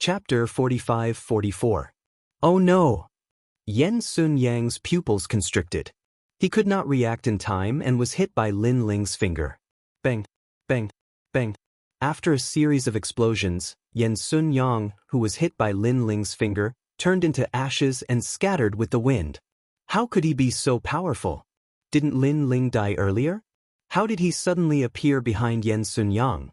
Chapter 45-44. Oh no! Yen Sun Yang's pupils constricted. He could not react in time and was hit by Lin Ling's finger. Bang, bang, bang. After a series of explosions, Yen Sun Yang, who was hit by Lin Ling's finger, turned into ashes and scattered with the wind. How could he be so powerful? Didn't Lin Ling die earlier? How did he suddenly appear behind Yen Sun Yang?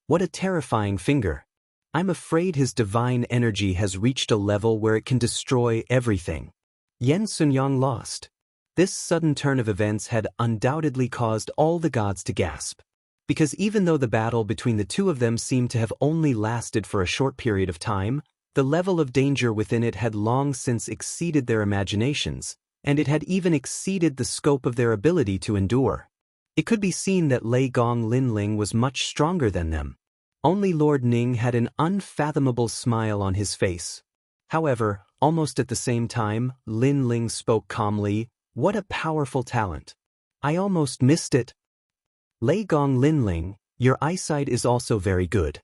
What a terrifying finger. I'm afraid his divine energy has reached a level where it can destroy everything. Yen Sun Yang lost. This sudden turn of events had undoubtedly caused all the gods to gasp. Because even though the battle between the two of them seemed to have only lasted for a short period of time, the level of danger within it had long since exceeded their imaginations, and it had even exceeded the scope of their ability to endure. It could be seen that Lei Gong Linling was much stronger than them. Only Lord Ning had an unfathomable smile on his face. However, almost at the same time, Lin Ling spoke calmly. What a powerful talent. I almost missed it. Lei Gong Linling, your eyesight is also very good.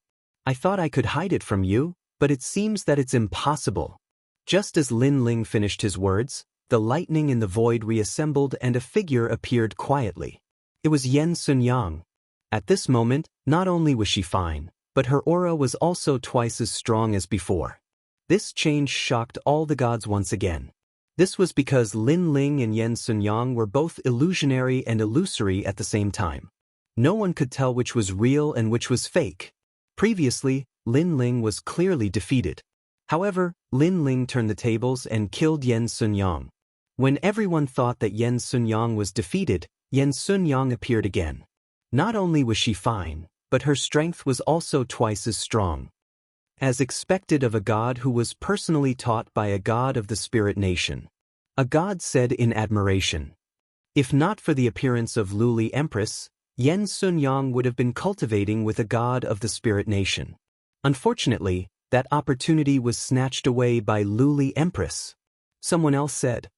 I thought I could hide it from you, but it seems that it's impossible. Just as Lin Ling finished his words, the lightning in the void reassembled and a figure appeared quietly. It was Yen Sun Yang. At this moment, not only was she fine, but her aura was also twice as strong as before. This change shocked all the gods once again. This was because Lin Ling and Yen Sun Yang were both illusionary and illusory at the same time. No one could tell which was real and which was fake. Previously, Lin Ling was clearly defeated. However, Lin Ling turned the tables and killed Yen Sun Yang. When everyone thought that Yen Sun Yang was defeated, Yen Sun Yang appeared again. Not only was she fine, but her strength was also twice as strong. As expected of a god who was personally taught by a god of the spirit nation. A god said in admiration. If not for the appearance of Luli Empress, Yen Sun Yang would have been cultivating with a god of the spirit nation. Unfortunately, that opportunity was snatched away by Luli Empress. Someone else said.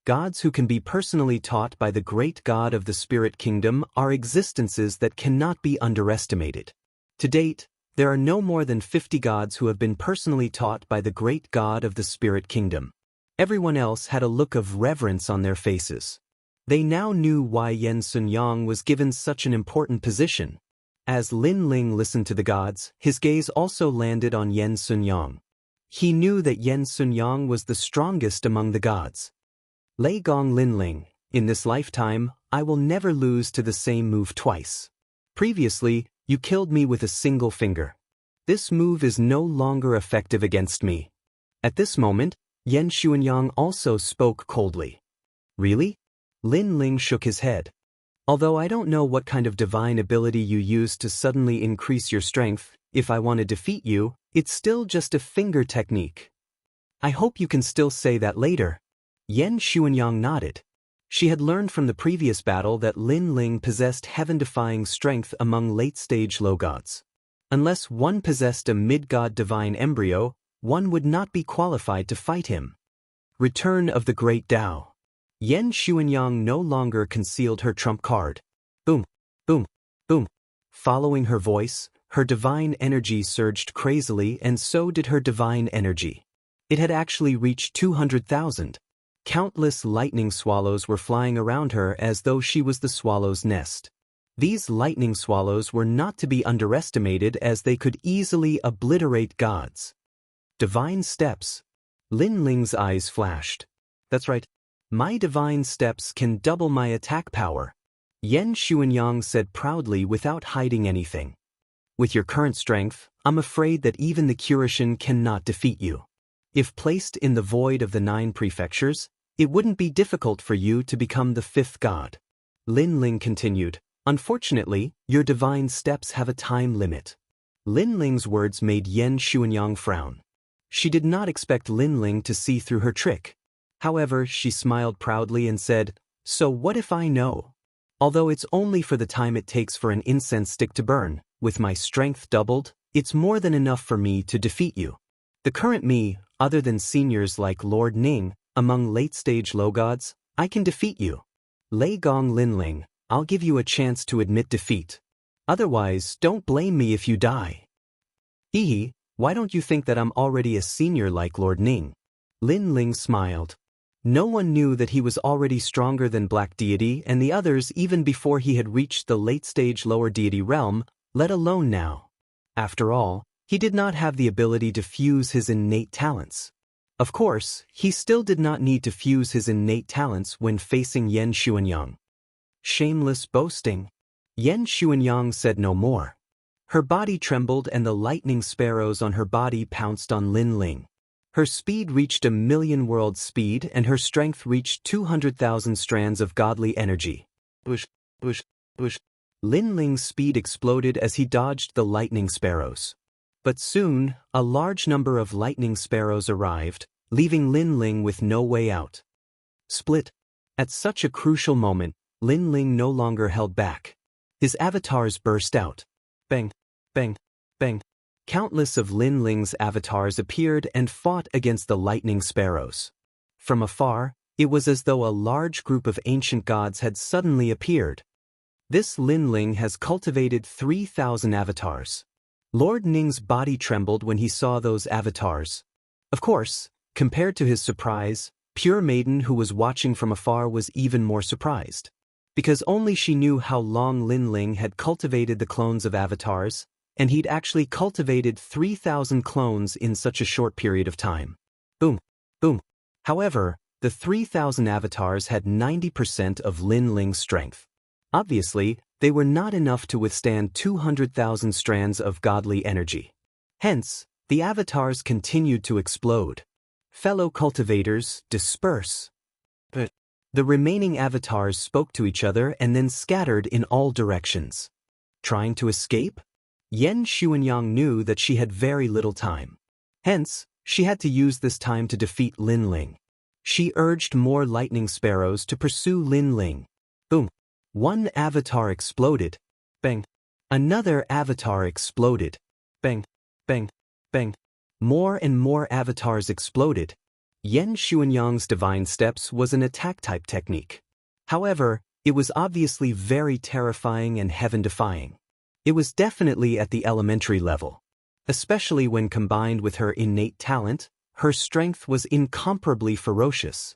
Gods who can be personally taught by the great god of the spirit kingdom are existences that cannot be underestimated. To date, there are no more than 50 gods who have been personally taught by the great god of the spirit kingdom. Everyone else had a look of reverence on their faces. They now knew why Yen Sun Yang was given such an important position. As Lin Ling listened to the gods, his gaze also landed on Yen Sun Yang. He knew that Yen Sun Yang was the strongest among the gods. Lei Gong Linling, in this lifetime, I will never lose to the same move twice. Previously, you killed me with a single finger. This move is no longer effective against me. At this moment, Yen Xuanyang also spoke coldly. Really? Lin Ling shook his head. Although I don't know what kind of divine ability you use to suddenly increase your strength, if I want to defeat you, it's still just a finger technique. I hope you can still say that later. Yen Xuanyang nodded. She had learned from the previous battle that Lin Ling possessed heaven-defying strength among late-stage low gods. Unless one possessed a mid-god divine embryo, one would not be qualified to fight him. Return of the Great Tao. Yen Xuanyang no longer concealed her trump card. Boom, boom, boom. Following her voice, her divine energy surged crazily, and so did her divine energy. It had actually reached 200,000. Countless lightning swallows were flying around her as though she was the swallow's nest. These lightning swallows were not to be underestimated as they could easily obliterate gods. Divine steps. Lin Ling's eyes flashed. That's right. My divine steps can double my attack power. Yen Xuanyang said proudly without hiding anything. With your current strength, I'm afraid that even the Kurishin cannot defeat you. If placed in the void of the 9 prefectures, it wouldn't be difficult for you to become the 5th god. Lin Ling continued, unfortunately, your divine steps have a time limit. Lin Ling's words made Yen Xuanyang frown. She did not expect Lin Ling to see through her trick. However, she smiled proudly and said, so what if I know? Although it's only for the time it takes for an incense stick to burn, with my strength doubled, it's more than enough for me to defeat you. The current me, other than seniors like Lord Ning, among late-stage low gods, I can defeat you. Lei Gong Linling, I'll give you a chance to admit defeat. Otherwise, don't blame me if you die. Hee, Why don't you think that I'm already a senior like Lord Ning? Lin Ling smiled. No one knew that he was already stronger than Black Deity and the others even before he had reached the late-stage lower deity realm, let alone now. After all, he did not have the ability to fuse his innate talents. Of course, he still did not need to fuse his innate talents when facing Yan Xuanyang. Shameless boasting. Yan Xuanyang said no more. Her body trembled and the lightning sparrows on her body pounced on Lin Ling. Her speed reached 1,000,000 world speed and her strength reached 200,000 strands of godly energy. Bush, bush, bush. Lin Ling's speed exploded as he dodged the lightning sparrows. But soon, a large number of lightning sparrows arrived, leaving Lin Ling with no way out. Split. At such a crucial moment, Lin Ling no longer held back. His avatars burst out. Bang, bang, bang. Countless of Lin Ling's avatars appeared and fought against the lightning sparrows. From afar, it was as though a large group of ancient gods had suddenly appeared. This Lin Ling has cultivated 3,000 avatars. Lord Ning's body trembled when he saw those avatars. Of course, compared to his surprise, Pure Maiden who was watching from afar was even more surprised. Because only she knew how long Lin Ling had cultivated the clones of avatars, and he'd actually cultivated 3,000 clones in such a short period of time. Boom, boom. However, the 3,000 avatars had 90% of Lin Ling's strength. Obviously, they were not enough to withstand 200,000 strands of godly energy. Hence, the avatars continued to explode. Fellow cultivators, disperse. But the remaining avatars spoke to each other and then scattered in all directions. Trying to escape? Yan Xuanyang knew that she had very little time. Hence, she had to use this time to defeat Lin Ling. She urged more lightning sparrows to pursue Lin Ling. Boom. One avatar exploded. Bang. Another avatar exploded. Bang, bang, bang. More and more avatars exploded. Yan Xuanyang's divine steps was an attack-type technique. However, it was obviously very terrifying and heaven-defying. It was definitely at the elementary level. Especially when combined with her innate talent, her strength was incomparably ferocious.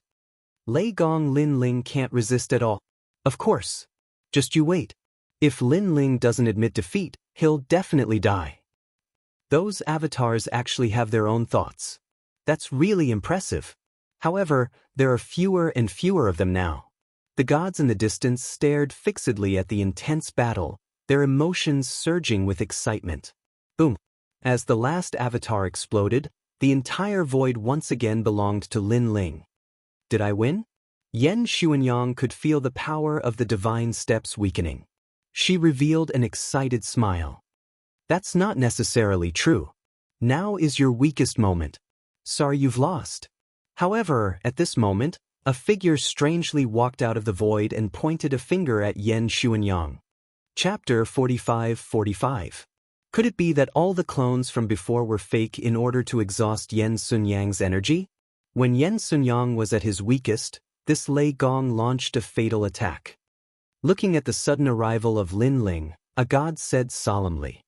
Lei Gong Lin Ling can't resist at all. Of course. Just you wait. If Lin Ling doesn't admit defeat, he'll definitely die. Those avatars actually have their own thoughts. That's really impressive. However, there are fewer and fewer of them now. The gods in the distance stared fixedly at the intense battle, their emotions surging with excitement. Boom. As the last avatar exploded, the entire void once again belonged to Lin Ling. Did I win? Yan Xuanyang could feel the power of the divine steps weakening. She revealed an excited smile. That's not necessarily true. Now is your weakest moment. Sorry you've lost. However, at this moment, a figure strangely walked out of the void and pointed a finger at Yan Xuanyang. Chapter 45-45. Could it be that all the clones from before were fake in order to exhaust Yan Xuanyang's energy? When Yan Xuanyang was at his weakest, this Lei Gong launched a fatal attack. Looking at the sudden arrival of Lin Ling, a god said solemnly.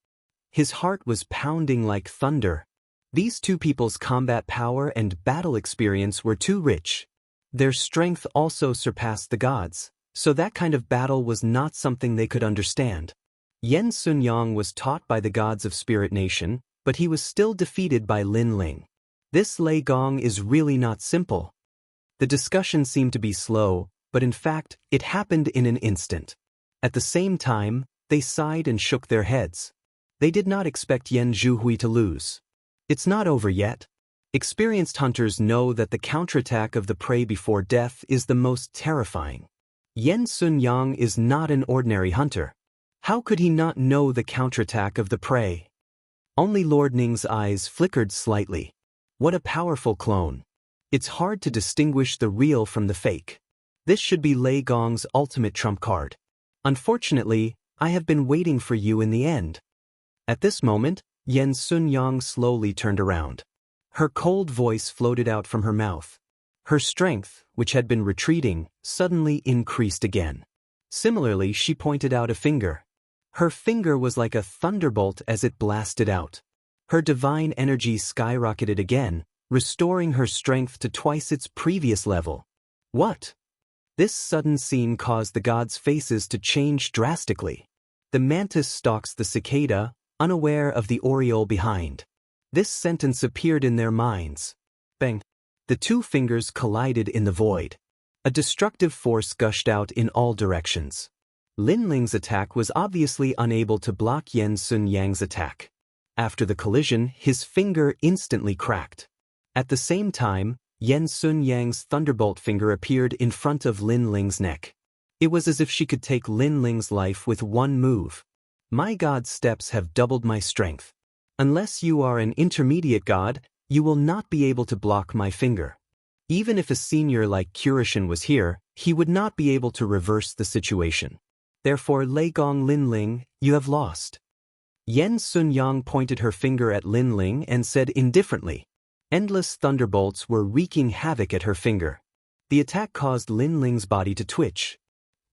His heart was pounding like thunder. These two people's combat power and battle experience were too rich. Their strength also surpassed the gods, so that kind of battle was not something they could understand. Yan Xuanyang was taught by the gods of Spirit Nation, but he was still defeated by Lin Ling. This Lei Gong is really not simple. The discussion seemed to be slow, but in fact, it happened in an instant. At the same time, they sighed and shook their heads. They did not expect Yan Zhuhui to lose. It's not over yet. Experienced hunters know that the counterattack of the prey before death is the most terrifying. Yan Xuanyang is not an ordinary hunter. How could he not know the counterattack of the prey? Only Lord Ning's eyes flickered slightly. What a powerful clone. It's hard to distinguish the real from the fake. This should be Lei Gong's ultimate trump card. Unfortunately, I have been waiting for you in the end. At this moment, Yan Xuanyang slowly turned around. Her cold voice floated out from her mouth. Her strength, which had been retreating, suddenly increased again. Similarly, she pointed out a finger. Her finger was like a thunderbolt as it blasted out. Her divine energy skyrocketed again, restoring her strength to twice its previous level. What? This sudden scene caused the gods' faces to change drastically. The mantis stalks the cicada, unaware of the aureole behind. This sentence appeared in their minds. Bang! The two fingers collided in the void. A destructive force gushed out in all directions. Lin Ling's attack was obviously unable to block Yen Sun Yang's attack. After the collision, his finger instantly cracked. At the same time, Yen Sun Yang's thunderbolt finger appeared in front of Lin Ling's neck. It was as if she could take Lin Ling's life with one move. My god's steps have doubled my strength. Unless you are an intermediate god, you will not be able to block my finger. Even if a senior like Kurishin was here, he would not be able to reverse the situation. Therefore, Lei Gong Lin Ling, you have lost. Yen Sun Yang pointed her finger at Lin Ling and said indifferently. Endless thunderbolts were wreaking havoc at her finger. The attack caused Lin Ling's body to twitch.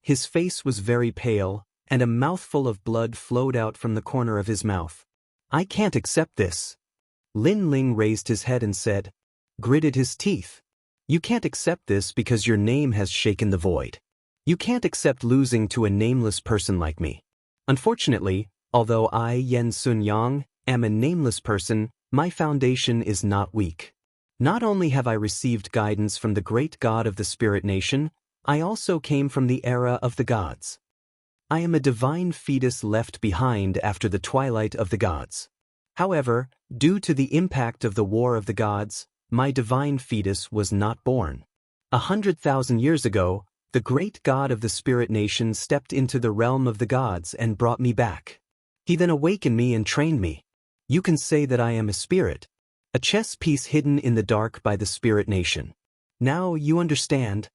His face was very pale, and a mouthful of blood flowed out from the corner of his mouth. I can't accept this. Lin Ling raised his head and said, gritted his teeth. You can't accept this because your name has shaken the void. You can't accept losing to a nameless person like me. Unfortunately, although I, Yen Sun Yang, am a nameless person, my foundation is not weak. Not only have I received guidance from the great god of the spirit nation, I also came from the era of the gods. I am a divine fetus left behind after the twilight of the gods. However, due to the impact of the war of the gods, my divine fetus was not born. 100,000 years ago, the great god of the spirit nation stepped into the realm of the gods and brought me back. He then awakened me and trained me. You can say that I am a spirit, a chess piece hidden in the dark by the spirit nation. Now you understand?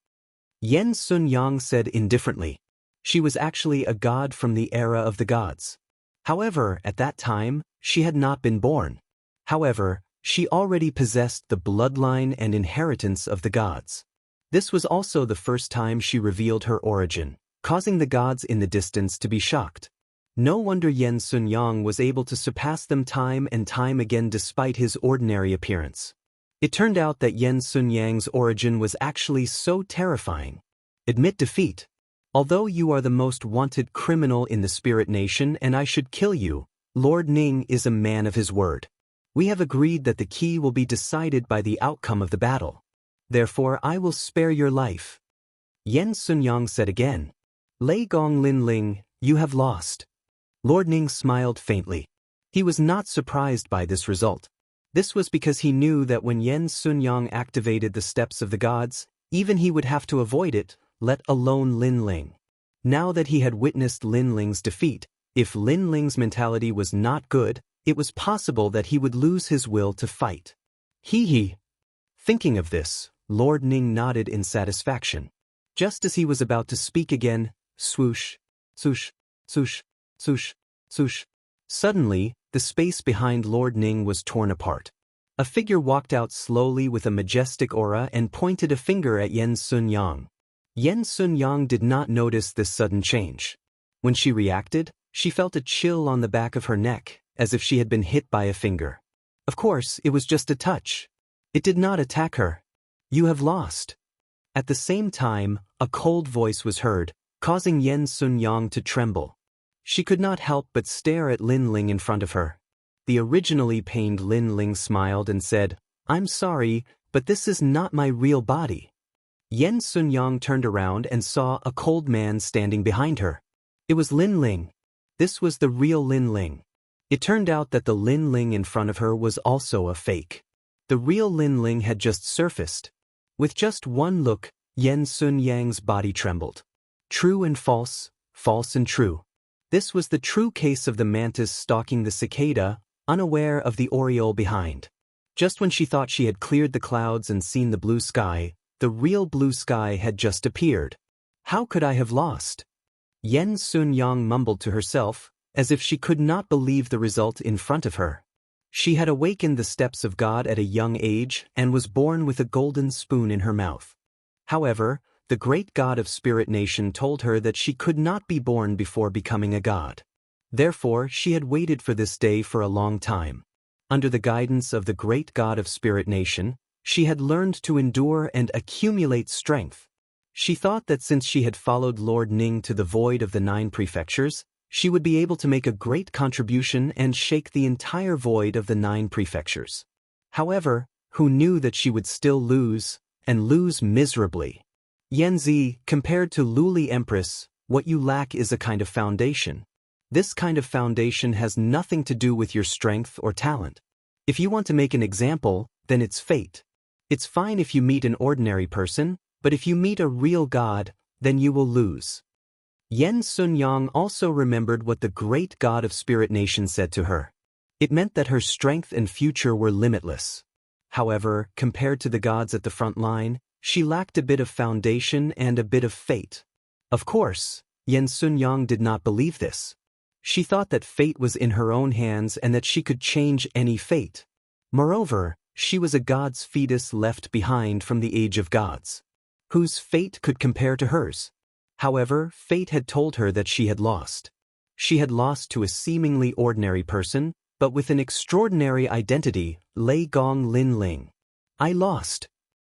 Yen Sun Yang said indifferently. She was actually a god from the era of the gods. However, at that time, she had not been born. However, she already possessed the bloodline and inheritance of the gods. This was also the first time she revealed her origin, causing the gods in the distance to be shocked. No wonder Yen Sun Yang was able to surpass them time and time again despite his ordinary appearance. It turned out that Yen Sun Yang's origin was actually so terrifying. Admit defeat. Although you are the most wanted criminal in the spirit nation and I should kill you, Lord Ning is a man of his word. We have agreed that the key will be decided by the outcome of the battle. Therefore, I will spare your life. Yen Sun Yang said again. Lei Gong Lin Ling, you have lost. Lord Ning smiled faintly. He was not surprised by this result. This was because he knew that when Yen Sun Yang activated the steps of the gods, even he would have to avoid it, let alone Lin Ling. Now that he had witnessed Lin Ling's defeat, if Lin Ling's mentality was not good, it was possible that he would lose his will to fight. Hee. Thinking of this, Lord Ning nodded in satisfaction. Just as he was about to speak again, swoosh, swoosh, swoosh, swoosh, swoosh. Suddenly, the space behind Lord Ning was torn apart. A figure walked out slowly with a majestic aura and pointed a finger at Yen Sun Yang. Yen Sun Yang did not notice this sudden change. When she reacted, she felt a chill on the back of her neck, as if she had been hit by a finger. Of course, it was just a touch. It did not attack her. You have lost. At the same time, a cold voice was heard, causing Yen Sun Yang to tremble. She could not help but stare at Lin Ling in front of her. The originally pained Lin Ling smiled and said, I'm sorry, but this is not my real body. Yen Sun Yang turned around and saw a cold man standing behind her. It was Lin Ling. This was the real Lin Ling. It turned out that the Lin Ling in front of her was also a fake. The real Lin Ling had just surfaced. With just one look, Yen Sun Yang's body trembled. True and false, false and true. This was the true case of the mantis stalking the cicada, unaware of the aureole behind. Just when she thought she had cleared the clouds and seen the blue sky, the real blue sky had just appeared. How could I have lost? Yen Sun Yang mumbled to herself, as if she could not believe the result in front of her. She had awakened the steps of God at a young age and was born with a golden spoon in her mouth. However, the great god of Spirit Nation told her that she could not be born before becoming a god. Therefore, she had waited for this day for a long time. Under the guidance of the great god of Spirit Nation, she had learned to endure and accumulate strength. She thought that since she had followed Lord Ning to the void of the 9 prefectures, she would be able to make a great contribution and shake the entire void of the 9 prefectures. However, who knew that she would still lose, and lose miserably? Yanzi, compared to Luli Empress, what you lack is a kind of foundation. This kind of foundation has nothing to do with your strength or talent. If you want to make an example, then it's fate. It's fine if you meet an ordinary person, but if you meet a real god, then you will lose. Yen Sunyang also remembered what the great god of Spirit Nation said to her. It meant that her strength and future were limitless. However, compared to the gods at the front line, she lacked a bit of foundation and a bit of fate. Of course, Yen Sunyang did not believe this. She thought that fate was in her own hands and that she could change any fate. Moreover, she was a god's fetus left behind from the age of gods. Whose fate could compare to hers? However, fate had told her that she had lost. She had lost to a seemingly ordinary person, but with an extraordinary identity, Lei Gong Lin Ling. I lost.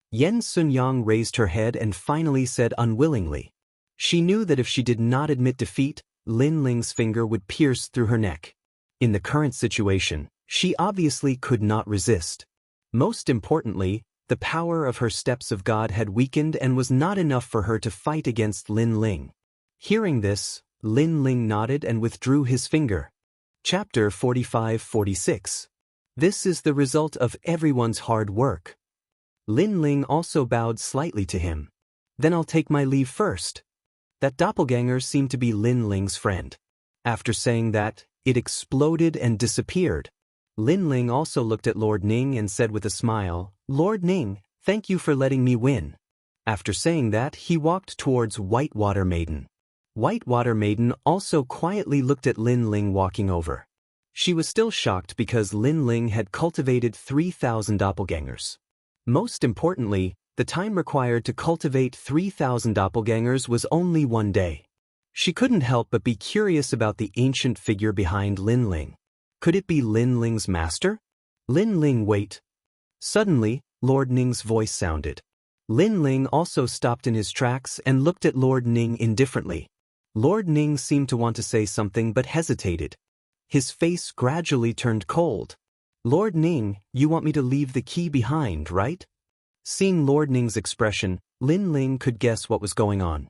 Yen Sunyang raised her head and finally said unwillingly. She knew that if she did not admit defeat, Lin Ling's finger would pierce through her neck. In the current situation, she obviously could not resist. Most importantly, the power of her steps of God had weakened and was not enough for her to fight against Lin Ling. Hearing this, Lin Ling nodded and withdrew his finger. Chapter 45-46. This is the result of everyone's hard work. Lin Ling also bowed slightly to him. Then I'll take my leave first. That doppelganger seemed to be Lin Ling's friend. After saying that, it exploded and disappeared. Lin Ling also looked at Lord Ning and said with a smile, Lord Ning, thank you for letting me win. After saying that, he walked towards Whitewater Maiden. Whitewater Maiden also quietly looked at Lin Ling walking over. She was still shocked because Lin Ling had cultivated 3,000 doppelgangers. Most importantly, the time required to cultivate 3,000 doppelgangers was only 1 day. She couldn't help but be curious about the ancient figure behind Lin Ling. Could it be Lin Ling's master? Lin Ling, wait. Suddenly, Lord Ning's voice sounded. Lin Ling also stopped in his tracks and looked at Lord Ning indifferently. Lord Ning seemed to want to say something but hesitated. His face gradually turned cold. Lord Ning, you want me to leave the key behind, right? Seeing Lord Ning's expression, Lin Ling could guess what was going on.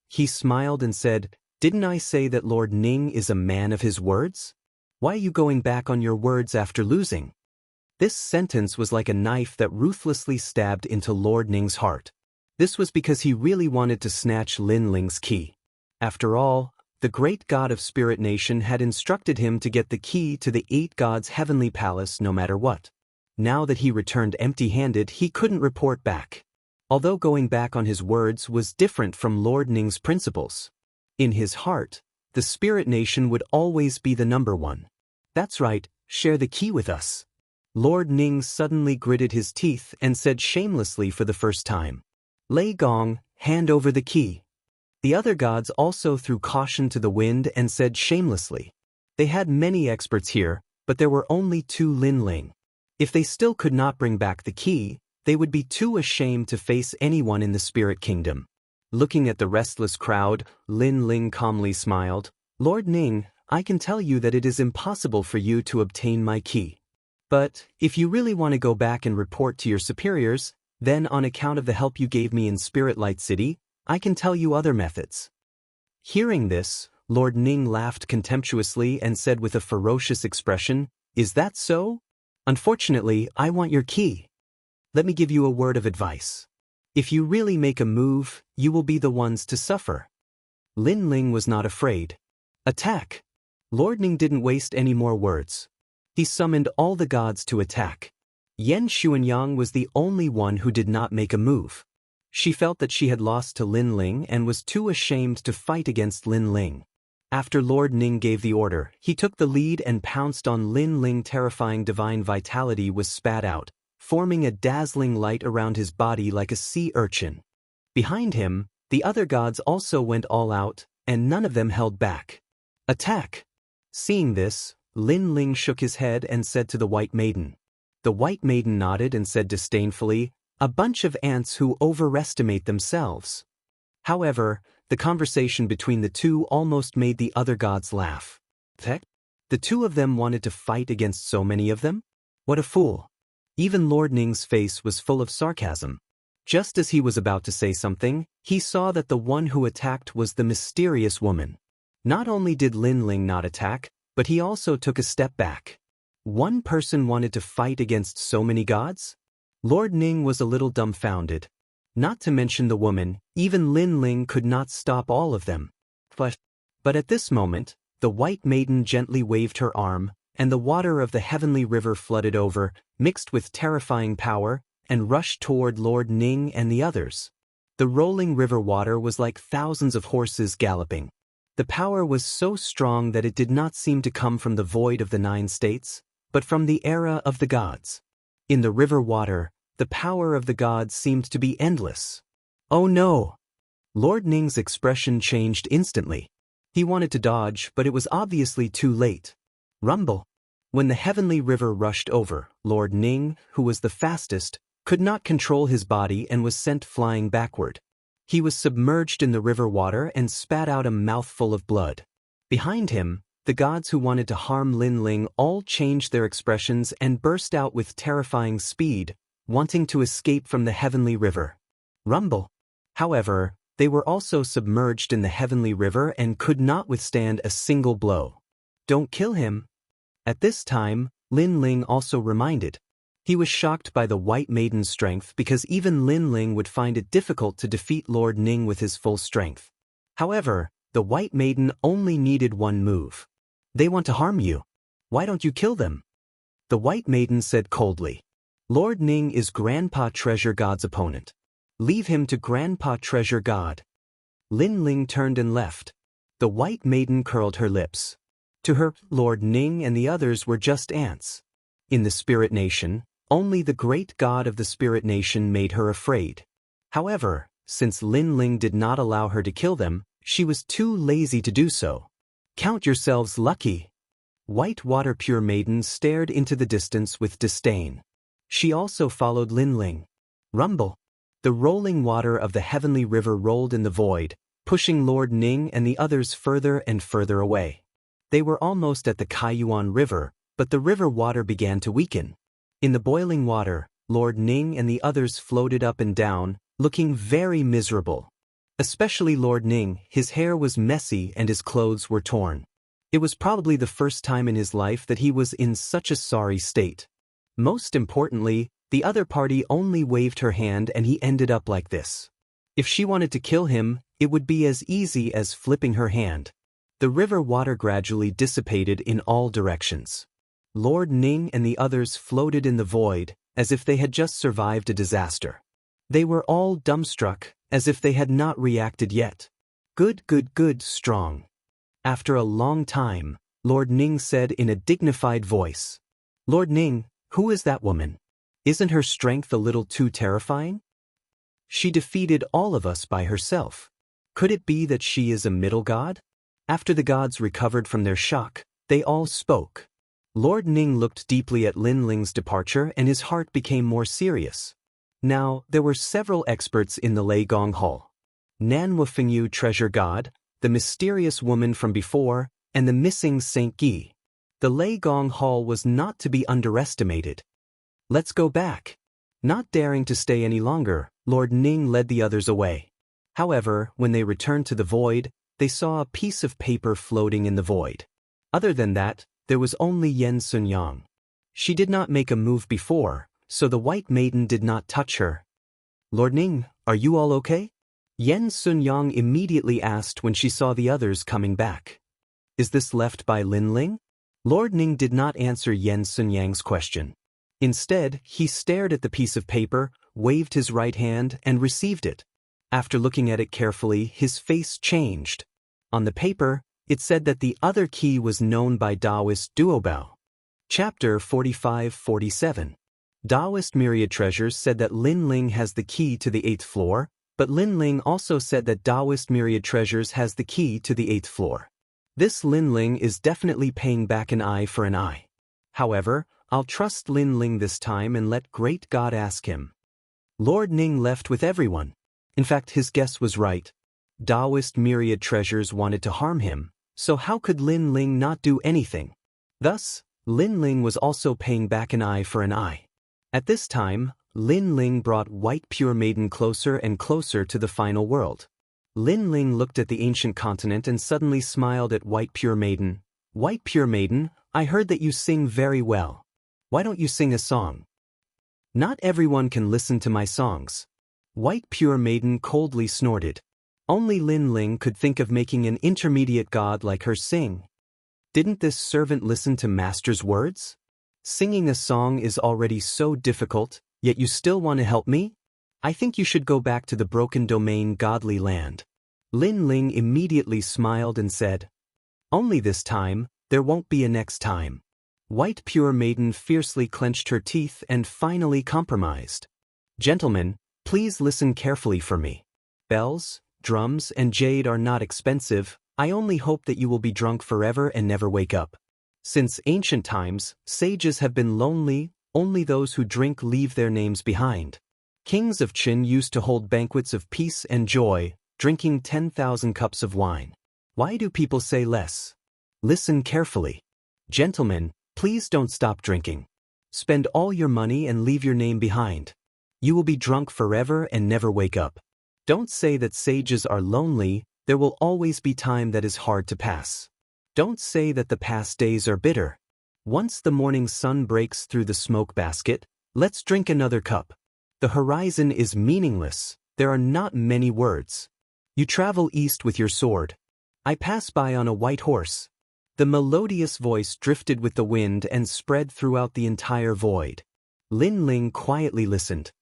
He smiled and said, Didn't I say that Lord Ning is a man of his words? Why are you going back on your words after losing? This sentence was like a knife that ruthlessly stabbed into Lord Ning's heart. This was because he really wanted to snatch Lin Ling's key. After all, the great god of Spirit Nation had instructed him to get the key to the 8 gods' heavenly palace no matter what. Now that he returned empty-handed, he couldn't report back. Although going back on his words was different from Lord Ning's principles. In his heart, the Spirit Nation would always be the number one. That's right, share the key with us. Lord Ning suddenly gritted his teeth and said shamelessly for the first time. Lei Gong, hand over the key. The other gods also threw caution to the wind and said shamelessly. They had many experts here, but there were only 2 Lin Ling. If they still could not bring back the key, they would be too ashamed to face anyone in the Spirit Kingdom. Looking at the restless crowd, Lin Ling calmly smiled. Lord Ning, I can tell you that it is impossible for you to obtain my key. But, if you really want to go back and report to your superiors, then on account of the help you gave me in Spirit Light City, I can tell you other methods. Hearing this, Lord Ning laughed contemptuously and said with a ferocious expression, Is that so? Unfortunately, I want your key. Let me give you a word of advice. If you really make a move, you will be the ones to suffer. Lin Ling was not afraid. Attack! Lord Ning didn't waste any more words. He summoned all the gods to attack. Yen Xuanyang was the only one who did not make a move. She felt that she had lost to Lin Ling and was too ashamed to fight against Lin Ling. After Lord Ning gave the order, he took the lead and pounced on Lin Ling. Terrifying divine vitality was spat out, forming a dazzling light around his body like a sea urchin. Behind him, the other gods also went all out, and none of them held back. Attack! Seeing this, Lin Ling shook his head and said to the White Maiden. The White Maiden nodded and said disdainfully, "A bunch of ants who overestimate themselves." However, the conversation between the two almost made the other gods laugh. Heck? The two of them wanted to fight against so many of them? What a fool. Even Lord Ning's face was full of sarcasm. Just as he was about to say something, he saw that the one who attacked was the mysterious woman. Not only did Lin Ling not attack, but he also took a step back. One person wanted to fight against so many gods? Lord Ning was a little dumbfounded. Not to mention the woman, even Lin Ling could not stop all of them. But at this moment, the White Maiden gently waved her arm, and the water of the heavenly river flooded over, mixed with terrifying power, and rushed toward Lord Ning and the others. The rolling river water was like thousands of horses galloping. The power was so strong that it did not seem to come from the void of the 9 states, but from the era of the gods. In the river water, the power of the gods seemed to be endless. Oh no! Lord Ning's expression changed instantly. He wanted to dodge, but it was obviously too late. Rumble! When the heavenly river rushed over, Lord Ning, who was the fastest, could not control his body and was sent flying backward. He was submerged in the river water and spat out a mouthful of blood. Behind him, the gods who wanted to harm Lin Ling all changed their expressions and burst out with terrifying speed, wanting to escape from the heavenly river. Rumble! However, they were also submerged in the heavenly river and could not withstand a single blow. Don't kill him. At this time, Lin Ling also reminded. He was shocked by the White Maiden's strength because even Lin Ling would find it difficult to defeat Lord Ning with his full strength. However, the White Maiden only needed one move. They want to harm you. Why don't you kill them? The White Maiden said coldly. Lord Ning is Grandpa Treasure God's opponent. Leave him to Grandpa Treasure God. Lin Ling turned and left. The White Maiden curled her lips. To her, Lord Ning and the others were just ants. In the Spirit Nation, only the great god of the Spirit Nation made her afraid. However, since Lin Ling did not allow her to kill them, she was too lazy to do so. Count yourselves lucky. White Water Pure Maiden stared into the distance with disdain. She also followed Lin Ling. Rumble! The rolling water of the heavenly river rolled in the void, pushing Lord Ning and the others further and further away. They were almost at the Kaiyuan River, but the river water began to weaken. In the boiling water, Lord Ning and the others floated up and down, looking very miserable. Especially Lord Ning, his hair was messy and his clothes were torn. It was probably the first time in his life that he was in such a sorry state. Most importantly, the other party only waved her hand and he ended up like this. If she wanted to kill him, it would be as easy as flipping her hand. The river water gradually dissipated in all directions. Lord Ning and the others floated in the void, as if they had just survived a disaster. They were all dumbstruck, as if they had not reacted yet. Good, strong. After a long time, Lord Ning said in a dignified voice, Lord Ning, who is that woman? Isn't her strength a little too terrifying? She defeated all of us by herself. Could it be that she is a middle god? After the gods recovered from their shock, they all spoke. Lord Ning looked deeply at Lin Ling's departure and his heart became more serious. Now, there were several experts in the Lei Gong Hall. Nan Wufengyu Treasure God, the mysterious woman from before, and the missing Saint Gi. The Lei Gong Hall was not to be underestimated. Let's go back. Not daring to stay any longer, Lord Ning led the others away. However, when they returned to the void, they saw a piece of paper floating in the void. Other than that, there was only Yen Sunyang. She did not make a move before, so the White Maiden did not touch her. Lord Ning, are you all okay? Yen Sunyang immediately asked when she saw the others coming back. Is this left by Lin Ling? Lord Ning did not answer Yen Sunyang's question. Instead, he stared at the piece of paper, waved his right hand, and received it. After looking at it carefully, his face changed. On the paper, it said that the other key was known by Daoist Duobao. Chapter 45-47. Daoist Myriad Treasures said that Lin Ling has the key to the 8th floor, but Lin Ling also said that Daoist Myriad Treasures has the key to the 8th floor. This Lin Ling is definitely paying back an eye for an eye. However, I'll trust Lin Ling this time and let Great God ask him. Lord Ning left with everyone. In fact, his guess was right. Daoist myriad treasures wanted to harm him, so how could Lin Ling not do anything? Thus, Lin Ling was also paying back an eye for an eye. At this time, Lin Ling brought White Pure Maiden closer and closer to the final world. Lin Ling looked at the ancient continent and suddenly smiled at White Pure Maiden. White Pure Maiden, I heard that you sing very well. Why don't you sing a song? Not everyone can listen to my songs. White Pure Maiden coldly snorted. Only Lin Ling could think of making an intermediate god like her sing. Didn't this servant listen to Master's words? Singing a song is already so difficult, yet you still want to help me? I think you should go back to the broken domain godly land. Lin Ling immediately smiled and said, only this time, there won't be a next time. White Pure Maiden fiercely clenched her teeth and finally compromised. Gentlemen, please listen carefully for me. Bells, drums, and jade are not expensive. I only hope that you will be drunk forever and never wake up. Since ancient times, sages have been lonely, only those who drink leave their names behind. Kings of Qin used to hold banquets of peace and joy, drinking 10,000 cups of wine. Why do people say less? Listen carefully. Gentlemen, please don't stop drinking. Spend all your money and leave your name behind. You will be drunk forever and never wake up. Don't say that sages are lonely, there will always be time that is hard to pass. Don't say that the past days are bitter. Once the morning sun breaks through the smoke basket, let's drink another cup. The horizon is meaningless, there are not many words. You travel east with your sword. I pass by on a white horse. The melodious voice drifted with the wind and spread throughout the entire void. Lin Ling quietly listened.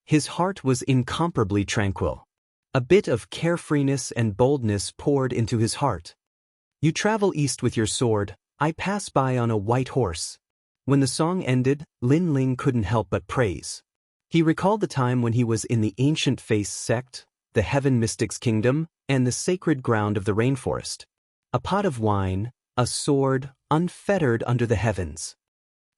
His heart was incomparably tranquil. A bit of carefreeness and boldness poured into his heart. You travel east with your sword, I pass by on a white horse. When the song ended, Lin Ling couldn't help but praise. He recalled the time when he was in the ancient Face sect, the Heaven Mystics Kingdom, and the sacred ground of the rainforest. A pot of wine, a sword, unfettered under the heavens.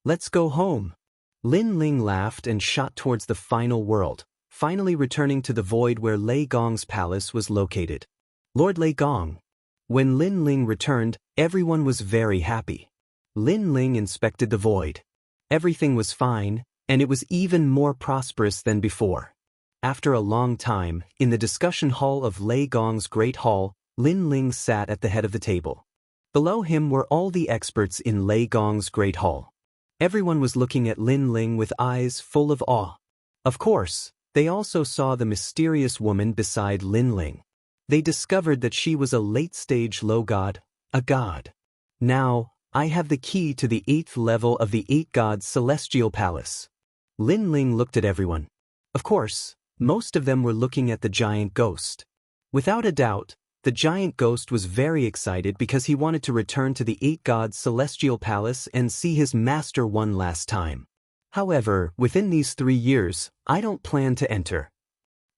Let's go home. Lin Ling laughed and shot towards the final world, finally returning to the void where Lei Gong's palace was located. Lord Lei Gong. When Lin Ling returned, everyone was very happy. Lin Ling inspected the void. Everything was fine, and it was even more prosperous than before. After a long time, in the discussion hall of Lei Gong's Great Hall, Lin Ling sat at the head of the table. Below him were all the experts in Lei Gong's Great Hall. Everyone was looking at Lin Ling with eyes full of awe. Of course, they also saw the mysterious woman beside Lin Ling. They discovered that she was a late-stage low god, a god. Now, I have the key to the 8th level of the 8 gods' celestial palace. Lin Ling looked at everyone. Of course, most of them were looking at the giant ghost. Without a doubt, the giant ghost was very excited because he wanted to return to the 8 gods' celestial palace and see his master one last time. However, within these 3 years, I don't plan to enter.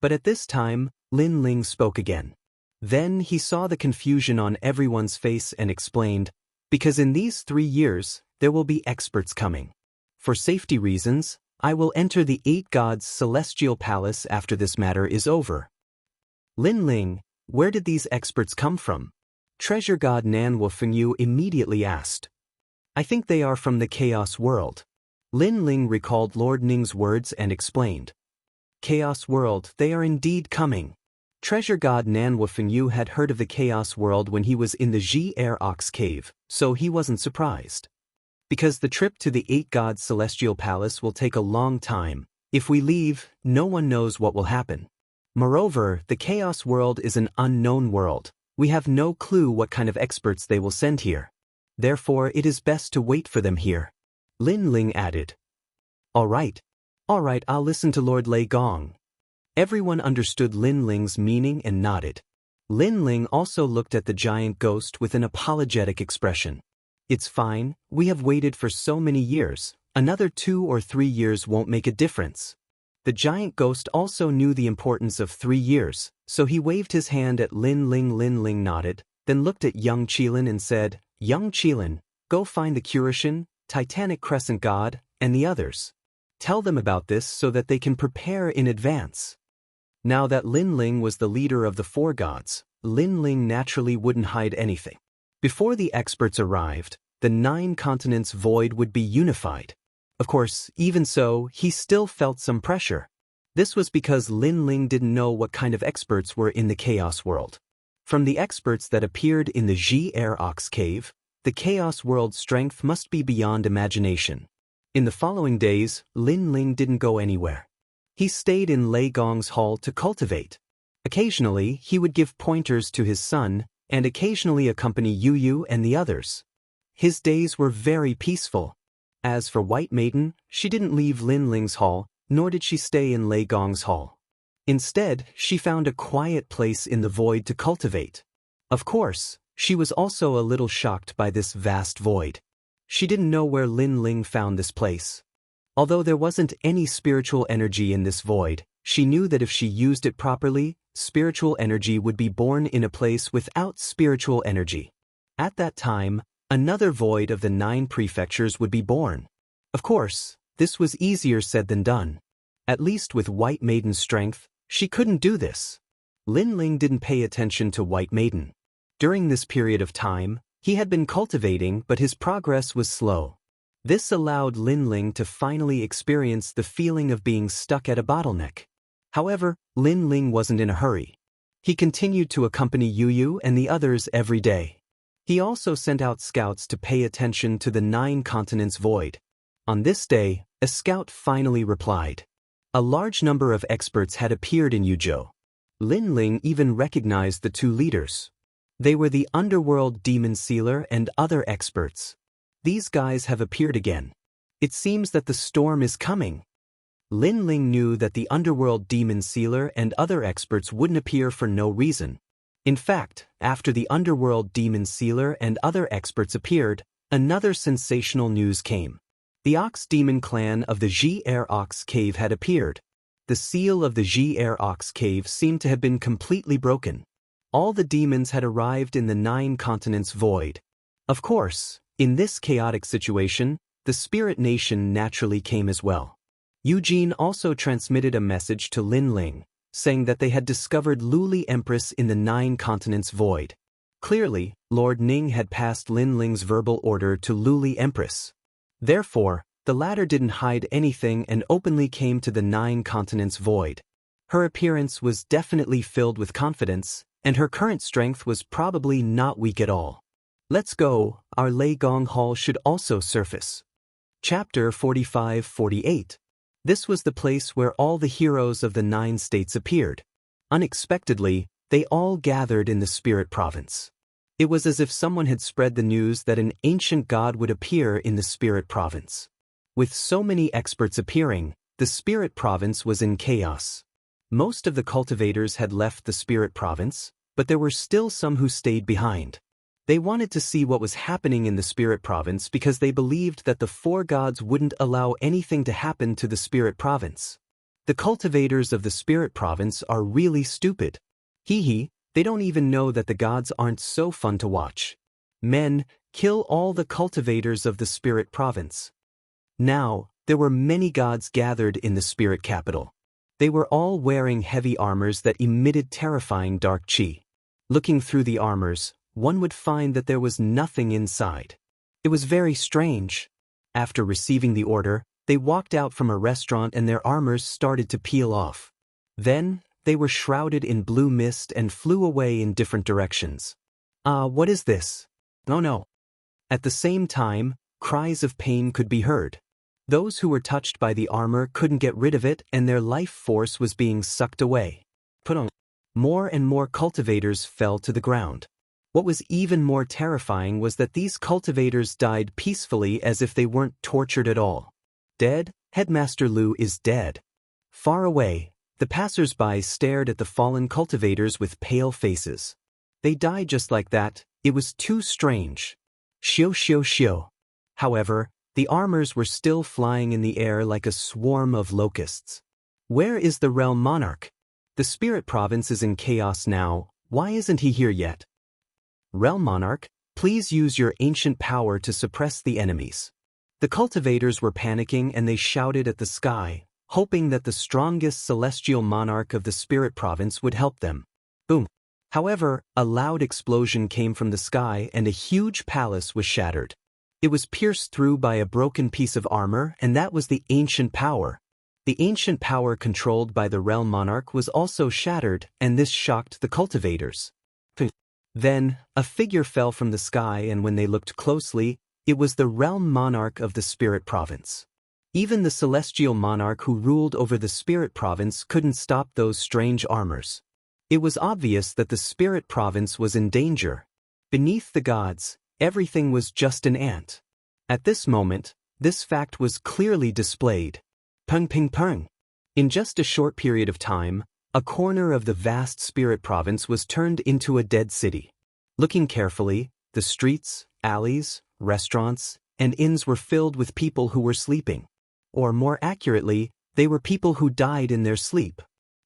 But at this time, Lin Ling spoke again. Then he saw the confusion on everyone's face and explained, because in these 3 years, there will be experts coming. For safety reasons, I will enter the 8 gods' celestial palace after this matter is over. Lin Ling, where did these experts come from? Treasure God Nan Wufengyu immediately asked. I think they are from the Chaos World. Lin Ling recalled Lord Ning's words and explained. Chaos World, they are indeed coming. Treasure God Nan Wufengyu had heard of the Chaos World when he was in the Ji Air Ox Cave, so he wasn't surprised. Because the trip to the 8 gods' celestial palace will take a long time, if we leave, no one knows what will happen. Moreover, the Chaos World is an unknown world. We have no clue what kind of experts they will send here. Therefore, it is best to wait for them here. Lin Ling added. All right, I'll listen to Lord Lei Gong. Everyone understood Lin Ling's meaning and nodded. Lin Ling also looked at the giant ghost with an apologetic expression. It's fine, we have waited for so many years, another 2 or 3 years won't make a difference. The giant ghost also knew the importance of 3 years, so he waved his hand at Lin Ling. Lin Ling nodded, then looked at young Qilin and said, "Young Qilin, go find the Curishan, Titanic Crescent God, and the others. Tell them about this so that they can prepare in advance." Now that Lin Ling was the leader of the four gods, Lin Ling naturally wouldn't hide anything. Before the experts arrived, the 9 continents void would be unified. Of course, even so, he still felt some pressure. This was because Lin Ling didn't know what kind of experts were in the Chaos World. From the experts that appeared in the Ox cave, the Chaos World's strength must be beyond imagination. In the following days, Lin Ling didn't go anywhere. He stayed in Lei Gong's hall to cultivate. Occasionally, he would give pointers to his son, and occasionally accompany Yu and the others. His days were very peaceful. As for White Maiden, she didn't leave Lin Ling's hall, nor did she stay in Lei Gong's hall. Instead, she found a quiet place in the void to cultivate. Of course, she was also a little shocked by this vast void. She didn't know where Lin Ling found this place. Although there wasn't any spiritual energy in this void, she knew that if she used it properly, spiritual energy would be born in a place without spiritual energy. At that time, another void of the 9 prefectures would be born. Of course, this was easier said than done. At least with White Maiden's strength, she couldn't do this. Lin Ling didn't pay attention to White Maiden. During this period of time, he had been cultivating, but his progress was slow. This allowed Lin Ling to finally experience the feeling of being stuck at a bottleneck. However, Lin Ling wasn't in a hurry. He continued to accompany Yu and the others every day. He also sent out scouts to pay attention to the 9 continents void. On this day, a scout finally replied. A large number of experts had appeared in Yuzhou. Lin Ling even recognized the 2 leaders. They were the underworld demon sealer and other experts. These guys have appeared again. It seems that the storm is coming. Lin Ling knew that the underworld demon sealer and other experts wouldn't appear for no reason. In fact, after the underworld demon sealer and other experts appeared, another sensational news came. The Ox Demon clan of the Ox cave had appeared. The seal of the Ox cave seemed to have been completely broken. All the demons had arrived in the 9 continents void. Of course, in this chaotic situation, the Spirit Nation naturally came as well. Eugene also transmitted a message to Lin Ling, saying that they had discovered Luli Empress in the 9 continents void. Clearly, Lord Ning had passed Lin Ling's verbal order to Luli Empress. Therefore, the latter didn't hide anything and openly came to the 9 continents void. Her appearance was definitely filled with confidence, and her current strength was probably not weak at all. Let's go, our Lei Gong Hall should also surface. Chapter 45-48. This was the place where all the heroes of the 9 states appeared. Unexpectedly, they all gathered in the Spirit Province. It was as if someone had spread the news that an ancient god would appear in the Spirit Province. With so many experts appearing, the Spirit Province was in chaos. Most of the cultivators had left the Spirit Province, but there were still some who stayed behind. They wanted to see what was happening in the Spirit Province because they believed that the 4 gods wouldn't allow anything to happen to the Spirit Province. The cultivators of the Spirit Province are really stupid. Hee, they don't even know that the gods aren't so fun to watch. Men, kill all the cultivators of the Spirit Province. Now, there were many gods gathered in the Spirit Capital. They were all wearing heavy armors that emitted terrifying dark chi. Looking through the armors, one would find that there was nothing inside. It was very strange. After receiving the order, they walked out from a restaurant and their armors started to peel off. Then, they were shrouded in blue mist and flew away in different directions. What is this? Oh no. At the same time, cries of pain could be heard. Those who were touched by the armor couldn't get rid of it and their life force was being sucked away. More and more cultivators fell to the ground. What was even more terrifying was that these cultivators died peacefully as if they weren't tortured at all. Dead? Headmaster Lu is dead. Far away, the passers-by stared at the fallen cultivators with pale faces. They died just like that. It was too strange. Xiu. However, the armors were still flying in the air like a swarm of locusts. Where is the realm monarch? The Spirit Province is in chaos now. Why isn't he here yet? Realm Monarch, please use your ancient power to suppress the enemies. The cultivators were panicking and they shouted at the sky, hoping that the strongest celestial monarch of the spirit province would help them. Boom. However, a loud explosion came from the sky and a huge palace was shattered. It was pierced through by a broken piece of armor, and that was the ancient power. The ancient power controlled by the realm monarch was also shattered, and this shocked the cultivators. Then, a figure fell from the sky, and when they looked closely, it was the realm monarch of the spirit province. Even the celestial monarch who ruled over the spirit province couldn't stop those strange armors. It was obvious that the spirit province was in danger. Beneath the gods, everything was just an ant. At this moment, this fact was clearly displayed. Pung ping pung. In just a short period of time, a corner of the vast spirit province was turned into a dead city. Looking carefully, the streets, alleys, restaurants, and inns were filled with people who were sleeping. Or more accurately, they were people who died in their sleep.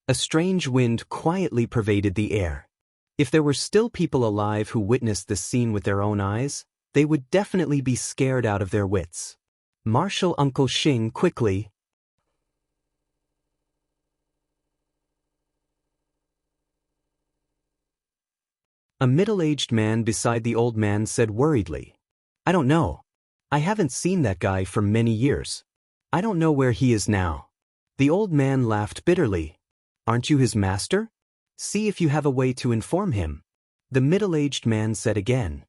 A strange wind quietly pervaded the air. If there were still people alive who witnessed this scene with their own eyes, they would definitely be scared out of their wits. Marshal Uncle Xing quickly. A middle-aged man beside the old man said worriedly, "I don't know. I haven't seen that guy for many years. I don't know where he is now." The old man laughed bitterly. "Aren't you his master? See if you have a way to inform him." The middle-aged man said again,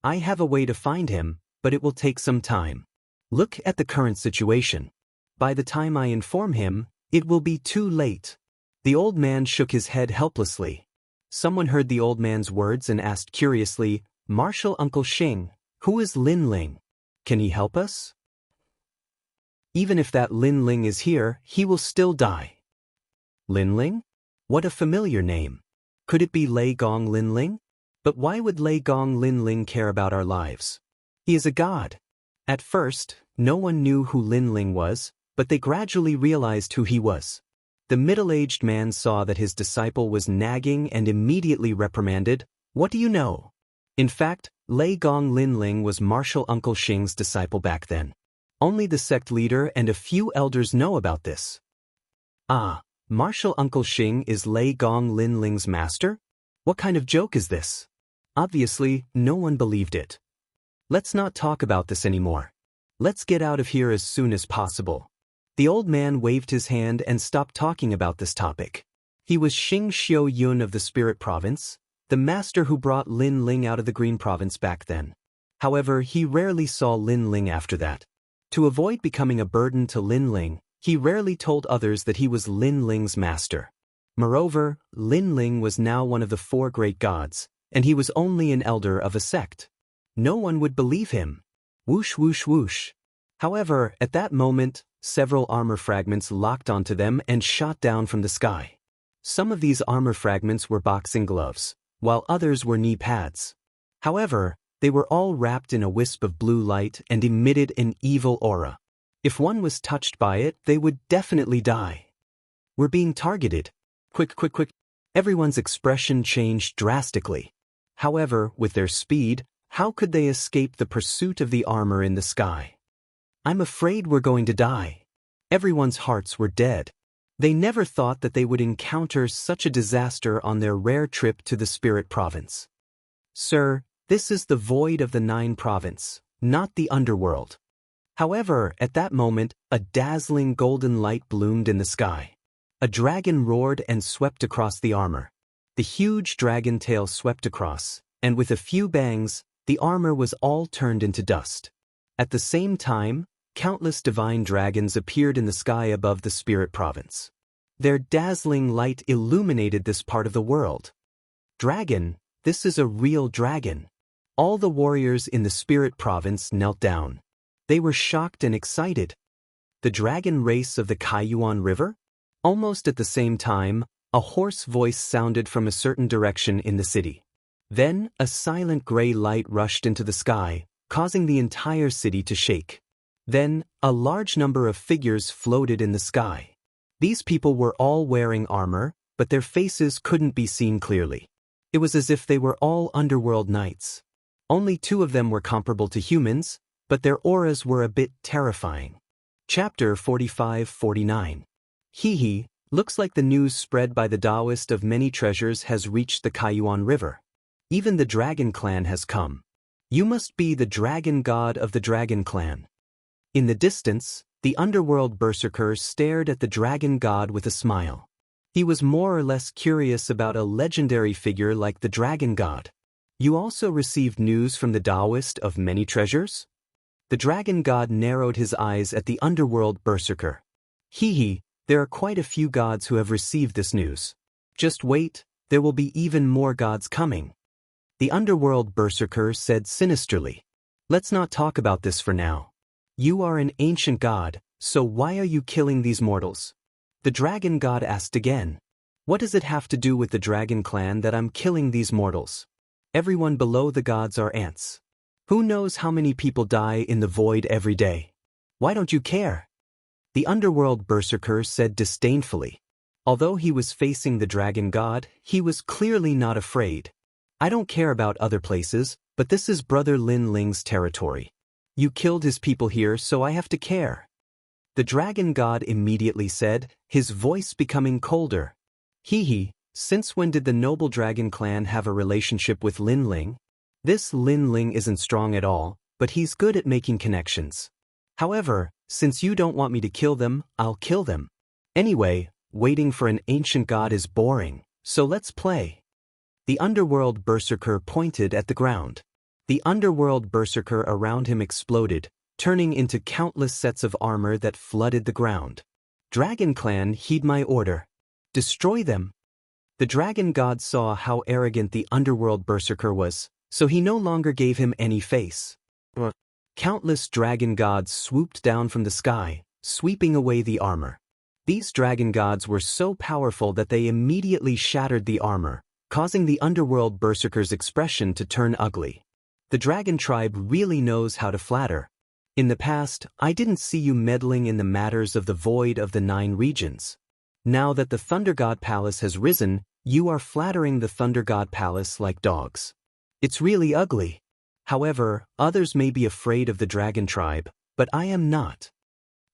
"I have a way to find him, but it will take some time. Look at the current situation. By the time I inform him, it will be too late." The old man shook his head helplessly. Someone heard the old man's words and asked curiously, "Marshal Uncle Xing, who is Lin Ling? Can he help us?" "Even if that Lin Ling is here, he will still die." Lin Ling? What a familiar name. Could it be Lei Gong Lin Ling? But why would Lei Gong Lin Ling care about our lives? He is a god. At first, no one knew who Lin Ling was, but they gradually realized who he was. The middle-aged man saw that his disciple was nagging and immediately reprimanded, "What do you know?" In fact, Lei Gong Lin Ling was Marshal Uncle Xing's disciple back then. Only the sect leader and a few elders know about this. Ah, Marshal Uncle Xing is Lei Gong Lin Ling's master? What kind of joke is this? Obviously, no one believed it. Let's not talk about this anymore. Let's get out of here as soon as possible. The old man waved his hand and stopped talking about this topic. He was Xing Xiu Yun of the Spirit Province, the master who brought Lin Ling out of the Green Province back then. However, he rarely saw Lin Ling after that. To avoid becoming a burden to Lin Ling, he rarely told others that he was Lin Ling's master. Moreover, Lin Ling was now one of the 4 great gods, and he was only an elder of a sect. No one would believe him. Whoosh whoosh whoosh. However, at that moment, several armor fragments locked onto them and shot down from the sky. Some of these armor fragments were boxing gloves, while others were knee pads. However, they were all wrapped in a wisp of blue light and emitted an evil aura. If one was touched by it, they would definitely die. "We're being targeted. Quick, quick, quick." Everyone's expression changed drastically. However, with their speed, how could they escape the pursuit of the armor in the sky? "I'm afraid we're going to die." Everyone's hearts were dead. They never thought that they would encounter such a disaster on their rare trip to the Spirit Province. "Sir, this is the void of the 9 province, not the underworld." However, at that moment, a dazzling golden light bloomed in the sky. A dragon roared and swept across the armor. The huge dragon tail swept across, and with a few bangs, the armor was all turned into dust. At the same time, countless divine dragons appeared in the sky above the Spirit Province. Their dazzling light illuminated this part of the world. "Dragon, this is a real dragon." All the warriors in the Spirit Province knelt down. They were shocked and excited. The dragon race of the Kaiyuan River? Almost at the same time, a hoarse voice sounded from a certain direction in the city. Then, a silent gray light rushed into the sky, causing the entire city to shake. Then, a large number of figures floated in the sky. These people were all wearing armor, but their faces couldn't be seen clearly. It was as if they were all underworld knights. Only 2 of them were comparable to humans, but their auras were a bit terrifying. Chapter 45-49. Hee, looks like the news spread by the Daoist of many treasures has reached the Kaiyuan River. Even the Dragon Clan has come. You must be the Dragon God of the Dragon Clan. In the distance, the underworld berserker stared at the Dragon God with a smile. He was more or less curious about a legendary figure like the Dragon God. You also received news from the Daoist of many treasures? The Dragon God narrowed his eyes at the underworld berserker. Hee, there are quite a few gods who have received this news. Just wait, there will be even more gods coming. The underworld berserker said sinisterly. Let's not talk about this for now. You are an ancient god, so why are you killing these mortals? The Dragon God asked again. What does it have to do with the Dragon Clan that I'm killing these mortals? Everyone below the gods are ants. Who knows how many people die in the void every day? Why don't you care? The underworld berserker said disdainfully. Although he was facing the Dragon God, he was clearly not afraid. I don't care about other places, but this is Brother Lin Ling's territory. You killed his people here, so I have to care. The Dragon God immediately said, his voice becoming colder. Hee, since when did the noble Dragon Clan have a relationship with Lin Ling? This Lin Ling isn't strong at all, but he's good at making connections. However, since you don't want me to kill them, I'll kill them. Anyway, waiting for an ancient god is boring, so let's play. The underworld berserker pointed at the ground. The underworld berserker around him exploded, turning into countless sets of armor that flooded the ground. Dragon Clan, heed my order. Destroy them. The Dragon God saw how arrogant the underworld berserker was, so he no longer gave him any face. Countless dragon gods swooped down from the sky, sweeping away the armor. These dragon gods were so powerful that they immediately shattered the armor, causing the underworld berserker's expression to turn ugly. The dragon tribe really knows how to flatter. In the past, I didn't see you meddling in the matters of the void of the 9 regions. Now that the Thunder God Palace has risen, you are flattering the Thunder God Palace like dogs. It's really ugly. However, others may be afraid of the dragon tribe, but I am not.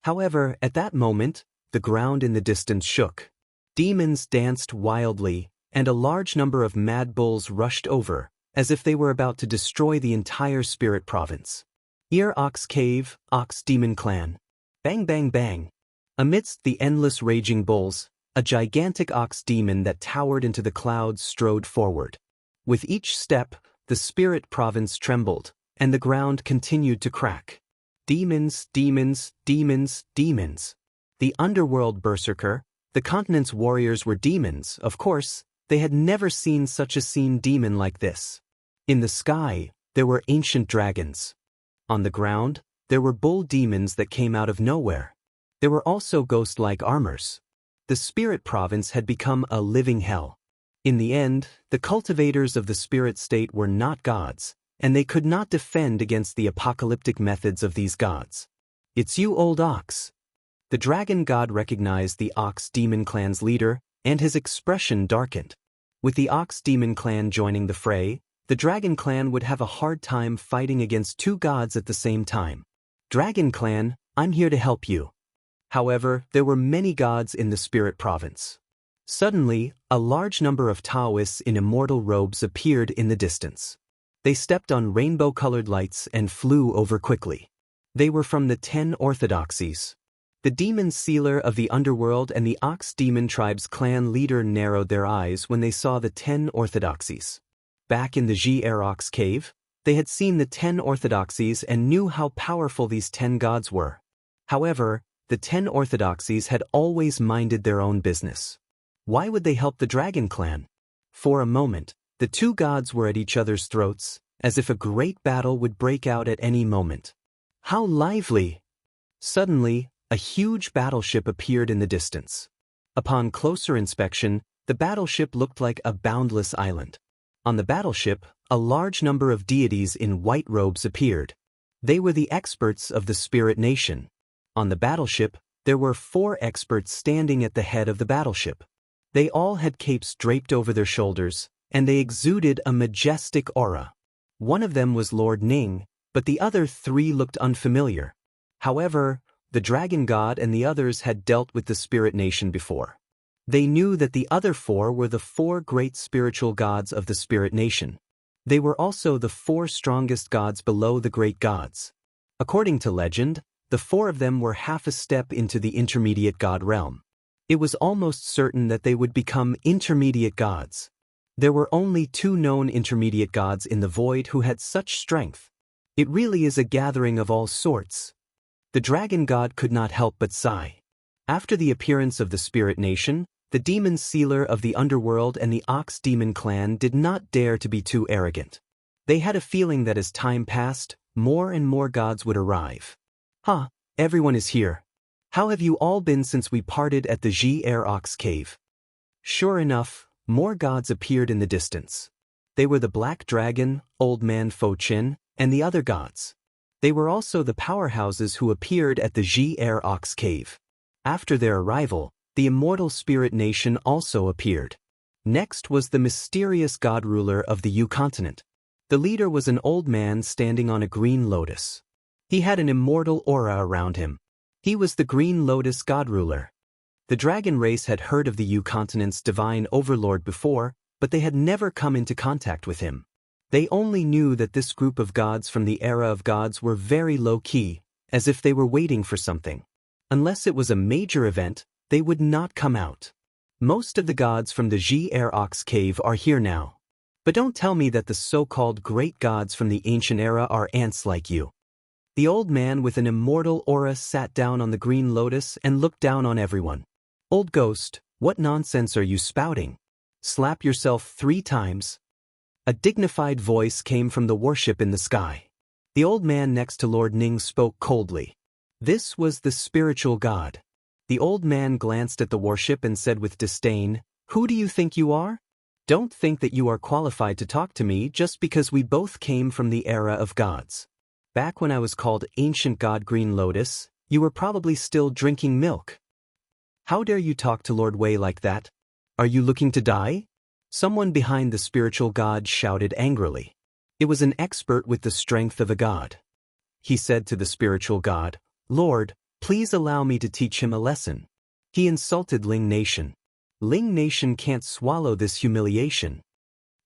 However, at that moment, the ground in the distance shook. Demons danced wildly, and a large number of mad bulls rushed over, as if they were about to destroy the entire spirit province. Ear Ox Cave, Ox Demon Clan. Bang bang bang. Amidst the endless raging bulls, a gigantic ox demon that towered into the clouds strode forward. With each step, the spirit province trembled, and the ground continued to crack. Demons, demons, demons, demons. The underworld berserker, the continent's warriors were demons, of course. They had never seen such a scene demon like this. In the sky, there were ancient dragons. On the ground, there were bull demons that came out of nowhere. There were also ghost-like armors. The spirit province had become a living hell. In the end, the cultivators of the spirit state were not gods, and they could not defend against the apocalyptic methods of these gods. It's you, old ox. The dragon god recognized the Ox Demon Clan's leader, and his expression darkened. With the Ox Demon Clan joining the fray, the Dragon Clan would have a hard time fighting against 2 gods at the same time. Dragon Clan, I'm here to help you. However, there were many gods in the spirit province. Suddenly, a large number of Daoists in immortal robes appeared in the distance. They stepped on rainbow-colored lights and flew over quickly. They were from the 10 orthodoxies. The demon sealer of the underworld and the Ox Demon Tribe's clan leader narrowed their eyes when they saw the 10 orthodoxies. Back in the Ji-Erox cave, they had seen the 10 orthodoxies and knew how powerful these 10 gods were. However, the 10 orthodoxies had always minded their own business. Why would they help the Dragon Clan? For a moment, the 2 gods were at each other's throats, as if a great battle would break out at any moment. How lively! Suddenly, a huge battleship appeared in the distance. Upon closer inspection, the battleship looked like a boundless island. On the battleship, a large number of deities in white robes appeared. They were the experts of the Spirit Nation. On the battleship, there were 4 experts standing at the head of the battleship. They all had capes draped over their shoulders, and they exuded a majestic aura. One of them was Lord Ning, but the other three looked unfamiliar. However, the dragon god and the others had dealt with the spirit nation before. They knew that the other four were the four great spiritual gods of the spirit nation. They were also the four strongest gods below the great gods. According to legend, the four of them were half a step into the intermediate god realm. It was almost certain that they would become intermediate gods. There were only two known intermediate gods in the void who had such strength. It really is a gathering of all sorts. The dragon god could not help but sigh. After the appearance of the spirit nation, the demon sealer of the underworld and the ox demon clan did not dare to be too arrogant. They had a feeling that as time passed, more and more gods would arrive. Everyone is here. How have you all been since we parted at the Ji-Er Ox Cave? Sure enough, more gods appeared in the distance. They were the Black Dragon, Old Man Fo-Chin, and the other gods. They were also the powerhouses who appeared at the Ji-Er Ox Cave. After their arrival, the immortal spirit nation also appeared. Next was the mysterious god ruler of the Yu continent. The leader was an old man standing on a green lotus. He had an immortal aura around him. He was the green lotus god ruler. The dragon race had heard of the Yu continent's divine overlord before, but they had never come into contact with him. They only knew that this group of gods from the era of gods were very low-key, as if they were waiting for something. Unless it was a major event, they would not come out. Most of the gods from the Ji-Er Ox Cave are here now. But don't tell me that the so-called great gods from the ancient era are ants like you. The old man with an immortal aura sat down on the green lotus and looked down on everyone. Old ghost, what nonsense are you spouting? Slap yourself 3 times. A dignified voice came from the worship in the sky. The old man next to Lord Ning spoke coldly. This was the spiritual god. The old man glanced at the worship and said with disdain, "Who do you think you are? Don't think that you are qualified to talk to me just because we both came from the era of gods. Back when I was called Ancient God Green Lotus, you were probably still drinking milk. How dare you talk to Lord Wei like that? Are you looking to die?" Someone behind the spiritual god shouted angrily. It was an expert with the strength of a god. He said to the spiritual god, "Lord, please allow me to teach him a lesson." He insulted Ling Nation. Ling Nation can't swallow this humiliation.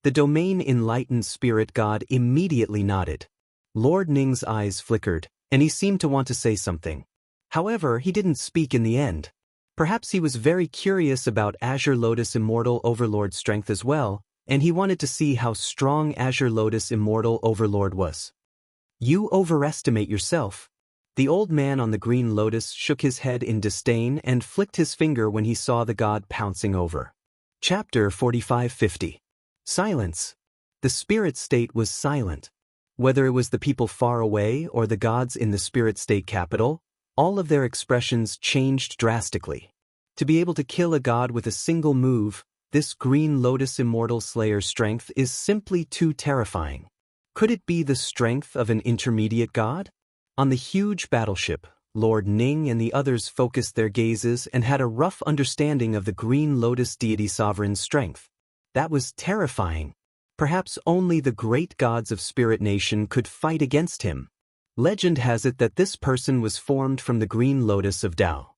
The domain enlightened spirit god immediately nodded. Lord Ning's eyes flickered, and he seemed to want to say something. However, he didn't speak in the end. Perhaps he was very curious about Azure Lotus Immortal Overlord's strength as well, and he wanted to see how strong Azure Lotus Immortal Overlord was. You overestimate yourself. The old man on the green lotus shook his head in disdain and flicked his finger when he saw the god pouncing over. Chapter 45-50. Silence. The spirit state was silent. Whether it was the people far away or the gods in the spirit state capital, all of their expressions changed drastically. To be able to kill a god with a single move, this green lotus immortal slayer's strength is simply too terrifying. Could it be the strength of an intermediate god? On the huge battleship, Lord Ning and the others focused their gazes and had a rough understanding of the green lotus deity sovereign's strength. That was terrifying. Perhaps only the great gods of Spirit Nation could fight against him. Legend has it that this person was formed from the green lotus of Dao.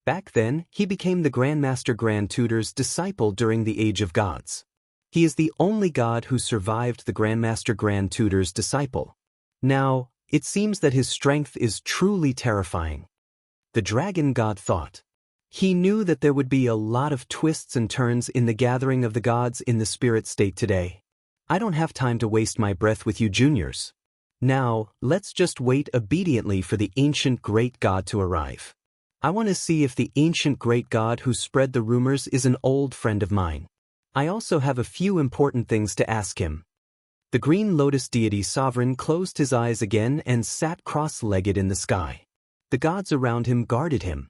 Back then, he became the Grandmaster Grand Tutor's disciple during the Age of Gods. He is the only god who survived the Grandmaster Grand Tutor's disciple. Now, it seems that his strength is truly terrifying. The dragon god thought. He knew that there would be a lot of twists and turns in the gathering of the gods in the spirit state today. I don't have time to waste my breath with you juniors. Now, let's just wait obediently for the ancient great god to arrive. I want to see if the ancient great god who spread the rumors is an old friend of mine. I also have a few important things to ask him. The green lotus deity sovereign closed his eyes again and sat cross-legged in the sky. The gods around him guarded him.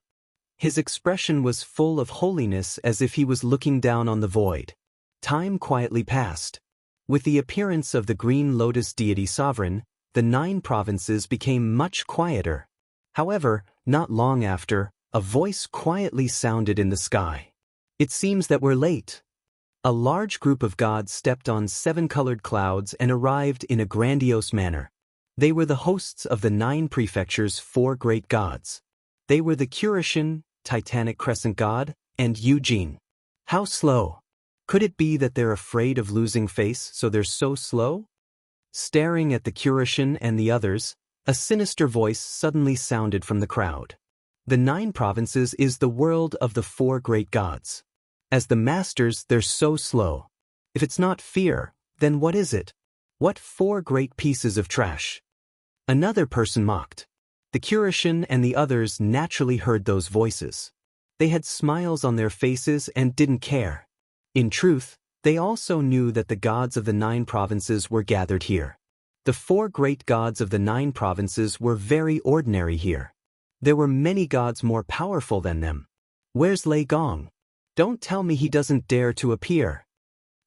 His expression was full of holiness as if he was looking down on the void. Time quietly passed. With the appearance of the green lotus deity sovereign, the 9 provinces became much quieter. However, not long after, a voice quietly sounded in the sky. It seems that we're late. A large group of gods stepped on 7-colored clouds and arrived in a grandiose manner. They were the hosts of the 9 prefectures' 4 great gods. They were the Curitian, Titanic Crescent God, and Eugene. How slow! Could it be that they're afraid of losing face, so they're so slow? Staring at the Curitian and the others, a sinister voice suddenly sounded from the crowd. The 9 provinces is the world of the 4 great gods. As the masters, they're so slow. If it's not fear, then what is it? What 4 great pieces of trash? Another person mocked. The Curitian and the others naturally heard those voices. They had smiles on their faces and didn't care. In truth, they also knew that the gods of the 9 provinces were gathered here. The 4 great gods of the 9 provinces were very ordinary here. There were many gods more powerful than them. Where's Lei Gong? Don't tell me he doesn't dare to appear.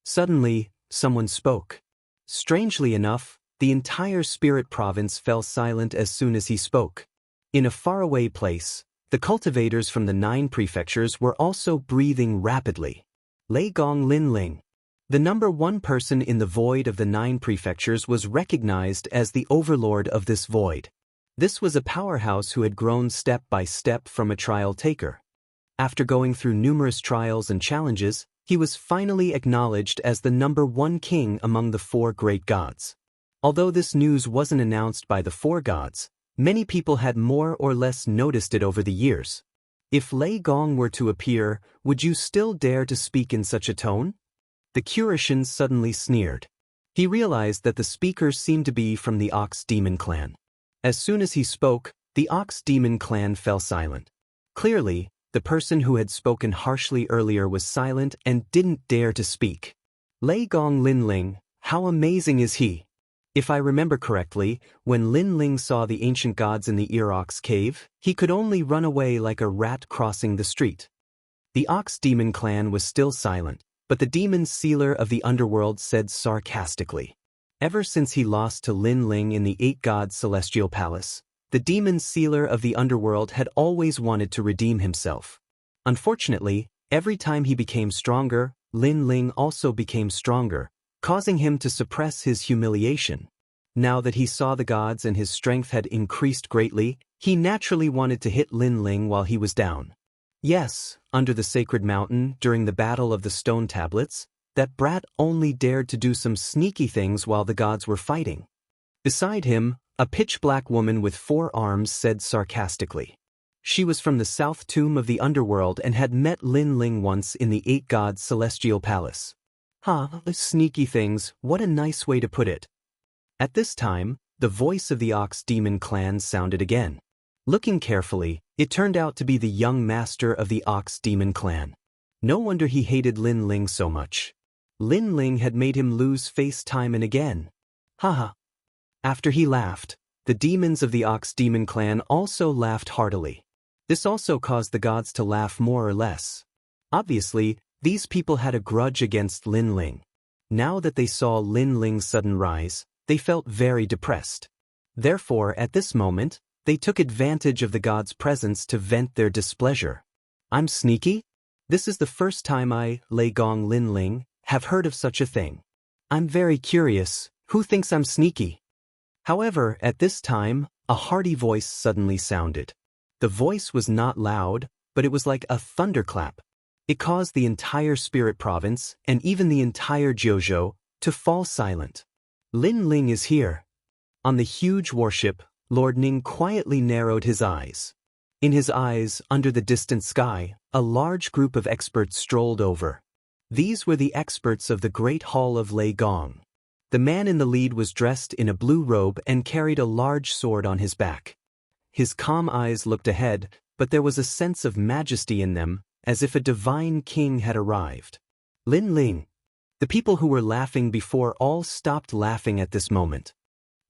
Suddenly, someone spoke. Strangely enough, the entire spirit province fell silent as soon as he spoke. In a faraway place, the cultivators from the 9 prefectures were also breathing rapidly. Lei Gong Linling. The number 1 person in the void of the 9 prefectures was recognized as the overlord of this void. This was a powerhouse who had grown step by step from a trial taker. After going through numerous trials and challenges, he was finally acknowledged as the number 1 king among the 4 great gods. Although this news wasn't announced by the 4 gods, many people had more or less noticed it over the years. If Lei Gong were to appear, would you still dare to speak in such a tone? The Curitian suddenly sneered. He realized that the speaker seemed to be from the Ox Demon clan. As soon as he spoke, the Ox Demon clan fell silent. Clearly, the person who had spoken harshly earlier was silent and didn't dare to speak. Lei Gong Linling, how amazing is he? If I remember correctly, when Linling saw the ancient gods in the Ear-Ox cave, he could only run away like a rat crossing the street. The Ox Demon clan was still silent, but the demon sealer of the underworld said sarcastically. Ever since he lost to Linling in the 8 gods celestial palace, the demon sealer of the underworld had always wanted to redeem himself. Unfortunately, every time he became stronger, Linling also became stronger, causing him to suppress his humiliation. Now that he saw the gods and his strength had increased greatly, he naturally wanted to hit Linling while he was down. Yes, under the sacred mountain, during the battle of the stone tablets, that brat only dared to do some sneaky things while the gods were fighting. Beside him, a pitch-black woman with 4 arms said sarcastically. She was from the south tomb of the underworld and had met Linling once in the 8 gods celestial palace. Sneaky things, what a nice way to put it. At this time, the voice of the Ox Demon clan sounded again. Looking carefully, it turned out to be the young master of the Ox Demon clan. No wonder he hated Linling so much. Linling had made him lose face time and again. Haha. After he laughed, the demons of the Ox Demon clan also laughed heartily. This also caused the gods to laugh more or less. Obviously, these people had a grudge against Linling. Now that they saw Linling's sudden rise, they felt very depressed. Therefore, at this moment, they took advantage of the gods' presence to vent their displeasure. I'm sneaky? This is the first time I, Lei Gong Linling, have heard of such a thing. I'm very curious, who thinks I'm sneaky? However, at this time, a hearty voice suddenly sounded. The voice was not loud, but it was like a thunderclap. It caused the entire spirit province, and even the entire Jiuzhou, to fall silent. Linling is here. On the huge warship, Lord Ning quietly narrowed his eyes. In his eyes, under the distant sky, a large group of experts strolled over. These were the experts of the Great Hall of Lei Gong. The man in the lead was dressed in a blue robe and carried a large sword on his back. His calm eyes looked ahead, but there was a sense of majesty in them, as if a divine king had arrived. Linling. The people who were laughing before all stopped laughing at this moment.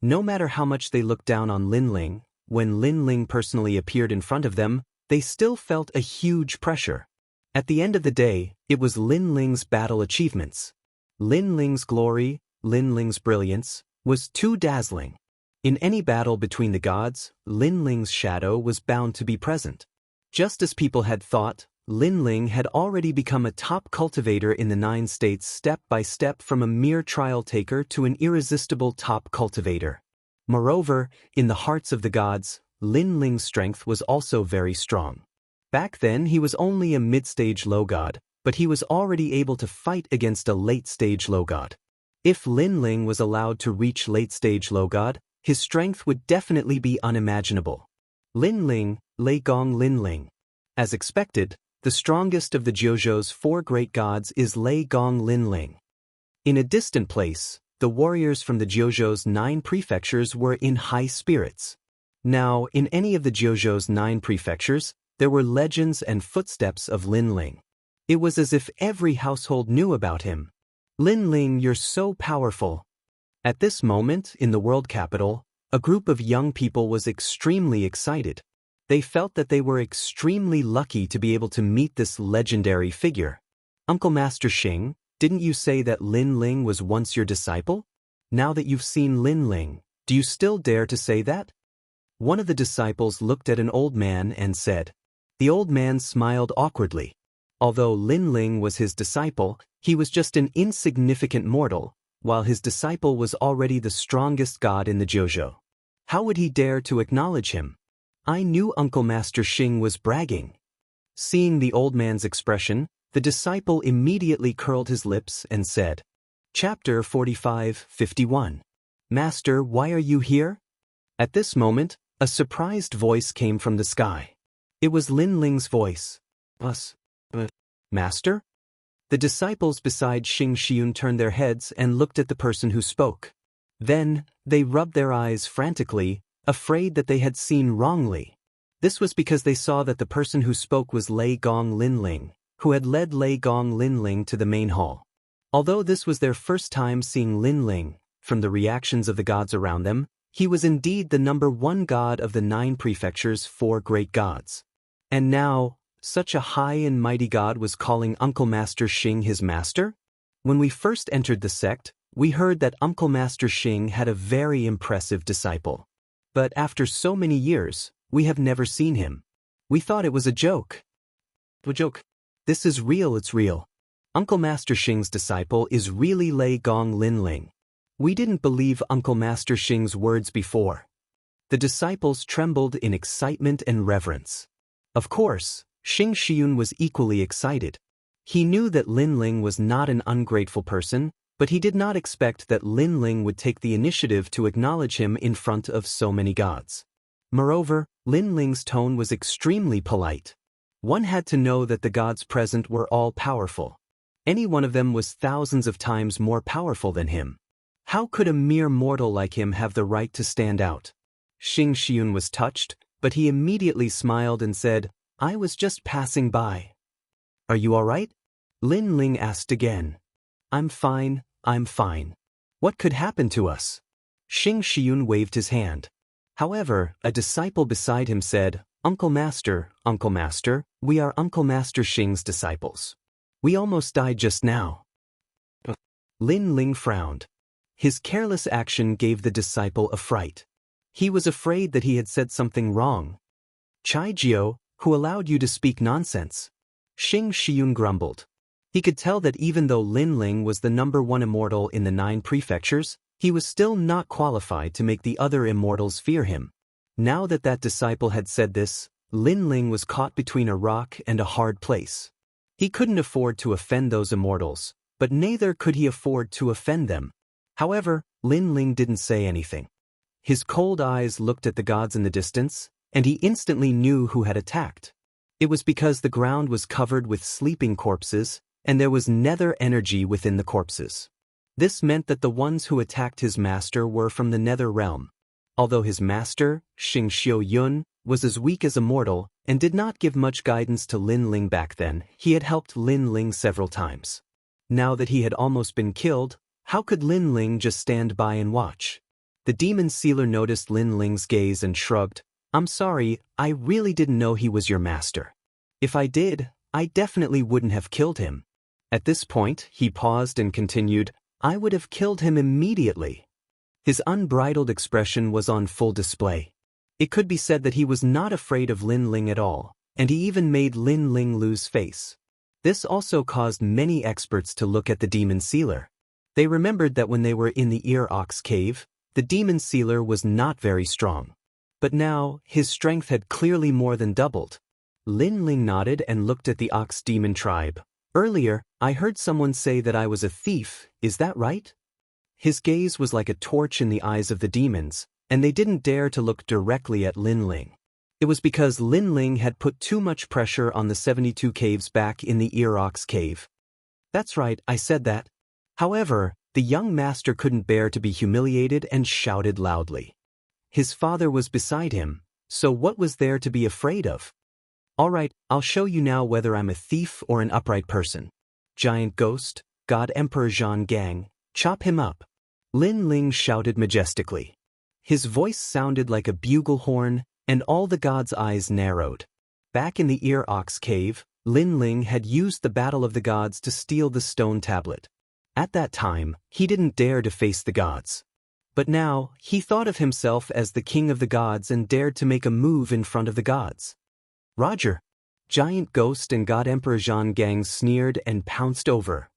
No matter how much they looked down on Linling, when Linling personally appeared in front of them, they still felt a huge pressure. At the end of the day, it was Linling's battle achievements. Linling's glory, Linling's brilliance, was too dazzling. In any battle between the gods, Linling's shadow was bound to be present. Just as people had thought, Lin Ling had already become a top cultivator in the 9 states step by step, from a mere trial taker to an irresistible top cultivator. Moreover, in the hearts of the gods, Lin Ling's strength was also very strong. Back then he was only a mid-stage low god, but he was already able to fight against a late-stage low god. If Lin Ling was allowed to reach late-stage low god, his strength would definitely be unimaginable. Lin Ling, Lei Gong Lin Ling. As expected, the strongest of the Jiuzhou's 4 great gods is Lei Gong Lin Ling. In a distant place, the warriors from the Jiuzhou's 9 prefectures were in high spirits. Now, in any of the Jiuzhou's 9 prefectures, there were legends and footsteps of Lin Ling. It was as if every household knew about him. Lin Ling, you're so powerful. At this moment, in the world capital, a group of young people was extremely excited. They felt that they were extremely lucky to be able to meet this legendary figure. Uncle Master Xing, didn't you say that Lin Ling was once your disciple? Now that you've seen Lin Ling, do you still dare to say that? One of the disciples looked at an old man and said. The old man smiled awkwardly. Although Lin Ling was his disciple, he was just an insignificant mortal, while his disciple was already the strongest god in the Jiuzhou. How would he dare to acknowledge him? I knew Uncle Master Xing was bragging. Seeing the old man's expression, the disciple immediately curled his lips and said, Chapter 45:51. Master, why are you here? At this moment, a surprised voice came from the sky. It was Lin Ling's voice. Master? The disciples beside Xing Xiun turned their heads and looked at the person who spoke. Then, they rubbed their eyes frantically, afraid that they had seen wrongly. This was because they saw that the person who spoke was Lei Gong Lin Ling, who had led Lei Gong Lin Ling to the main hall. Although this was their first time seeing Lin Ling, from the reactions of the gods around them, he was indeed the number 1 god of the 9 prefectures' 4 great gods. And now, such a high and mighty god was calling Uncle Master Xing his master? When we first entered the sect, we heard that Uncle Master Xing had a very impressive disciple. But after so many years, we have never seen him. We thought it was a joke. A joke. This is real, it's real. Uncle Master Xing's disciple is really Lei Gong Lin Ling. We didn't believe Uncle Master Xing's words before. The disciples trembled in excitement and reverence. Of course, Xing Xiun was equally excited. He knew that Lin Ling was not an ungrateful person, but he did not expect that Lin Ling would take the initiative to acknowledge him in front of so many gods. Moreover, Lin Ling's tone was extremely polite. One had to know that the gods present were all powerful. Any one of them was thousands of times more powerful than him. How could a mere mortal like him have the right to stand out? Xing Xiun was touched, but he immediately smiled and said, I was just passing by. Are you all right? Lin Ling asked again. I'm fine, I'm fine. What could happen to us? Xing Xiun waved his hand. However, a disciple beside him said, Uncle Master, we are Uncle Master Xing's disciples. We almost died just now. Lin Ling frowned. His careless action gave the disciple a fright. He was afraid that he had said something wrong. Chai Jiao, who allowed you to speak nonsense? Xing Xiun grumbled. He could tell that even though Lin Ling was the number 1 immortal in the 9 prefectures, he was still not qualified to make the other immortals fear him. Now that that disciple had said this, Lin Ling was caught between a rock and a hard place. He couldn't afford to offend those immortals, but neither could he afford to offend them. However, Lin Ling didn't say anything. His cold eyes looked at the gods in the distance, and he instantly knew who had attacked. It was because the ground was covered with sleeping corpses, and there was nether energy within the corpses. This meant that the ones who attacked his master were from the nether realm. Although his master, Xing Xiuyun, was as weak as a mortal and did not give much guidance to Lin Ling back then, he had helped Lin Ling several times. Now that he had almost been killed, how could Lin Ling just stand by and watch? The demon sealer noticed Lin Ling's gaze and shrugged. I'm sorry, I really didn't know he was your master. If I did, I definitely wouldn't have killed him. At this point, he paused and continued, I would have killed him immediately. His unbridled expression was on full display. It could be said that he was not afraid of Lin Ling at all, and he even made Lin Ling lose face. This also caused many experts to look at the demon sealer. They remembered that when they were in the ear ox cave, the demon sealer was not very strong. But now, his strength had clearly more than doubled. Lin Ling nodded and looked at the ox demon tribe. Earlier, I heard someone say that I was a thief, is that right? His gaze was like a torch in the eyes of the demons, and they didn't dare to look directly at Lin Ling. It was because Lin Ling had put too much pressure on the 72 caves back in the ear ox cave. That's right, I said that. However, the young master couldn't bear to be humiliated and shouted loudly. His father was beside him, so what was there to be afraid of? All right, I'll show you now whether I'm a thief or an upright person. Giant ghost, God Emperor Zhang Gang, chop him up. Lin Ling shouted majestically. His voice sounded like a bugle horn, and all the gods' eyes narrowed. Back in the ear ox cave, Lin Ling had used the battle of the gods to steal the stone tablet. At that time, he didn't dare to face the gods. But now, he thought of himself as the king of the gods and dared to make a move in front of the gods. Roger. Giant Ghost and God Emperor Zhang Gang sneered and pounced over.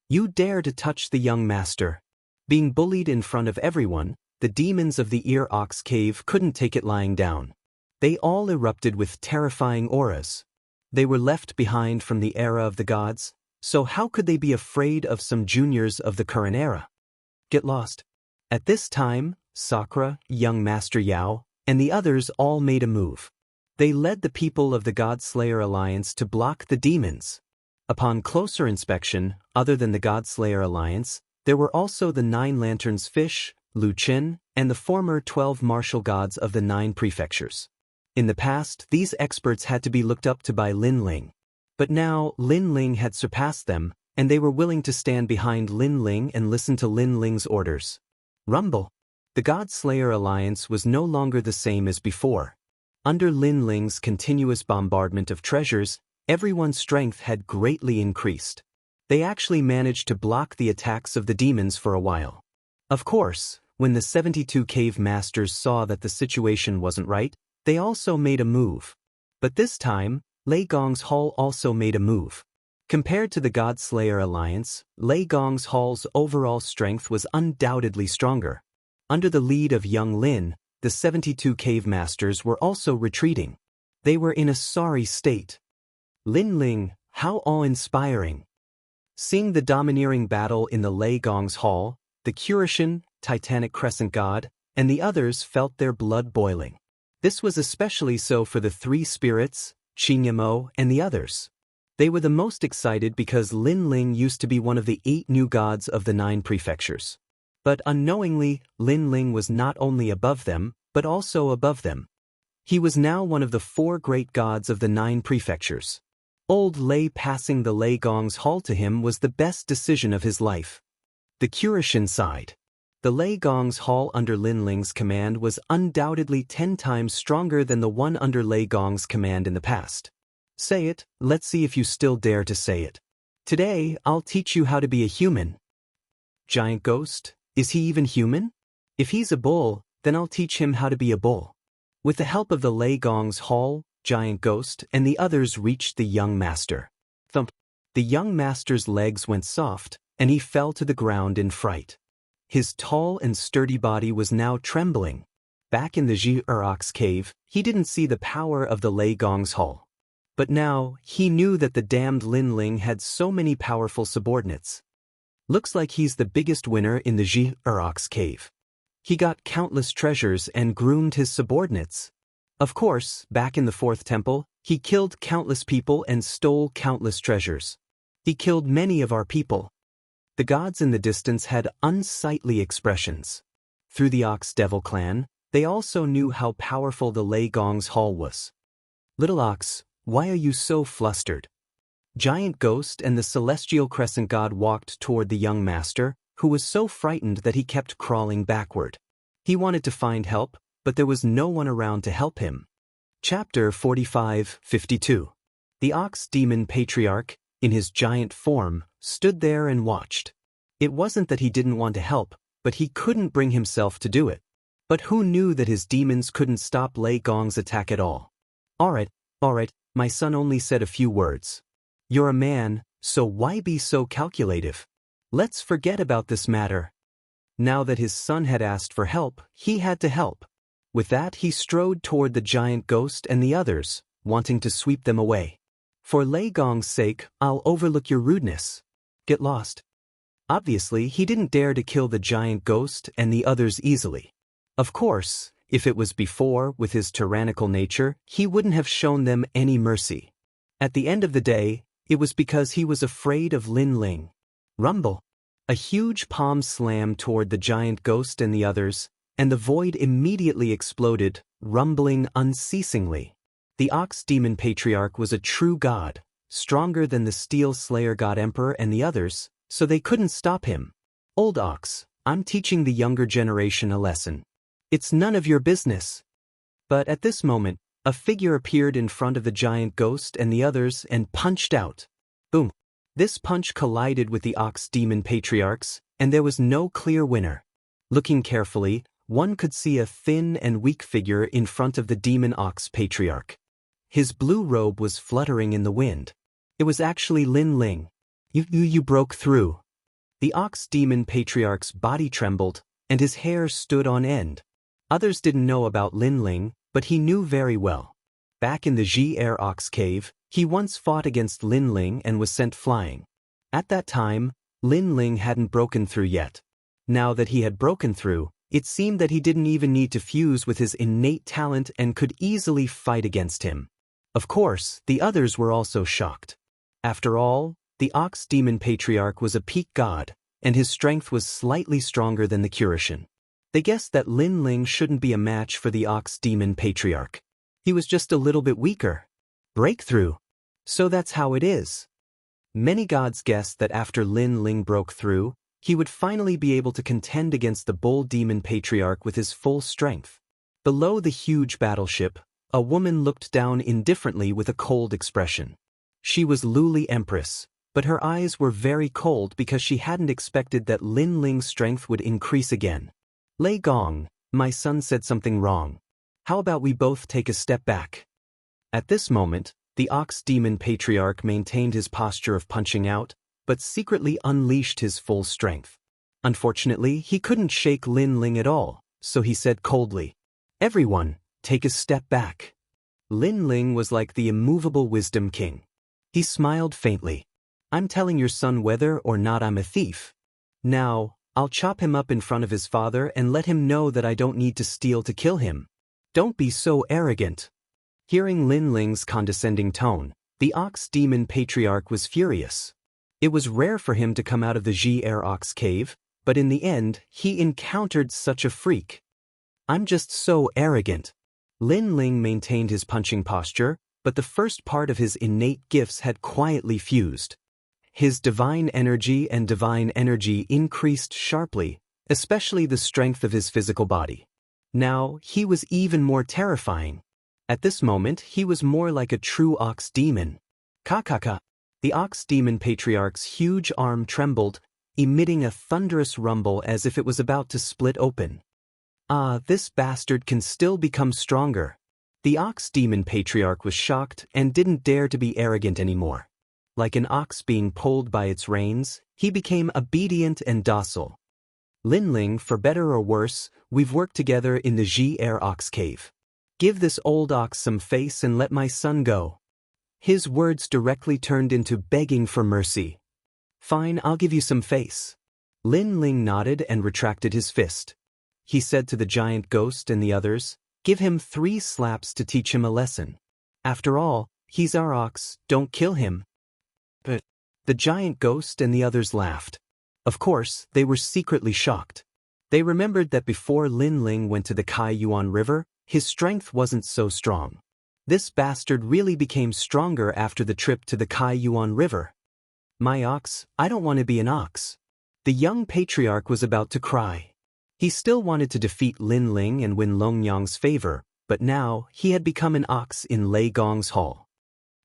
You dare to touch the young master. Being bullied in front of everyone, the demons of the ear ox cave couldn't take it lying down. They all erupted with terrifying auras. They were left behind from the era of the gods, so how could they be afraid of some juniors of the current era? Get lost. At this time, Sakura, young Master Yao, and the others all made a move. They led the people of the God-Slayer Alliance to block the demons. Upon closer inspection, other than the God-Slayer Alliance, there were also the 9 Lanterns Fish, Lu Qin, and the former 12 martial gods of the 9 prefectures. In the past, these experts had to be looked up to by Lin Ling. But now, Lin Ling had surpassed them, and they were willing to stand behind Lin Ling and listen to Lin Ling's orders. Rumble. The God-Slayer Alliance was no longer the same as before. Under Lin Ling's continuous bombardment of treasures, everyone's strength had greatly increased. They actually managed to block the attacks of the demons for a while. Of course, when the 72 cave masters saw that the situation wasn't right, they also made a move. But this time, Lei Gong's Hall also made a move. Compared to the God-Slayer Alliance, Lei Gong's Hall's overall strength was undoubtedly stronger. Under the lead of young Lin, the 72 cave masters were also retreating. They were in a sorry state. Lin Ling, how awe-inspiring. Seeing the domineering battle in the Lei Gong's Hall, the Curishan, Titanic Crescent God, and the others felt their blood boiling. This was especially so for the 3 spirits, Qingyamo, and the others. They were the most excited because Lin Ling used to be one of the 8 new gods of the 9 prefectures. But unknowingly, Lin Ling was not only above them, but also above them. He was now one of the 4 great gods of the 9 prefectures. Old Lei passing the Lei Gong's Hall to him was the best decision of his life. The Curishan side. The Lei Gong's Hall under Lin Ling's command was undoubtedly 10 times stronger than the one under Lei Gong's command in the past. Say it, let's see if you still dare to say it. Today, I'll teach you how to be a human. Giant Ghost, is he even human? If he's a bull, then I'll teach him how to be a bull. With the help of the Lei Gong's Hall, Giant Ghost and the others reached the young master. Thump. The young master's legs went soft, and he fell to the ground in fright. His tall and sturdy body was now trembling. Back in the Ji-Urox cave, he didn't see the power of the Lei Gong's Hall. But now, he knew that the damned Lin Ling had so many powerful subordinates. Looks like he's the biggest winner in the Ji-Urox cave. He got countless treasures and groomed his subordinates. Of course, back in the 4th temple, he killed countless people and stole countless treasures. He killed many of our people. The gods in the distance had unsightly expressions. Through the Ox Devil clan, they also knew how powerful the Lei Gong's Hall was. Little Ox, why are you so flustered? Giant Ghost and the Celestial Crescent God walked toward the young master, who was so frightened that he kept crawling backward. He wanted to find help, but there was no one around to help him. Chapter 45-52. The Ox Demon Patriarch, in his giant form, stood there and watched. It wasn't that he didn't want to help, but he couldn't bring himself to do it. But who knew that his demons couldn't stop Lei Gong's attack at all? Alright, My son only said a few words. You're a man, so why be so calculative? Let's forget about this matter. Now that his son had asked for help, he had to help. With that, he strode toward the giant ghost and the others, wanting to sweep them away. For Lei Gong's sake, I'll overlook your rudeness. Get lost. Obviously, he didn't dare to kill the giant ghost and the others easily. Of course, if it was before, with his tyrannical nature, he wouldn't have shown them any mercy. At the end of the day, it was because he was afraid of Lin Ling. Rumble. A huge palm slammed toward the giant ghost and the others, and the void immediately exploded, rumbling unceasingly. The Ox Demon Patriarch was a true god, stronger than the Steel Slayer God Emperor and the others, so they couldn't stop him. Old Ox, I'm teaching the younger generation a lesson. It's none of your business. But at this moment, a figure appeared in front of the giant ghost and the others and punched out. Boom. This punch collided with the Ox Demon Patriarchs, and there was no clear winner. Looking carefully, one could see a thin and weak figure in front of the Demon Ox Patriarch. His blue robe was fluttering in the wind. It was actually Lin Ling. You broke through. The Ox Demon Patriarch's body trembled, and his hair stood on end. Others didn't know about Lin Ling, but he knew very well. Back in the Ji-Er Ox Cave, he once fought against Lin Ling and was sent flying. At that time, Lin Ling hadn't broken through yet. Now that he had broken through, it seemed that he didn't even need to fuse with his innate talent and could easily fight against him. Of course, the others were also shocked. After all, the Ox Demon Patriarch was a peak god, and his strength was slightly stronger than the Kurishin. They guessed that Lin Ling shouldn't be a match for the Ox Demon Patriarch. He was just a little bit weaker. Breakthrough. So that's how it is. Many gods guessed that after Lin Ling broke through, he would finally be able to contend against the Bull Demon Patriarch with his full strength. Below the huge battleship, a woman looked down indifferently with a cold expression. She was Luli Empress, but her eyes were very cold because she hadn't expected that Lin Ling's strength would increase again. Lei Gong, my son said something wrong. How about we both take a step back? At this moment, the Ox Demon Patriarch maintained his posture of punching out, but secretly unleashed his full strength. Unfortunately, he couldn't shake Lin Ling at all, so he said coldly, "Everyone, take a step back." Lin Ling was like the immovable wisdom king. He smiled faintly. "I'm telling your son whether or not I'm a thief. Now, I'll chop him up in front of his father and let him know that I don't need to steal to kill him. Don't be so arrogant." Hearing Lin Ling's condescending tone, the Ox Demon Patriarch was furious. It was rare for him to come out of the Ji-Er Ox Cave, but in the end, he encountered such a freak. "I'm just so arrogant." Lin Ling maintained his punching posture, but the first part of his innate gifts had quietly fused. His divine energy increased sharply, especially the strength of his physical body. Now, he was even more terrifying. At this moment, he was more like a true ox demon. Ka-ka-ka. The Ox Demon Patriarch's huge arm trembled, emitting a thunderous rumble as if it was about to split open. "Ah, this bastard can still become stronger." The Ox Demon Patriarch was shocked and didn't dare to be arrogant anymore. Like an ox being pulled by its reins, he became obedient and docile. "Lin Ling, for better or worse, we've worked together in the Ji-Er Ox Cave. Give this old ox some face and let my son go." His words directly turned into begging for mercy. "Fine, I'll give you some face." Lin Ling nodded and retracted his fist. He said to the giant ghost and the others, "Give him 3 slaps to teach him a lesson. After all, he's our ox, don't kill him." But the giant ghost and the others laughed. Of course, they were secretly shocked. They remembered that before Lin Ling went to the Kai Yuan River, his strength wasn't so strong. This bastard really became stronger after the trip to the Kai Yuan River. "My ox, I don't want to be an ox." The young patriarch was about to cry. He still wanted to defeat Lin Ling and win Longyang's favor, but now he had become an ox in Lei Gong's hall.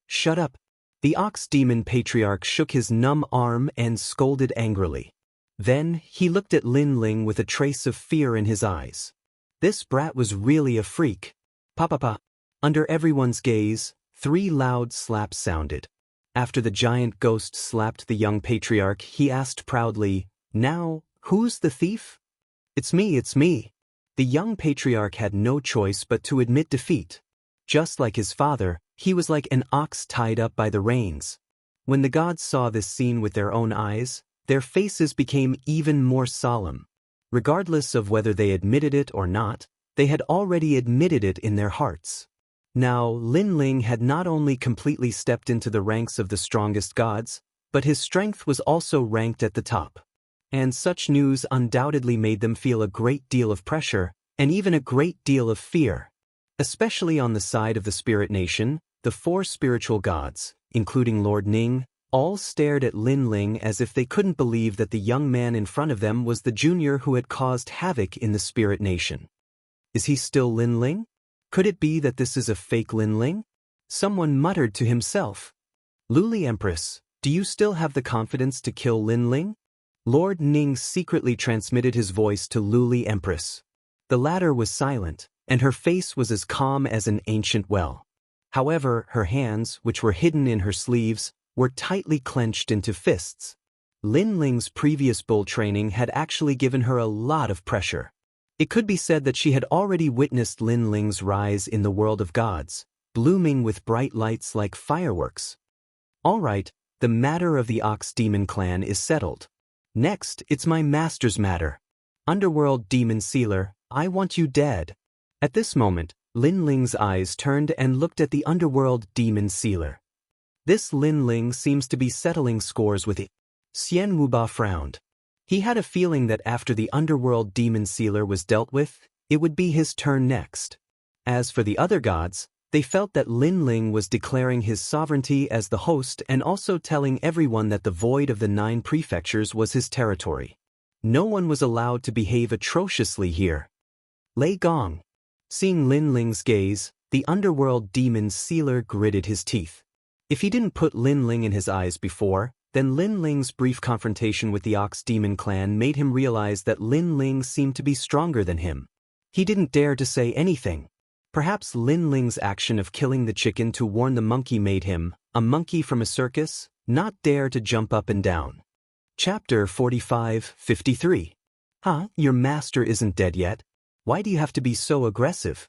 "Shut up." The Ox Demon Patriarch shook his numb arm and scolded angrily. Then he looked at Lin Ling with a trace of fear in his eyes. This brat was really a freak. Pa. Under everyone's gaze, 3 loud slaps sounded. After the giant ghost slapped the young patriarch, he asked proudly, "Now, who's the thief?" It's me, it's me." The young patriarch had no choice but to admit defeat. Just like his father, he was like an ox tied up by the reins. When the gods saw this scene with their own eyes, their faces became even more solemn. Regardless of whether they admitted it or not, they had already admitted it in their hearts. Now, Lin Ling had not only completely stepped into the ranks of the strongest gods, but his strength was also ranked at the top. And such news undoubtedly made them feel a great deal of pressure, and even a great deal of fear. Especially on the side of the spirit nation, the 4 spiritual gods, including Lord Ning, all stared at Lin Ling as if they couldn't believe that the young man in front of them was the junior who had caused havoc in the spirit nation. Is he still Lin Ling? Could it be that this is a fake Lin Ling? Someone muttered to himself. "Luli Empress, do you still have the confidence to kill Lin Ling?" Lord Ning secretly transmitted his voice to Luli Empress. The latter was silent, and her face was as calm as an ancient well. However, her hands, which were hidden in her sleeves, were tightly clenched into fists. Lin Ling's previous bull training had actually given her a lot of pressure. It could be said that she had already witnessed Lin Ling's rise in the world of gods, blooming with bright lights like fireworks. All right, the matter of the Ox Demon clan is settled. Next, it's my master's matter. Underworld Demon Sealer, I want you dead. At this moment, Lin Ling's eyes turned and looked at the Underworld Demon Sealer. This Lin Ling seems to be settling scores with it. Xian Wuba frowned. He had a feeling that after the Underworld Demon Sealer was dealt with, it would be his turn next. As for the other gods, they felt that Lin Ling was declaring his sovereignty as the host and also telling everyone that the void of the 9 prefectures was his territory. No one was allowed to behave atrociously here. Lei Gong. Seeing Lin Ling's gaze, the Underworld Demon Sealer gritted his teeth. If he didn't put Lin Ling in his eyes before, then Lin Ling's brief confrontation with the Ox Demon clan made him realize that Lin Ling seemed to be stronger than him. He didn't dare to say anything. Perhaps Lin Ling's action of killing the chicken to warn the monkey made him, a monkey from a circus, not dare to jump up and down. Chapter 45-53. Huh, your master isn't dead yet? Why do you have to be so aggressive?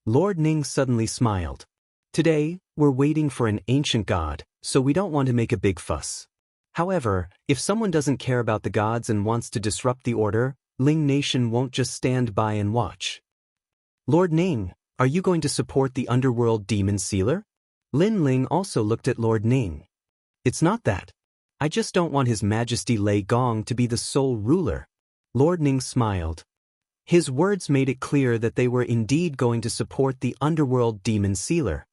Lord Ning suddenly smiled. Today, we're waiting for an ancient god, so we don't want to make a big fuss. However, if someone doesn't care about the gods and wants to disrupt the order, Ling Nation won't just stand by and watch. Lord Ning, are you going to support the Underworld Demon Sealer? Lin Ling also looked at Lord Ning. It's not that. I just don't want His Majesty Lei Gong to be the sole ruler. Lord Ning smiled. His words made it clear that they were indeed going to support the Underworld Demon Sealer.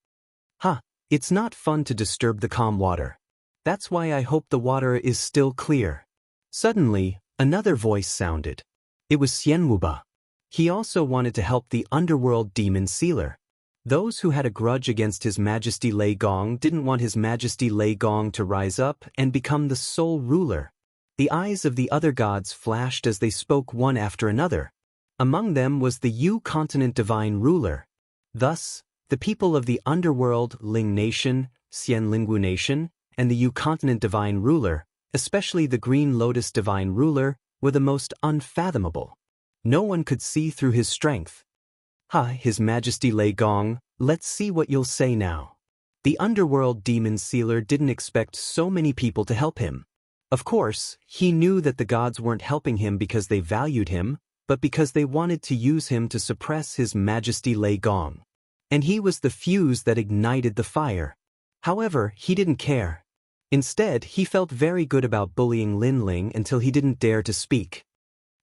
It's not fun to disturb the calm water. That's why I hope the water is still clear. Suddenly, another voice sounded. It was Xianwuba. He also wanted to help the Underworld Demon Sealer. Those who had a grudge against His Majesty Lei Gong didn't want His Majesty Lei Gong to rise up and become the sole ruler. The eyes of the other gods flashed as they spoke one after another. Among them was the Yu Continent Divine Ruler. Thus, the people of the Underworld Ling Nation, Xianlingwu Nation, and the Yu Continent Divine Ruler, especially the Green Lotus Divine Ruler, were the most unfathomable. No one could see through his strength. His Majesty Lei Gong, let's see what you'll say now. The Underworld Demon Sealer didn't expect so many people to help him. Of course, he knew that the gods weren't helping him because they valued him, but because they wanted to use him to suppress His Majesty Lei Gong. And he was the fuse that ignited the fire. However, he didn't care. Instead, he felt very good about bullying Lin Ling until he didn't dare to speak.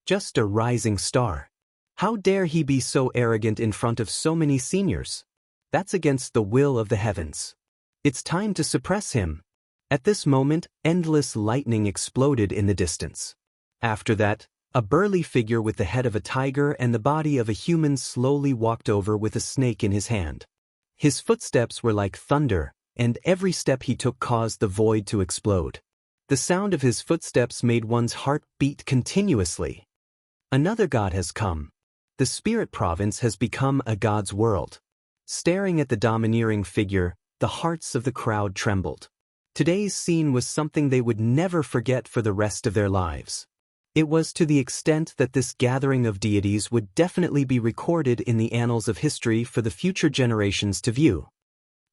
Just a rising star. How dare he be so arrogant in front of so many seniors? That's against the will of the heavens. It's time to suppress him. At this moment, endless lightning exploded in the distance. After that, a burly figure with the head of a tiger and the body of a human slowly walked over with a snake in his hand. His footsteps were like thunder, and every step he took caused the void to explode. The sound of his footsteps made one's heart beat continuously. Another god has come. The spirit province has become a god's world. Staring at the domineering figure, the hearts of the crowd trembled. Today's scene was something they would never forget for the rest of their lives. It was to the extent that this gathering of deities would definitely be recorded in the annals of history for the future generations to view.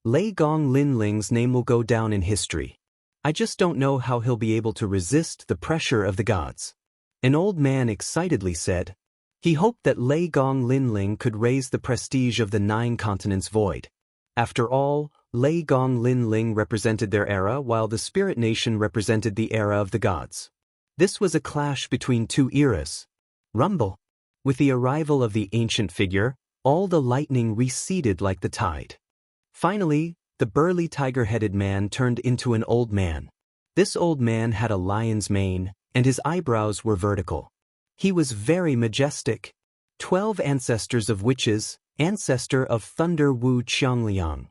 Lei Gong Linling's name will go down in history. I just don't know how he'll be able to resist the pressure of the gods. An old man excitedly said. He hoped that Lei Gong Linling could raise the prestige of the 9 continents void. After all, Lei Gong Linling represented their era while the spirit nation represented the era of the gods. This was a clash between 2 eras. Rumble. With the arrival of the ancient figure, all the lightning receded like the tide. Finally, the burly tiger-headed man turned into an old man. This old man had a lion's mane, and his eyebrows were vertical. He was very majestic. 12 ancestors of witches, ancestor of thunder Wu Qiangliang.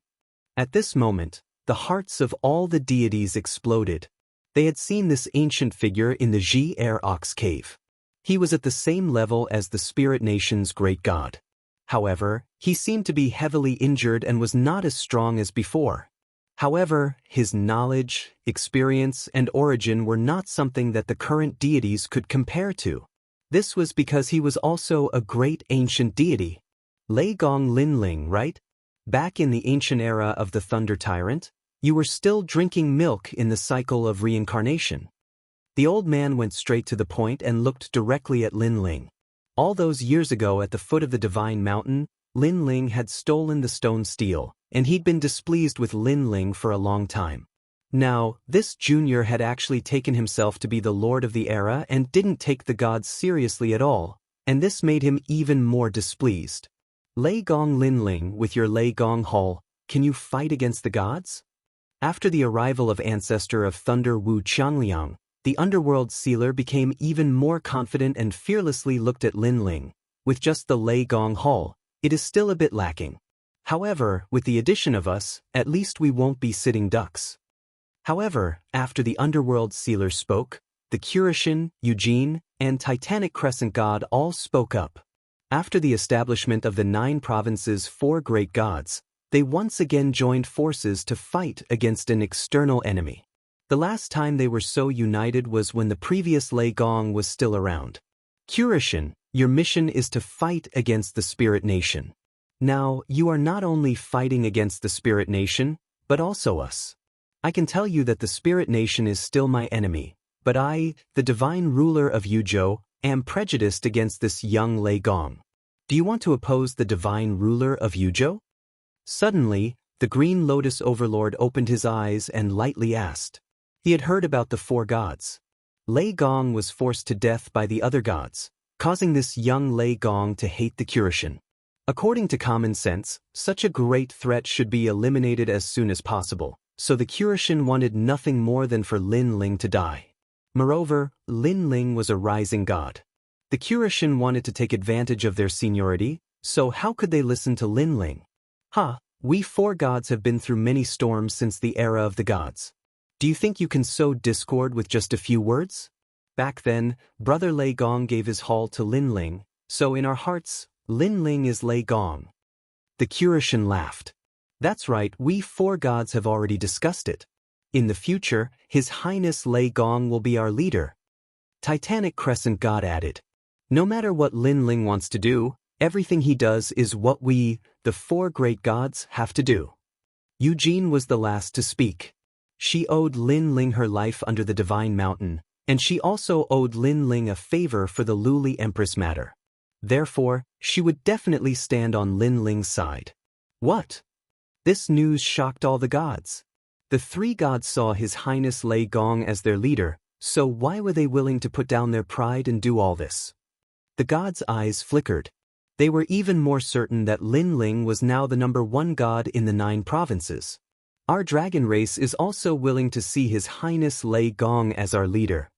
At this moment, the hearts of all the deities exploded. They had seen this ancient figure in the Ji Air Ox cave. He was at the same level as the spirit nation's great god. However, he seemed to be heavily injured and was not as strong as before. However, his knowledge, experience, and origin were not something that the current deities could compare to. This was because he was also a great ancient deity. Lei Gong Linling, right? Back in the ancient era of the Thunder Tyrant, you were still drinking milk in the cycle of reincarnation. The old man went straight to the point and looked directly at Linling. All those years ago at the foot of the Divine Mountain, Linling had stolen the stone steel, and he'd been displeased with Linling for a long time. Now, this junior had actually taken himself to be the lord of the era and didn't take the gods seriously at all, and this made him even more displeased. Lei Gong Linling, with your Lei Gong Hall, can you fight against the gods? After the arrival of ancestor of thunder Wu Qiangliang, the underworld sealer became even more confident and fearlessly looked at Linling. With just the Lei Gong Hall, it is still a bit lacking. However, with the addition of us, at least we won't be sitting ducks. However, after the underworld sealer spoke, the Curishan, Eugene, and Titanic Crescent God all spoke up. After the establishment of the 9 provinces' 4 great gods, they once again joined forces to fight against an external enemy. The last time they were so united was when the previous Lei Gong was still around. Curishan, your mission is to fight against the spirit nation. Now, you are not only fighting against the spirit nation, but also us. I can tell you that the spirit nation is still my enemy, but I, the divine ruler of Yuzhou, am prejudiced against this young Lei Gong. Do you want to oppose the divine ruler of Yuzhou? Suddenly, the Green Lotus Overlord opened his eyes and lightly asked. He had heard about the 4 gods. Lei Gong was forced to death by the other gods, causing this young Lei Gong to hate the Curishan. According to common sense, such a great threat should be eliminated as soon as possible, so the Curishan wanted nothing more than for Linling to die. Moreover, Linling was a rising god. The Curishan wanted to take advantage of their seniority, so how could they listen to Linling? We 4 gods have been through many storms since the era of the gods. Do you think you can sow discord with just a few words? Back then, Brother Lei Gong gave his hall to Linling, so in our hearts, Linling is Lei Gong. The Curishan laughed. That's right, we 4 gods have already discussed it. In the future, His Highness Lei Gong will be our leader. Titanic Crescent God added. No matter what Linling wants to do, everything he does is what we, the 4 great gods, have to do. Eugene was the last to speak. She owed Linling her life under the Divine Mountain, and she also owed Linling a favor for the Luli Empress matter. Therefore, she would definitely stand on Linling's side. What? This news shocked all the gods. The 3 gods saw His Highness Lei Gong as their leader, so why were they willing to put down their pride and do all this? The gods' eyes flickered. They were even more certain that Linling was now the number 1 god in the 9 provinces. Our dragon race is also willing to see His Highness Lei Gong as our leader.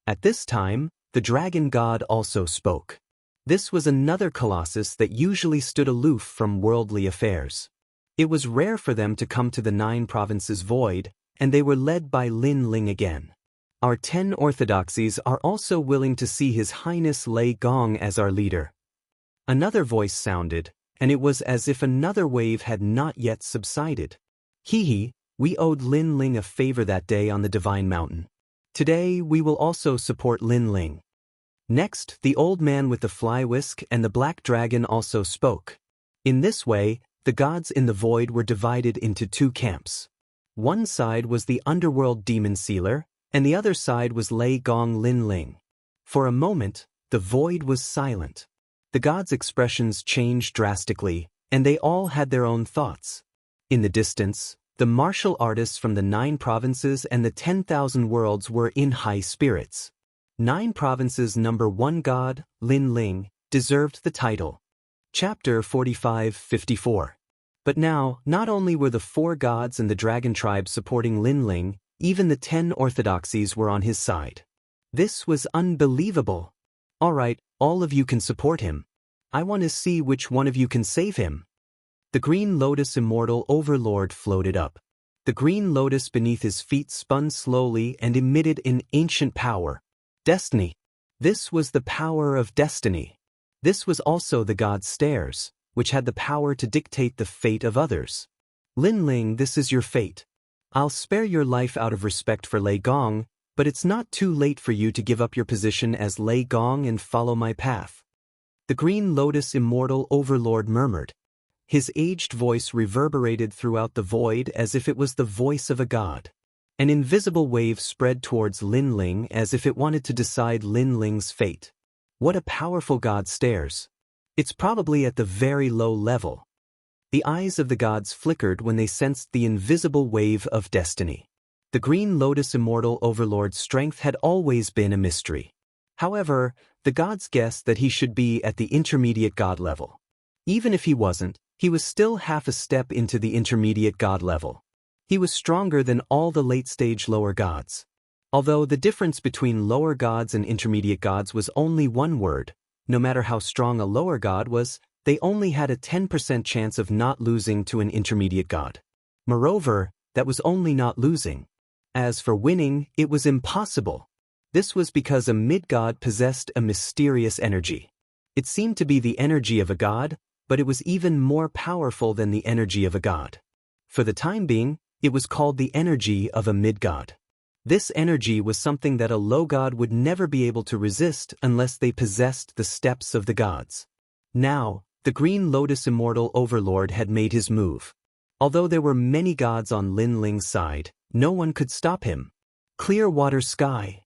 At this time, the dragon god also spoke. This was another colossus that usually stood aloof from worldly affairs. It was rare for them to come to the 9 provinces void, and they were led by Linling again. Our 10 orthodoxies are also willing to see His Highness Lei Gong as our leader. Another voice sounded, and it was as if another wave had not yet subsided. Hee, we owed Lin Ling a favor that day on the Divine Mountain. Today, we will also support Lin Ling. Next, the old man with the fly whisk and the black dragon also spoke. In this way, the gods in the void were divided into two camps. One side was the underworld demon sealer, and the other side was Lei Gong Lin Ling. For a moment, the void was silent. The gods' expressions changed drastically, and they all had their own thoughts. In the distance, the martial artists from the 9 provinces and the 10,000 worlds were in high spirits. 9 provinces number 1 god, Lin Ling, deserved the title. Chapter 45-54. But now, not only were the 4 gods and the dragon tribe supporting Lin Ling, even the 10 orthodoxies were on his side. This was unbelievable. Alright, all of you can support him. I want to see which one of you can save him. The green lotus immortal overlord floated up. The green lotus beneath his feet spun slowly and emitted an ancient power. Destiny. This was the power of destiny. This was also the god's stairs, which had the power to dictate the fate of others. Lin Ling, this is your fate. I'll spare your life out of respect for Lei Gong, but it's not too late for you to give up your position as Lei Gong and follow my path. The green lotus immortal overlord murmured. His aged voice reverberated throughout the void as if it was the voice of a god. An invisible wave spread towards Lin Ling as if it wanted to decide Lin Ling's fate. What a powerful god stares. It's probably at the very low level. The eyes of the gods flickered when they sensed the invisible wave of destiny. The green lotus immortal overlord's strength had always been a mystery. However, the gods guessed that he should be at the intermediate god level. Even if he wasn't, he was still half a step into the intermediate god level. He was stronger than all the late-stage lower gods. Although the difference between lower gods and intermediate gods was only one word, no matter how strong a lower god was, they only had a 10% chance of not losing to an intermediate god. Moreover, that was only not losing. As for winning, it was impossible. This was because a mid-god possessed a mysterious energy. It seemed to be the energy of a god, but it was even more powerful than the energy of a god. For the time being, it was called the energy of a mid-god. This energy was something that a low god would never be able to resist unless they possessed the steps of the gods. Now, the green lotus immortal overlord had made his move. Although there were many gods on Lin Ling's side, no one could stop him. Clear water sky.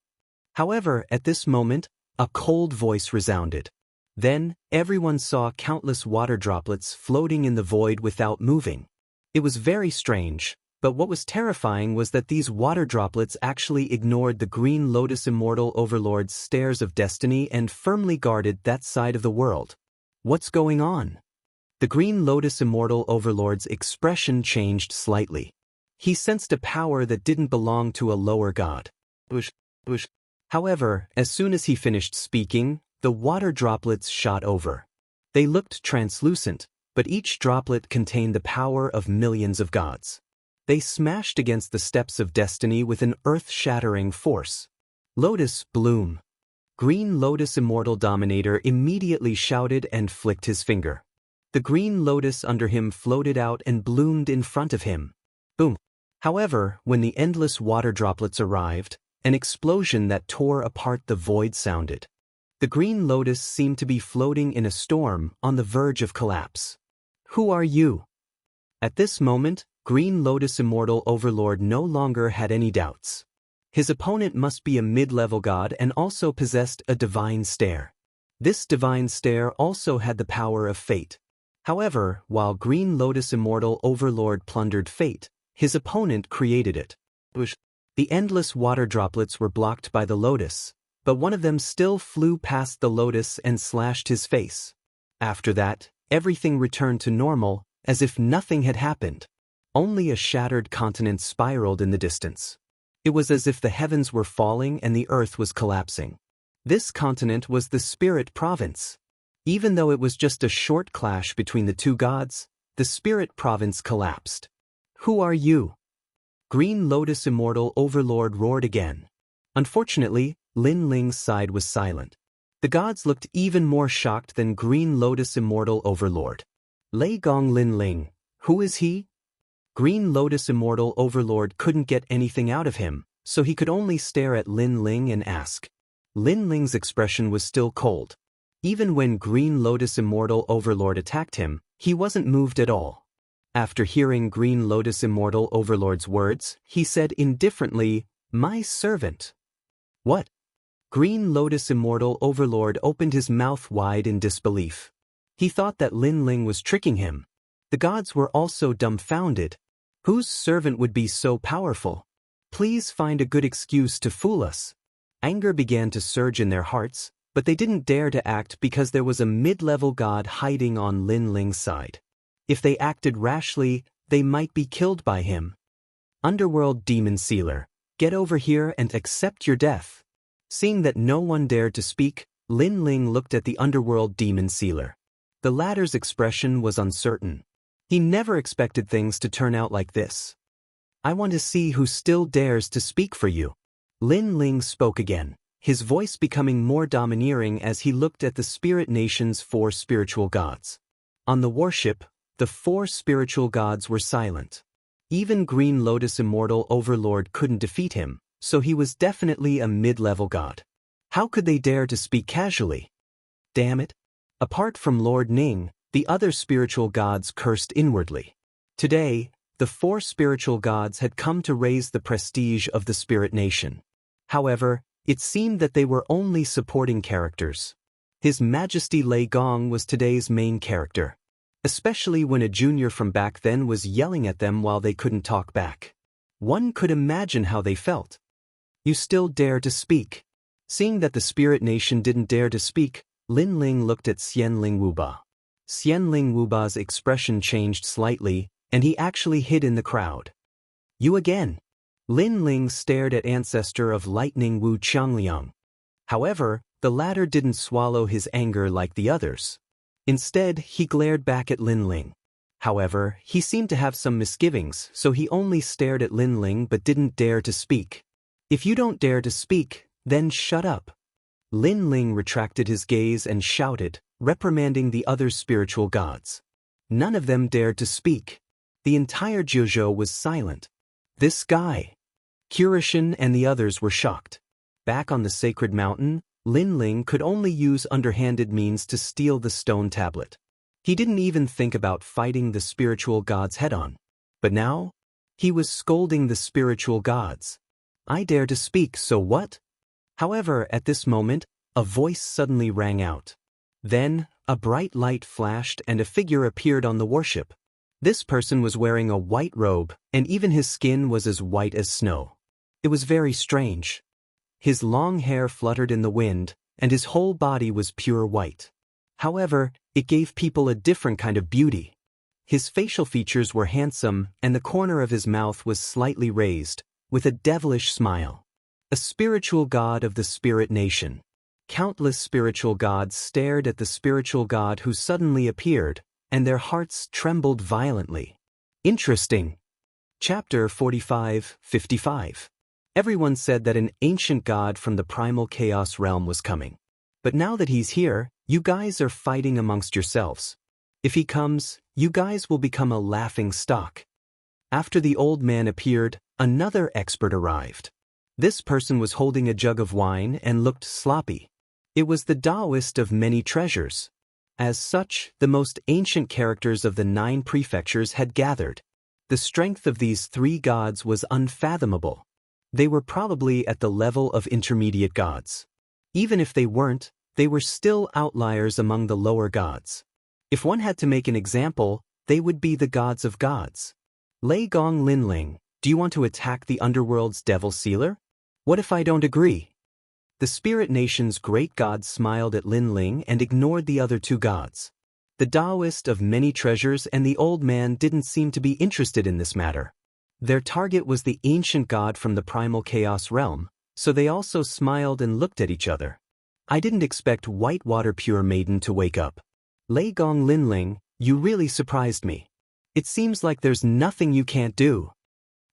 However, at this moment, a cold voice resounded. Then, everyone saw countless water droplets floating in the void without moving. It was very strange, but what was terrifying was that these water droplets actually ignored the green lotus immortal overlord's stairs of destiny and firmly guarded that side of the world. What's going on? The green lotus immortal overlord's expression changed slightly. He sensed a power that didn't belong to a lower god. However, as soon as he finished speaking, the water droplets shot over. They looked translucent, but each droplet contained the power of millions of gods. They smashed against the steps of destiny with an earth-shattering force. Lotus bloom. Green Lotus Immortal Dominator immediately shouted and flicked his finger. The green lotus under him floated out and bloomed in front of him. Boom. However, when the endless water droplets arrived, an explosion that tore apart the void sounded. The green lotus seemed to be floating in a storm on the verge of collapse. Who are you? At this moment, Green Lotus Immortal Overlord no longer had any doubts. His opponent must be a mid-level god and also possessed a divine stare. This divine stare also had the power of fate. However, while Green Lotus Immortal Overlord plundered fate, his opponent created it. The endless water droplets were blocked by the lotus, but one of them still flew past the lotus and slashed his face. After that, everything returned to normal, as if nothing had happened. Only a shattered continent spiraled in the distance. It was as if the heavens were falling and the earth was collapsing. This continent was the Spirit Province. Even though it was just a short clash between the two gods, the Spirit Province collapsed. Who are you? Green Lotus Immortal Overlord roared again. Unfortunately, Lin Ling's side was silent. The gods looked even more shocked than Green Lotus Immortal Overlord. Lei Gong Lin Ling, who is he? Green Lotus Immortal Overlord couldn't get anything out of him, so he could only stare at Lin Ling and ask. Lin Ling's expression was still cold. Even when Green Lotus Immortal Overlord attacked him, he wasn't moved at all. After hearing Green Lotus Immortal Overlord's words, he said indifferently, "My servant." What? Green Lotus Immortal Overlord opened his mouth wide in disbelief. He thought that Lin Ling was tricking him. The gods were also dumbfounded. Whose servant would be so powerful? Please find a good excuse to fool us. Anger began to surge in their hearts, but they didn't dare to act because there was a mid-level god hiding on Lin Ling's side. If they acted rashly, they might be killed by him. Underworld Demon Sealer, get over here and accept your death. Seeing that no one dared to speak, Lin Ling looked at the Underworld Demon Sealer. The latter's expression was uncertain. He never expected things to turn out like this. I want to see who still dares to speak for you. Lin Ling spoke again, his voice becoming more domineering as he looked at the Spirit Nation's 4 spiritual gods. On the warship, the 4 spiritual gods were silent. Even Green Lotus Immortal Overlord couldn't defeat him, so he was definitely a mid-level god. How could they dare to speak casually? Damn it. Apart from Lord Ning, the other spiritual gods cursed inwardly. Today, the 4 spiritual gods had come to raise the prestige of the Spirit Nation. However, it seemed that they were only supporting characters. His Majesty Lei Gong was today's main character, especially when a junior from back then was yelling at them while they couldn't talk back. One could imagine how they felt. You still dare to speak. Seeing that the Spirit Nation didn't dare to speak, Lin Ling looked at Xianling Wuba. Xianling Wuba's expression changed slightly, and he actually hid in the crowd. You again. Lin Ling stared at ancestor of lightning Wu Qiangliang. However, the latter didn't swallow his anger like the others. Instead, he glared back at Lin Ling. However, he seemed to have some misgivings, so he only stared at Lin Ling but didn't dare to speak. If you don't dare to speak, then shut up. Lin Ling retracted his gaze and shouted, reprimanding the other spiritual gods. None of them dared to speak. The entire Jiuzhou was silent. This guy. Kurishin and the others were shocked. Back on the sacred mountain, Lin Ling could only use underhanded means to steal the stone tablet. He didn't even think about fighting the spiritual gods head-on. But now, he was scolding the spiritual gods. I dare to speak, so what? However, at this moment, a voice suddenly rang out. Then, a bright light flashed and a figure appeared on the warship. This person was wearing a white robe, and even his skin was as white as snow. It was very strange. His long hair fluttered in the wind, and his whole body was pure white. However, it gave people a different kind of beauty. His facial features were handsome, and the corner of his mouth was slightly raised, with a devilish smile. A spiritual god of the Spirit Nation. Countless spiritual gods stared at the spiritual god who suddenly appeared, and their hearts trembled violently. Interesting. Chapter 45-55. Everyone said that an ancient god from the primal chaos realm was coming. But now that he's here, you guys are fighting amongst yourselves. If he comes, you guys will become a laughing stock. After the old man appeared, another expert arrived. This person was holding a jug of wine and looked sloppy. It was the Daoist of many treasures. As such, the most ancient characters of the 9 prefectures had gathered. The strength of these 3 gods was unfathomable. They were probably at the level of intermediate gods. Even if they weren't, they were still outliers among the lower gods. If one had to make an example, they would be the gods of gods. Lei Gong Lin Ling, do you want to attack the underworld's devil sealer? What if I don't agree? The Spirit Nation's great god smiled at Lin Ling and ignored the other 2 gods. The Daoist of many treasures and the old man didn't seem to be interested in this matter. Their target was the ancient god from the primal chaos realm, so they also smiled and looked at each other. I didn't expect Whitewater Pure Maiden to wake up. Lei Gong Lin Ling, you really surprised me. It seems like there's nothing you can't do.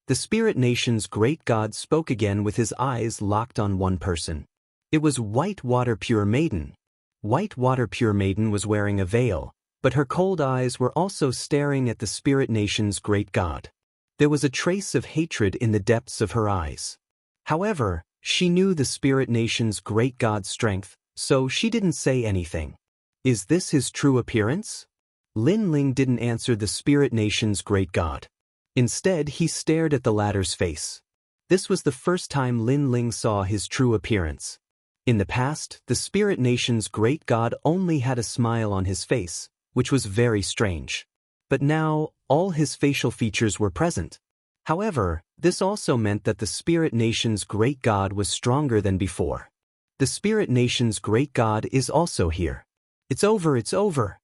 The Spirit Nation's great god spoke again with his eyes locked on one person. It was Whitewater Pure Maiden. Whitewater Pure Maiden was wearing a veil, but her cold eyes were also staring at the Spirit Nation's great god. There was a trace of hatred in the depths of her eyes. However, she knew the spirit nation's great god's strength, so she didn't say anything. Is this his true appearance? Lin Ling didn't answer the spirit nation's great god. Instead, he stared at the latter's face. This was the first time Lin Ling saw his true appearance. In the past, the spirit nation's great god only had a smile on his face, which was very strange. But now, all his facial features were present. However, this also meant that the spirit nation's great god was stronger than before. The spirit nation's great god is also here. It's over, it's over.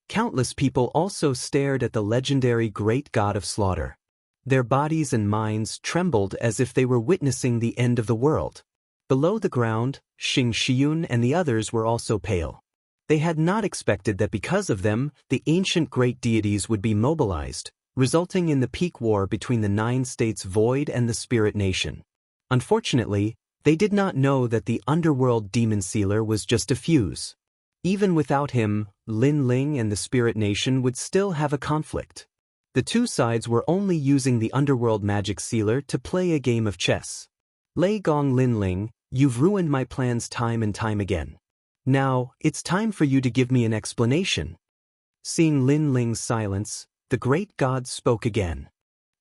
Countless people also stared at the legendary great god of slaughter. Their bodies and minds trembled as if they were witnessing the end of the world. Below the ground, Xing Xiun and the others were also pale. They had not expected that because of them, the ancient great deities would be mobilized, resulting in the peak war between the 9 states void and the spirit nation. Unfortunately, they did not know that the underworld demon sealer was just a fuse. Even without him, Lin Ling and the spirit nation would still have a conflict. The two sides were only using the underworld magic sealer to play a game of chess. Lei Gong Lin Ling, you've ruined my plans time and time again. Now, it's time for you to give me an explanation. Seeing Lin Ling's silence, the great god spoke again.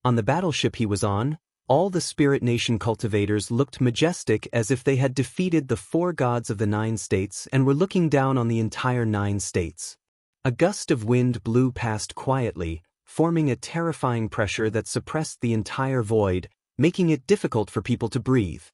On the battleship he was on, all the spirit nation cultivators looked majestic as if they had defeated the 4 gods of the 9 states and were looking down on the entire 9 states. A gust of wind blew past quietly, forming a terrifying pressure that suppressed the entire void, making it difficult for people to breathe.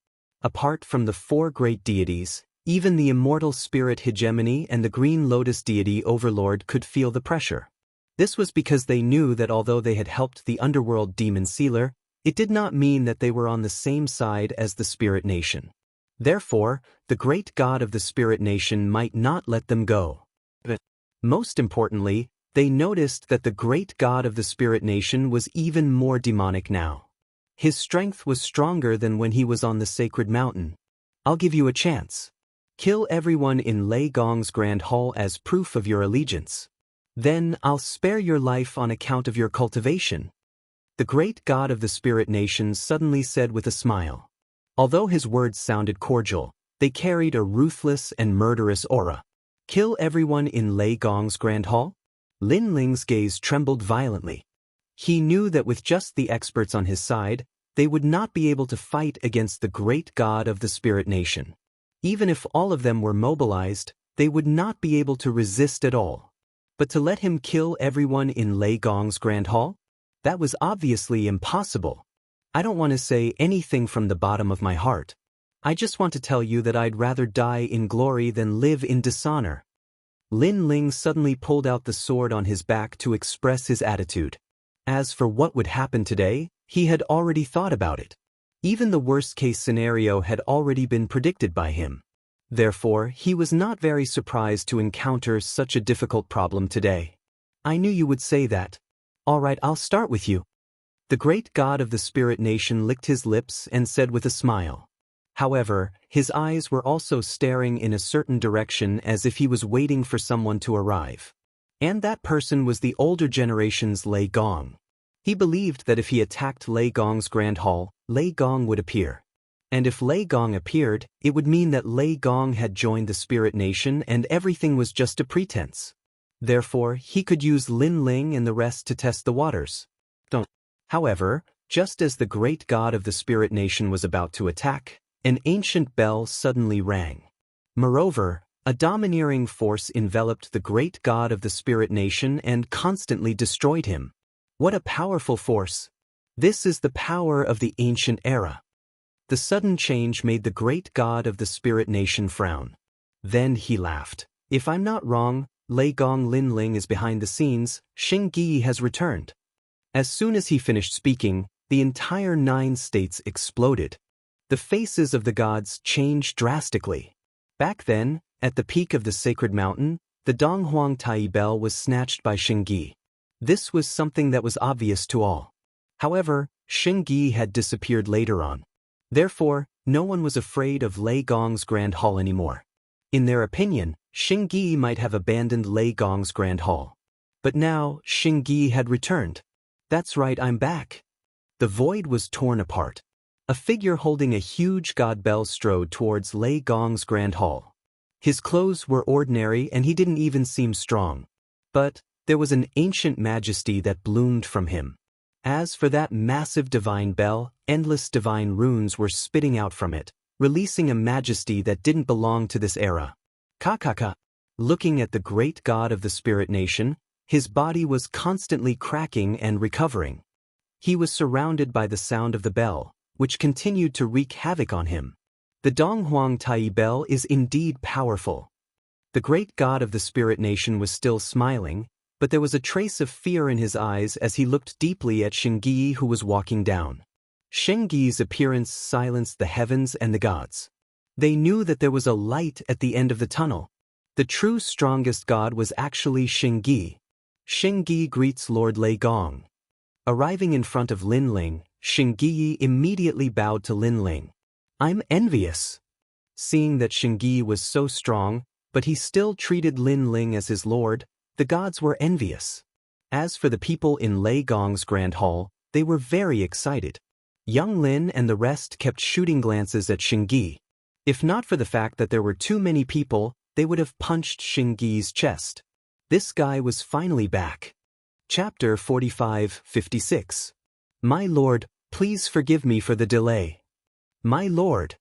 Apart from the 4 great deities, even the immortal spirit hegemony and the green lotus deity overlord could feel the pressure. This was because they knew that although they had helped the underworld demon sealer, it did not mean that they were on the same side as the spirit nation. Therefore, the great god of the spirit nation might not let them go. But most importantly, they noticed that the great god of the spirit nation was even more demonic now. His strength was stronger than when he was on the sacred mountain. I'll give you a chance. Kill everyone in Lei Gong's Grand Hall as proof of your allegiance. Then I'll spare your life on account of your cultivation. The great god of the spirit nation suddenly said with a smile. Although his words sounded cordial, they carried a ruthless and murderous aura. Kill everyone in Lei Gong's Grand Hall? Lin Ling's gaze trembled violently. He knew that with just the experts on his side, they would not be able to fight against the great god of the spirit nation. Even if all of them were mobilized, they would not be able to resist at all. But to let him kill everyone in Lei Gong's Grand Hall? That was obviously impossible. I don't want to say anything from the bottom of my heart. I just want to tell you that I'd rather die in glory than live in dishonor. Lin Ling suddenly pulled out the sword on his back to express his attitude. As for what would happen today, he had already thought about it. Even the worst-case scenario had already been predicted by him. Therefore, he was not very surprised to encounter such a difficult problem today. I knew you would say that. All right, I'll start with you. The great god of the spirit nation licked his lips and said with a smile. However, his eyes were also staring in a certain direction as if he was waiting for someone to arrive. And that person was the older generation's Lei Gong. He believed that if he attacked Lei Gong's Grand Hall, Lei Gong would appear. And if Lei Gong appeared, it would mean that Lei Gong had joined the spirit nation and everything was just a pretense. Therefore, he could use Lin Ling and the rest to test the waters. However, just as the great god of the spirit nation was about to attack, an ancient bell suddenly rang. Moreover, a domineering force enveloped the great god of the spirit nation and constantly destroyed him. What a powerful force! This is the power of the ancient era. The sudden change made the great god of the spirit nation frown. Then he laughed. If I'm not wrong, Lei Gong Lin Ling is behind the scenes. Xing Yi has returned. As soon as he finished speaking, the entire 9 states exploded. The faces of the gods changed drastically. Back then, at the peak of the sacred mountain, the Donghuang Tai bell was snatched by Xing Yi. This was something that was obvious to all. However, Xing Yi had disappeared later on. Therefore, no one was afraid of Lei Gong's Grand Hall anymore. In their opinion, Xing Yi might have abandoned Lei Gong's Grand Hall. But now, Xing Yi had returned. That's right, I'm back. The void was torn apart. A figure holding a huge god bell strode towards Lei Gong's grand hall. His clothes were ordinary and he didn't even seem strong. But there was an ancient majesty that bloomed from him. As for that massive divine bell, endless divine runes were spitting out from it, releasing a majesty that didn't belong to this era. Kakaka. Looking at the great god of the spirit nation, his body was constantly cracking and recovering. He was surrounded by the sound of the bell, which continued to wreak havoc on him. The Donghuang Tai bell is indeed powerful. The great god of the spirit nation was still smiling, but there was a trace of fear in his eyes as he looked deeply at Shengyi, who was walking down. Shengyi's appearance silenced the heavens and the gods. They knew that there was a light at the end of the tunnel. The true strongest god was actually Shengyi. Shengyi greets Lord Lei Gong. Arriving in front of Lin Ling, Shengyi immediately bowed to Lin Ling. "I'm envious." Seeing that Shengyi was so strong, but he still treated Lin Ling as his lord, the gods were envious. As for the people in Lei Gong's grand hall, they were very excited. Young Lin and the rest kept shooting glances at Shengyi. If not for the fact that there were too many people, they would have punched Shengyi's chest. This guy was finally back. Chapter 45-56. My lord, please forgive me for the delay. My lord.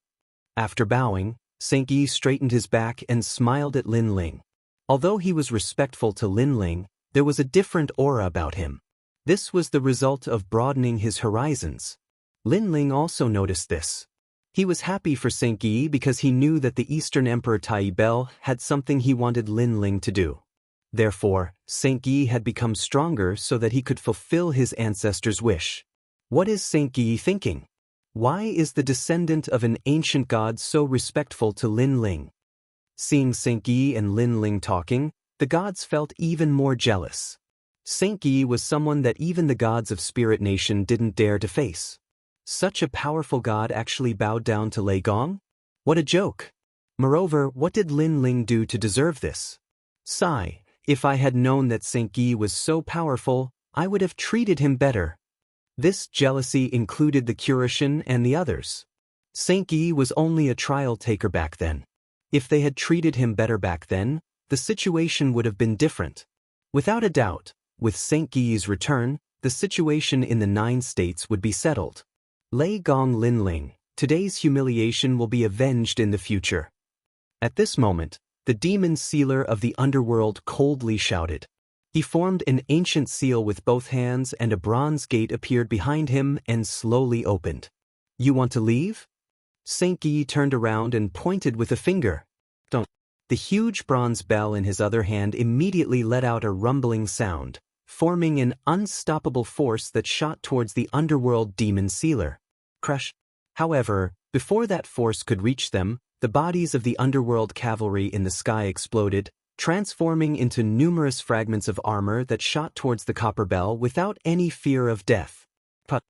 After bowing, Shengyi straightened his back and smiled at Lin Ling. Although he was respectful to Lin Ling, there was a different aura about him. This was the result of broadening his horizons. Lin Ling also noticed this. He was happy for Shengyi because he knew that the Eastern Emperor Tai Bell had something he wanted Lin Ling to do. Therefore, Shengyi had become stronger so that he could fulfill his ancestor's wish. What is Shengyi thinking? Why is the descendant of an ancient god so respectful to Lin Ling? Seeing Shengyi and Lin Ling talking, the gods felt even more jealous. Shengyi was someone that even the gods of Spirit Nation didn't dare to face. Such a powerful god actually bowed down to Lei Gong? What a joke! Moreover, what did Lin Ling do to deserve this? Sigh, if I had known that Shengyi was so powerful, I would have treated him better. This jealousy included the Curishan and the others. Shengyi was only a trial taker back then. If they had treated him better back then, the situation would have been different. Without a doubt, with Shengyi's return, the situation in the 9 states would be settled. Lei Gong Lin Ling, today's humiliation will be avenged in the future. At this moment, the demon sealer of the underworld coldly shouted. He formed an ancient seal with both hands and a bronze gate appeared behind him and slowly opened. You want to leave? Shengyi turned around and pointed with a finger. Don't. The huge bronze bell in his other hand immediately let out a rumbling sound, forming an unstoppable force that shot towards the underworld demon sealer. Crush. However, before that force could reach them, the bodies of the underworld cavalry in the sky exploded, transforming into numerous fragments of armor that shot towards the copper bell without any fear of death. Put.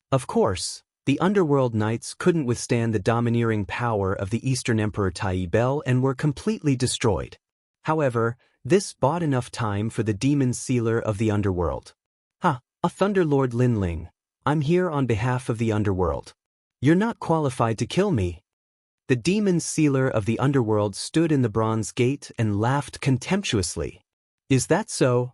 Of course, the underworld knights couldn't withstand the domineering power of the Eastern Emperor Tai Bell and were completely destroyed. However, this bought enough time for the demon sealer of the underworld. A Thunderlord Lin Ling, I'm here on behalf of the underworld. You're not qualified to kill me. The demon sealer of the underworld stood in the bronze gate and laughed contemptuously. Is that so?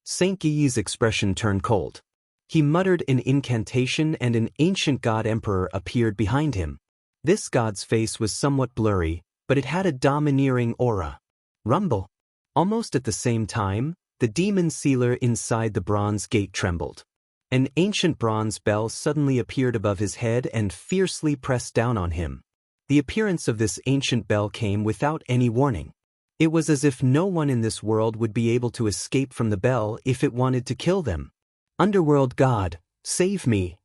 Shengyi's expression turned cold. He muttered an incantation and an ancient god emperor appeared behind him. This god's face was somewhat blurry, but it had a domineering aura. Rumble. Almost at the same time, the demon sealer inside the bronze gate trembled. An ancient bronze bell suddenly appeared above his head and fiercely pressed down on him. The appearance of this ancient bell came without any warning. It was as if no one in this world would be able to escape from the bell if it wanted to kill them. Underworld God, save me!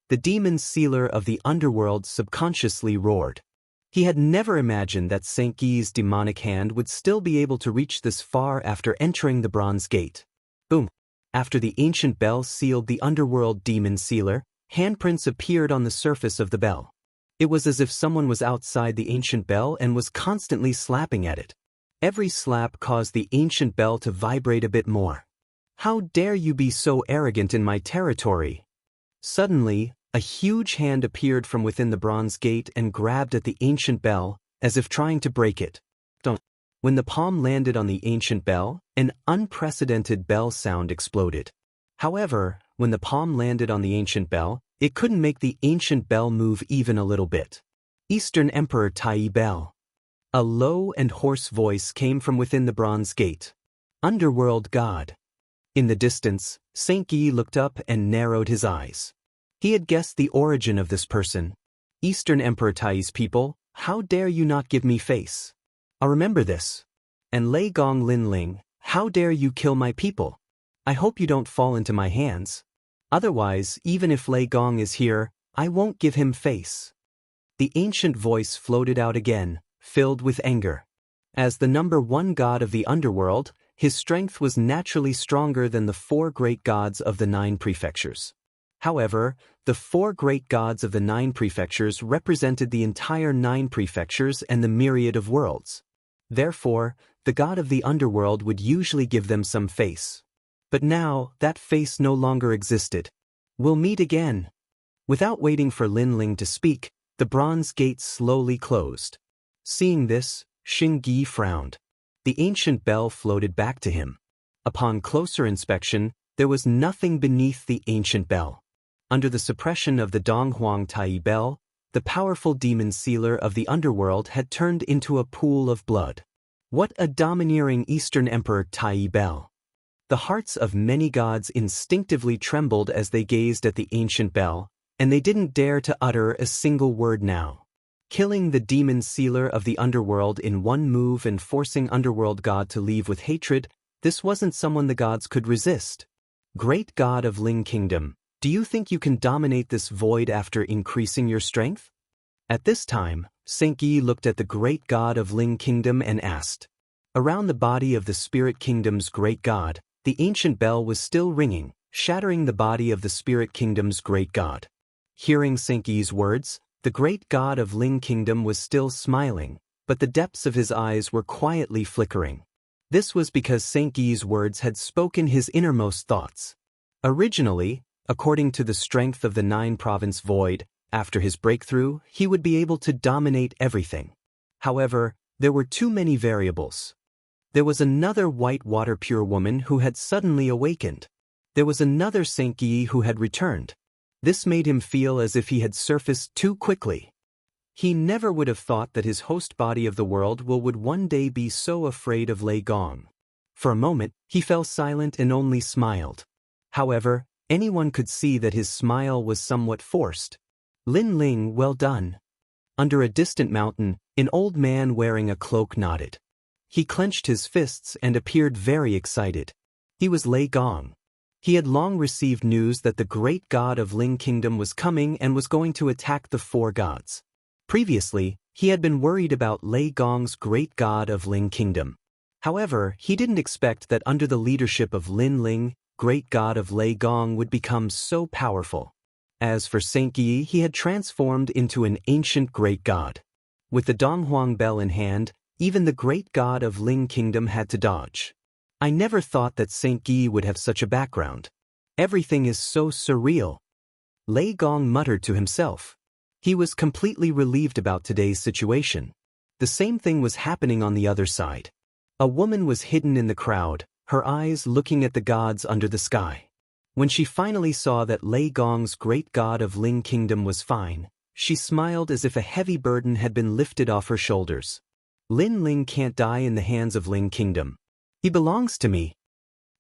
The demon sealer of the underworld subconsciously roared. He had never imagined that Shengyi's demonic hand would still be able to reach this far after entering the bronze gate. Boom! After the ancient bell sealed the underworld demon sealer, handprints appeared on the surface of the bell. It was as if someone was outside the ancient bell and was constantly slapping at it. Every slap caused the ancient bell to vibrate a bit more. How dare you be so arrogant in my territory? Suddenly, a huge hand appeared from within the bronze gate and grabbed at the ancient bell, as if trying to break it. When the palm landed on the ancient bell, an unprecedented bell sound exploded. However, when the palm landed on the ancient bell, it couldn't make the ancient bell move even a little bit. Eastern Emperor Tai Bell. A low and hoarse voice came from within the bronze gate. Underworld God. In the distance, Saint Yi looked up and narrowed his eyes. He had guessed the origin of this person. Eastern Emperor Tai's people, how dare you not give me face? I'll remember this. And Lei Gong Lin Ling, how dare you kill my people? I hope you don't fall into my hands. Otherwise, even if Lei Gong is here, I won't give him face. The ancient voice floated out again, filled with anger. As the number one god of the underworld, his strength was naturally stronger than the 4 great gods of the 9 prefectures. However, the 4 great gods of the 9 prefectures represented the entire 9 prefectures and the myriad of worlds. Therefore, the god of the underworld would usually give them some face. But now, that face no longer existed. We'll meet again. Without waiting for Lin Ling to speak, the bronze gate slowly closed. Seeing this, Xing Yi frowned. The ancient bell floated back to him. Upon closer inspection, there was nothing beneath the ancient bell. Under the suppression of the Donghuang Tai bell, the powerful demon sealer of the underworld had turned into a pool of blood. What a domineering Eastern Emperor Tai bell! The hearts of many gods instinctively trembled as they gazed at the ancient bell, and they didn't dare to utter a single word now. Killing the demon sealer of the underworld in one move and forcing underworld god to leave with hatred, this wasn't someone the gods could resist. Great god of Ling Kingdom, do you think you can dominate this void after increasing your strength? At this time, Saint Yi looked at the great god of Ling Kingdom and asked. Around the body of the Spirit Kingdom's great god, the ancient bell was still ringing, shattering the body of the Spirit Kingdom's great god. Hearing Saint Yi's words, the great god of Ling Kingdom was still smiling, but the depths of his eyes were quietly flickering. This was because Saint Yi's words had spoken his innermost thoughts. Originally, according to the strength of the 9-province void, after his breakthrough, he would be able to dominate everything. However, there were too many variables. There was another white water pure woman who had suddenly awakened. There was another Saint Yi who had returned. This made him feel as if he had surfaced too quickly. He never would have thought that his host body of the world would one day be so afraid of Lei Gong. For a moment, he fell silent and only smiled. However, anyone could see that his smile was somewhat forced. Lin Ling, well done. Under a distant mountain, an old man wearing a cloak nodded. He clenched his fists and appeared very excited. He was Lei Gong. He had long received news that the great god of Ling Kingdom was coming and was going to attack the 4 gods. Previously, he had been worried about Lei Gong's great god of Ling Kingdom. However, he didn't expect that under the leadership of Lin Ling, great god of Lei Gong would become so powerful. As for Saint Yi, he had transformed into an ancient great god. With the Donghuang bell in hand, even the great god of Ling Kingdom had to dodge. I never thought that Saint Yi would have such a background. Everything is so surreal. Lei Gong muttered to himself. He was completely relieved about today's situation. The same thing was happening on the other side. A woman was hidden in the crowd, her eyes looking at the gods under the sky. When she finally saw that Lei Gong's great god of Ling Kingdom was fine, she smiled as if a heavy burden had been lifted off her shoulders. Lin Ling can't die in the hands of Ling Kingdom. He belongs to me.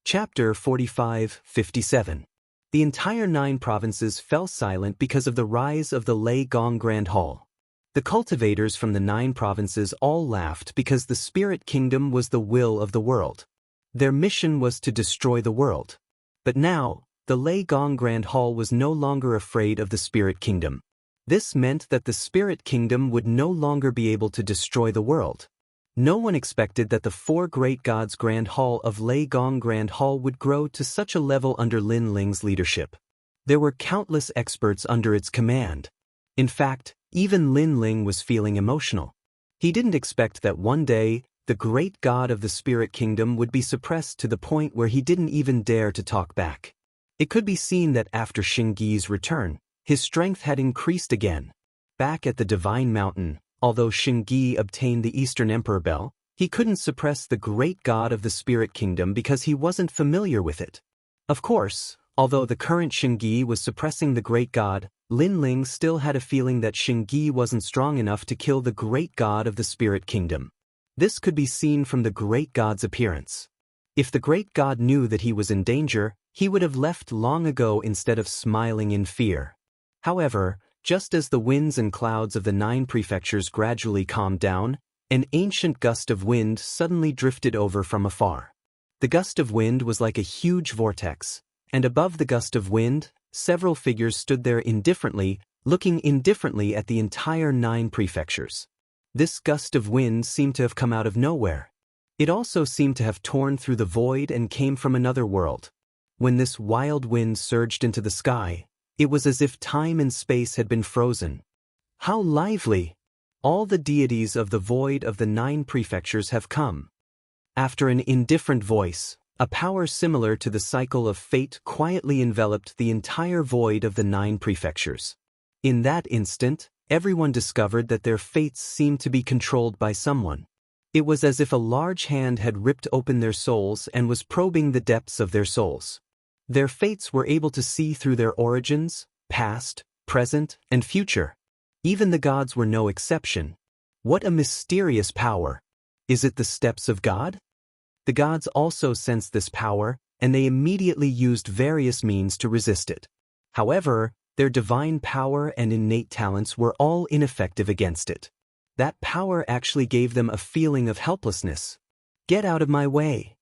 Chapter 45-57. The entire 9 provinces fell silent because of the rise of the Lei Gong Grand Hall. The cultivators from the 9 provinces all laughed because the Spirit Kingdom was the will of the world. Their mission was to destroy the world. But now, the Lei Gong Grand Hall was no longer afraid of the Spirit Kingdom. This meant that the Spirit Kingdom would no longer be able to destroy the world. No one expected that the 4 great gods' Grand Hall of Lei Gong Grand Hall would grow to such a level under Lin Ling's leadership. There were countless experts under its command. In fact, even Lin Ling was feeling emotional. He didn't expect that one day, the great god of the Spirit Kingdom would be suppressed to the point where he didn't even dare to talk back. It could be seen that after Xingyi's return, his strength had increased again. Back at the Divine Mountain, although Xingyi obtained the Eastern Emperor Bell, he couldn't suppress the great god of the Spirit Kingdom because he wasn't familiar with it. Of course, although the current Xingyi was suppressing the great god, Lin Ling still had a feeling that Xingyi wasn't strong enough to kill the great god of the Spirit Kingdom. This could be seen from the great god's appearance. If the great god knew that he was in danger, he would have left long ago instead of smiling in fear. However, just as the winds and clouds of the 9 prefectures gradually calmed down, an ancient gust of wind suddenly drifted over from afar. The gust of wind was like a huge vortex, and above the gust of wind, several figures stood there indifferently, looking indifferently at the entire 9 prefectures. This gust of wind seemed to have come out of nowhere. It also seemed to have torn through the void and came from another world. When this wild wind surged into the sky, it was as if time and space had been frozen. How lively! All the deities of the void of the 9 prefectures have come. After an indifferent voice, a power similar to the cycle of fate quietly enveloped the entire void of the 9 prefectures. In that instant, everyone discovered that their fates seemed to be controlled by someone. It was as if a large hand had ripped open their souls and was probing the depths of their souls. Their fates were able to see through their origins, past, present, and future. Even the gods were no exception. What a mysterious power! Is it the steps of God? The gods also sensed this power, and they immediately used various means to resist it. However, their divine power and innate talents were all ineffective against it. That power actually gave them a feeling of helplessness. Get out of my way!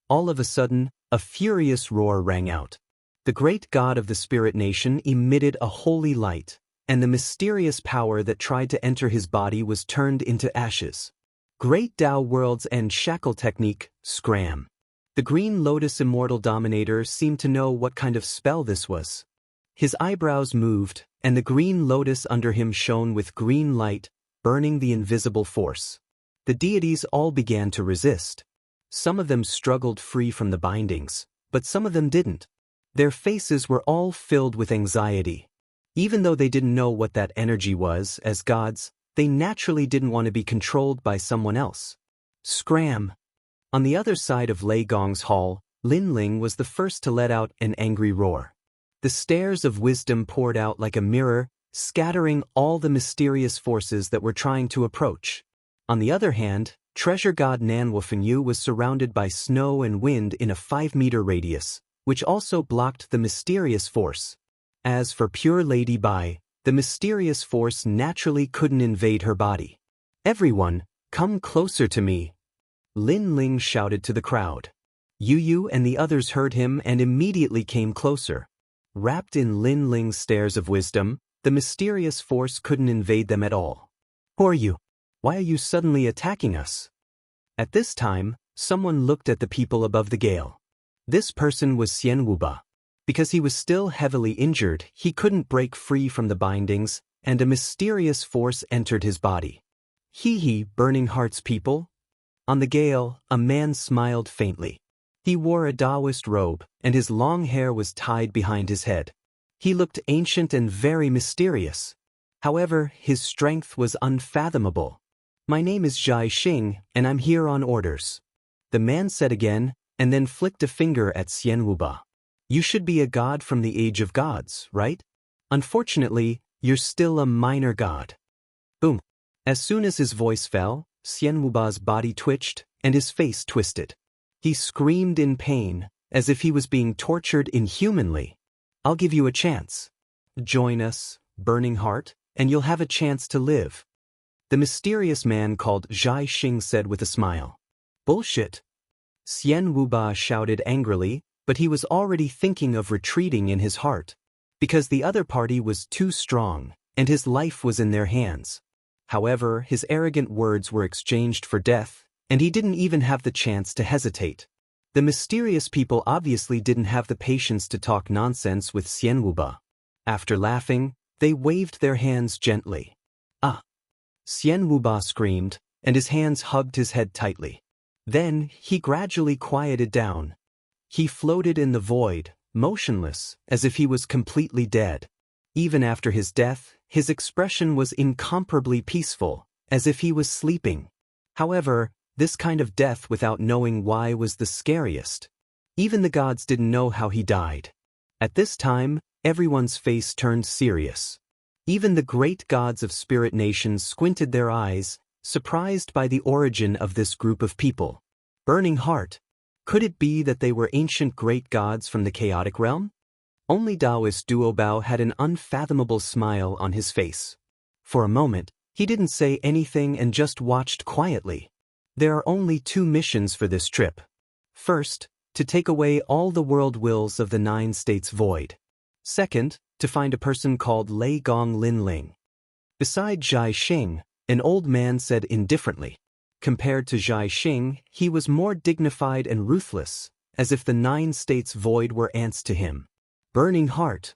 All of a sudden, a furious roar rang out. The great god of the spirit nation emitted a holy light, and the mysterious power that tried to enter his body was turned into ashes. Great Tao World's End Shackle Technique, Scram. The Green Lotus Immortal Dominator seemed to know what kind of spell this was. His eyebrows moved, and the green lotus under him shone with green light, burning the invisible force. The deities all began to resist. Some of them struggled free from the bindings, but some of them didn't. Their faces were all filled with anxiety. Even though they didn't know what that energy was, as gods, they naturally didn't want to be controlled by someone else. Scram! On the other side of Lei Gong's hall, Lin Ling was the first to let out an angry roar. The stairs of wisdom poured out like a mirror, scattering all the mysterious forces that were trying to approach. On the other hand, treasure god Nan Wufengyu was surrounded by snow and wind in a 5-meter radius, which also blocked the mysterious force. As for pure Lady Bai, the mysterious force naturally couldn't invade her body. Everyone, come closer to me! Lin Ling shouted to the crowd. Yu Yu and the others heard him and immediately came closer. Wrapped in Lin Ling's stairs of wisdom, the mysterious force couldn't invade them at all. Who are you? Why are you suddenly attacking us? At this time, someone looked at the people above the gale. This person was Xian Wuba. Because he was still heavily injured, he couldn't break free from the bindings, and a mysterious force entered his body. Hee, Burning Hearts people? On the gale, a man smiled faintly. He wore a Daoist robe, and his long hair was tied behind his head. He looked ancient and very mysterious. However, his strength was unfathomable. My name is Zhai Xing, and I'm here on orders. The man said again, and then flicked a finger at Xian Wuba. You should be a god from the age of gods, right? Unfortunately, you're still a minor god. Boom. As soon as his voice fell, Xian Wuba's body twitched, and his face twisted. He screamed in pain, as if he was being tortured inhumanly. I'll give you a chance. Join us, Burning Heart, and you'll have a chance to live. The mysterious man called Zhai Xing said with a smile. Bullshit. Xian Wuba shouted angrily, but he was already thinking of retreating in his heart, because the other party was too strong, and his life was in their hands. However, his arrogant words were exchanged for death, and he didn't even have the chance to hesitate. The mysterious people obviously didn't have the patience to talk nonsense with Xian Wuba. After laughing, they waved their hands gently. Ah! Xian Wuba screamed, and his hands hugged his head tightly. Then, he gradually quieted down. He floated in the void, motionless, as if he was completely dead. Even after his death, his expression was incomparably peaceful, as if he was sleeping. However, this kind of death without knowing why was the scariest. Even the gods didn't know how he died. At this time, everyone's face turned serious. Even the great gods of spirit nations squinted their eyes, surprised by the origin of this group of people. Burning heart. Could it be that they were ancient great gods from the chaotic realm? Only Daoist Duobao had an unfathomable smile on his face. For a moment, he didn't say anything and just watched quietly. There are only 2 missions for this trip. First, to take away all the world wills of the 9 states void. Second, to find a person called Lei Gong Linling. Beside Zhai Xing, an old man said indifferently. Compared to Zhai Xing, he was more dignified and ruthless, as if the 9 states void were ants to him. Burning heart.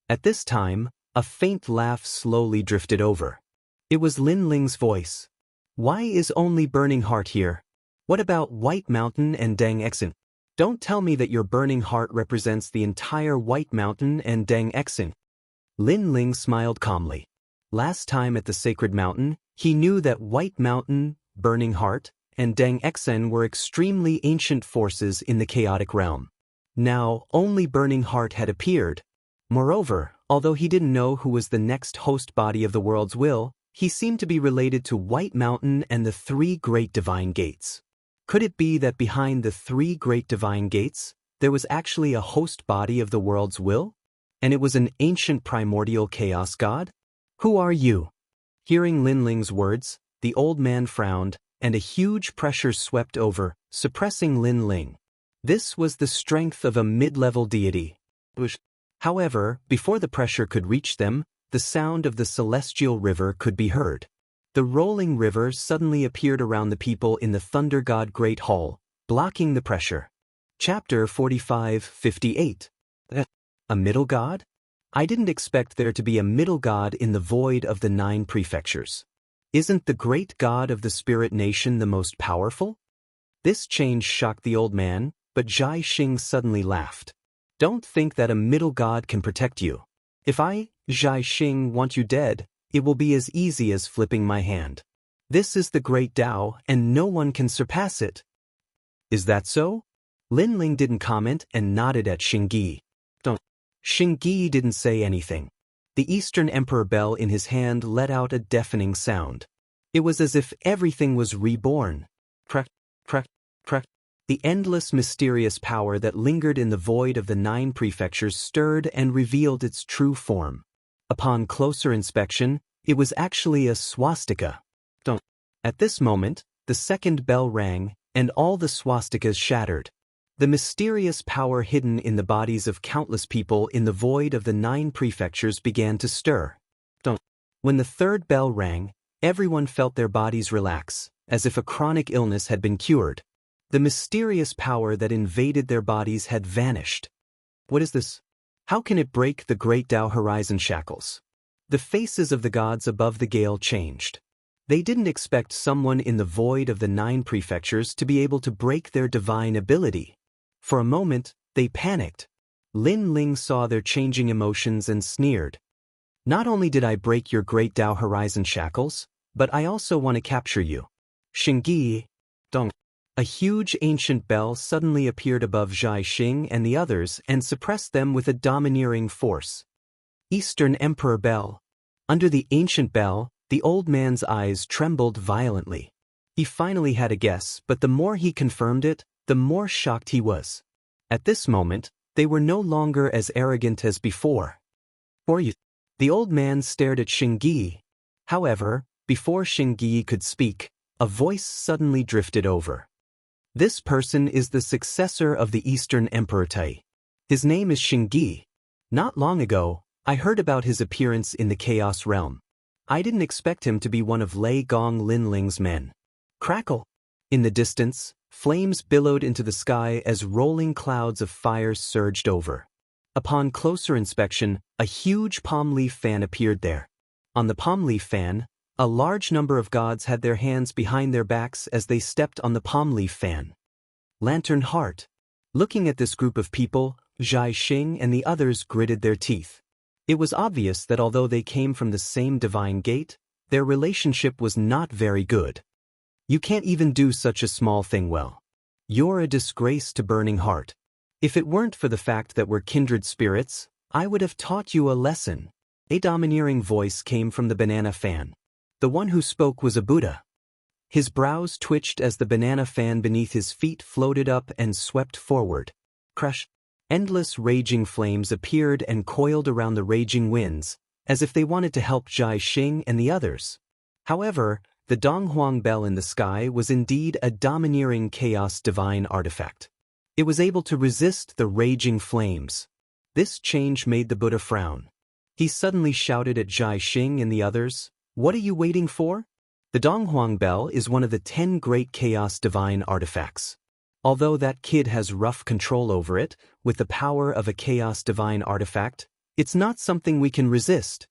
At this time, a faint laugh slowly drifted over. It was Linling's voice. Why is only Burning Heart here? What about White Mountain and Dang Exin? Don't tell me that your Burning Heart represents the entire White Mountain and Dang Exin. Linling smiled calmly. Last time at the Sacred Mountain, he knew that White Mountain, Burning Heart, and Dang Exen were extremely ancient forces in the chaotic realm. Now, only Burning Heart had appeared. Moreover, although he didn't know who was the next host body of the world's will, he seemed to be related to White Mountain and the 3 great divine gates. Could it be that behind the 3 great divine gates, there was actually a host body of the world's will? And it was an ancient primordial chaos god? Who are you? Hearing Linling's words, the old man frowned, and a huge pressure swept over, suppressing Linling. This was the strength of a mid-level deity. However, before the pressure could reach them, the sound of the celestial river could be heard. The rolling river suddenly appeared around the people in the Thunder God Great Hall, blocking the pressure. Chapter 45-58. A middle god? I didn't expect there to be a middle god in the void of the 9 prefectures. Isn't the great god of the spirit nation the most powerful? This change shocked the old man, but Zhai Xing suddenly laughed. Don't think that a middle god can protect you. If I, Zhai Xing, want you dead, it will be as easy as flipping my hand. This is the great Tao, and no one can surpass it. Is that so? Linling didn't comment and nodded at Xingyi. Xingyi didn't say anything. The Eastern Emperor bell in his hand let out a deafening sound. It was as if everything was reborn. Crack, crack, crack. The endless mysterious power that lingered in the void of the 9 prefectures stirred and revealed its true form. Upon closer inspection, it was actually a swastika. At this moment, the second bell rang, and all the swastikas shattered. The mysterious power hidden in the bodies of countless people in the void of the 9 prefectures began to stir. When the third bell rang, everyone felt their bodies relax, as if a chronic illness had been cured. The mysterious power that invaded their bodies had vanished. What is this? How can it break the great Tao horizon shackles? The faces of the gods above the gale changed. They didn't expect someone in the void of the 9 prefectures to be able to break their divine ability. For a moment, they panicked. Linling saw their changing emotions and sneered. Not only did I break your great Tao horizon shackles, but I also want to capture you. Xingyi. A huge ancient bell suddenly appeared above Zhai Xing and the others and suppressed them with a domineering force. Eastern Emperor Bell. Under the ancient bell, the old man's eyes trembled violently. He finally had a guess, but the more he confirmed it, the more shocked he was. At this moment, they were no longer as arrogant as before. The old man stared at Xingyi. However, before Xingyi could speak, a voice suddenly drifted over. This person is the successor of the Eastern Emperor Tai. His name is Xingyi. Not long ago, I heard about his appearance in the Chaos Realm. I didn't expect him to be one of Lei Gong Linling's men. Crackle! In the distance, flames billowed into the sky as rolling clouds of fire surged over. Upon closer inspection, a huge palm leaf fan appeared there. On the palm leaf fan, a large number of gods had their hands behind their backs as they stepped on the palm leaf fan. Lantern Heart. Looking at this group of people, Xianxia and the others gritted their teeth. It was obvious that although they came from the same divine gate, their relationship was not very good. You can't even do such a small thing well. You're a disgrace to Burning Heart. If it weren't for the fact that we're kindred spirits, I would have taught you a lesson. A domineering voice came from the banana fan. The one who spoke was a Buddha. His brows twitched as the banana fan beneath his feet floated up and swept forward. Crash! Endless raging flames appeared and coiled around the raging winds, as if they wanted to help Xianxia and the others. However, the Donghuang bell in the sky was indeed a domineering chaos divine artifact. It was able to resist the raging flames. This change made the Buddha frown. He suddenly shouted at Xianxia and the others, "What are you waiting for?" The Donghuang bell is one of the 10 great chaos divine artifacts. Although that kid has rough control over it, with the power of a chaos divine artifact, it's not something we can resist.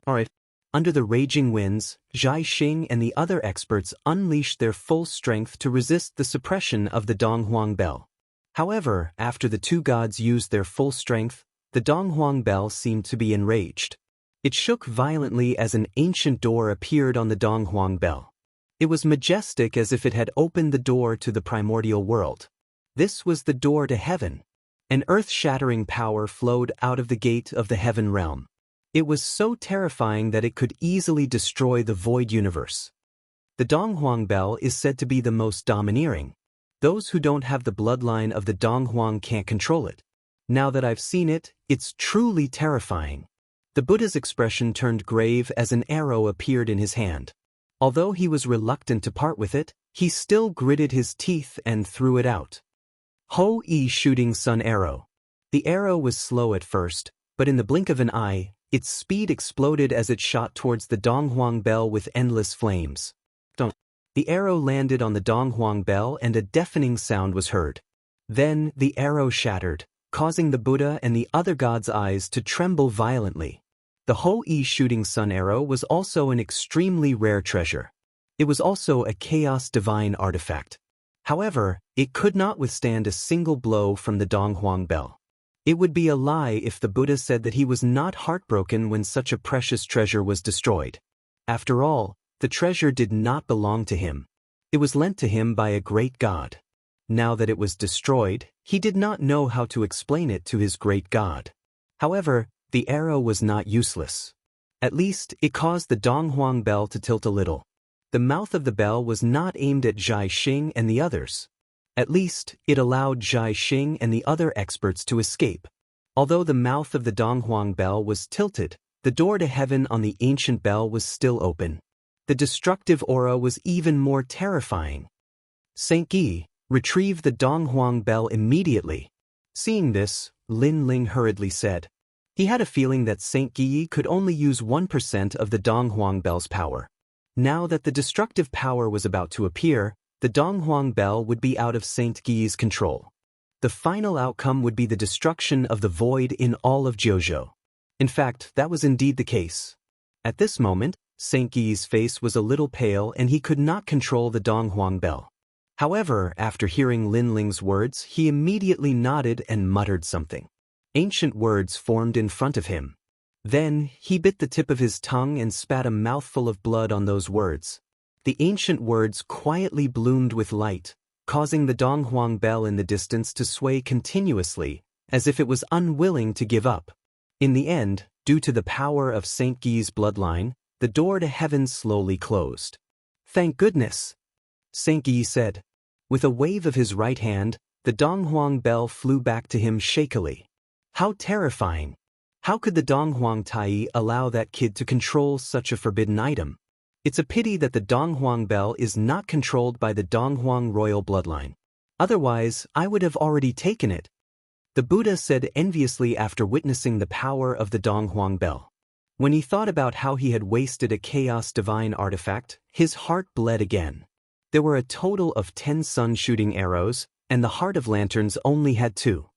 Alright. Under the raging winds, Xianxia and the other experts unleashed their full strength to resist the suppression of the Donghuang bell. However, after the two gods used their full strength, the Donghuang bell seemed to be enraged. It shook violently as an ancient door appeared on the Donghuang bell. It was majestic as if it had opened the door to the primordial world. This was the door to heaven. An earth-shattering power flowed out of the gate of the heaven realm. It was so terrifying that it could easily destroy the void universe. The Donghuang bell is said to be the most domineering. Those who don't have the bloodline of the Donghuang can't control it. Now that I've seen it, it's truly terrifying. The Buddha's expression turned grave as an arrow appeared in his hand. Although he was reluctant to part with it, he still gritted his teeth and threw it out. Ho-E shooting sun arrow. The arrow was slow at first, but in the blink of an eye, its speed exploded as it shot towards the Donghuang bell with endless flames. The arrow landed on the Donghuang bell and a deafening sound was heard. Then the arrow shattered, causing the Buddha and the other gods' eyes to tremble violently. The Ho-E shooting sun arrow was also an extremely rare treasure. It was also a chaos divine artifact. However, it could not withstand a single blow from the Donghuang bell. It would be a lie if the Buddha said that he was not heartbroken when such a precious treasure was destroyed. After all, the treasure did not belong to him. It was lent to him by a great god. Now that it was destroyed, he did not know how to explain it to his great god. However, the arrow was not useless. At least, it caused the Donghuang bell to tilt a little. The mouth of the bell was not aimed at Xianxia and the others. At least, it allowed Xianxia and the other experts to escape. Although the mouth of the Donghuang bell was tilted, the door to heaven on the ancient bell was still open. The destructive aura was even more terrifying. Xianxia, retrieve the Donghuang bell immediately. Seeing this, Lin Ling hurriedly said. He had a feeling that Xianxia could only use 1% of the Donghuang bell's power. Now that the destructive power was about to appear, the Donghuang bell would be out of Xianxia's control. The final outcome would be the destruction of the void in all of Jiuzhou. In fact, that was indeed the case. At this moment, Xianxia's face was a little pale and he could not control the Donghuang bell. However, after hearing Lin Ling's words, he immediately nodded and muttered something. Ancient words formed in front of him. Then, he bit the tip of his tongue and spat a mouthful of blood on those words. The ancient words quietly bloomed with light, causing the Donghuang bell in the distance to sway continuously, as if it was unwilling to give up. In the end, due to the power of Xianxia's bloodline, the door to heaven slowly closed. "Thank goodness," Xianxia said. With a wave of his right hand, the Donghuang bell flew back to him shakily. How terrifying! How could the Donghuang Tai allow that kid to control such a forbidden item? It's a pity that the Donghuang bell is not controlled by the Donghuang royal bloodline. Otherwise, I would have already taken it. The Buddha said enviously after witnessing the power of the Donghuang bell. When he thought about how he had wasted a chaos divine artifact, his heart bled again. There were a total of 10 sun-shooting arrows, and the Heart of Lanterns only had 2.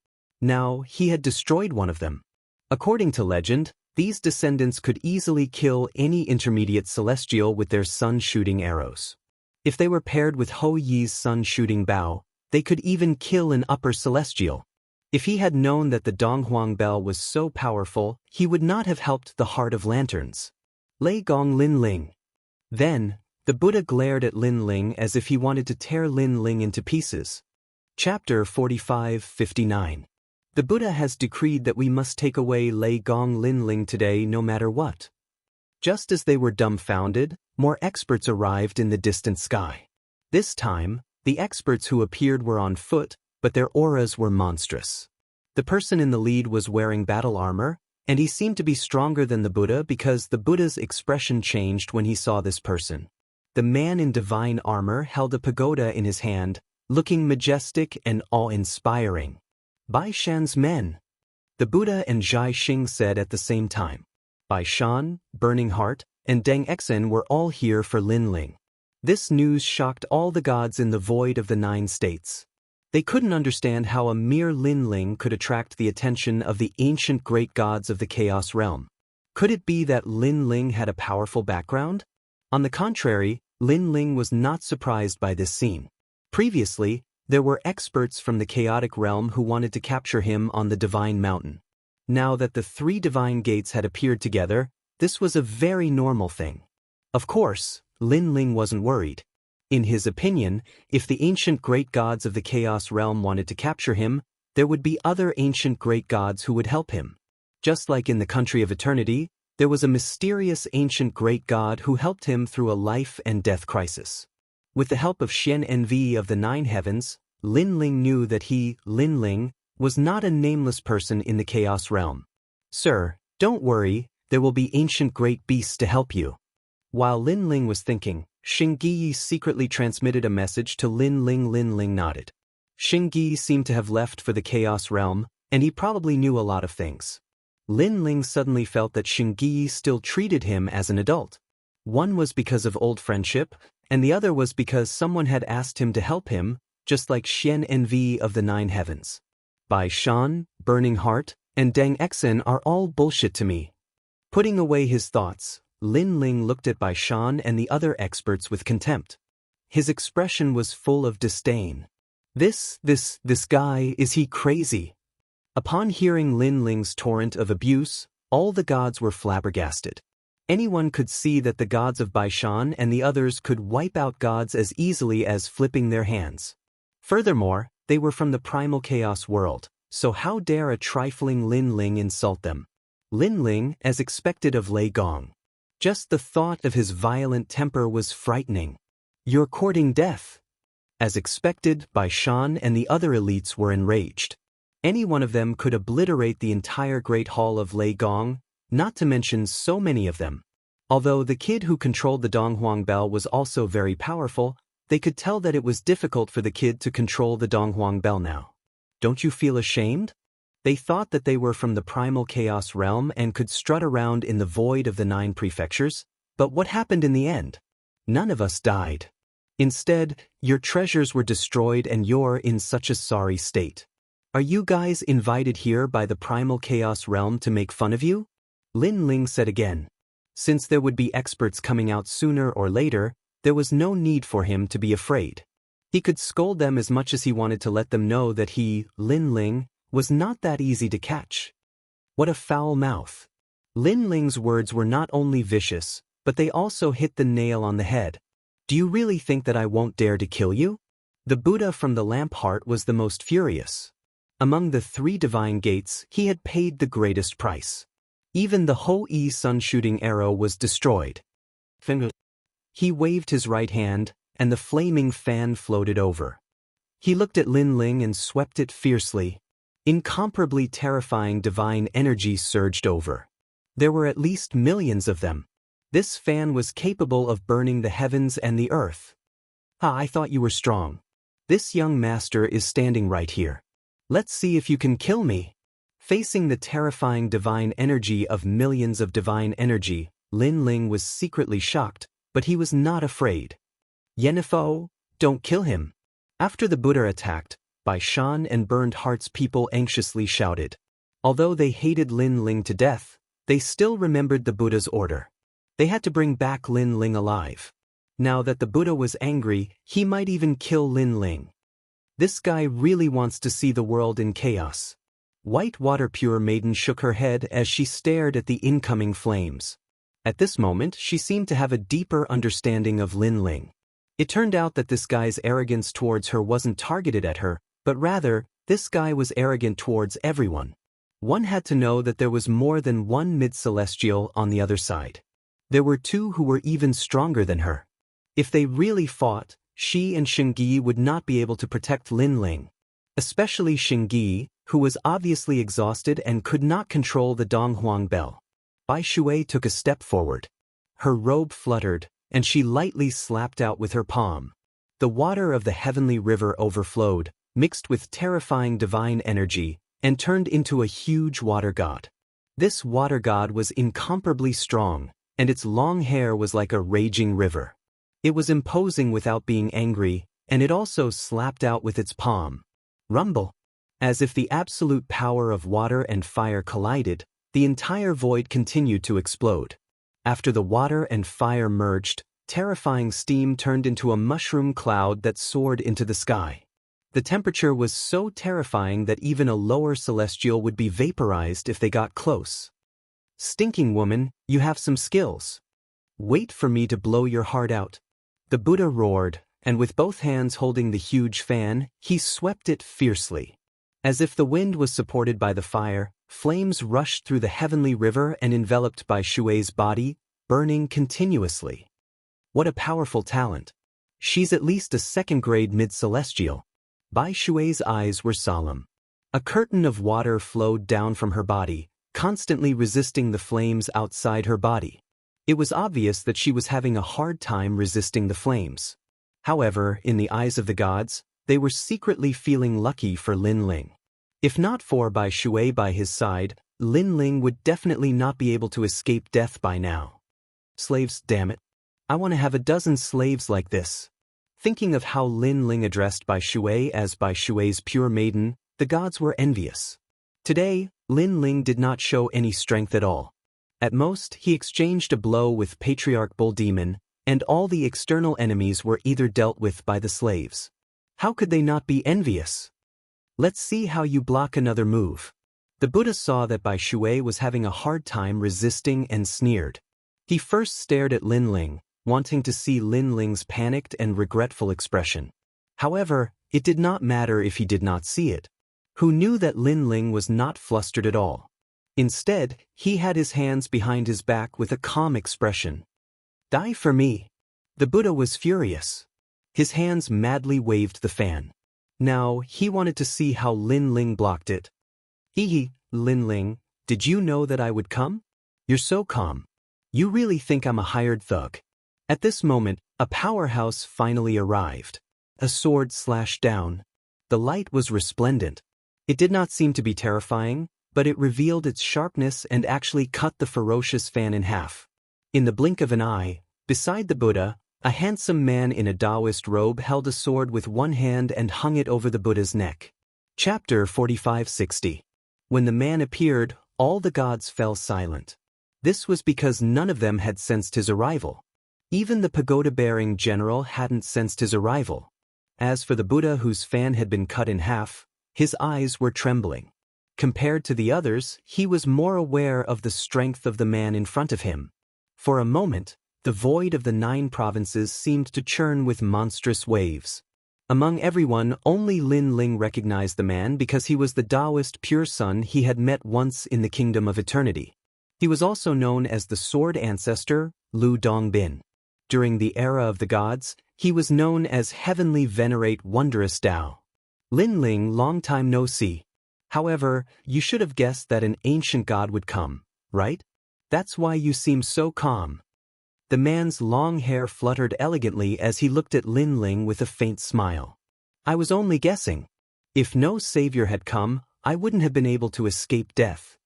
Now, he had destroyed one of them. According to legend, these descendants could easily kill any intermediate celestial with their sun-shooting arrows. If they were paired with Ho Yi's sun-shooting bow, they could even kill an upper celestial. If he had known that the Donghuang bell was so powerful, he would not have helped the Heart of Lanterns. Lei Gong Lin Ling. Then, the Buddha glared at Lin Ling as if he wanted to tear Lin Ling into pieces. Chapter 45-59. The Buddha has decreed that we must take away Lei Gong Lin Ling today no matter what. Just as they were dumbfounded, more experts arrived in the distant sky. This time, the experts who appeared were on foot, but their auras were monstrous. The person in the lead was wearing battle armor, and he seemed to be stronger than the Buddha because the Buddha's expression changed when he saw this person. The man in divine armor held a pagoda in his hand, looking majestic and awe-inspiring. Bai Shan's men. The Buddha and Zhai Xing said at the same time. Bai Shan, Burning Heart, and Deng Exen were all here for Lin Ling. This news shocked all the gods in the void of the 9 states. They couldn't understand how a mere Lin Ling could attract the attention of the ancient great gods of the Chaos Realm. Could it be that Lin Ling had a powerful background? On the contrary, Lin Ling was not surprised by this scene. Previously, there were experts from the chaotic realm who wanted to capture him on the Divine Mountain. Now that the 3 divine gates had appeared together, this was a very normal thing. Of course, Lin Ling wasn't worried. In his opinion, if the ancient great gods of the Chaos Realm wanted to capture him, there would be other ancient great gods who would help him. Just like in the Country of Eternity, there was a mysterious ancient great god who helped him through a life and death crisis. With the help of Xianxia of the 9 heavens, Lin Ling knew that he, Lin Ling, was not a nameless person in the Chaos Realm. Sir, don't worry, there will be ancient great beasts to help you. While Lin Ling was thinking, Xingyi secretly transmitted a message to Lin Ling. Lin Ling nodded. Xingyi seemed to have left for the Chaos Realm, and he probably knew a lot of things. Lin Ling suddenly felt that Xingyi still treated him as an adult. One was because of old friendship, and the other was because someone had asked him to help him, just like Xianxia of the 9 heavens. Bai Shan, Burning Heart, and Deng Exen are all bullshit to me. Putting away his thoughts, Lin Ling looked at Bai Shan and the other experts with contempt. His expression was full of disdain. This guy, is he crazy? Upon hearing Lin Ling's torrent of abuse, all the gods were flabbergasted. Anyone could see that the gods of Bai Shan and the others could wipe out gods as easily as flipping their hands. Furthermore, they were from the primal chaos world, so how dare a trifling Lin Ling insult them? Lin Ling, as expected of Lei Gong. Just the thought of his violent temper was frightening. You're courting death. As expected, Bai Shan and the other elites were enraged. Any one of them could obliterate the entire Great Hall of Lei Gong, not to mention so many of them. Although the kid who controlled the Donghuang bell was also very powerful, they could tell that it was difficult for the kid to control the Donghuang bell now. Don't you feel ashamed? They thought that they were from the primal chaos realm and could strut around in the void of the 9 prefectures, but what happened in the end? None of us died. Instead, your treasures were destroyed and you're in such a sorry state. Are you guys invited here by the primal chaos realm to make fun of you? Lin Ling said again. Since there would be experts coming out sooner or later, there was no need for him to be afraid. He could scold them as much as he wanted to let them know that he, Lin Ling, was not that easy to catch. What a foul mouth. Lin Ling's words were not only vicious, but they also hit the nail on the head. Do you really think that I won't dare to kill you? The Buddha from the lamp heart was the most furious. Among the 3 divine gates, he had paid the greatest price. Even the Ho-E sun-shooting arrow was destroyed. He waved his right hand, and the flaming fan floated over. He looked at Lin Ling and swept it fiercely. Incomparably terrifying divine energy surged over. There were at least millions of them. This fan was capable of burning the heavens and the earth. I thought you were strong. This young master is standing right here. Let's see if you can kill me. Facing the terrifying divine energy of millions of divine energy, Lin Ling was secretly shocked, but he was not afraid. Yenifo, don't kill him. After the Buddha attacked, Bai Shan and Burned Heart's people anxiously shouted. Although they hated Lin Ling to death, they still remembered the Buddha's order. They had to bring back Lin Ling alive. Now that the Buddha was angry, he might even kill Lin Ling. This guy really wants to see the world in chaos. White Water Pure Maiden shook her head as she stared at the incoming flames. At this moment, she seemed to have a deeper understanding of Lin Ling. It turned out that this guy's arrogance towards her wasn't targeted at her, but rather, this guy was arrogant towards everyone. One had to know that there was more than one mid-celestial on the other side. There were two who were even stronger than her. If they really fought, she and Xingyi would not be able to protect Lin Ling. Especially Xingyi, who was obviously exhausted and could not control the Donghuang bell. Bai Shui took a step forward. Her robe fluttered, and she lightly slapped out with her palm. The water of the heavenly river overflowed, mixed with terrifying divine energy, and turned into a huge water god. This water god was incomparably strong, and its long hair was like a raging river. It was imposing without being angry, and it also slapped out with its palm. Rumble. As if the absolute power of water and fire collided, the entire void continued to explode. After the water and fire merged, terrifying steam turned into a mushroom cloud that soared into the sky. The temperature was so terrifying that even a lower celestial would be vaporized if they got close. Stinking woman, you have some skills. Wait for me to blow your heart out. The Buddha roared, and with both hands holding the huge fan, he swept it fiercely. As if the wind was supported by the fire, flames rushed through the heavenly river and enveloped Bai Shui's body, burning continuously. What a powerful talent. She's at least a second-grade mid-celestial. Bai Shui's eyes were solemn. A curtain of water flowed down from her body, constantly resisting the flames outside her body. It was obvious that she was having a hard time resisting the flames. However, in the eyes of the gods, they were secretly feeling lucky for Lin Ling. If not for Bai Shui by his side, Lin Ling would definitely not be able to escape death by now. Slaves, damn it. I want to have a dozen slaves like this. Thinking of how Lin Ling addressed Bai Shui as Bai Shui's pure maiden, the gods were envious. Today, Lin Ling did not show any strength at all. At most, he exchanged a blow with Patriarch Bull Demon, and all the external enemies were either dealt with by the slaves. How could they not be envious? Let's see how you block another move. The Buddha saw that Bai Shui was having a hard time resisting and sneered. He first stared at Lin Ling, wanting to see Lin Ling's panicked and regretful expression. However, it did not matter if he did not see it. Who knew that Lin Ling was not flustered at all? Instead, he had his hands behind his back with a calm expression. Die for me. The Buddha was furious. His hands madly waved the fan. Now, he wanted to see how Lin Ling blocked it. Hee, Lin Ling, did you know that I would come? You're so calm. You really think I'm a hired thug? At this moment, a powerhouse finally arrived. A sword slashed down. The light was resplendent. It did not seem to be terrifying, but it revealed its sharpness and actually cut the ferocious fan in half. In the blink of an eye, beside the Buddha, a handsome man in a Daoist robe held a sword with one hand and hung it over the Buddha's neck. Chapter 45-60. When the man appeared, all the gods fell silent. This was because none of them had sensed his arrival. Even the pagoda-bearing general hadn't sensed his arrival. As for the Buddha whose fan had been cut in half, his eyes were trembling. Compared to the others, he was more aware of the strength of the man in front of him. For a moment, the void of the 9 provinces seemed to churn with monstrous waves. Among everyone, only Lin Ling recognized the man because he was the Daoist pure son he had met once in the Kingdom of Eternity. He was also known as the Sword Ancestor, Lu Dongbin. During the era of the gods, he was known as Heavenly Venerate Wondrous Dao. Lin Ling, long time no see. However, you should have guessed that an ancient god would come, right? That's why you seem so calm. The man's long hair fluttered elegantly as he looked at Lin Ling with a faint smile. I was only guessing. If no savior had come, I wouldn't have been able to escape death.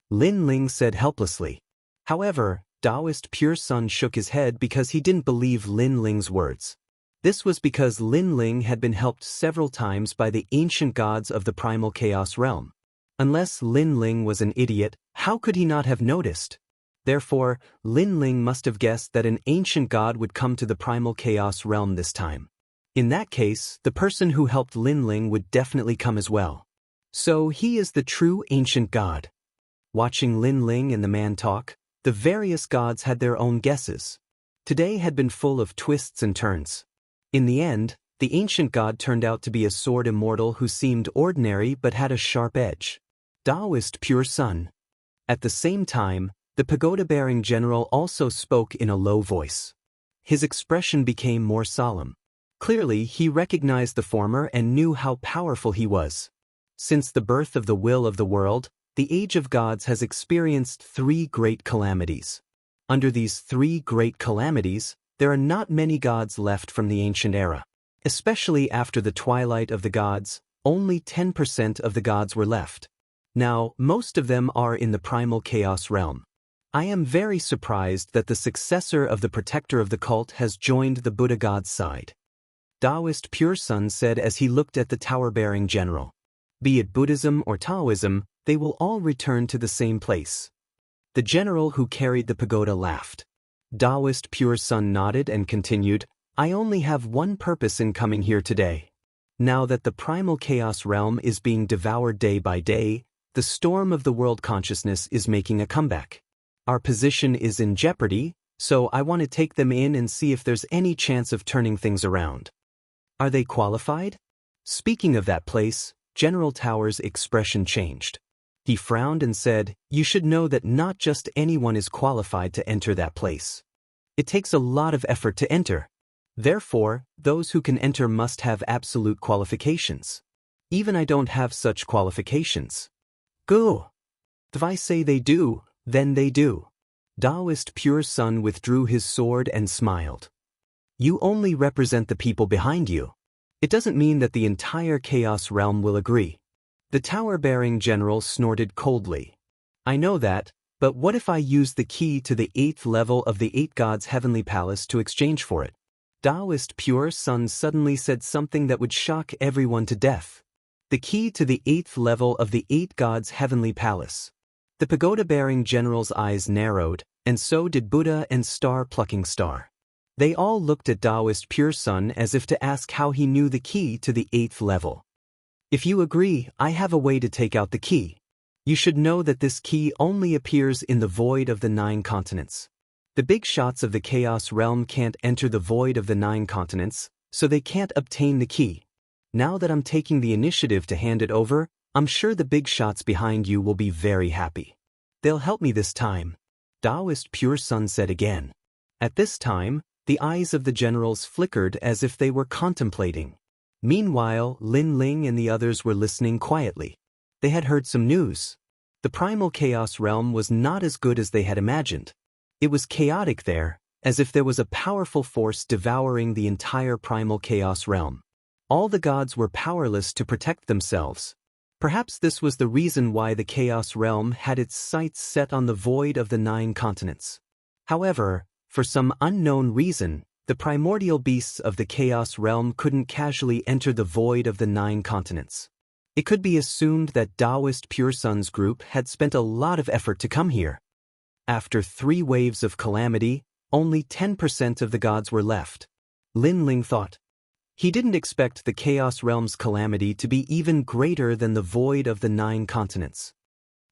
Lin Ling said helplessly. However, Daoist Pure Son shook his head because he didn't believe Lin Ling's words. This was because Lin Ling had been helped several times by the ancient gods of the primal chaos realm. Unless Lin Ling was an idiot, how could he not have noticed? Therefore, Lin Ling must have guessed that an ancient god would come to the primal chaos realm this time. In that case, the person who helped Lin Ling would definitely come as well. So he is the true ancient god. Watching Lin Ling and the man talk, the various gods had their own guesses. Today had been full of twists and turns. In the end, the ancient god turned out to be a sword immortal who seemed ordinary but had a sharp edge. Daoist pure sun. At the same time, the pagoda-bearing general also spoke in a low voice. His expression became more solemn. Clearly, he recognized the former and knew how powerful he was. Since the birth of the will of the world, the age of gods has experienced 3 great calamities. Under these 3 great calamities, there are not many gods left from the ancient era. Especially after the twilight of the gods, only 10% of the gods were left. Now, most of them are in the primal chaos realm. I am very surprised that the successor of the protector of the cult has joined the Buddha god's side. Daoist Pure Sun said as he looked at the tower-bearing general. Be it Buddhism or Taoism, they will all return to the same place. The general who carried the pagoda laughed. Daoist Pure Sun nodded and continued, I only have one purpose in coming here today. Now that the primal chaos realm is being devoured day by day, the storm of the world consciousness is making a comeback. Our position is in jeopardy, so I want to take them in and see if there's any chance of turning things around. Are they qualified? Speaking of that place, General Tower's expression changed. He frowned and said, You should know that not just anyone is qualified to enter that place. It takes a lot of effort to enter. Therefore, those who can enter must have absolute qualifications. Even I don't have such qualifications. Go! If I say they do, then they do. Daoist Pure Sun withdrew his sword and smiled. You only represent the people behind you. It doesn't mean that the entire chaos realm will agree. The tower-bearing general snorted coldly. I know that, but what if I use the key to the 8th level of the 8 gods' heavenly palace to exchange for it? Daoist Pure Sun suddenly said something that would shock everyone to death. The key to the 8th level of the 8 gods' heavenly palace. The pagoda-bearing general's eyes narrowed, and so did Buddha and Star-plucking Star. They all looked at Daoist Pure Sun as if to ask how he knew the key to the 8th level. If you agree, I have a way to take out the key. You should know that this key only appears in the void of the 9 continents. The big shots of the chaos realm can't enter the void of the 9 continents, so they can't obtain the key. Now that I'm taking the initiative to hand it over, I'm sure the big shots behind you will be very happy. They'll help me this time. Daoist Pure Sun said again. At this time, the eyes of the generals flickered as if they were contemplating. Meanwhile, Lin Ling and the others were listening quietly. They had heard some news. The primal chaos realm was not as good as they had imagined. It was chaotic there, as if there was a powerful force devouring the entire primal chaos realm. All the gods were powerless to protect themselves. Perhaps this was the reason why the chaos realm had its sights set on the void of the 9 continents. However, for some unknown reason, the primordial beasts of the chaos realm couldn't casually enter the void of the 9 continents. It could be assumed that Daoist Pure Sun's group had spent a lot of effort to come here. After 3 waves of calamity, only 10% of the gods were left. Lin Ling thought. He didn't expect the chaos realm's calamity to be even greater than the void of the 9 continents.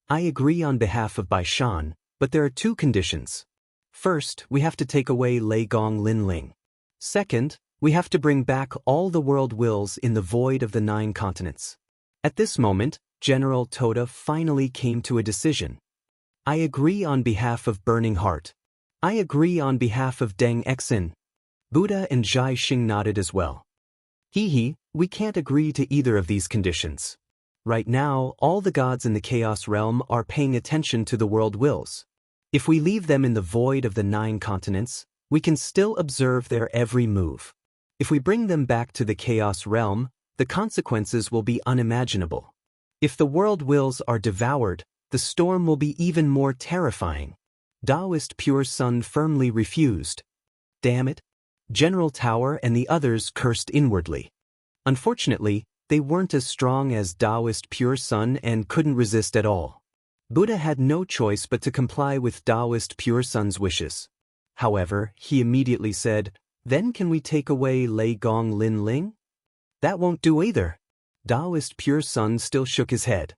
I agree on behalf of Bai Shan, but there are 2 conditions. First, we have to take away Lei Gong Lin Ling. Second, we have to bring back all the world wills in the void of the 9 continents. At this moment, General Toda finally came to a decision. I agree on behalf of Burning Heart. I agree on behalf of Deng Exin. Buddha and Zhai Xing nodded as well. We can't agree to either of these conditions. Right now, all the gods in the chaos realm are paying attention to the world wills. If we leave them in the void of the 9 continents, we can still observe their every move. If we bring them back to the chaos realm, the consequences will be unimaginable. If the world wills are devoured, the storm will be even more terrifying. Daoist Pure Sun firmly refused. Damn it. General Tower and the others cursed inwardly. Unfortunately, they weren't as strong as Daoist Pure Sun and couldn't resist at all. Buddha had no choice but to comply with Daoist Pure Sun's wishes. However, he immediately said, Then can we take away Lei Gong Lin Ling? That won't do either. Daoist Pure Sun still shook his head.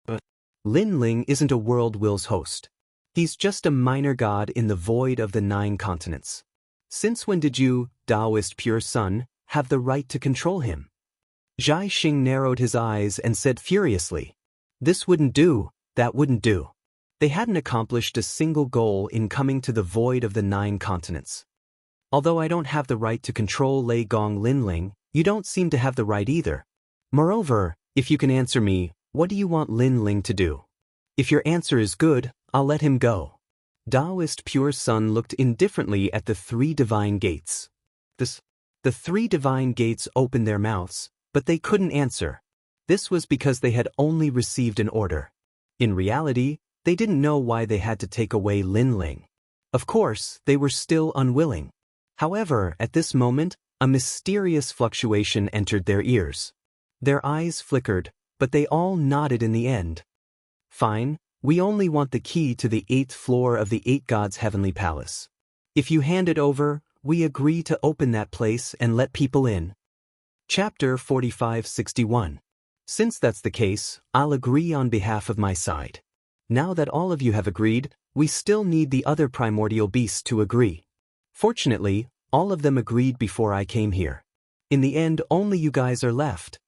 But Lin Ling isn't a world will's host. He's just a minor god in the void of the 9 continents. Since when did you, Daoist Pure Sun, have the right to control him? Zhai Xing narrowed his eyes and said furiously, "This wouldn't do, that wouldn't do." They hadn't accomplished a single goal in coming to the void of the 9 continents. Although I don't have the right to control Lei Gong Linling, you don't seem to have the right either. Moreover, if you can answer me, what do you want Lin Ling to do? If your answer is good, I'll let him go. Daoist Pure Sun looked indifferently at the 3 divine gates. The 3 divine gates opened their mouths, but they couldn't answer. This was because they had only received an order. In reality, they didn't know why they had to take away Lin Ling. Of course, they were still unwilling. However, at this moment, a mysterious fluctuation entered their ears. Their eyes flickered, but they all nodded in the end. Fine, we only want the key to the 8th floor of the 8 gods' heavenly palace. If you hand it over, we agree to open that place and let people in. Chapter 4561. Since that's the case, I'll agree on behalf of my side. Now that all of you have agreed, we still need the other primordial beasts to agree. Fortunately, all of them agreed before I came here. In the end, only you guys are left.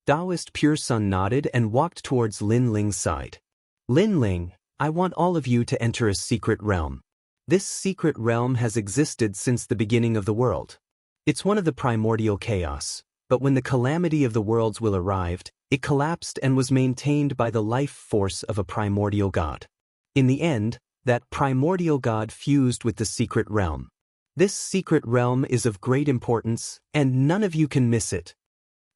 Daoist Pure Sun nodded and walked towards Lin Ling's side. Lin Ling, I want all of you to enter a secret realm. This secret realm has existed since the beginning of the world. It's one of the primordial chaos, but when the calamity of the worlds will arrived, it collapsed and was maintained by the life force of a primordial god. In the end, that primordial god fused with the secret realm. This secret realm is of great importance, and none of you can miss it.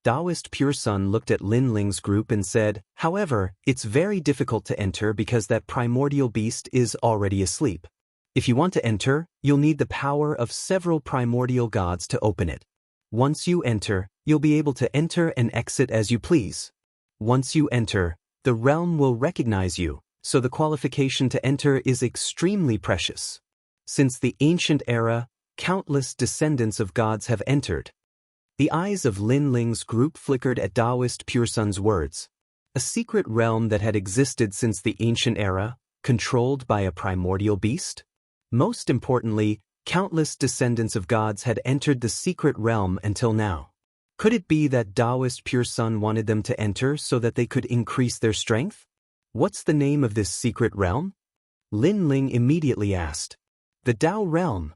Daoist Pure Sun looked at Lin Ling's group and said, however, it's very difficult to enter because that primordial beast is already asleep. If you want to enter, you'll need the power of several primordial gods to open it. Once you enter, you'll be able to enter and exit as you please. Once you enter, the realm will recognize you, so the qualification to enter is extremely precious. Since the ancient era, countless descendants of gods have entered. The eyes of Lin Ling's group flickered at Daoist Pure Sun's words. A secret realm that had existed since the ancient era, controlled by a primordial beast? Most importantly, countless descendants of gods had entered the secret realm until now. Could it be that Daoist Pure Sun wanted them to enter so that they could increase their strength? What's the name of this secret realm? Lin Ling immediately asked. The Dao realm.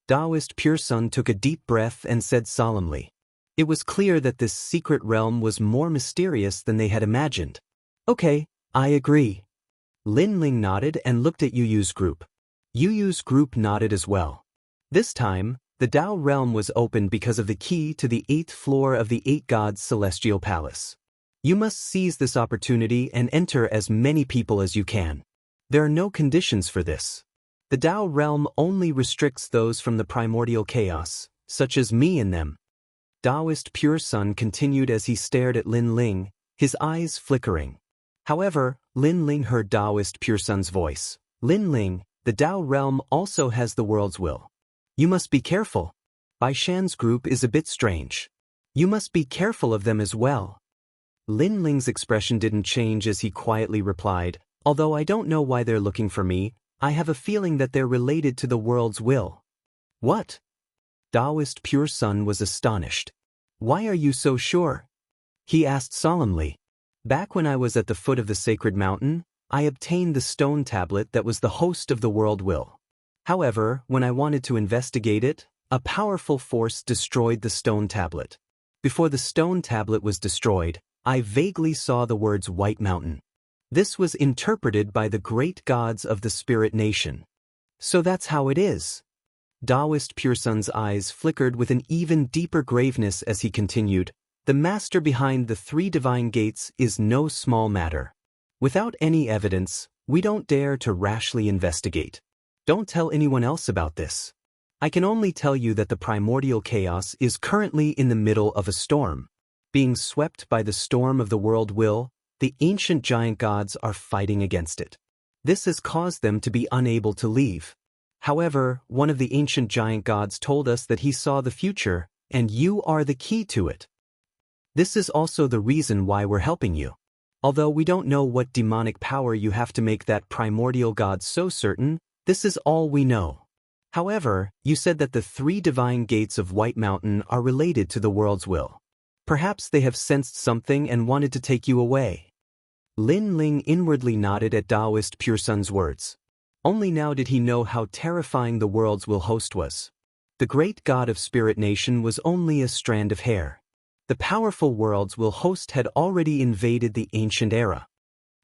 Daoist Pure Sun took a deep breath and said solemnly. It was clear that this secret realm was more mysterious than they had imagined. Okay, I agree. Lin Ling nodded and looked at Yu Yu's group. Yu Yu's group nodded as well. This time, the Dao realm was opened because of the key to the 8th floor of the 8 gods' celestial palace. You must seize this opportunity and enter as many people as you can. There are no conditions for this. The Dao realm only restricts those from the primordial chaos, such as me and them. Daoist Pure Sun continued as he stared at Lin Ling, his eyes flickering. However, Lin Ling heard Daoist Pure Sun's voice. Lin Ling, the Dao realm also has the world's will. You must be careful. Bai Shan's group is a bit strange. You must be careful of them as well. Lin Ling's expression didn't change as he quietly replied, although I don't know why they're looking for me, I have a feeling that they're related to the world's will. What? Daoist Pure Sun was astonished. Why are you so sure? He asked solemnly. Back when I was at the foot of the sacred mountain, I obtained the stone tablet that was the host of the world will. However, when I wanted to investigate it, a powerful force destroyed the stone tablet. Before the stone tablet was destroyed, I vaguely saw the words White Mountain. This was interpreted by the great gods of the spirit nation. So that's how it is. Daoist Pure Sun's eyes flickered with an even deeper graveness as he continued, the master behind the 3 divine gates is no small matter. Without any evidence, we don't dare to rashly investigate. Don't tell anyone else about this. I can only tell you that the primordial chaos is currently in the middle of a storm. Being swept by the storm of the world will, the ancient giant gods are fighting against it. This has caused them to be unable to leave. However, one of the ancient giant gods told us that he saw the future, and you are the key to it. This is also the reason why we're helping you. Although we don't know what demonic power you have to make that primordial god so certain, this is all we know. However, you said that the 3 divine gates of White Mountain are related to the world's will. Perhaps they have sensed something and wanted to take you away. Lin Ling inwardly nodded at Daoist Pure Sun's words. Only now did he know how terrifying the world's will host was. The great god of Spirit Nation was only a strand of hair. The powerful world's will host had already invaded the ancient era.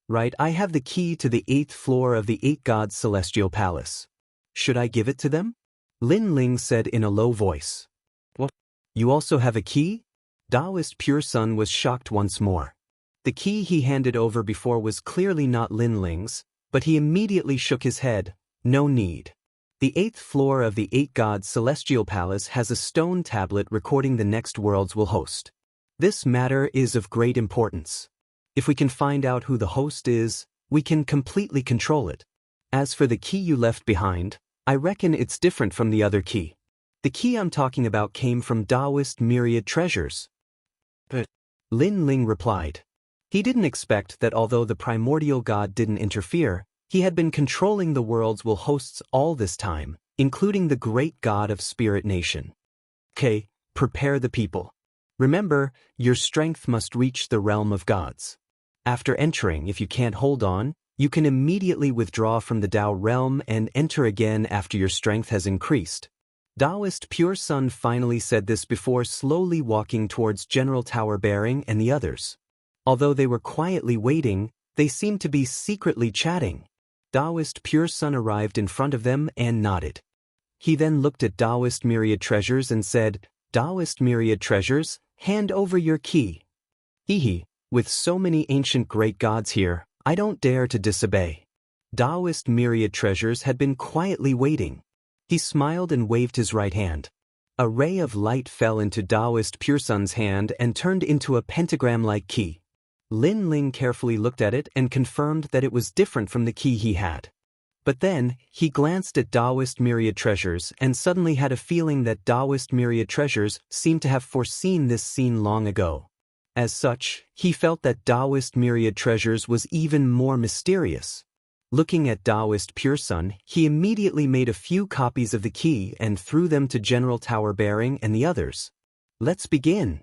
Right, I have the key to the 8th floor of the 8 gods' celestial palace. Should I give it to them? Lin Ling said in a low voice. What? You also have a key? Daoist Pure Sun was shocked once more. The key he handed over before was clearly not Lin Ling's, but he immediately shook his head. No need. The 8th floor of the 8 gods' celestial palace has a stone tablet recording the next worlds will host. This matter is of great importance. If we can find out who the host is, we can completely control it. As for the key you left behind, I reckon it's different from the other key. The key I'm talking about came from Daoist myriad treasures. But Lin Ling replied. He didn't expect that although the primordial god didn't interfere, he had been controlling the world's will hosts all this time, including the great god of Spirit Nation. Okay, prepare the people. Remember, your strength must reach the realm of gods. After entering, if you can't hold on, you can immediately withdraw from the Dao realm and enter again after your strength has increased. Daoist Pure Sun finally said this before slowly walking towards General Tower Bearing and the others. Although they were quietly waiting, they seemed to be secretly chatting. Daoist Pure Sun arrived in front of them and nodded. He then looked at Daoist Myriad Treasures and said, Daoist Myriad Treasures, hand over your key. Hehe, with so many ancient great gods here, I don't dare to disobey. Daoist Myriad Treasures had been quietly waiting. He smiled and waved his right hand. A ray of light fell into Daoist Pure Sun's hand and turned into a pentagram-like key. Lin Ling carefully looked at it and confirmed that it was different from the key he had. But then, he glanced at Daoist Myriad Treasures and suddenly had a feeling that Daoist Myriad Treasures seemed to have foreseen this scene long ago. As such, he felt that Daoist Myriad Treasures was even more mysterious. Looking at Daoist Pure Sun, he immediately made a few copies of the key and threw them to General Tower Bearing and the others. Let's begin.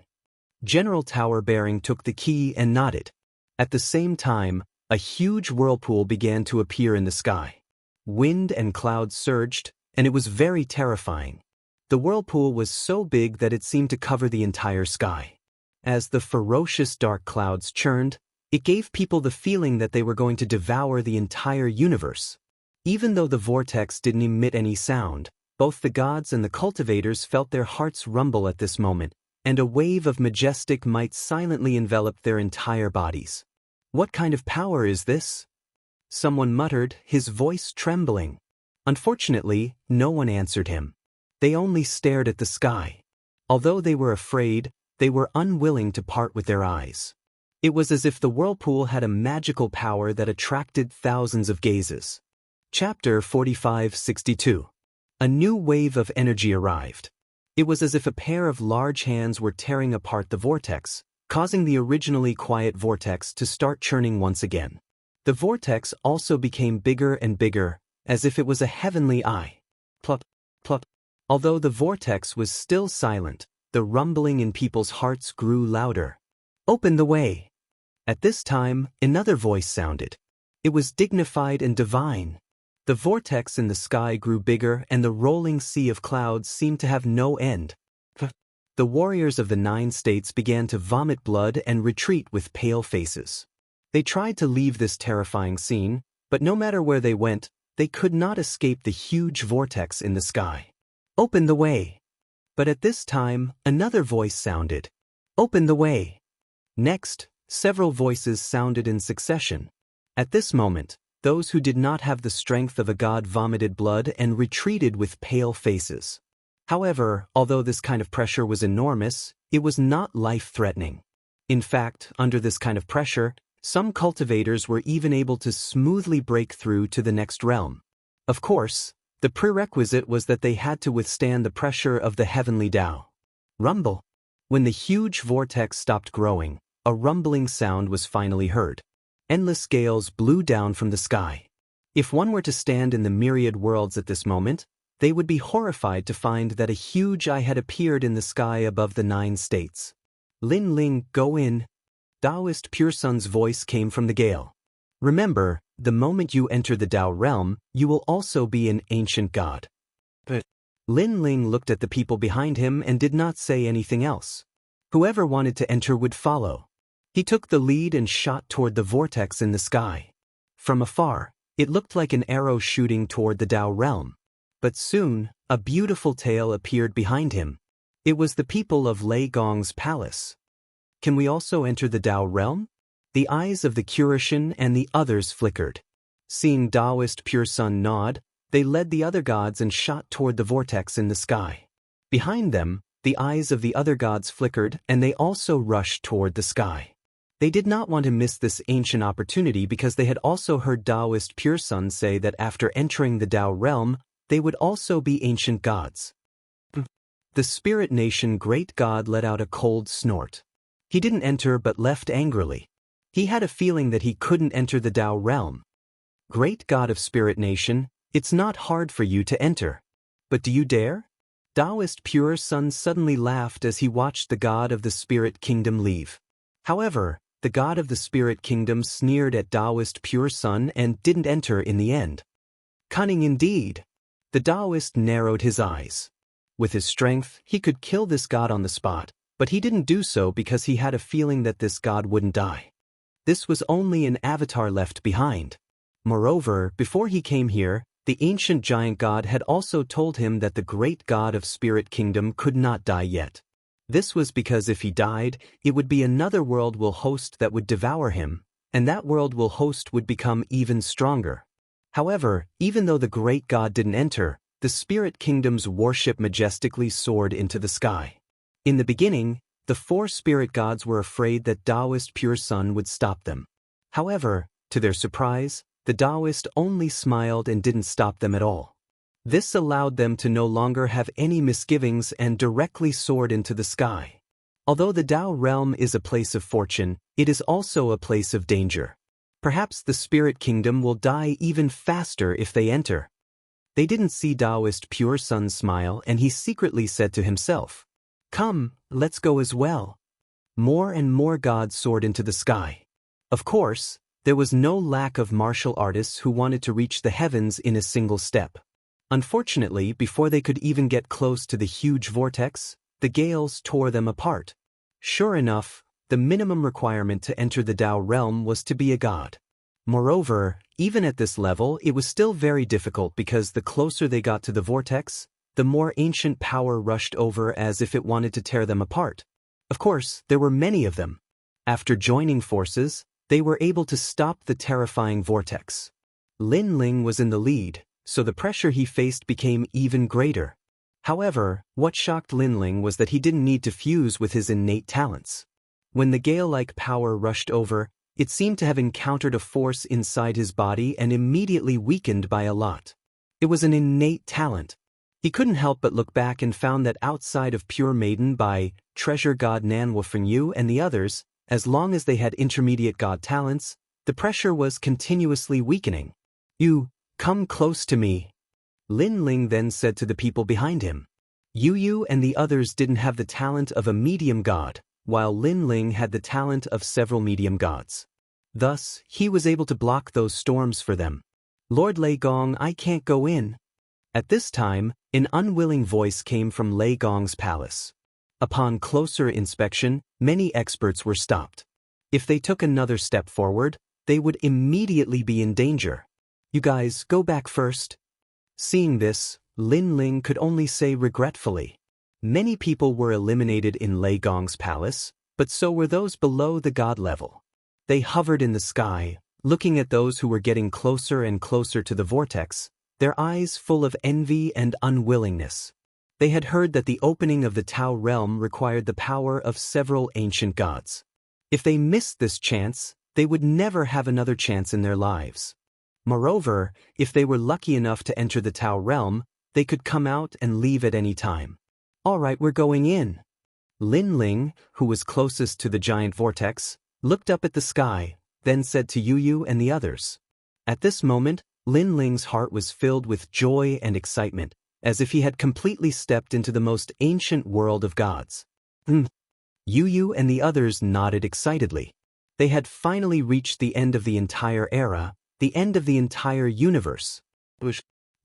General Tower Bearing took the key and nodded. At the same time, a huge whirlpool began to appear in the sky. Wind and clouds surged, and it was very terrifying. The whirlpool was so big that it seemed to cover the entire sky. As the ferocious dark clouds churned, it gave people the feeling that they were going to devour the entire universe. Even though the vortex didn't emit any sound, both the gods and the cultivators felt their hearts rumble at this moment, and a wave of majestic might silently enveloped their entire bodies. What kind of power is this? Someone muttered, his voice trembling. Unfortunately, no one answered him. They only stared at the sky. Although they were afraid, they were unwilling to part with their eyes. It was as if the whirlpool had a magical power that attracted thousands of gazes. Chapter 45-62. A new wave of energy arrived. It was as if a pair of large hands were tearing apart the vortex, causing the originally quiet vortex to start churning once again. The vortex also became bigger and bigger, as if it was a heavenly eye. Plop, plop. Although the vortex was still silent, the rumbling in people's hearts grew louder. Open the way. At this time, another voice sounded. It was dignified and divine. The vortex in the sky grew bigger and the rolling sea of clouds seemed to have no end. The warriors of the 9 states began to vomit blood and retreat with pale faces. They tried to leave this terrifying scene, but no matter where they went, they could not escape the huge vortex in the sky. Open the way. But at this time, another voice sounded. Open the way. Next, several voices sounded in succession. At this moment, those who did not have the strength of a god vomited blood and retreated with pale faces. However, although this kind of pressure was enormous, it was not life-threatening. In fact, under this kind of pressure, some cultivators were even able to smoothly break through to the next realm. Of course, the prerequisite was that they had to withstand the pressure of the heavenly Tao. Rumble. When the huge vortex stopped growing, a rumbling sound was finally heard. Endless gales blew down from the sky. If one were to stand in the myriad worlds at this moment, they would be horrified to find that a huge eye had appeared in the sky above the 9 states. Lin Ling, go in. Daoist Pure Sun's voice came from the gale. Remember, the moment you enter the Dao realm, you will also be an ancient god. But Lin Ling looked at the people behind him and did not say anything else. Whoever wanted to enter would follow. He took the lead and shot toward the vortex in the sky. From afar, it looked like an arrow shooting toward the Dao realm. But soon, a beautiful tail appeared behind him. It was the people of Lei Gong's palace. Can we also enter the Dao realm? The eyes of the Curishan and the others flickered. Seeing Daoist Pure Sun nod, they led the other gods and shot toward the vortex in the sky. Behind them, the eyes of the other gods flickered and they also rushed toward the sky. They did not want to miss this ancient opportunity because they had also heard Daoist Pure Sun say that after entering the Dao realm, they would also be ancient gods. The spirit nation great god let out a cold snort. He didn't enter but left angrily. He had a feeling that he couldn't enter the Dao realm. Great god of spirit nation, it's not hard for you to enter. But do you dare? Daoist Pure Sun suddenly laughed as he watched the god of the spirit kingdom leave. However, the god of the spirit kingdom sneered at Daoist Pure Sun and didn't enter in the end. Cunning indeed. The Daoist narrowed his eyes. With his strength, he could kill this god on the spot, but he didn't do so because he had a feeling that this god wouldn't die. This was only an avatar left behind. Moreover, before he came here, the ancient giant god had also told him that the great god of spirit kingdom could not die yet. This was because if he died, it would be another world will host that would devour him, and that world will host would become even stronger. However, even though the great god didn't enter, the spirit kingdom's warship majestically soared into the sky. In the beginning, the 4 spirit gods were afraid that Daoist Pure Sun would stop them. However, to their surprise, the Daoist only smiled and didn't stop them at all. This allowed them to no longer have any misgivings and directly soared into the sky. Although the Dao realm is a place of fortune, it is also a place of danger. Perhaps the spirit kingdom will die even faster if they enter. They didn't see Daoist Pure Sun smile and he secretly said to himself, "Come, let's go as well." More and more gods soared into the sky. Of course, there was no lack of martial artists who wanted to reach the heavens in a single step. Unfortunately, before they could even get close to the huge vortex, the gales tore them apart. Sure enough, the minimum requirement to enter the Dao realm was to be a god. Moreover, even at this level, it was still very difficult because the closer they got to the vortex, the more ancient power rushed over as if it wanted to tear them apart. Of course, there were many of them. After joining forces, they were able to stop the terrifying vortex. Lin Ling was in the lead, so the pressure he faced became even greater. However, what shocked Lin Ling was that he didn't need to fuse with his innate talents. When the gale-like power rushed over, it seemed to have encountered a force inside his body and immediately weakened by a lot. It was an innate talent. He couldn't help but look back and found that outside of Pure Maiden by Treasure God Nanhua Fengyu and the others, as long as they had intermediate god talents, the pressure was continuously weakening. "You, come close to me," Lin Ling then said to the people behind him. Yu and the others didn't have the talent of a medium god, while Lin Ling had the talent of several medium gods. Thus, he was able to block those storms for them. "Lord Lei Gong, I can't go in." At this time, an unwilling voice came from Lei Gong's palace. Upon closer inspection, many experts were stopped. If they took another step forward, they would immediately be in danger. "You guys, go back first." Seeing this, Lin Ling could only say regretfully. Many people were eliminated in Lei Gong's palace, but so were those below the god level. They hovered in the sky, looking at those who were getting closer and closer to the vortex, their eyes full of envy and unwillingness. They had heard that the opening of the Tao realm required the power of several ancient gods. If they missed this chance, they would never have another chance in their lives. Moreover, if they were lucky enough to enter the Tao realm, they could come out and leave at any time. "All right, we're going in." Lin Ling, who was closest to the giant vortex, looked up at the sky, then said to Yu and the others. At this moment, Lin Ling's heart was filled with joy and excitement, as if he had completely stepped into the most ancient world of gods. Yu and the others nodded excitedly. They had finally reached the end of the entire era, the end of the entire universe.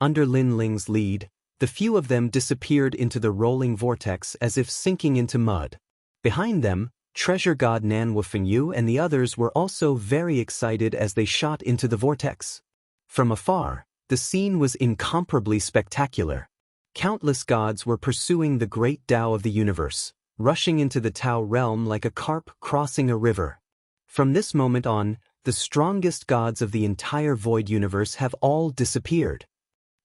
Under Lin Ling's lead, the few of them disappeared into the rolling vortex as if sinking into mud. Behind them, treasure god Nanwufengyu and the others were also very excited as they shot into the vortex. From afar, the scene was incomparably spectacular. Countless gods were pursuing the great Tao of the universe, rushing into the Tao realm like a carp crossing a river. From this moment on, the strongest gods of the entire void universe have all disappeared.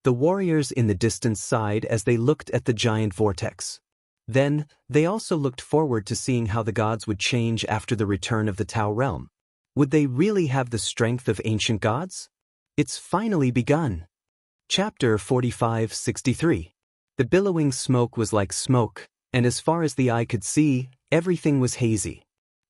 The warriors in the distance sighed as they looked at the giant vortex. Then, they also looked forward to seeing how the gods would change after the return of the Tao realm. Would they really have the strength of ancient gods? It's finally begun. Chapter 45-63. The billowing smoke was like smoke, and as far as the eye could see, everything was hazy.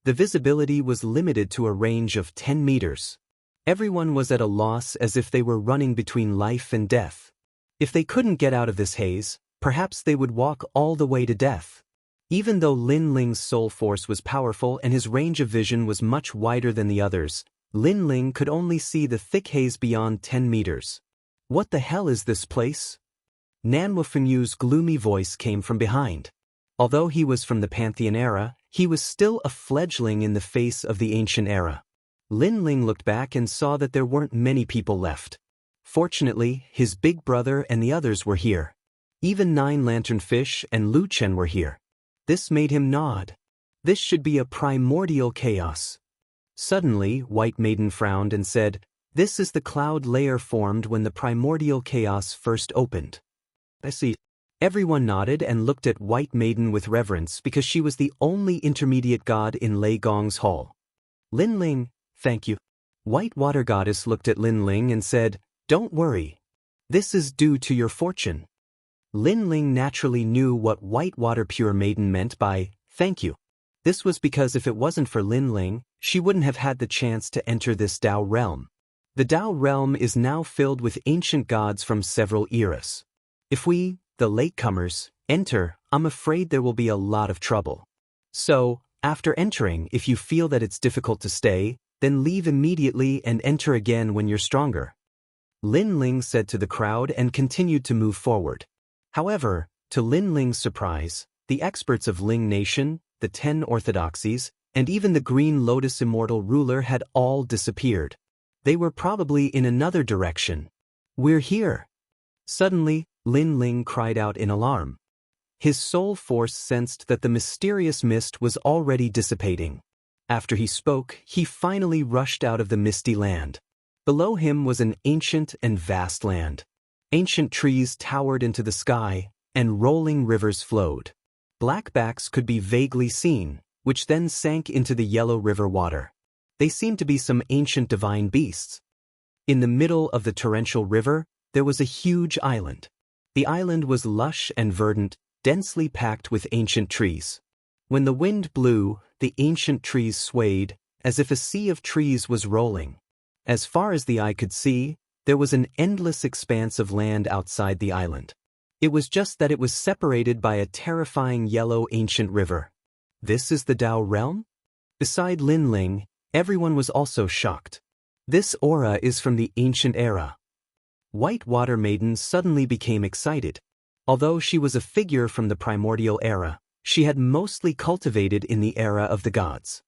The visibility was limited to a range of 10 meters. Everyone was at a loss as if they were running between life and death. If they couldn't get out of this haze, perhaps they would walk all the way to death. Even though Lin Ling's soul force was powerful and his range of vision was much wider than the others, Lin Ling could only see the thick haze beyond 10 meters. What the hell is this place? Nanwufengyu's gloomy voice came from behind. Although he was from the Pantheon era, he was still a fledgling in the face of the ancient era. Lin Ling looked back and saw that there weren't many people left. Fortunately, his big brother and the others were here. Even Nine Lantern Fish and Lu Chen were here. This made him nod. This should be a primordial chaos. Suddenly, White Maiden frowned and said, "This is the cloud layer formed when the primordial chaos first opened." I see. Everyone nodded and looked at White Maiden with reverence because she was the only intermediate god in Lei Gong's hall. Lin Ling, thank you. White Water Goddess looked at Lin Ling and said, "Don't worry. This is due to your fortune." Lin Ling naturally knew what White Water Pure Maiden meant by thank you. This was because if it wasn't for Lin Ling, she wouldn't have had the chance to enter this Tao realm. The Tao realm is now filled with ancient gods from several eras. If we, the latecomers, enter, I'm afraid there will be a lot of trouble. So, after entering, if you feel that it's difficult to stay, then leave immediately and enter again when you're stronger. Lin Ling said to the crowd and continued to move forward. However, to Lin Ling's surprise, the experts of Ling Nation, the 10 orthodoxies, and even the Green Lotus Immortal ruler had all disappeared. They were probably in another direction. "We're here!" Suddenly, Lin Ling cried out in alarm. His soul force sensed that the mysterious mist was already dissipating. After he spoke, he finally rushed out of the misty land. Below him was an ancient and vast land. Ancient trees towered into the sky, and rolling rivers flowed. Black backs could be vaguely seen, which then sank into the yellow river water. They seemed to be some ancient divine beasts. In the middle of the torrential river, there was a huge island. The island was lush and verdant, densely packed with ancient trees. When the wind blew, the ancient trees swayed, as if a sea of trees was rolling. As far as the eye could see, there was an endless expanse of land outside the island. It was just that it was separated by a terrifying yellow ancient river. This is the Tao realm? Beside Lin Ling, everyone was also shocked. This aura is from the ancient era. White Water Maiden suddenly became excited. Although she was a figure from the primordial era, she had mostly cultivated in the era of the gods.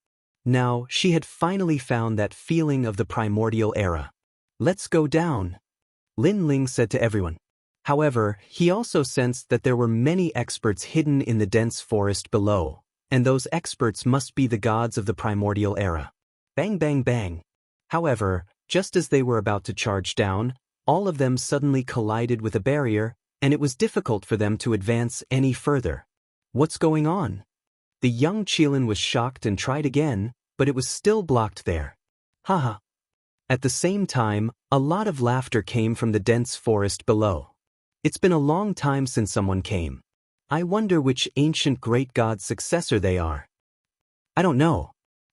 Now, she had finally found that feeling of the primordial era. "Let's go down," Lin Ling said to everyone. However, he also sensed that there were many experts hidden in the dense forest below, and those experts must be the gods of the primordial era. Bang bang bang. However, just as they were about to charge down, all of them suddenly collided with a barrier, and it was difficult for them to advance any further. What's going on? The young Qilin was shocked and tried again, but it was still blocked there. Haha. At the same time, a lot of laughter came from the dense forest below. It's been a long time since someone came. I wonder which ancient great god's successor they are. I don't know.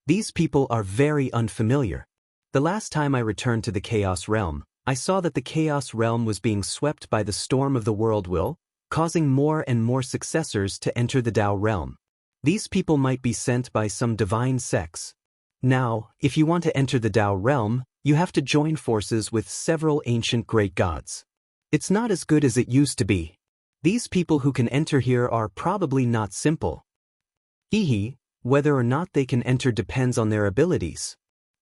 These people are very unfamiliar. The last time I returned to the Chaos Realm, I saw that the Chaos Realm was being swept by the storm of the world will, causing more and more successors to enter the Dao Realm. These people might be sent by some divine sex. Now, if you want to enter the Dao Realm, you have to join forces with several ancient great gods. It's not as good as it used to be. These people who can enter here are probably not simple. Hee, whether or not they can enter depends on their abilities.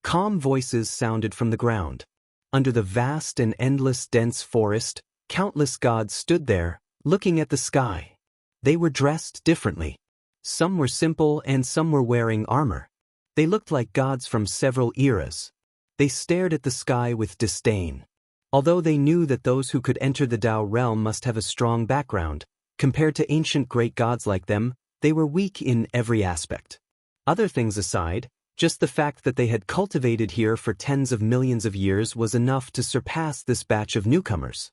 Calm voices sounded from the ground. Under the vast and endless dense forest, countless gods stood there, looking at the sky. They were dressed differently. Some were simple and some were wearing armor. They looked like gods from several eras. They stared at the sky with disdain. Although they knew that those who could enter the Dao realm must have a strong background, compared to ancient great gods like them, they were weak in every aspect. Other things aside, just the fact that they had cultivated here for tens of millions of years was enough to surpass this batch of newcomers.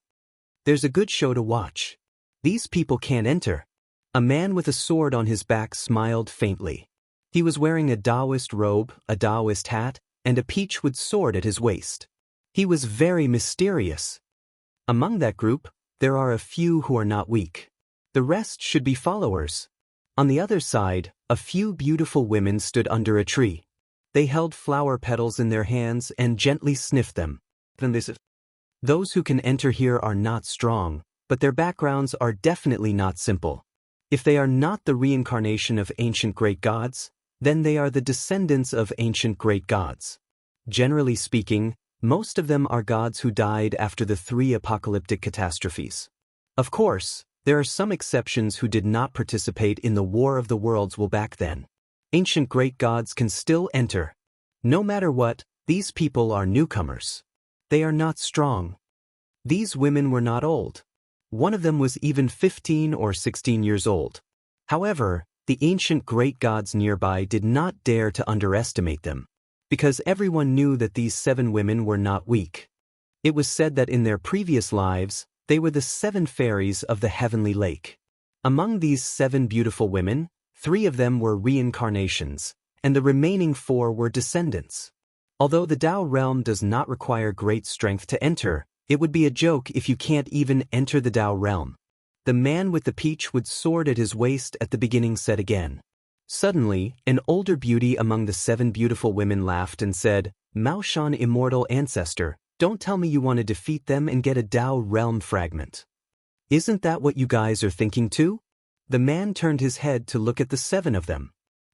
There's a good show to watch. These people can't enter. A man with a sword on his back smiled faintly. He was wearing a Daoist robe, a Daoist hat, and a peachwood sword at his waist. He was very mysterious. Among that group, there are a few who are not weak. The rest should be followers. On the other side, a few beautiful women stood under a tree. They held flower petals in their hands and gently sniffed them. Those who can enter here are not strong, but their backgrounds are definitely not simple. If they are not the reincarnation of ancient great gods, then they are the descendants of ancient great gods. Generally speaking, most of them are gods who died after the 3 apocalyptic catastrophes. Of course, there are some exceptions who did not participate in the War of the Worlds back then. Ancient great gods can still enter. No matter what, these people are newcomers. They are not strong. These women were not old. One of them was even 15 or 16 years old. However, the ancient great gods nearby did not dare to underestimate them, because everyone knew that these 7 women were not weak. It was said that in their previous lives, they were the 7 fairies of the heavenly lake. Among these 7 beautiful women, 3 of them were reincarnations, and the remaining 4 were descendants. Although the Dao realm does not require great strength to enter, it would be a joke if you can't even enter the Dao realm. The man with the peachwood sword at his waist at the beginning said again. Suddenly, an older beauty among the 7 beautiful women laughed and said, "Mao Shan, immortal ancestor, don't tell me you want to defeat them and get a Dao realm fragment. Isn't that what you guys are thinking too?" The man turned his head to look at the 7 of them.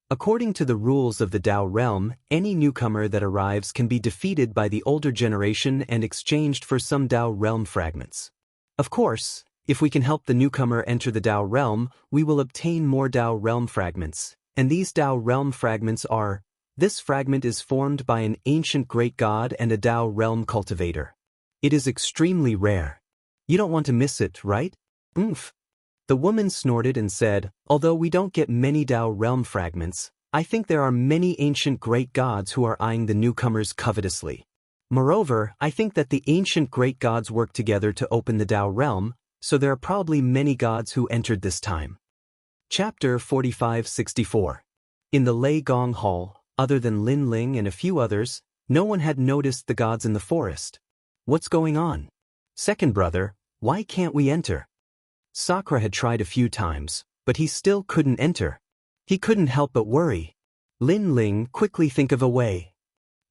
According to the rules of the Dao realm, any newcomer that arrives can be defeated by the older generation and exchanged for some Dao realm fragments. Of course, if we can help the newcomer enter the Dao realm, we will obtain more Dao realm fragments, and these Dao realm fragments are: this fragment is formed by an ancient great god and a Dao realm cultivator. It is extremely rare. You don't want to miss it, right? Oomph. The woman snorted and said, "Although we don't get many Dao realm fragments, I think there are many ancient great gods who are eyeing the newcomers covetously. Moreover, I think that the ancient great gods work together to open the Dao realm, so there are probably many gods who entered this time." Chapter 45-64. In the Lei Gong Hall, other than Lin Ling and a few others, no one had noticed the gods in the forest. "What's going on? Second brother, why can't we enter?" Sakura had tried a few times, but he still couldn't enter. He couldn't help but worry. Lin Ling, quickly think of a way.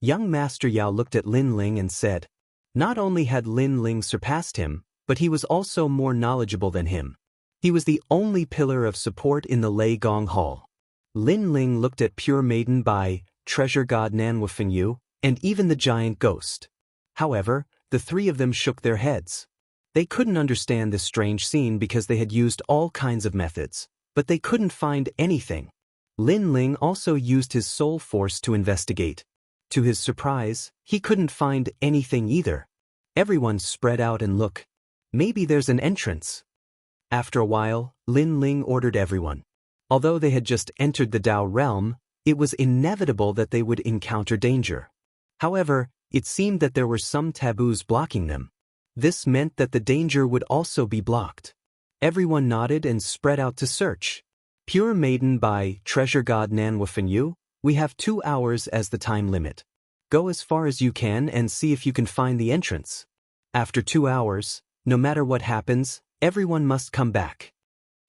Young Master Yao looked at Lin Ling and said. Not only had Lin Ling surpassed him, but he was also more knowledgeable than him. He was the only pillar of support in the Lei Gong Hall. Lin Ling looked at Pure Maiden Bai, Treasure God Nanwufengyu, and even the giant ghost. However, the 3 of them shook their heads. They couldn't understand this strange scene because they had used all kinds of methods, but they couldn't find anything. Lin Ling also used his soul force to investigate. To his surprise, he couldn't find anything either. Everyone spread out and look. Maybe there's an entrance. After a while, Lin Ling ordered everyone. Although they had just entered the Dao realm, it was inevitable that they would encounter danger. However, it seemed that there were some taboos blocking them. This meant that the danger would also be blocked. Everyone nodded and spread out to search. Pure Maiden by Treasure God Nanwafenyu, we have 2 hours as the time limit. Go as far as you can and see if you can find the entrance. After 2 hours, no matter what happens, everyone must come back.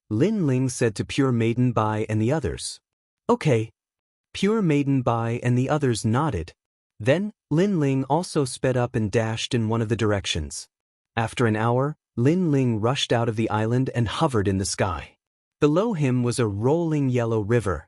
Lin Ling said to Pure Maiden Bai and the others. Okay. Pure Maiden Bai and the others nodded. Then, Lin Ling also sped up and dashed in one of the directions. After an hour, Lin Ling rushed out of the island and hovered in the sky. Below him was a rolling yellow river.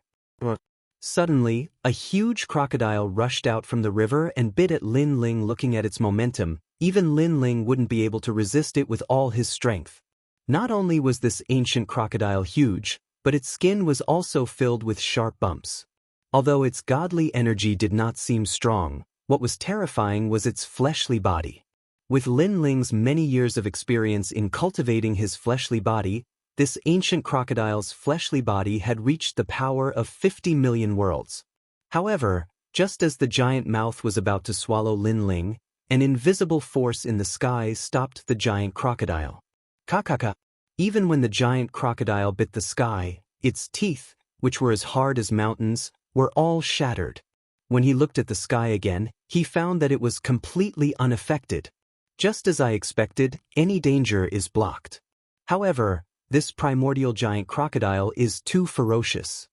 Suddenly, a huge crocodile rushed out from the river and bit at Lin Ling. Looking at its momentum, even Lin Ling wouldn't be able to resist it with all his strength. Not only was this ancient crocodile huge, but its skin was also filled with sharp bumps. Although its godly energy did not seem strong, what was terrifying was its fleshly body. With Lin Ling's many years of experience in cultivating his fleshly body, this ancient crocodile's fleshly body had reached the power of 50 million worlds. However, just as the giant mouth was about to swallow Lin Ling, an invisible force in the sky stopped the giant crocodile. Kakaka. Even when the giant crocodile bit the sky, its teeth, which were as hard as mountains, were all shattered. When he looked at the sky again, he found that it was completely unaffected. Just as I expected, any danger is blocked. However, this primordial giant crocodile is too ferocious.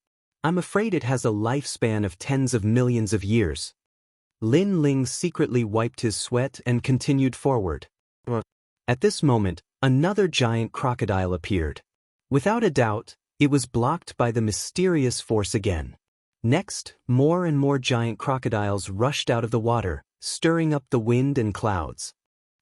I'm afraid it has a lifespan of tens of millions of years. Lin Ling secretly wiped his sweat and continued forward. At this moment, another giant crocodile appeared. Without a doubt, it was blocked by the mysterious force again. Next, more and more giant crocodiles rushed out of the water, stirring up the wind and clouds.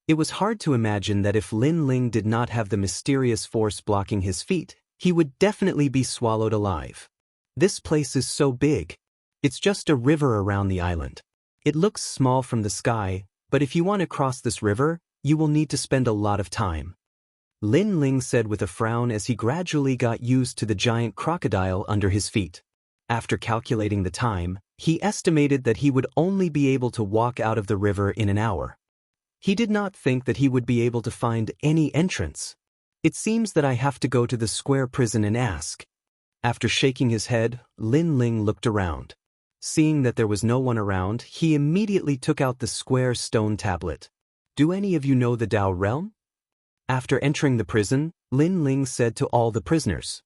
It was hard to imagine that if Lin Ling did not have the mysterious force blocking his feet, he would definitely be swallowed alive. This place is so big. It's just a river around the island. It looks small from the sky, but if you want to cross this river, you will need to spend a lot of time. Lin Ling said with a frown as he gradually got used to the giant crocodile under his feet. After calculating the time, he estimated that he would only be able to walk out of the river in an hour. He did not think that he would be able to find any entrance. It seems that I have to go to the square prison and ask. After shaking his head, Lin Ling looked around. Seeing that there was no one around, he immediately took out the square stone tablet. Do any of you know the Dao realm? After entering the prison, Lin Ling said to all the prisoners.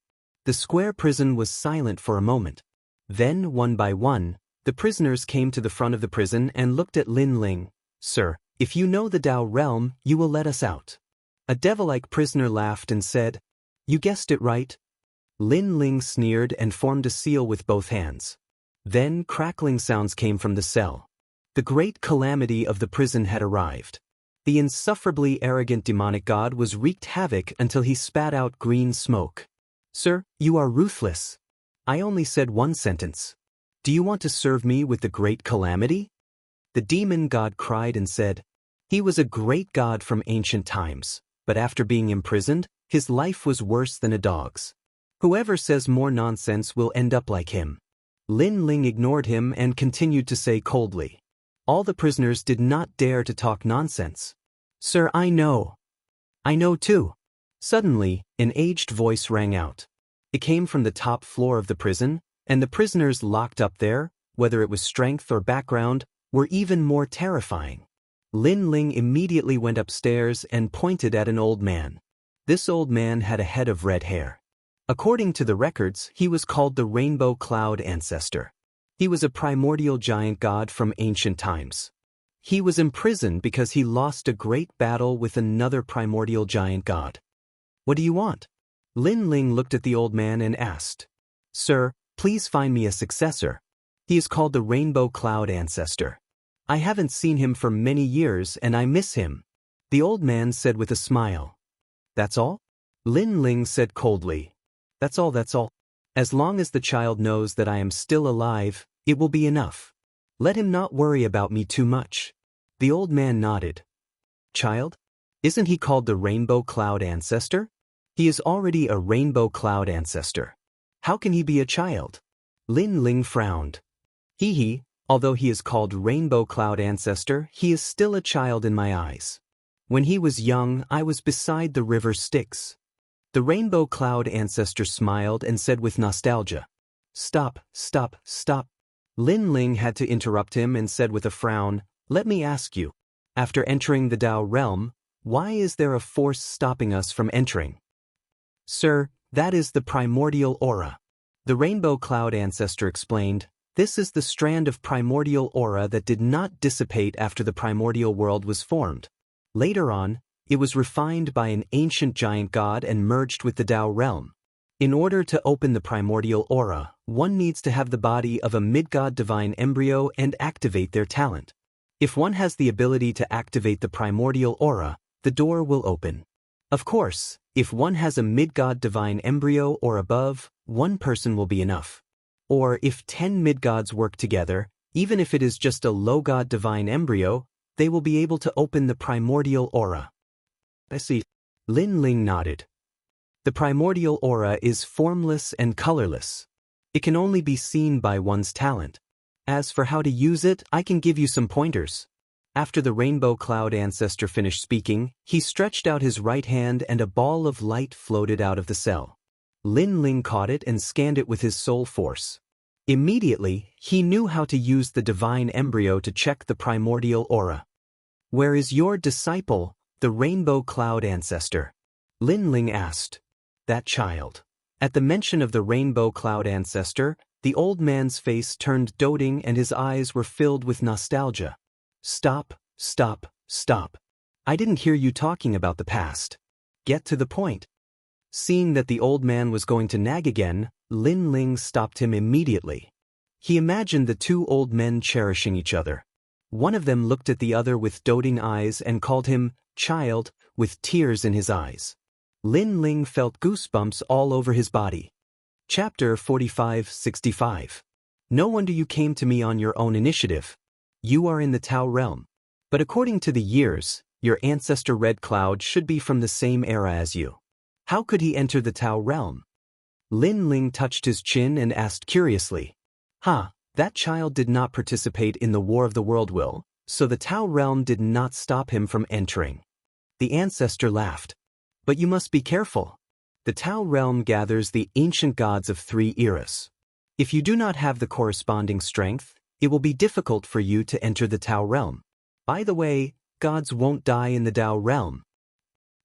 The square prison was silent for a moment. Then, one by one, the prisoners came to the front of the prison and looked at Lin Ling. Sir, if you know the Dao realm, you will let us out. A devil-like prisoner laughed and said, You guessed it right. Lin Ling sneered and formed a seal with both hands. Then crackling sounds came from the cell. The great calamity of the prison had arrived. The insufferably arrogant demonic god was wreaked havoc until he spat out green smoke. Sir, you are ruthless. I only said one sentence. Do you want to serve me with the great calamity? The demon god cried and said, He was a great god from ancient times, but after being imprisoned, his life was worse than a dog's. Whoever says more nonsense will end up like him. Lin Ling ignored him and continued to say coldly. All the prisoners did not dare to talk nonsense. Sir, I know. I know too. Suddenly, an aged voice rang out. It came from the top floor of the prison, and the prisoners locked up there, whether it was strength or background, were even more terrifying. Lin Ling immediately went upstairs and pointed at an old man. This old man had a head of red hair. According to the records, he was called the Rainbow Cloud Ancestor. He was a primordial giant god from ancient times. He was imprisoned because he lost a great battle with another primordial giant god. What do you want? Lin Ling looked at the old man and asked. Sir, please find me a successor. He is called the Rainbow Cloud Ancestor. I haven't seen him for many years and I miss him. The old man said with a smile. That's all? Lin Ling said coldly. That's all, that's all. As long as the child knows that I am still alive, it will be enough. Let him not worry about me too much. The old man nodded. Child? Isn't he called the Rainbow Cloud Ancestor? He is already a Rainbow Cloud Ancestor. How can he be a child? Lin Ling frowned. Although he is called Rainbow Cloud Ancestor, he is still a child in my eyes. When he was young, I was beside the river Styx. The rainbow cloud ancestor smiled and said with nostalgia, "Stop, stop, stop." Lin Ling had to interrupt him and said with a frown, "Let me ask you, after entering the Dao realm, why is there a force stopping us from entering?" "Sir, that is the primordial aura." The rainbow cloud ancestor explained, "This is the strand of primordial aura that did not dissipate after the primordial world was formed. Later on, it was refined by an ancient giant god and merged with the Dao realm. In order to open the primordial aura, one needs to have the body of a mid-god divine embryo and activate their talent. If one has the ability to activate the primordial aura, the door will open. Of course, if one has a mid-god divine embryo or above, one person will be enough. Or if 10 mid-gods work together, even if it is just a low-god divine embryo, they will be able to open the primordial aura." "I see." Lin Ling nodded. "The primordial aura is formless and colorless. It can only be seen by one's talent. As for how to use it, I can give you some pointers." After the rainbow cloud ancestor finished speaking, he stretched out his right hand and a ball of light floated out of the cell. Lin Ling caught it and scanned it with his soul force. Immediately, he knew how to use the divine embryo to check the primordial aura. "Where is your disciple, the rainbow cloud ancestor?" Lin Ling asked. "That child." At the mention of the rainbow cloud ancestor, the old man's face turned doting and his eyes were filled with nostalgia. "Stop, stop, stop. I didn't hear you talking about the past. Get to the point." Seeing that the old man was going to nag again, Lin Ling stopped him immediately. He imagined the two old men cherishing each other. One of them looked at the other with doting eyes and called him child, with tears in his eyes. Lin Ling felt goosebumps all over his body. Chapter 45-65. No wonder you came to me on your own initiative. You are in the Tao realm. But according to the years, your ancestor Red Cloud should be from the same era as you. How could he enter the Tao realm? Lin Ling touched his chin and asked curiously. That child did not participate in the War of the World Will, so the Tao realm did not stop him from entering. The ancestor laughed. But you must be careful. The Tao realm gathers the ancient gods of 3 eras. If you do not have the corresponding strength, it will be difficult for you to enter the Tao realm. By the way, gods won't die in the Dao realm.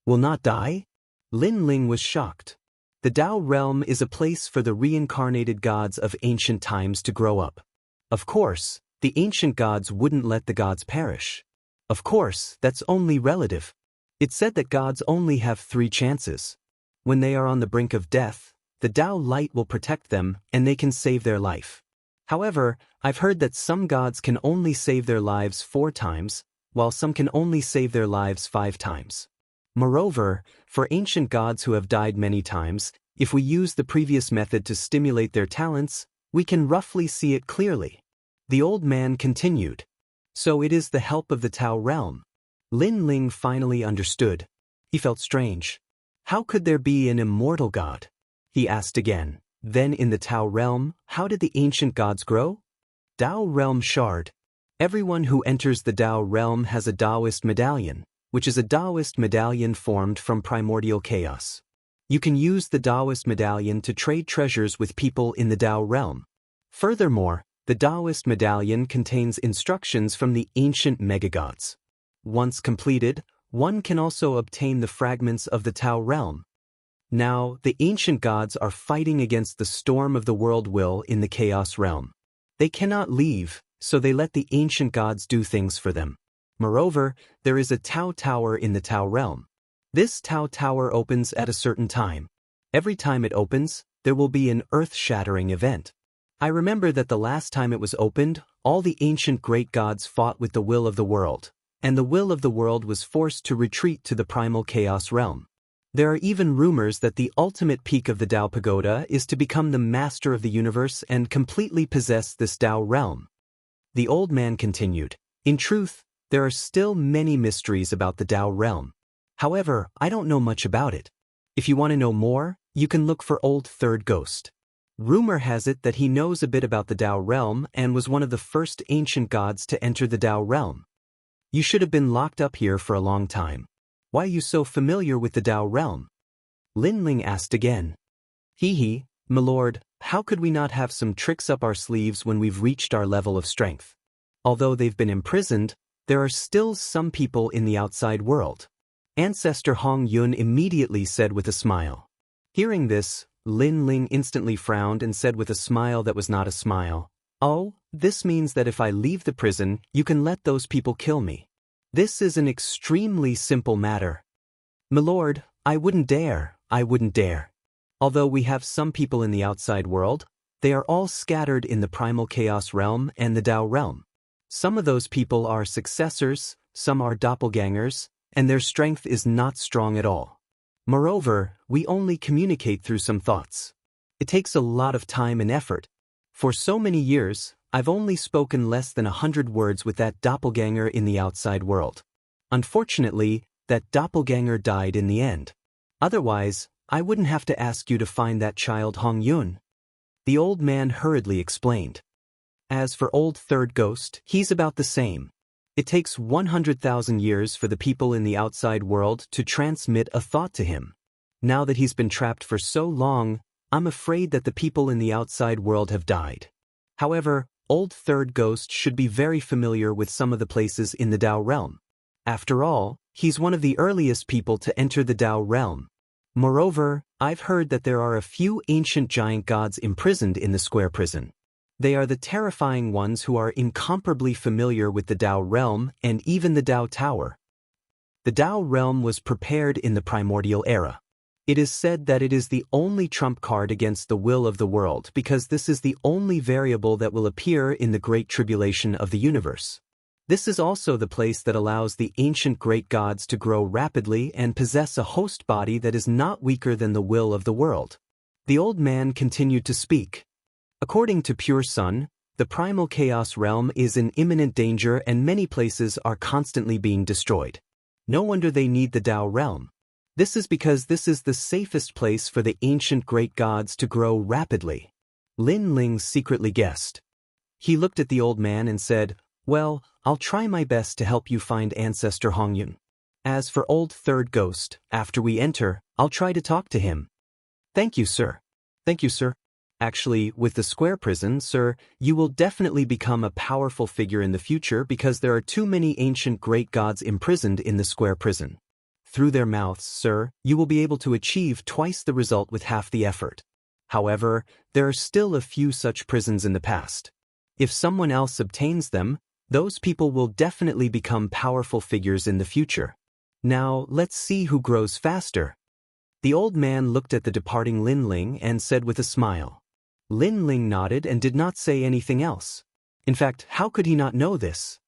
Will not die? Lin Ling was shocked. The Dao realm is a place for the reincarnated gods of ancient times to grow up. Of course, the ancient gods wouldn't let the gods perish. Of course, that's only relative. It's said that gods only have 3 chances. When they are on the brink of death, the Dao light will protect them and they can save their life. However, I've heard that some gods can only save their lives 4 times, while some can only save their lives 5 times. Moreover, for ancient gods who have died many times, if we use the previous method to stimulate their talents, we can roughly see it clearly. The old man continued. So it is the help of the Tao realm. Lin Ling finally understood. He felt strange. How could there be an immortal god? He asked again. Then in the Tao realm, how did the ancient gods grow? Dao realm shard. Everyone who enters the Dao realm has a Daoist medallion, which is a Daoist medallion formed from primordial chaos. You can use the Daoist medallion to trade treasures with people in the Dao realm. Furthermore, the Daoist medallion contains instructions from the ancient megagods. Once completed, one can also obtain the fragments of the Tao realm. Now, the ancient gods are fighting against the storm of the world will in the chaos realm. They cannot leave, so they let the ancient gods do things for them. Moreover, there is a Tao Tower in the Tao realm. This Tao Tower opens at a certain time. Every time it opens, there will be an earth-shattering event. I remember that the last time it was opened, all the ancient great gods fought with the will of the world, and the will of the world was forced to retreat to the primal chaos realm. There are even rumors that the ultimate peak of the Dao Pagoda is to become the master of the universe and completely possess this Dao realm. The old man continued. In truth, there are still many mysteries about the Dao realm. However, I don't know much about it. If you want to know more, you can look for Old Third Ghost. Rumor has it that he knows a bit about the Dao realm and was one of the first ancient gods to enter the Dao realm. You should have been locked up here for a long time. Why are you so familiar with the Dao realm? Lin Ling asked again. Hee, my lord, how could we not have some tricks up our sleeves when we've reached our level of strength? Although they've been imprisoned, there are still some people in the outside world. Ancestor Hong Yun immediately said with a smile. Hearing this, Lin Ling instantly frowned and said with a smile that was not a smile, "Oh, this means that if I leave the prison, you can let those people kill me. This is an extremely simple matter." "My lord, I wouldn't dare. Although we have some people in the outside world, they are all scattered in the primal chaos realm and the Dao realm. Some of those people are successors, some are doppelgangers, and their strength is not strong at all. Moreover, we only communicate through some thoughts. It takes a lot of time and effort. For so many years, I've only spoken less than 100 words with that doppelganger in the outside world. Unfortunately, that doppelganger died in the end. Otherwise, I wouldn't have to ask you to find that child Hong Yun." The old man hurriedly explained. As for old third ghost, he's about the same. It takes 100,000 years for the people in the outside world to transmit a thought to him. Now that he's been trapped for so long, I'm afraid that the people in the outside world have died. However, old third ghost should be very familiar with some of the places in the Dao realm. After all, he's one of the earliest people to enter the Dao realm. Moreover, I've heard that there are a few ancient giant gods imprisoned in the square prison. They are the terrifying ones who are incomparably familiar with the Dao realm and even the Dao Tower. The Dao realm was prepared in the primordial era. It is said that it is the only trump card against the will of the world because this is the only variable that will appear in the great tribulation of the universe. This is also the place that allows the ancient great gods to grow rapidly and possess a host body that is not weaker than the will of the world. The old man continued to speak. According to Pure Sun, the primal chaos realm is in imminent danger and many places are constantly being destroyed. No wonder they need the Dao realm. This is because this is the safest place for the ancient great gods to grow rapidly. Lin Ling secretly guessed. He looked at the old man and said, "Well, I'll try my best to help you find Ancestor Hong Yun. As for old third ghost, after we enter, I'll try to talk to him." Thank you, sir. Actually, with the square prison, sir, you will definitely become a powerful figure in the future because there are too many ancient great gods imprisoned in the square prison. Through their mouths, sir, you will be able to achieve twice the result with half the effort. However, there are still a few such prisons in the past. If someone else obtains them, those people will definitely become powerful figures in the future. Now, let's see who grows faster. The old man looked at the departing Lin Ling and said with a smile. Lin Ling nodded and did not say anything else. In fact, how could he not know this?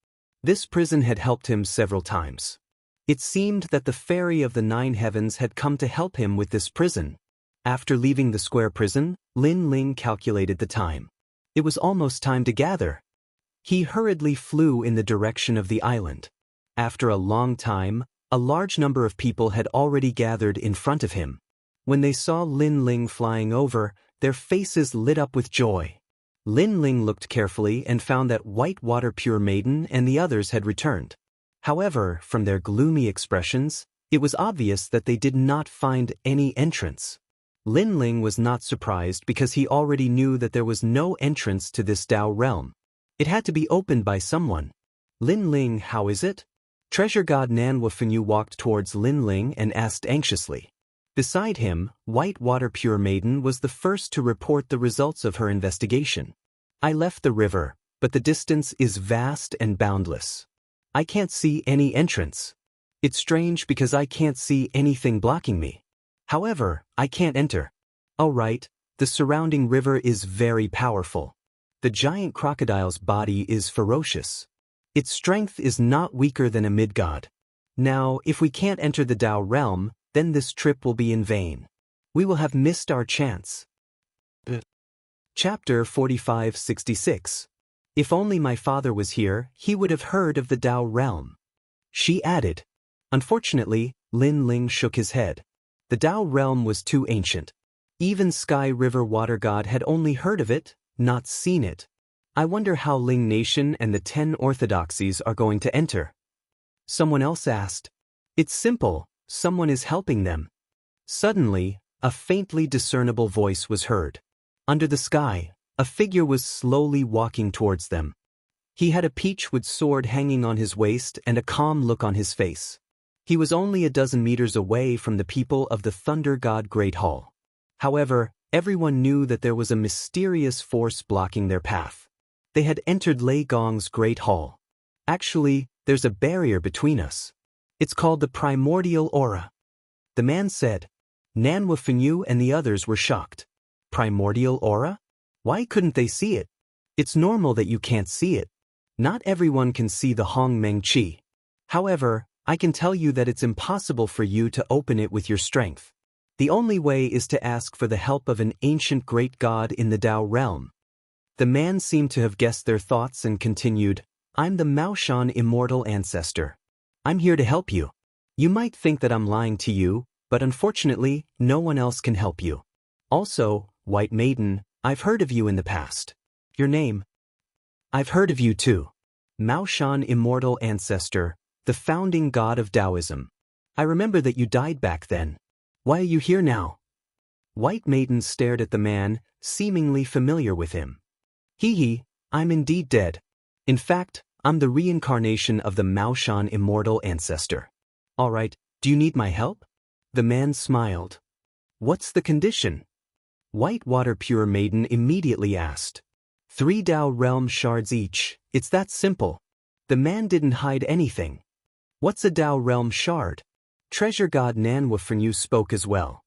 This prison had helped him several times. It seemed that the fairy of the 9 heavens had come to help him with this prison. After leaving the square prison, Lin Ling calculated the time. It was almost time to gather. He hurriedly flew in the direction of the island. After a long time, a large number of people had already gathered in front of him. When they saw Lin Ling flying over, their faces lit up with joy. Lin Ling looked carefully and found that White Water Pure Maiden and the others had returned. However, from their gloomy expressions, it was obvious that they did not find any entrance. Lin Ling was not surprised because he already knew that there was no entrance to this Dao realm. It had to be opened by someone. Lin Ling, how is it? Treasure God Nan Wufenyu walked towards Lin Ling and asked anxiously. Beside him, White Water Pure Maiden was the first to report the results of her investigation. I left the river, but the distance is vast and boundless. I can't see any entrance. It's strange because I can't see anything blocking me. However, I can't enter. Oh right, the surrounding river is very powerful. The giant crocodile's body is ferocious. Its strength is not weaker than a mid-god. Now, if we can't enter the Dao realm, then this trip will be in vain. We will have missed our chance. Chapter 4566. If only my father was here, he would have heard of the Dao realm. She added. Unfortunately, Lin Ling shook his head. The Dao realm was too ancient. Even Sky River Water God had only heard of it, not seen it. I wonder how Ling Nation and the 10 orthodoxies are going to enter. Someone else asked. It's simple, someone is helping them. Suddenly, a faintly discernible voice was heard. Under the sky, a figure was slowly walking towards them. He had a peachwood sword hanging on his waist and a calm look on his face. He was only a dozen meters away from the people of the Thunder God Great Hall. However, everyone knew that there was a mysterious force blocking their path. They had entered Lei Gong's Great Hall. Actually, there's a barrier between us. It's called the primordial aura. The man said. Nanhua Fenyu and the others were shocked. Primordial aura? Why couldn't they see it? It's normal that you can't see it. Not everyone can see the Hong Meng Qi. However, I can tell you that it's impossible for you to open it with your strength. The only way is to ask for the help of an ancient great god in the Dao realm. The man seemed to have guessed their thoughts and continued, I'm the Maoshan immortal ancestor. I'm here to help you. You might think that I'm lying to you, but unfortunately, no one else can help you. Also, White Maiden, I've heard of you in the past. Your name? I've heard of you too. Maoshan immortal ancestor, the founding god of Taoism. I remember that you died back then. Why are you here now? White Maiden stared at the man, seemingly familiar with him. Hee, I'm indeed dead. In fact, I'm the reincarnation of the Maoshan immortal ancestor. All right, do you need my help? The man smiled. What's the condition? Whitewater Pure Maiden immediately asked. 3 Dao realm shards each, it's that simple. The man didn't hide anything. What's a Dao realm shard? Treasure God Nanhua Fenyu spoke as well.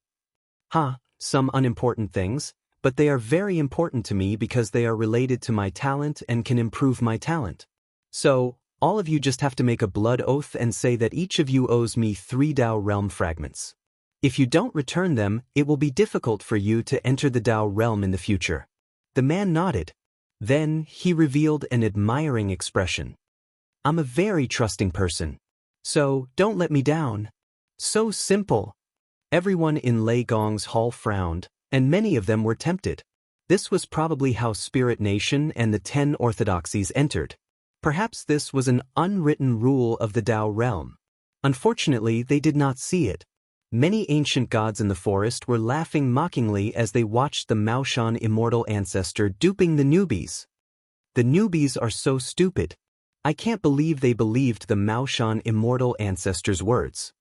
Some unimportant things, but they are very important to me because they are related to my talent and can improve my talent. So, all of you just have to make a blood oath and say that each of you owes me 3 Dao realm fragments. If you don't return them, it will be difficult for you to enter the Dao realm in the future. The man nodded. Then, he revealed an admiring expression. I'm a very trusting person. So, don't let me down. So simple. Everyone in Lei Gong's hall frowned, and many of them were tempted. This was probably how Spirit Nation and the 10 Orthodoxies entered. Perhaps this was an unwritten rule of the Dao realm. Unfortunately, they did not see it. Many ancient gods in the forest were laughing mockingly as they watched the Maoshan immortal ancestor duping the newbies. The newbies are so stupid. I can't believe they believed the Maoshan immortal ancestor's words.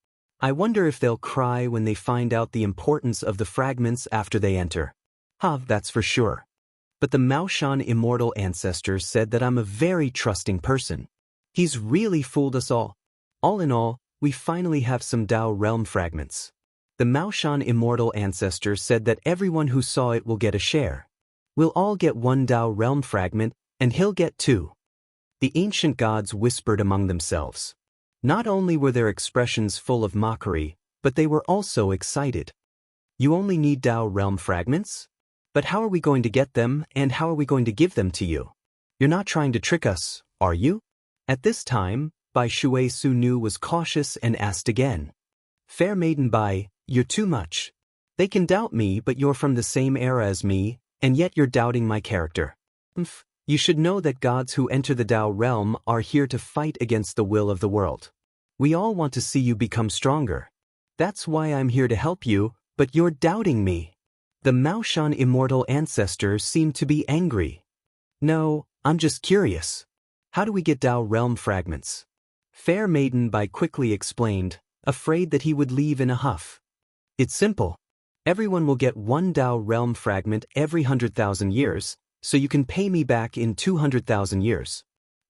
I wonder if they'll cry when they find out the importance of the fragments after they enter. That's for sure. But the Maoshan immortal ancestor said that I'm a very trusting person. He's really fooled us all. All in all, we finally have some Dao realm fragments. The Maoshan immortal ancestor said that everyone who saw it will get a share. We'll all get 1 Dao realm fragment, and he'll get 2. The ancient gods whispered among themselves. Not only were their expressions full of mockery, but they were also excited. You only need Dao realm fragments? But how are we going to get them, and how are we going to give them to you? You're not trying to trick us, are you? At this time, Bai Shui Su Nu was cautious and asked again. Fair Maiden Bai, you're too much. They can doubt me, but you're from the same era as me, and yet you're doubting my character. You should know that gods who enter the Dao realm are here to fight against the will of the world. We all want to see you become stronger. That's why I'm here to help you, but you're doubting me. The Maoshan immortal ancestor seemed to be angry. No, I'm just curious. How do we get Dao realm fragments? Fair Maiden Bai quickly explained, afraid that he would leave in a huff. It's simple. Everyone will get 1 Dao realm fragment every 100,000 years, so you can pay me back in 200,000 years.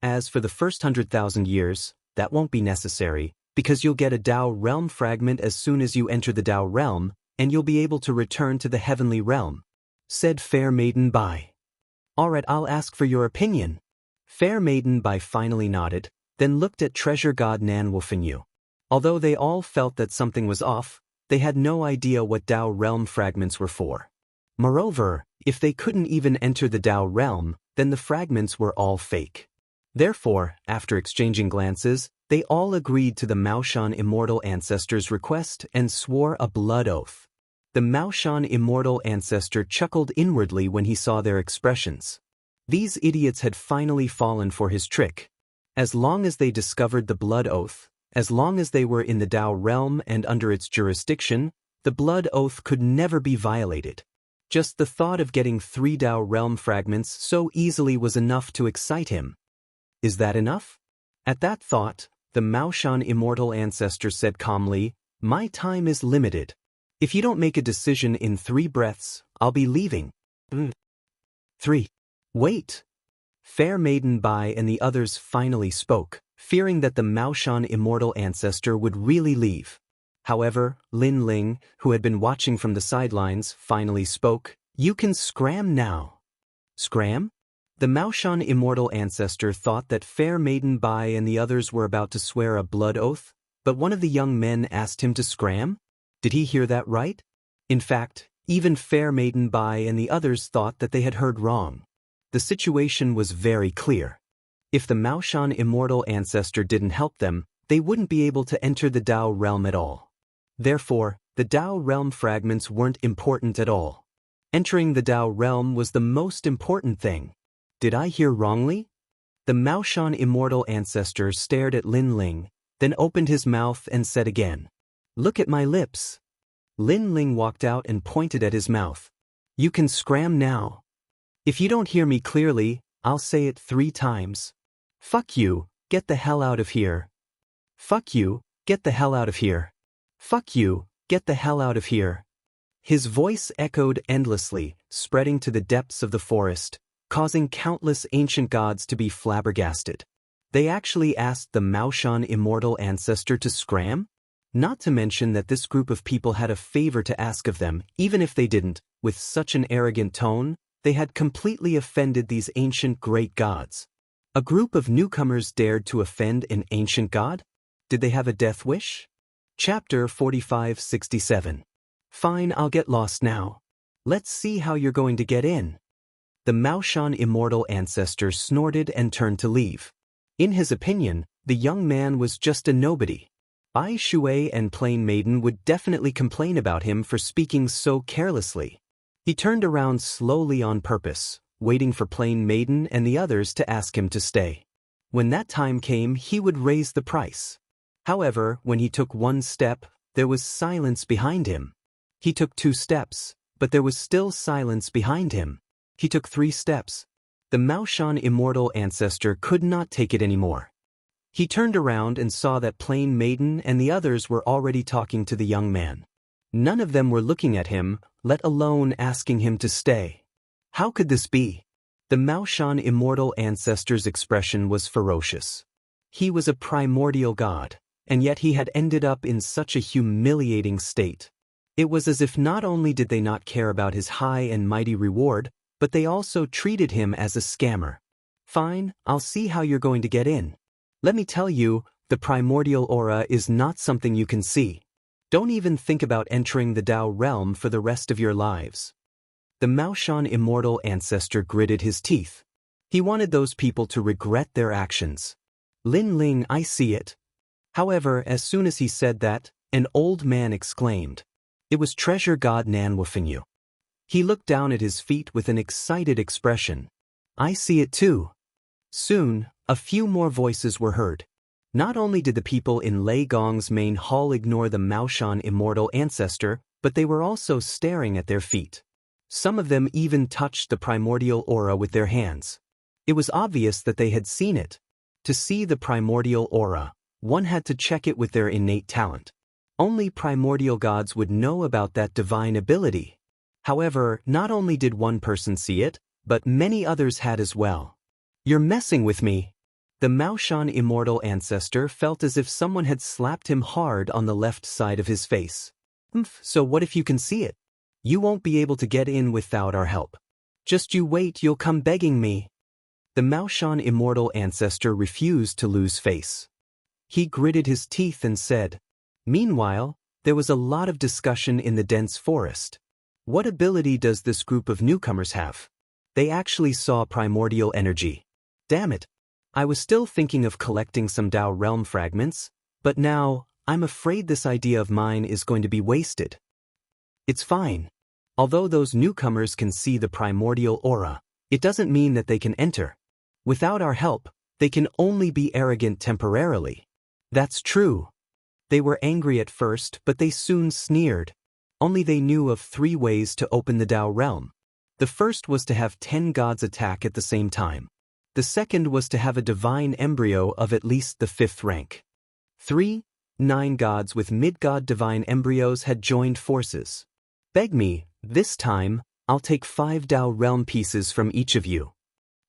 As for the first 100,000 years, that won't be necessary, because you'll get a Dao realm fragment as soon as you enter the Dao realm, and you'll be able to return to the heavenly realm, said Fair Maiden Bai. Alright, I'll ask for your opinion. Fair Maiden Bai finally nodded, then looked at Treasure God Nanhua Fenyu. Although they all felt that something was off, they had no idea what Dao realm fragments were for. Moreover, if they couldn't even enter the Dao realm, then the fragments were all fake. Therefore, after exchanging glances, they all agreed to the Maoshan immortal ancestor's request and swore a blood oath. The Maoshan immortal ancestor chuckled inwardly when he saw their expressions. These idiots had finally fallen for his trick. As long as they discovered the blood oath, as long as they were in the Dao realm and under its jurisdiction, The blood oath could never be violated. Just the thought of getting 3 Dao realm fragments so easily was enough to excite him. Is that enough? At that thought, the Maoshan immortal ancestor said calmly, "My time is limited. If you don't make a decision in 3 breaths, I'll be leaving." 3. Wait. Fair Maiden Bai and the others finally spoke, fearing that the Maoshan immortal ancestor would really leave. However, Lin Ling, who had been watching from the sidelines, finally spoke, "You can scram now." Scram? The Maoshan immortal ancestor thought that Fair Maiden Bai and the others were about to swear a blood oath, but one of the young men asked him to scram? Did he hear that right? In fact, even Fair Maiden Bai and the others thought that they had heard wrong. The situation was very clear. If the Maoshan immortal ancestor didn't help them, they wouldn't be able to enter the Dao realm at all. Therefore, the Dao realm fragments weren't important at all. Entering the Dao realm was the most important thing. Did I hear wrongly? The Maoshan immortal ancestor stared at Lin Ling, then opened his mouth and said again, "Look at my lips." Lin Ling walked out and pointed at his mouth. "You can scram now. If you don't hear me clearly, I'll say it 3 times. Fuck you, get the hell out of here. Fuck you, get the hell out of here. Fuck you, get the hell out of here." His voice echoed endlessly, spreading to the depths of the forest, causing countless ancient gods to be flabbergasted. They actually asked the Maoshan immortal ancestor to scram? Not to mention that this group of people had a favor to ask of them, even if they didn't. With such an arrogant tone, they had completely offended these ancient great gods. A group of newcomers dared to offend an ancient god? Did they have a death wish? Chapter 45-67. Fine, I'll get lost now. Let's see how you're going to get in. The Maoshan immortal ancestor snorted and turned to leave. In his opinion, the young man was just a nobody. Bai Shui and Plain Maiden would definitely complain about him for speaking so carelessly. He turned around slowly on purpose, waiting for Plain Maiden and the others to ask him to stay. When that time came, he would raise the price. However, when he took 1 step, there was silence behind him. He took 2 steps, but there was still silence behind him. He took 3 steps. The Maoshan immortal ancestor could not take it anymore. He turned around and saw that Plain Maiden and the others were already talking to the young man. None of them were looking at him, let alone asking him to stay. How could this be? The Maoshan immortal ancestor's expression was ferocious. He was a primordial god, and yet he had ended up in such a humiliating state. It was as if not only did they not care about his high and mighty reward, but they also treated him as a scammer. Fine, I'll see how you're going to get in. Let me tell you, the primordial aura is not something you can see. Don't even think about entering the Dao realm for the rest of your lives. The Maoshan immortal ancestor gritted his teeth. He wanted those people to regret their actions. Lin Ling, I see it. However, as soon as he said that, an old man exclaimed. It was Treasure God Nanwufenyu. He looked down at his feet with an excited expression. I see it too. Soon, a few more voices were heard. Not only did the people in Lei Gong's main hall ignore the Maoshan immortal ancestor, but they were also staring at their feet. Some of them even touched the primordial aura with their hands. It was obvious that they had seen it. To see the primordial aura, one had to check it with their innate talent. Only primordial gods would know about that divine ability. However, not only did one person see it, but many others had as well. You're messing with me. The Maoshan immortal ancestor felt as if someone had slapped him hard on the left side of his face. So what if you can see it? You won't be able to get in without our help. Just you wait, you'll come begging me. The Maoshan immortal ancestor refused to lose face. He gritted his teeth and said. Meanwhile, there was a lot of discussion in the dense forest. What ability does this group of newcomers have? They actually saw primordial energy. Damn it. I was still thinking of collecting some Dao realm fragments, but now, I'm afraid this idea of mine is going to be wasted. It's fine. Although those newcomers can see the primordial aura, it doesn't mean that they can enter. Without our help, they can only be arrogant temporarily. That's true. They were angry at first, but they soon sneered. Only they knew of 3 ways to open the Dao realm. The first was to have 10 gods attack at the same time. The second was to have a divine embryo of at least the 5th rank. 3. 9 gods with mid-god divine embryos had joined forces. Beg me, this time, I'll take 5 Dao realm pieces from each of you.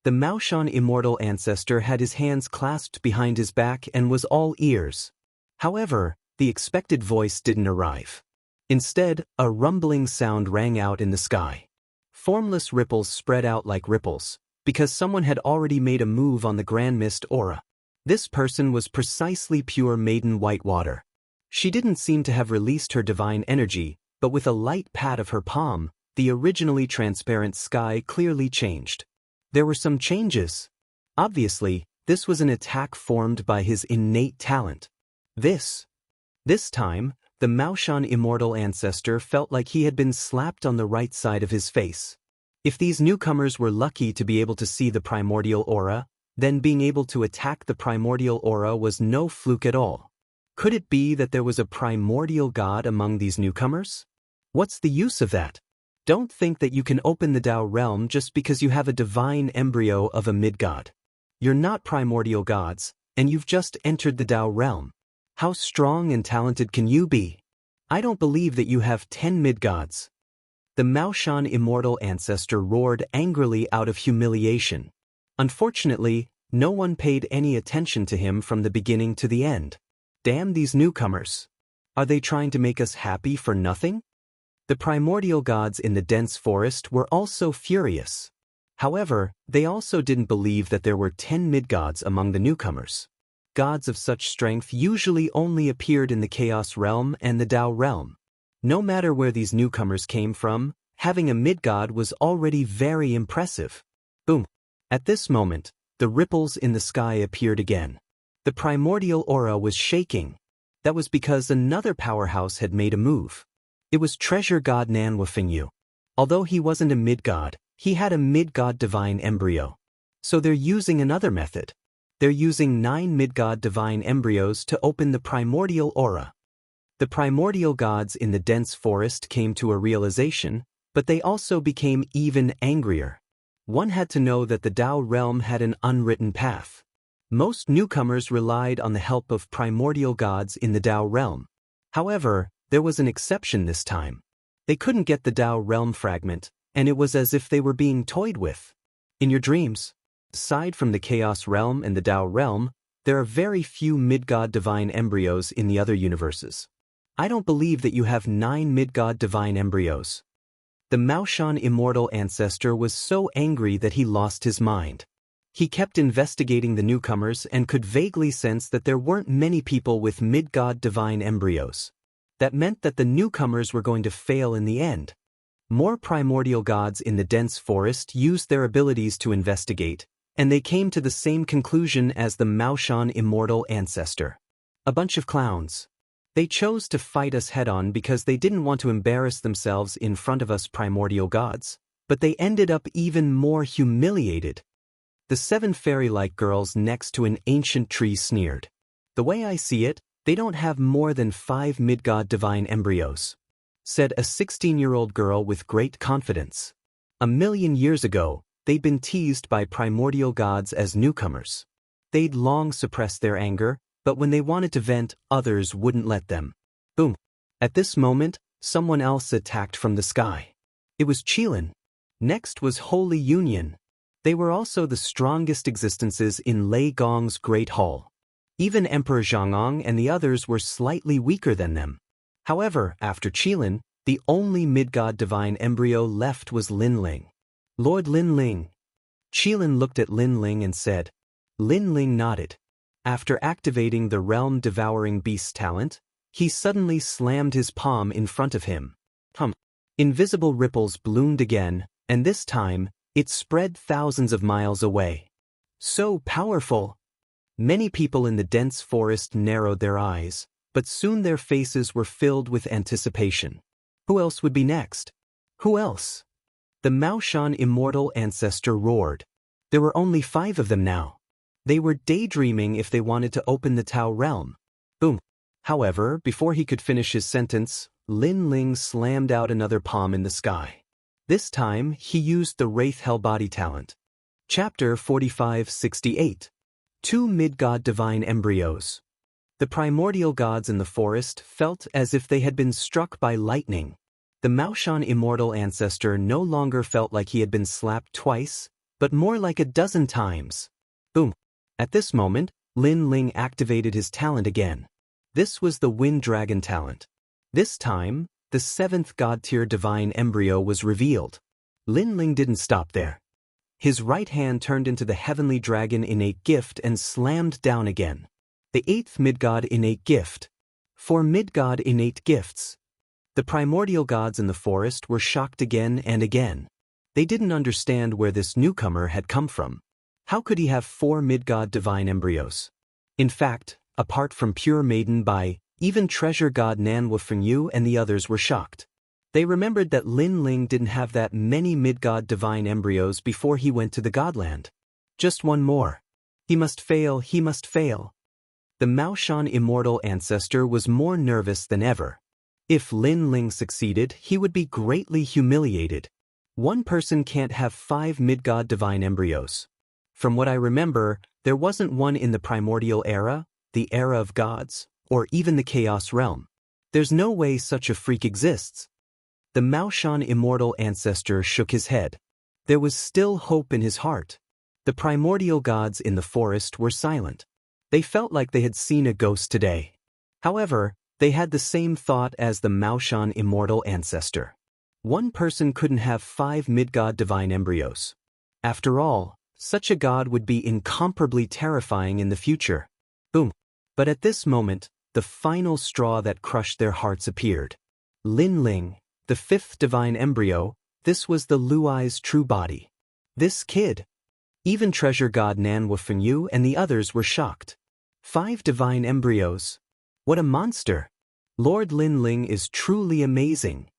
The Maoshan immortal ancestor had his hands clasped behind his back and was all ears. However, the expected voice didn't arrive. Instead, a rumbling sound rang out in the sky. Formless ripples spread out like ripples, because someone had already made a move on the Grand Mist aura. This person was precisely pure maiden white water. She didn't seem to have released her divine energy, but with a light pat of her palm, the originally transparent sky clearly changed. There were some changes. Obviously, this was an attack formed by his innate talent. This time, the Maoshan immortal ancestor felt like he had been slapped on the right side of his face. If these newcomers were lucky to be able to see the primordial aura, then being able to attack the primordial aura was no fluke at all. Could it be that there was a primordial god among these newcomers? What's the use of that? Don't think that you can open the Dao realm just because you have a divine embryo of a mid-god. You're not primordial gods, and you've just entered the Dao realm. How strong and talented can you be? I don't believe that you have 10 mid-gods. The Maoshan immortal ancestor roared angrily out of humiliation. Unfortunately, no one paid any attention to him from the beginning to the end. Damn these newcomers. Are they trying to make us happy for nothing? The primordial gods in the dense forest were also furious. However, they also didn't believe that there were 10 mid-gods among the newcomers. Gods of such strength usually only appeared in the Chaos realm and the Dao realm. No matter where these newcomers came from, having a mid-god was already very impressive. Boom! At this moment, the ripples in the sky appeared again. The primordial aura was shaking. That was because another powerhouse had made a move. It was treasure god Nanwafingyu. Although he wasn't a mid-god, he had a mid-god divine embryo. So they're using another method. They're using 9 mid-god divine embryos to open the primordial aura. The primordial gods in the dense forest came to a realization, but they also became even angrier. One had to know that the Dao realm had an unwritten path. Most newcomers relied on the help of primordial gods in the Dao realm. However, there was an exception this time. They couldn't get the Dao realm fragment, and it was as if they were being toyed with. In your dreams, aside from the Chaos realm and the Dao realm, there are very few mid-god divine embryos in the other universes. I don't believe that you have 9 mid-god divine embryos. The Maoshan immortal ancestor was so angry that he lost his mind. He kept investigating the newcomers and could vaguely sense that there weren't many people with mid-god divine embryos. That meant that the newcomers were going to fail in the end. More primordial gods in the dense forest used their abilities to investigate, and they came to the same conclusion as the Maoshan immortal ancestor. A bunch of clowns. They chose to fight us head-on because they didn't want to embarrass themselves in front of us primordial gods, but they ended up even more humiliated. The 7 fairy-like girls next to an ancient tree sneered. The way I see it, they don't have more than 5 mid-god divine embryos, said a 16-year-old girl with great confidence. 1,000,000 years ago, they'd been teased by primordial gods as newcomers. They'd long suppressed their anger, but when they wanted to vent, others wouldn't let them. Boom! At this moment, someone else attacked from the sky. It was Qilin. Next was Holy Union. They were also the strongest existences in Lei Gong's Great Hall. Even Emperor Zhangong and the others were slightly weaker than them. However, after Qilin, the only mid-god divine embryo left was Linling. Lord Linling. Qilin looked at Linling and said. Linling nodded. After activating the realm-devouring beast talent, he suddenly slammed his palm in front of him. Invisible ripples bloomed again, and this time, it spread thousands of miles away. So powerful! Many people in the dense forest narrowed their eyes, but soon their faces were filled with anticipation. Who else would be next? Who else? The Maoshan immortal ancestor roared. There were only 5 of them now. They were daydreaming if they wanted to open the Tao realm. Boom! However, before he could finish his sentence, Lin Ling slammed out another palm in the sky. This time, he used the Wraith Hell Body talent. Chapter 4568. 2 Mid-God Divine Embryos. The primordial gods in the forest felt as if they had been struck by lightning. The Maoshan immortal ancestor no longer felt like he had been slapped twice, but more like a dozen times. Boom. At this moment, Lin Ling activated his talent again. This was the Wind Dragon talent. This time, the 7th God-tier divine embryo was revealed. Lin Ling didn't stop there. His right hand turned into the Heavenly Dragon Innate Gift and slammed down again. The 8th Mid-God Innate Gift. 4 Mid-God Innate Gifts. The primordial gods in the forest were shocked again and again. They didn't understand where this newcomer had come from. How could he have 4 Mid-God divine embryos? In fact, apart from Pure Maiden Bai, even Treasure God Nan Wufengyu and the others were shocked. They remembered that Lin Ling didn't have that many Mid-God divine embryos before he went to the Godland. Just one more. He must fail, he must fail. The Maoshan immortal ancestor was more nervous than ever. If Lin Ling succeeded, he would be greatly humiliated. One person can't have 5 Mid-God divine embryos. From what I remember, there wasn't one in the primordial era, the era of gods, or even the chaos realm. There's no way such a freak exists. The Maoshan immortal ancestor shook his head. There was still hope in his heart. The primordial gods in the forest were silent. They felt like they had seen a ghost today. However, they had the same thought as the Maoshan immortal ancestor. One person couldn't have 5 Mid-God divine embryos. After all, such a god would be incomparably terrifying in the future. Boom. But at this moment, the final straw that crushed their hearts appeared. Lin Ling, the 5th divine embryo, this was the Luai's true body. This kid. Even Treasure God Nan Wufengyu and the others were shocked. 5 divine embryos. What a monster! Lord Lin Ling is truly amazing,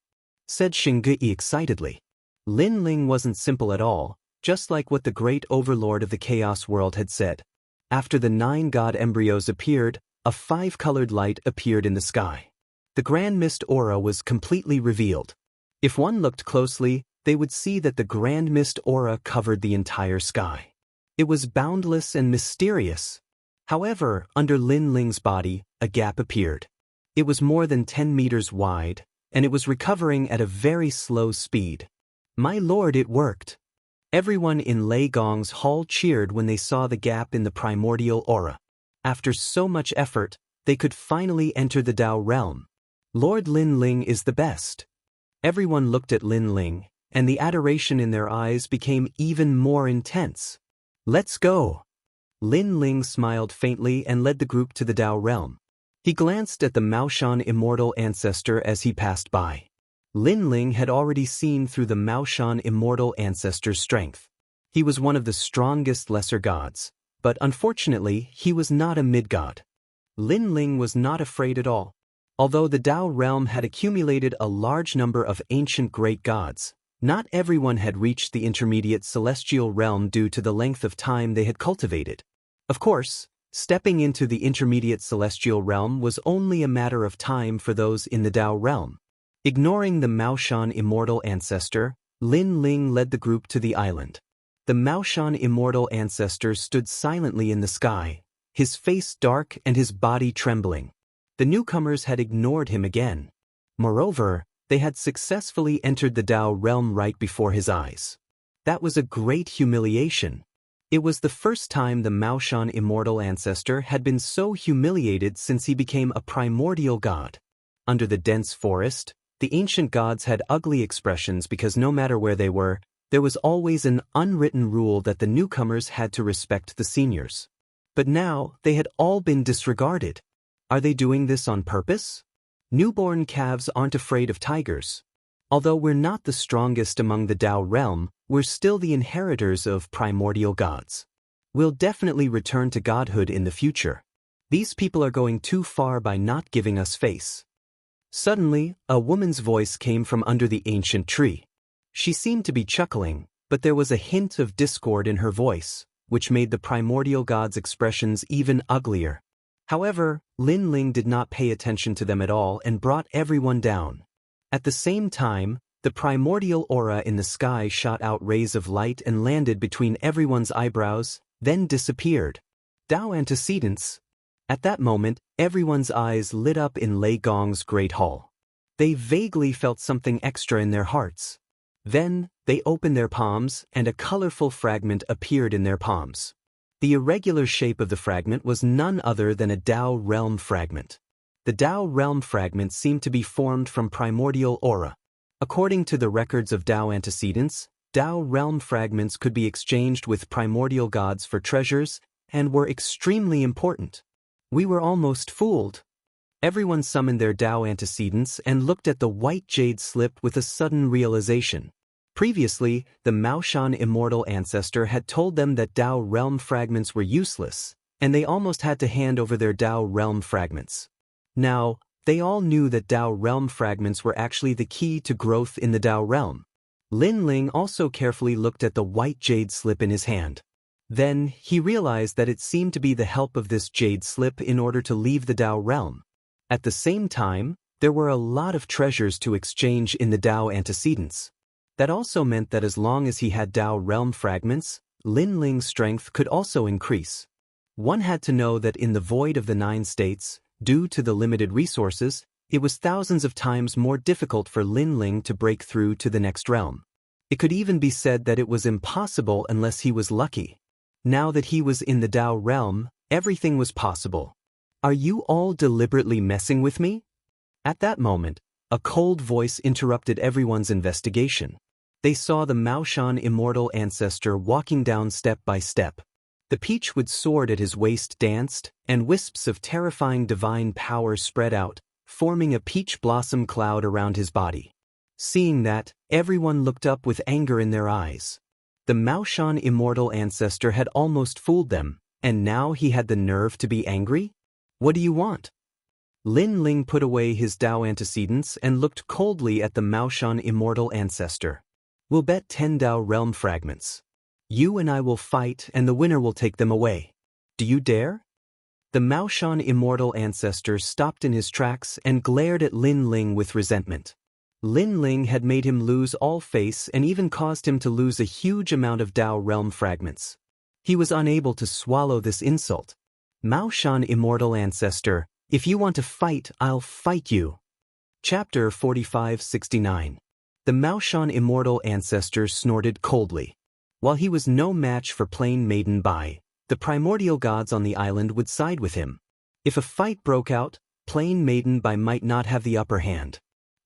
said Xingyi excitedly. Lin Ling wasn't simple at all, just like what the great overlord of the chaos world had said. After the 9 god embryos appeared, a 5-colored light appeared in the sky. The Grand Mist aura was completely revealed. If one looked closely, they would see that the Grand Mist aura covered the entire sky. It was boundless and mysterious. However, under Lin Ling's body, a gap appeared. It was more than 10 meters wide, and it was recovering at a very slow speed. My lord, it worked. Everyone in Lei Gong's hall cheered when they saw the gap in the primordial aura. After so much effort, they could finally enter the Dao realm. Lord Lin Ling is the best. Everyone looked at Lin Ling, and the adoration in their eyes became even more intense. Let's go. Lin Ling smiled faintly and led the group to the Dao realm. He glanced at the Maoshan immortal ancestor as he passed by. Lin Ling had already seen through the Maoshan immortal ancestor's strength. He was one of the strongest lesser gods, but unfortunately, he was not a mid-god. Lin Ling was not afraid at all. Although the Dao realm had accumulated a large number of ancient great gods, not everyone had reached the intermediate celestial realm due to the length of time they had cultivated. Of course, stepping into the intermediate celestial realm was only a matter of time for those in the Dao realm. Ignoring the Maoshan immortal ancestor, Lin Ling led the group to the island. The Maoshan immortal ancestor stood silently in the sky, his face dark and his body trembling. The newcomers had ignored him again. Moreover, they had successfully entered the Dao realm right before his eyes. That was a great humiliation. It was the first time the Maoshan immortal ancestor had been so humiliated since he became a primordial god. Under the dense forest, the ancient gods had ugly expressions because no matter where they were, there was always an unwritten rule that the newcomers had to respect the seniors. But now, they had all been disregarded. Are they doing this on purpose? Newborn calves aren't afraid of tigers. Although we're not the strongest among the Dao realm, we're still the inheritors of primordial gods. We'll definitely return to godhood in the future. These people are going too far by not giving us face. Suddenly, a woman's voice came from under the ancient tree. She seemed to be chuckling, but there was a hint of discord in her voice, which made the primordial god's expressions even uglier. However, Lin Ling did not pay attention to them at all and brought everyone down. At the same time, the primordial aura in the sky shot out rays of light and landed between everyone's eyebrows, then disappeared. Dao antecedents. At that moment, everyone's eyes lit up in Lei Gong's great hall. They vaguely felt something extra in their hearts. Then, they opened their palms, and a colorful fragment appeared in their palms. The irregular shape of the fragment was none other than a Dao realm fragment. The Dao realm fragment seemed to be formed from primordial aura. According to the records of Dao antecedents, Dao realm fragments could be exchanged with primordial gods for treasures and were extremely important. We were almost fooled. Everyone summoned their Dao antecedents and looked at the white jade slip with a sudden realization. Previously, the Maoshan immortal ancestor had told them that Dao realm fragments were useless, and they almost had to hand over their Dao realm fragments. Now, they all knew that Dao realm fragments were actually the key to growth in the Dao realm. Lin Ling also carefully looked at the white jade slip in his hand. Then, he realized that it seemed to be the help of this jade slip in order to leave the Dao realm. At the same time, there were a lot of treasures to exchange in the Dao antecedents. That also meant that as long as he had Dao realm fragments, Lin Ling's strength could also increase. One had to know that in the void of the 9 states, due to the limited resources, it was thousands of times more difficult for Lin Ling to break through to the next realm. It could even be said that it was impossible unless he was lucky. Now that he was in the Dao realm, everything was possible. Are you all deliberately messing with me? At that moment, a cold voice interrupted everyone's investigation. They saw the Maoshan immortal ancestor walking down step by step. The peachwood sword at his waist danced, and wisps of terrifying divine power spread out, forming a peach blossom cloud around his body. Seeing that, everyone looked up with anger in their eyes. The Maoshan immortal ancestor had almost fooled them, and now he had the nerve to be angry? What do you want? Lin Ling put away his Dao antecedents and looked coldly at the Maoshan immortal ancestor. We'll bet 10 Dao realm fragments. You and I will fight and the winner will take them away. Do you dare? The Maoshan immortal ancestor stopped in his tracks and glared at Lin Ling with resentment. Lin Ling had made him lose all face and even caused him to lose a huge amount of Dao realm fragments. He was unable to swallow this insult. Maoshan immortal ancestor, if you want to fight, I'll fight you. Chapter 4569. The Maoshan immortal ancestor snorted coldly. While he was no match for plain Maiden Bai, the primordial gods on the island would side with him. If a fight broke out, plain Maiden Bai might not have the upper hand.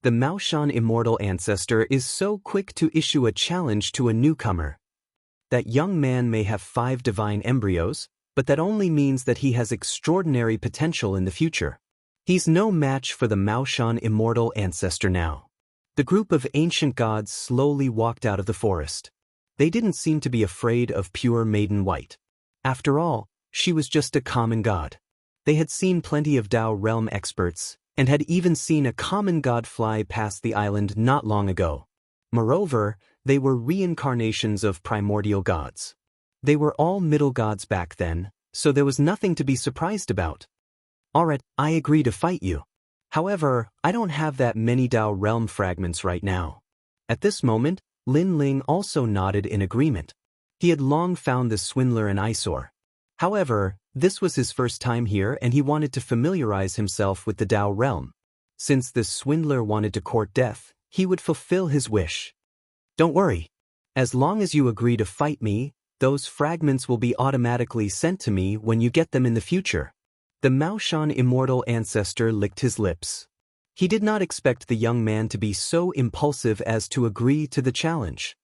The Maoshan immortal ancestor is so quick to issue a challenge to a newcomer. That young man may have 5 divine embryos, but that only means that he has extraordinary potential in the future. He's no match for the Maoshan immortal ancestor now. The group of ancient gods slowly walked out of the forest. They didn't seem to be afraid of pure Maiden White. After all, she was just a common god. They had seen plenty of Dao realm experts, and had even seen a common god fly past the island not long ago. Moreover, they were reincarnations of primordial gods. They were all middle gods back then, so there was nothing to be surprised about. Alright, I agree to fight you. However, I don't have that many Dao realm fragments right now. At this moment, Lin Ling also nodded in agreement. He had long found this swindler an eyesore. However, this was his first time here and he wanted to familiarize himself with the Dao realm. Since this swindler wanted to court death, he would fulfill his wish. Don't worry. As long as you agree to fight me, those fragments will be automatically sent to me when you get them in the future. The Maoshan immortal ancestor licked his lips. He did not expect the young man to be so impulsive as to agree to the challenge.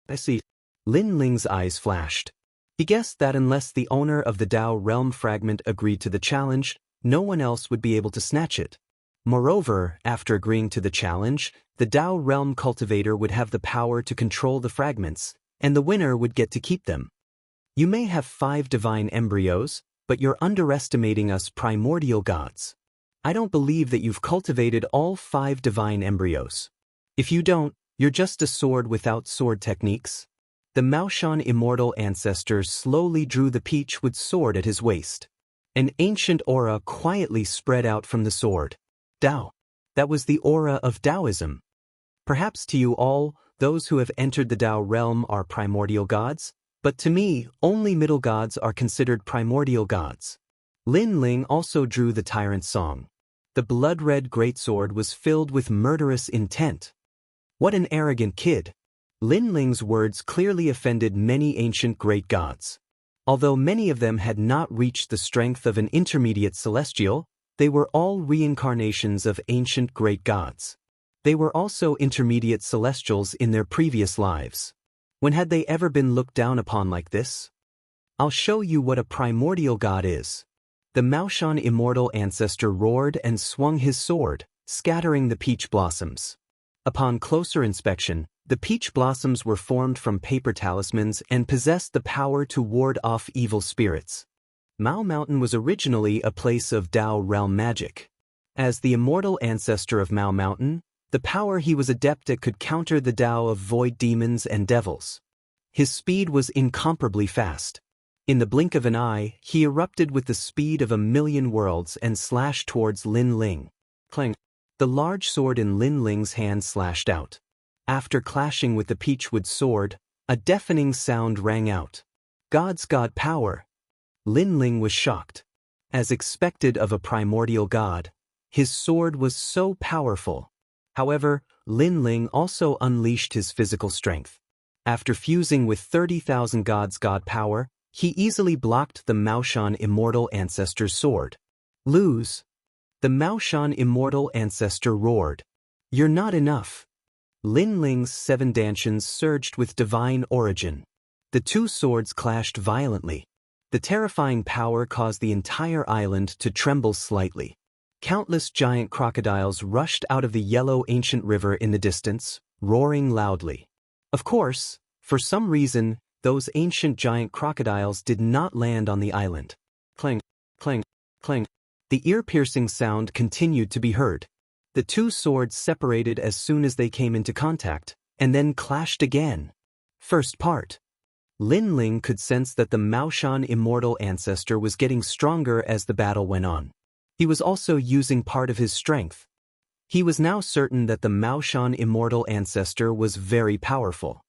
I see. Lin Ling's eyes flashed. He guessed that unless the owner of the Dao realm fragment agreed to the challenge, no one else would be able to snatch it. Moreover, after agreeing to the challenge, the Dao realm cultivator would have the power to control the fragments, and the winner would get to keep them. You may have 5 divine embryos, but you're underestimating us primordial gods. I don't believe that you've cultivated all 5 divine embryos. If you don't, you're just a sword without sword techniques. The Maoshan immortal ancestor slowly drew the peachwood sword at his waist. An ancient aura quietly spread out from the sword. Dao. That was the aura of Daoism. Perhaps to you all, those who have entered the Dao realm are primordial gods, but to me, only middle gods are considered primordial gods. Lin Ling also drew the tyrant song. The blood-red greatsword was filled with murderous intent. What an arrogant kid! Lin Ling's words clearly offended many ancient great gods. Although many of them had not reached the strength of an intermediate celestial, they were all reincarnations of ancient great gods. They were also intermediate celestials in their previous lives. When had they ever been looked down upon like this? I'll show you what a primordial god is. The Maoshan immortal ancestor roared and swung his sword, scattering the peach blossoms. Upon closer inspection, the peach blossoms were formed from paper talismans and possessed the power to ward off evil spirits. Mao Mountain was originally a place of Dao realm magic. As the immortal ancestor of Mao Mountain, the power he was adept at could counter the Dao of void demons and devils. His speed was incomparably fast. In the blink of an eye, he erupted with the speed of 1,000,000 worlds and slashed towards Lin Ling. Clang! The large sword in Lin Ling's hand slashed out. After clashing with the peachwood sword, a deafening sound rang out. God's god power! Lin Ling was shocked. As expected of a primordial god, his sword was so powerful. However, Lin Ling also unleashed his physical strength. After fusing with 30,000 gods' god power, he easily blocked the Maoshan immortal ancestor's sword. Lose! The Maoshan immortal ancestor roared. You're not enough. Lin Ling's 7 dantians surged with divine origin. The two swords clashed violently. The terrifying power caused the entire island to tremble slightly. Countless giant crocodiles rushed out of the yellow ancient river in the distance, roaring loudly. Of course, for some reason, those ancient giant crocodiles did not land on the island. Clang, clang, clang. The ear-piercing sound continued to be heard. The two swords separated as soon as they came into contact, and then clashed again. First part. Lin Ling could sense that the Maoshan immortal ancestor was getting stronger as the battle went on. He was also using part of his strength. He was now certain that the Maoshan immortal ancestor was very powerful.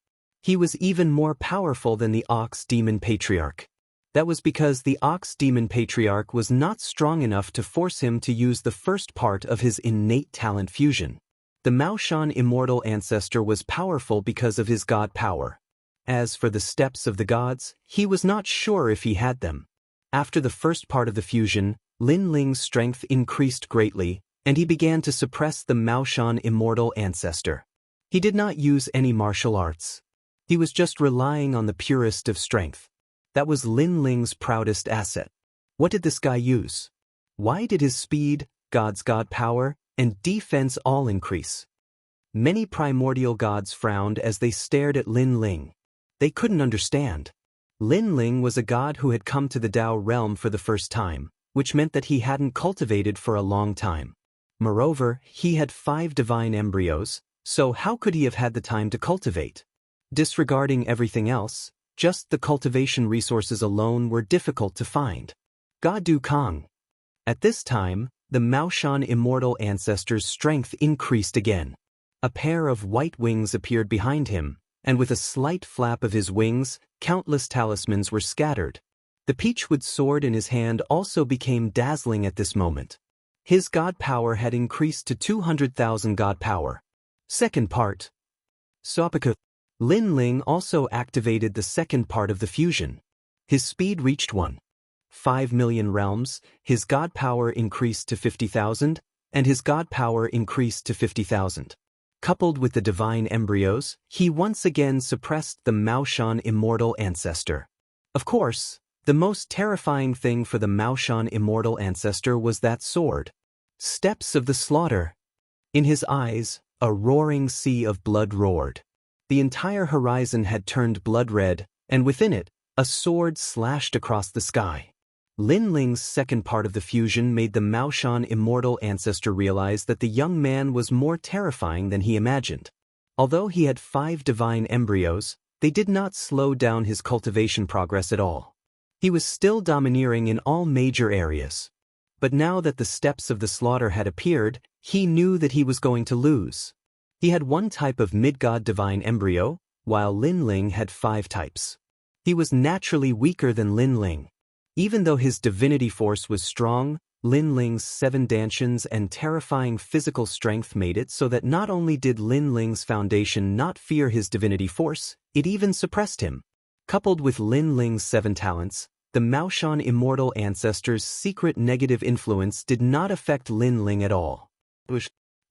He was even more powerful than the Ox Demon Patriarch. That was because the Ox Demon Patriarch was not strong enough to force him to use the first part of his innate talent fusion. The Maoshan immortal ancestor was powerful because of his god power. As for the steps of the gods, he was not sure if he had them. After the first part of the fusion, Lin Ling's strength increased greatly, and he began to suppress the Maoshan immortal ancestor. He did not use any martial arts. He was just relying on the purest of strength. That was Lin Ling's proudest asset. What did this guy use? Why did his speed, God's god power, and defense all increase? Many primordial gods frowned as they stared at Lin Ling. They couldn't understand. Lin Ling was a god who had come to the Dao realm for the first time, which meant that he hadn't cultivated for a long time. Moreover, he had 5 divine embryos, so how could he have had the time to cultivate? Disregarding everything else, just the cultivation resources alone were difficult to find. God Du Kang. At this time, the Maoshan immortal ancestor's strength increased again. A pair of white wings appeared behind him, and with a slight flap of his wings, countless talismans were scattered. The peachwood sword in his hand also became dazzling at this moment. His god power had increased to 200,000 god power. Second part. Sopaku. Lin Ling also activated the second part of the fusion. His speed reached 1.5 million realms, his god power increased to 50,000, and his god power increased to 50,000. Coupled with the divine embryos, he once again suppressed the Maoshan immortal ancestor. Of course, the most terrifying thing for the Maoshan immortal ancestor was that sword. Steps of the slaughter. In his eyes, a roaring sea of blood roared. The entire horizon had turned blood red, and within it, a sword slashed across the sky. Lin Ling's second part of the fusion made the Maoshan immortal ancestor realize that the young man was more terrifying than he imagined. Although he had 5 divine embryos, they did not slow down his cultivation progress at all. He was still domineering in all major areas. But now that the steps of the slaughter had appeared, he knew that he was going to lose. He had one type of mid-god divine embryo, while Lin Ling had 5 types. He was naturally weaker than Lin Ling. Even though his divinity force was strong, Lin Ling's 7 dantians and terrifying physical strength made it so that not only did Lin Ling's foundation not fear his divinity force, it even suppressed him. Coupled with Lin Ling's 7 talents, the Maoshan immortal ancestor's secret negative influence did not affect Lin Ling at all.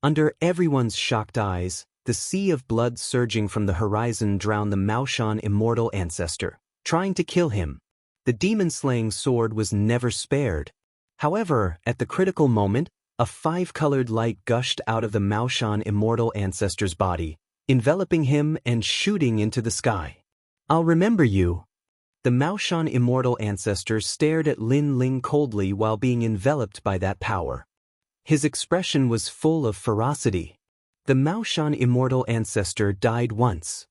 Under everyone's shocked eyes, the sea of blood surging from the horizon drowned the Maoshan immortal ancestor, trying to kill him. The demon-slaying sword was never spared. However, at the critical moment, a 5-colored light gushed out of the Maoshan immortal ancestor's body, enveloping him and shooting into the sky. "I'll remember you." The Maoshan immortal ancestor stared at Lin Ling coldly while being enveloped by that power. His expression was full of ferocity. The Maoshan immortal ancestor died once.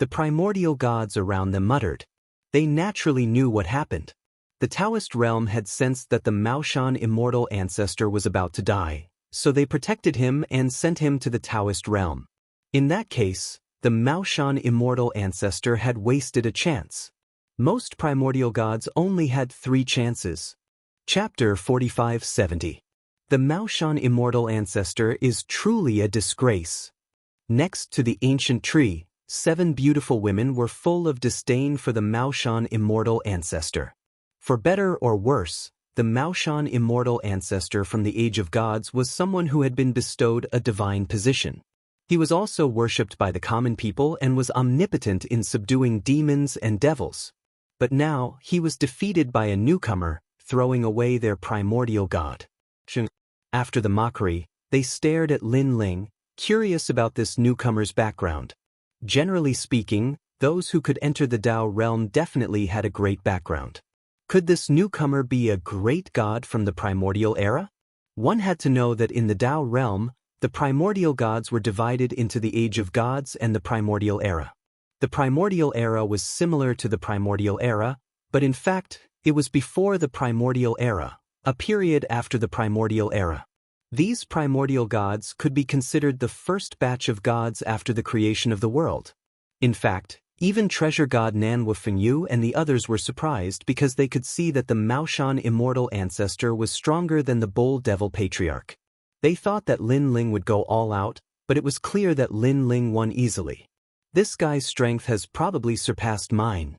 The primordial gods around them muttered. They naturally knew what happened. The Daoist realm had sensed that the Maoshan immortal ancestor was about to die, so they protected him and sent him to the Daoist realm. In that case, the Maoshan immortal ancestor had wasted a chance. Most primordial gods only had 3 chances. Chapter 4570. The Maoshan immortal ancestor is truly a disgrace. Next to the ancient tree, 7 beautiful women were full of disdain for the Maoshan immortal ancestor. For better or worse, the Maoshan immortal ancestor from the Age of Gods was someone who had been bestowed a divine position. He was also worshipped by the common people and was omnipotent in subduing demons and devils. But now, he was defeated by a newcomer, throwing away their primordial god. After the mockery, they stared at Lin Ling, curious about this newcomer's background. Generally speaking, those who could enter the Dao realm definitely had a great background. Could this newcomer be a great god from the primordial era? One had to know that in the Dao realm, the primordial gods were divided into the Age of Gods and the primordial era. The primordial era was similar to the primordial era, but in fact, it was before the primordial era, a period after the primordial era. These primordial gods could be considered the first batch of gods after the creation of the world. In fact, even treasure god Nanwu Fengyu and the others were surprised because they could see that the Maoshan immortal ancestor was stronger than the bull devil patriarch. They thought that Lin Ling would go all out, but it was clear that Lin Ling won easily. This guy's strength has probably surpassed mine.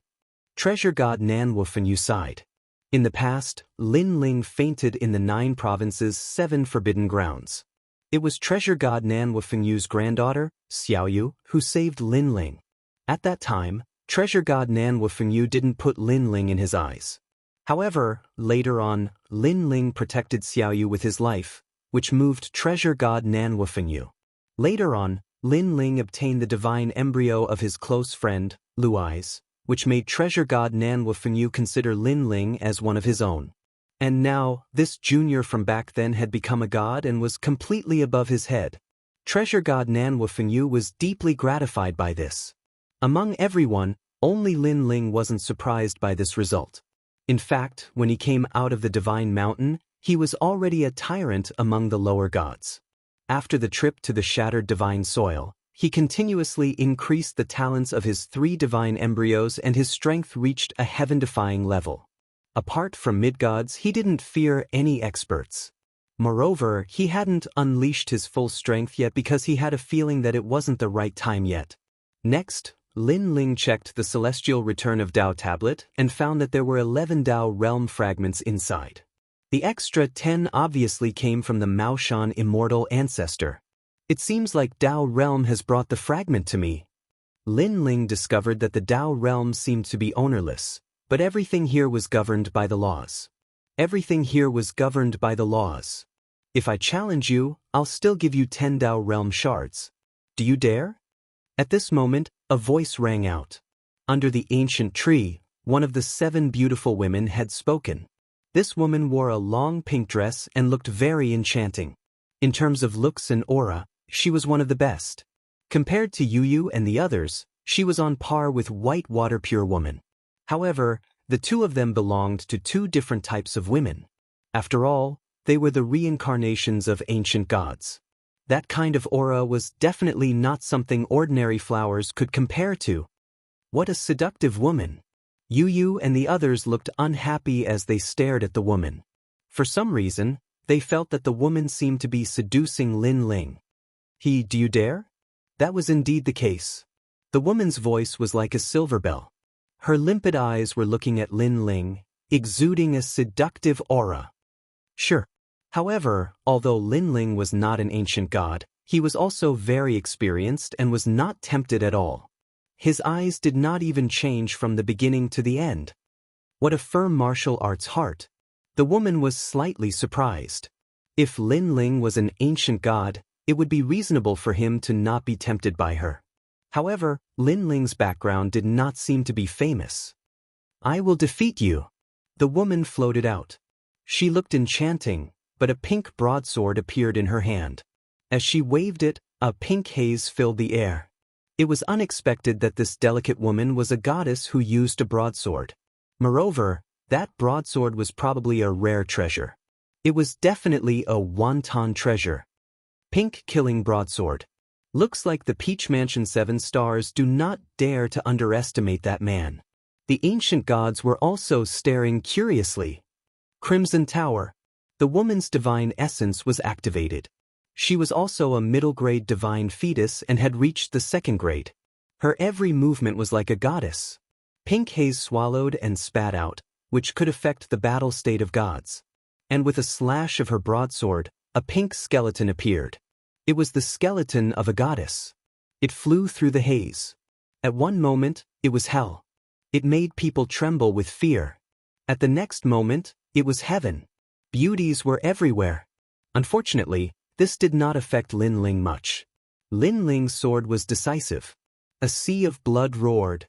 Treasure god Nanwu Fengyu sighed. In the past, Lin Ling fainted in the 9 provinces' 7 forbidden grounds. It was treasure god Nanwu Fengyu's granddaughter, Xiaoyu, who saved Lin Ling. At that time, treasure god Nanwu Fengyu didn't put Lin Ling in his eyes. However, later on, Lin Ling protected Xiaoyu with his life, which moved treasure god Nanwu Fengyu. Later on, Lin Ling obtained the divine embryo of his close friend, Luai's, which made treasure god Nanwu Fengyu consider Lin Ling as one of his own. And now, this junior from back then had become a god and was completely above his head. Treasure god Nanwu Fengyu was deeply gratified by this. Among everyone, only Lin Ling wasn't surprised by this result. In fact, when he came out of the divine mountain, he was already a tyrant among the lower gods. After the trip to the shattered divine soil, he continuously increased the talents of his 3 divine embryos and his strength reached a heaven-defying level. Apart from mid-gods, he didn't fear any experts. Moreover, he hadn't unleashed his full strength yet because he had a feeling that it wasn't the right time yet. Next, Lin Ling checked the celestial return of Dao tablet and found that there were 11 Dao realm fragments inside. The extra 10 obviously came from the Maoshan immortal ancestor. It seems like Dao realm has brought the fragment to me. Lin Ling discovered that the Dao realm seemed to be ownerless, but everything here was governed by the laws. Everything here was governed by the laws. If I challenge you, I'll still give you 10 Dao realm shards. Do you dare? At this moment, a voice rang out. Under the ancient tree, one of the 7 beautiful women had spoken. This woman wore a long pink dress and looked very enchanting. In terms of looks and aura, she was one of the best. Compared to Yu and the others, she was on par with White Water Pure Woman. However, The two of them belonged to two different types of women. After all, they were the reincarnations of ancient gods. That kind of aura was definitely not something ordinary flowers could compare to. What a seductive woman! Yu and the others looked unhappy as they stared at the woman. For some reason, they felt that the woman seemed to be seducing Lin Ling. Do you dare? That was indeed the case. The woman's voice was like a silver bell. Her limpid eyes were looking at Lin Ling, exuding a seductive aura. Sure. However, although Lin Ling was not an ancient god, he was also very experienced and was not tempted at all. His eyes did not even change from the beginning to the end. What a firm martial arts heart. The woman was slightly surprised. If Lin Ling was an ancient god, it would be reasonable for him to not be tempted by her. However, Lin Ling's background did not seem to be famous. I will defeat you. The woman floated out. She looked enchanting, but a pink broadsword appeared in her hand. As she waved it, a pink haze filled the air. It was unexpected that this delicate woman was a goddess who used a broadsword. Moreover, that broadsword was probably a rare treasure. It was definitely a wonton treasure. Pink killing broadsword. Looks like the Peach Mansion 7 stars do not dare to underestimate that man. The ancient gods were also staring curiously. Crimson Tower. The woman's divine essence was activated. She was also a middle-grade divine fetus and had reached the 2nd grade. Her every movement was like a goddess. Pink haze swallowed and spat out, which could affect the battle state of gods. And with a slash of her broadsword, a pink skeleton appeared. It was the skeleton of a goddess. It flew through the haze. At one moment, it was hell. It made people tremble with fear. At the next moment, it was heaven. Beauties were everywhere. Unfortunately, this did not affect Lin Ling much. Lin Ling's sword was decisive. A sea of blood roared.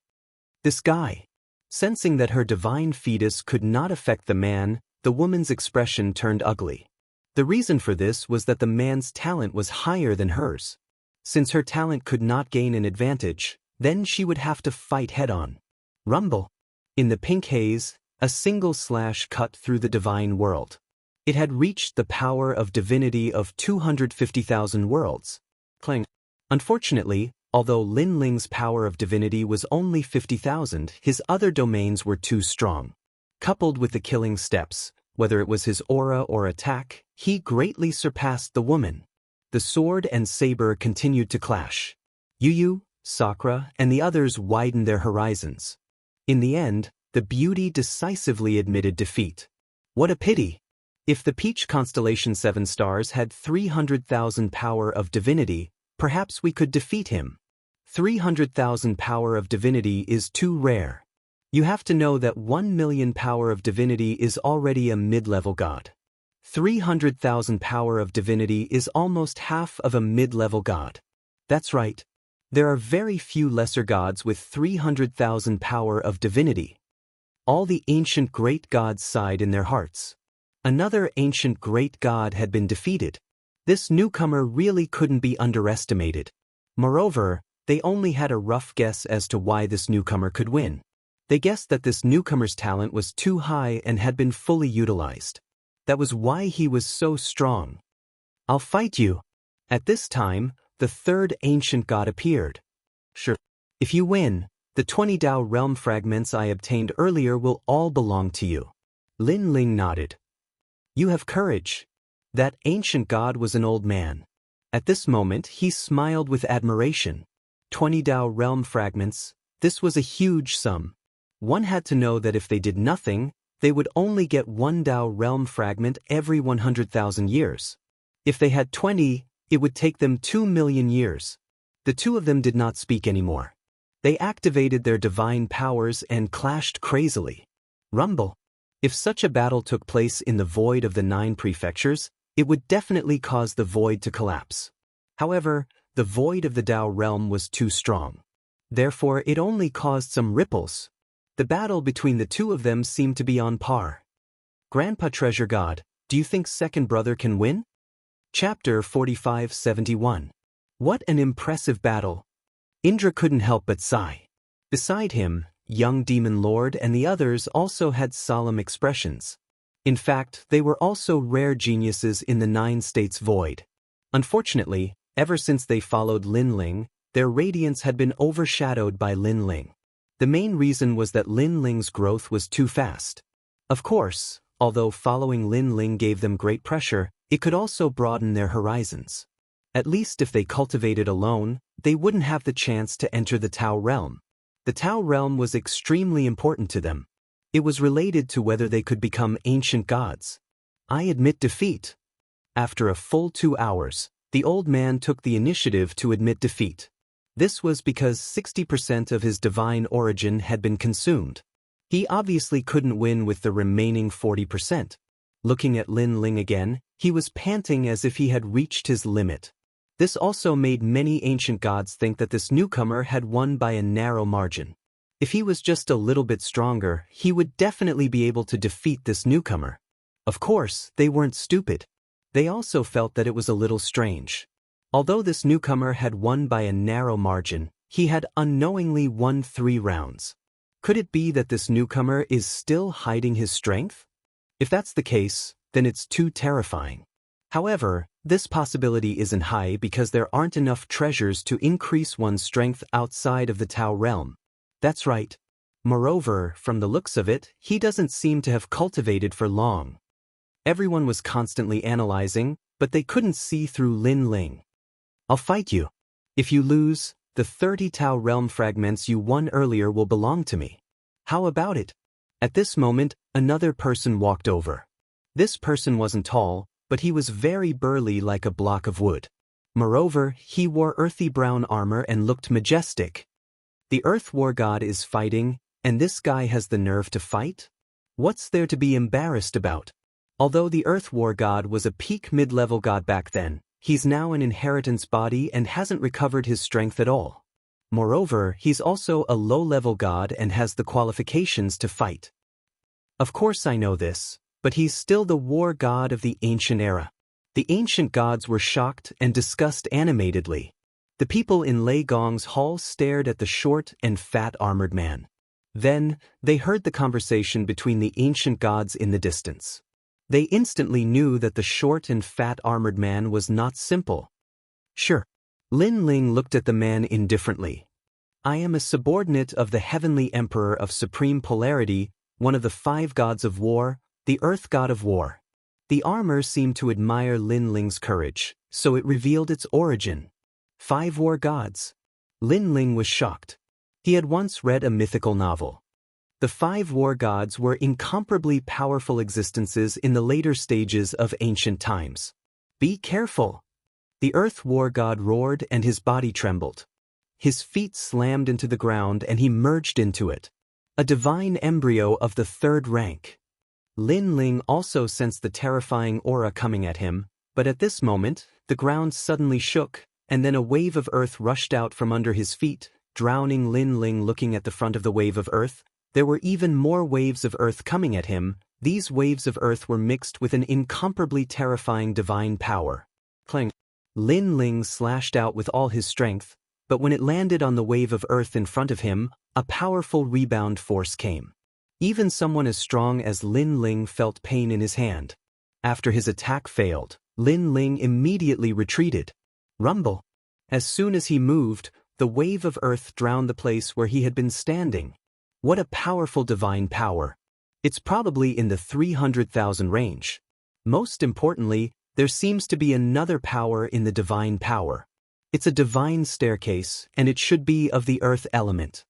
This guy. Sensing that her divine fetus could not affect the man, the woman's expression turned ugly. The reason for this was that the man's talent was higher than hers. Since her talent could not gain an advantage, then she would have to fight head-on. Rumble. In the pink haze, a single slash cut through the divine world. It had reached the power of divinity of 250,000 worlds. Clang. Unfortunately, although Lin Ling's power of divinity was only 50,000, his other domains were too strong. Coupled with the killing steps, whether it was his aura or attack, he greatly surpassed the woman. The sword and saber continued to clash. Yu, Sakura, and the others widened their horizons. In the end, the beauty decisively admitted defeat. What a pity! If the Peach Constellation 7 stars had 300,000 power of divinity, perhaps we could defeat him. 300,000 power of divinity is too rare. You have to know that 1 million power of divinity is already a mid-level god. 300,000 power of divinity is almost half of a mid-level god. That's right. There are very few lesser gods with 300,000 power of divinity. All the ancient great gods sighed in their hearts. Another ancient great god had been defeated. This newcomer really couldn't be underestimated. Moreover, they only had a rough guess as to why this newcomer could win. They guessed that this newcomer's talent was too high and had been fully utilized. That was why he was so strong. I'll fight you. At this time, the 3rd ancient god appeared. Sure. If you win, the 20 Dao realm fragments I obtained earlier will all belong to you. Lin Ling nodded. You have courage. That ancient god was an old man. At this moment, he smiled with admiration. 20 Dao realm fragments, this was a huge sum. One had to know that if they did nothing, they would only get 1 Dao realm fragment every 100,000 years. If they had 20, it would take them 2 million years. The two of them did not speak anymore. They activated their divine powers and clashed crazily. Rumble. If such a battle took place in the void of the 9 prefectures, it would definitely cause the void to collapse. However, the void of the Dao realm was too strong. Therefore, it only caused some ripples. The battle between the two of them seemed to be on par. Grandpa Treasure God, do you think second brother can win? Chapter 4571. What an impressive battle. Indra couldn't help but sigh. Beside him, young demon lord, and the others also had solemn expressions. In fact, they were also rare geniuses in the 9 states void. Unfortunately, ever since they followed Lin Ling, their radiance had been overshadowed by Lin Ling. The main reason was that Lin Ling's growth was too fast. Of course, although following Lin Ling gave them great pressure, it could also broaden their horizons. At least if they cultivated alone, they wouldn't have the chance to enter the Tao realm. The Tao realm was extremely important to them. It was related to whether they could become ancient gods. I admit defeat. After a full 2 hours, the old man took the initiative to admit defeat. This was because 60% of his divine origin had been consumed. He obviously couldn't win with the remaining 40%. Looking at Lin Ling again, he was panting as if he had reached his limit. This also made many ancient gods think that this newcomer had won by a narrow margin. If he was just a little bit stronger, he would definitely be able to defeat this newcomer. Of course, they weren't stupid. They also felt that it was a little strange. Although this newcomer had won by a narrow margin, he had unknowingly won 3 rounds. Could it be that this newcomer is still hiding his strength? If that's the case, then it's too terrifying. However, this possibility isn't high because there aren't enough treasures to increase one's strength outside of the Tao realm. That's right. Moreover, from the looks of it, he doesn't seem to have cultivated for long. Everyone was constantly analyzing, but they couldn't see through Lin Ling. I'll fight you. If you lose, the 30 Tao realm fragments you won earlier will belong to me. How about it? At this moment, another person walked over. This person wasn't tall, but he was very burly like a block of wood. Moreover, he wore earthy brown armor and looked majestic. The Earth War God is fighting, and this guy has the nerve to fight? What's there to be embarrassed about? Although the Earth War God was a peak mid-level god back then, he's now an inheritance body and hasn't recovered his strength at all. Moreover, he's also a low-level god and has the qualifications to fight. Of course I know this, but he's still the war god of the ancient era. The ancient gods were shocked and discussed animatedly. The people in Lei Gong's hall stared at the short and fat armored man. Then, they heard the conversation between the ancient gods in the distance. They instantly knew that the short and fat armored man was not simple. Sure. Lin Ling looked at the man indifferently. I am a subordinate of the Heavenly Emperor of Supreme Polarity, one of the 5 gods of war, the Earth God of War. The armor seemed to admire Lin Ling's courage, so it revealed its origin. 5 war gods. Lin Ling was shocked. He had once read a mythical novel. The 5 war gods were incomparably powerful existences in the later stages of ancient times. Be careful! The Earth War God roared and his body trembled. His feet slammed into the ground and he merged into it. A divine embryo of the 3rd rank. Lin Ling also sensed the terrifying aura coming at him, but at this moment, the ground suddenly shook, and then a wave of earth rushed out from under his feet, drowning Lin Ling. Looking at the front of the wave of earth, there were even more waves of earth coming at him. These waves of earth were mixed with an incomparably terrifying divine power. Clang! Lin Ling slashed out with all his strength, but when it landed on the wave of earth in front of him, a powerful rebound force came. Even someone as strong as Lin Ling felt pain in his hand. After his attack failed, Lin Ling immediately retreated. Rumble! As soon as he moved, the wave of earth drowned the place where he had been standing. What a powerful divine power! It's probably in the 300,000 range. Most importantly, there seems to be another power in the divine power. It's a divine staircase, and it should be of the earth element.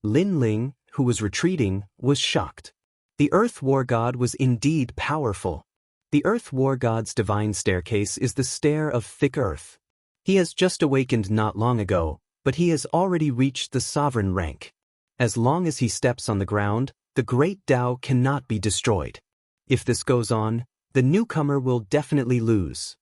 Lin Ling, who was retreating, was shocked. The Earth War God was indeed powerful. The Earth War God's divine staircase is the stair of thick earth. He has just awakened not long ago, but he has already reached the sovereign rank. As long as he steps on the ground, the great Tao cannot be destroyed. If this goes on, the newcomer will definitely lose.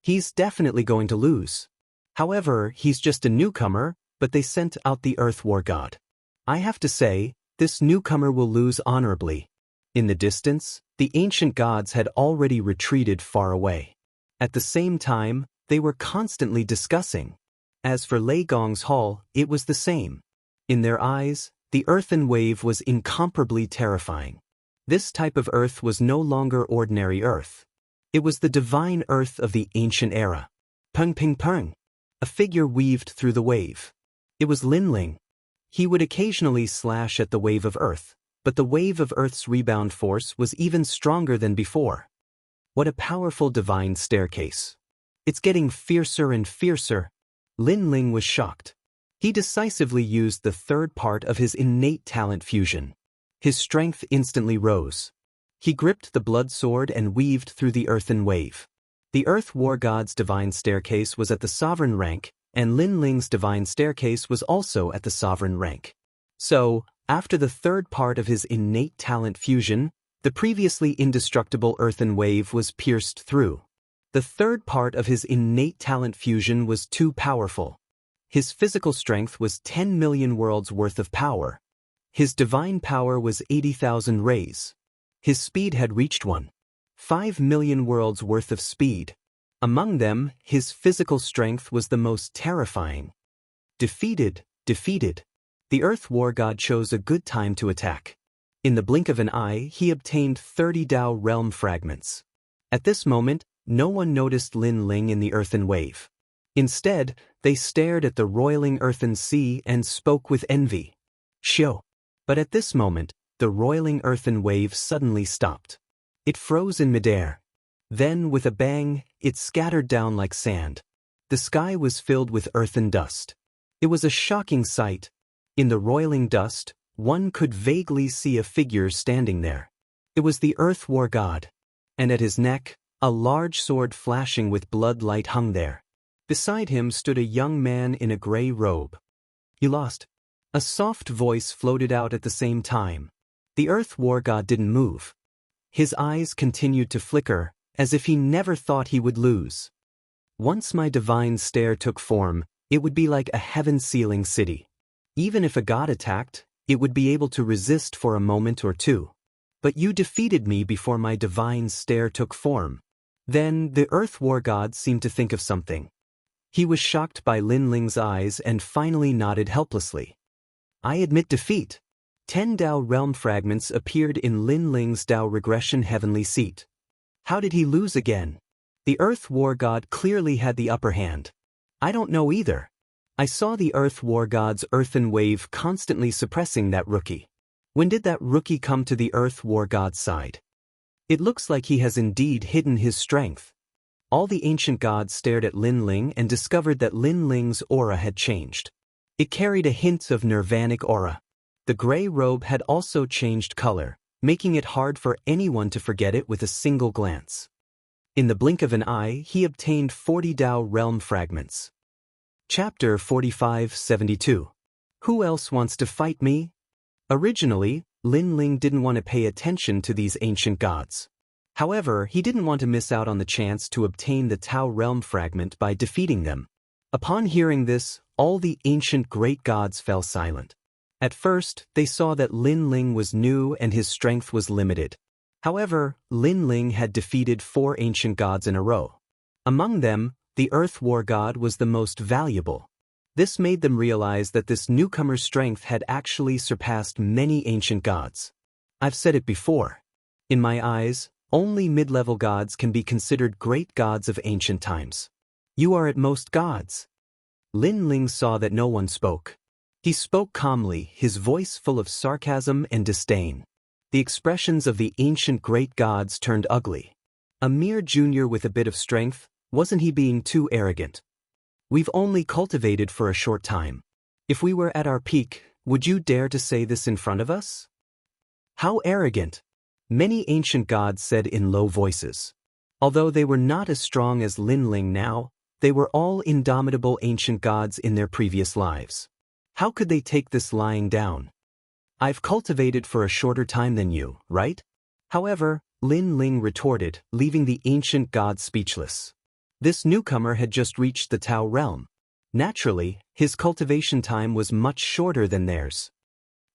He's definitely going to lose. However, he's just a newcomer, but they sent out the Earth War God. I have to say, this newcomer will lose honorably. In the distance, the ancient gods had already retreated far away. At the same time, they were constantly discussing. As for Lei Gong's hall, it was the same. In their eyes, the earthen wave was incomparably terrifying. This type of earth was no longer ordinary earth. It was the divine earth of the ancient era. Peng ping peng. A figure weaved through the wave. It was Lin Ling. He would occasionally slash at the wave of earth, but the wave of earth's rebound force was even stronger than before. What a powerful divine staircase. It's getting fiercer and fiercer. Lin Ling was shocked. He decisively used the third part of his innate talent fusion. His strength instantly rose. He gripped the blood sword and weaved through the earthen wave. The Earth War God's divine staircase was at the sovereign rank, and Lin Ling's divine staircase was also at the sovereign rank. So, after the third part of his innate talent fusion, the previously indestructible earthen wave was pierced through. The third part of his innate talent fusion was too powerful. His physical strength was 10 million worlds worth of power. His divine power was 80,000 rays. His speed had reached 1.5 million worlds worth of speed. Among them, his physical strength was the most terrifying. Defeated. The Earth War God chose a good time to attack. In the blink of an eye, he obtained 30 Dao realm fragments. At this moment, no one noticed Lin Ling in the earthen wave. Instead, they stared at the roiling earthen sea and spoke with envy. Shio. But at this moment, the roiling earthen wave suddenly stopped. It froze in midair. Then, with a bang, it scattered down like sand. The sky was filled with earthen dust. It was a shocking sight. In the roiling dust, one could vaguely see a figure standing there. It was the Earth War God. And at his neck, a large sword flashing with blood light hung there. Beside him stood a young man in a gray robe. "You lost." A soft voice floated out at the same time. The Earth War God didn't move. His eyes continued to flicker, as if he never thought he would lose. "Once my divine stair took form, it would be like a heaven-sealing city. Even if a god attacked, it would be able to resist for a moment or two. But you defeated me before my divine stair took form." Then the Earth War God seemed to think of something. He was shocked by Lin Ling's eyes and finally nodded helplessly. "I admit defeat." 10 Dao realm fragments appeared in Lin Ling's Dao regression heavenly seat. How did he lose again? The Earth War God clearly had the upper hand. "I don't know either. I saw the Earth War God's earthen wave constantly suppressing that rookie. When did that rookie come to the Earth War God's side? It looks like he has indeed hidden his strength." All the ancient gods stared at Lin Ling and discovered that Lin Ling's aura had changed. It carried a hint of nirvanic aura. The gray robe had also changed color, making it hard for anyone to forget it with a single glance. In the blink of an eye, he obtained 40 Dao realm fragments. Chapter 4572. Who else wants to fight me? Originally, Lin Ling didn't want to pay attention to these ancient gods. However, he didn't want to miss out on the chance to obtain the Tao realm fragment by defeating them. Upon hearing this, all the ancient great gods fell silent. At first, they saw that Lin Ling was new and his strength was limited. However, Lin Ling had defeated 4 ancient gods in a row. Among them, the Earth War God was the most valuable. This made them realize that this newcomer's strength had actually surpassed many ancient gods. I've said it before. In my eyes, only mid-level gods can be considered great gods of ancient times. You are at most gods. Lin Ling saw that no one spoke. He spoke calmly, his voice full of sarcasm and disdain. The expressions of the ancient great gods turned ugly. A mere junior with a bit of strength, wasn't he being too arrogant? We've only cultivated for a short time. If we were at our peak, would you dare to say this in front of us? How arrogant! Many ancient gods said in low voices. Although they were not as strong as Lin Ling now, they were all indomitable ancient gods in their previous lives. How could they take this lying down? I've cultivated for a shorter time than you, right? However, Lin Ling retorted, leaving the ancient god speechless. This newcomer had just reached the Tao realm. Naturally, his cultivation time was much shorter than theirs.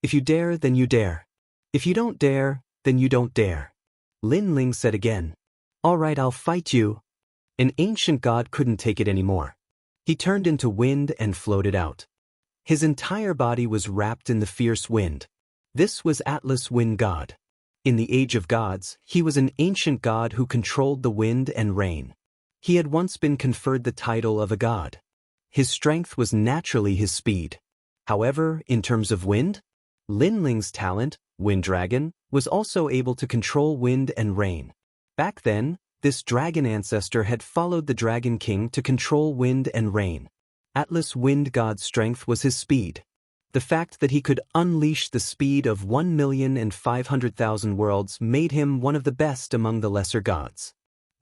If you dare, then you dare. If you don't dare, then you don't dare. Lin Ling said again. All right, I'll fight you. An ancient god couldn't take it anymore. He turned into wind and floated out. His entire body was wrapped in the fierce wind. This was Atlas Wind God. In the Age of Gods, he was an ancient god who controlled the wind and rain. He had once been conferred the title of a god. His strength was naturally his speed. However, in terms of wind, Lin Ling's talent, Wind Dragon, was also able to control wind and rain. Back then, this dragon ancestor had followed the Dragon King to control wind and rain. Atlas Wind God's strength was his speed. The fact that he could unleash the speed of 1,500,000 worlds made him one of the best among the lesser gods.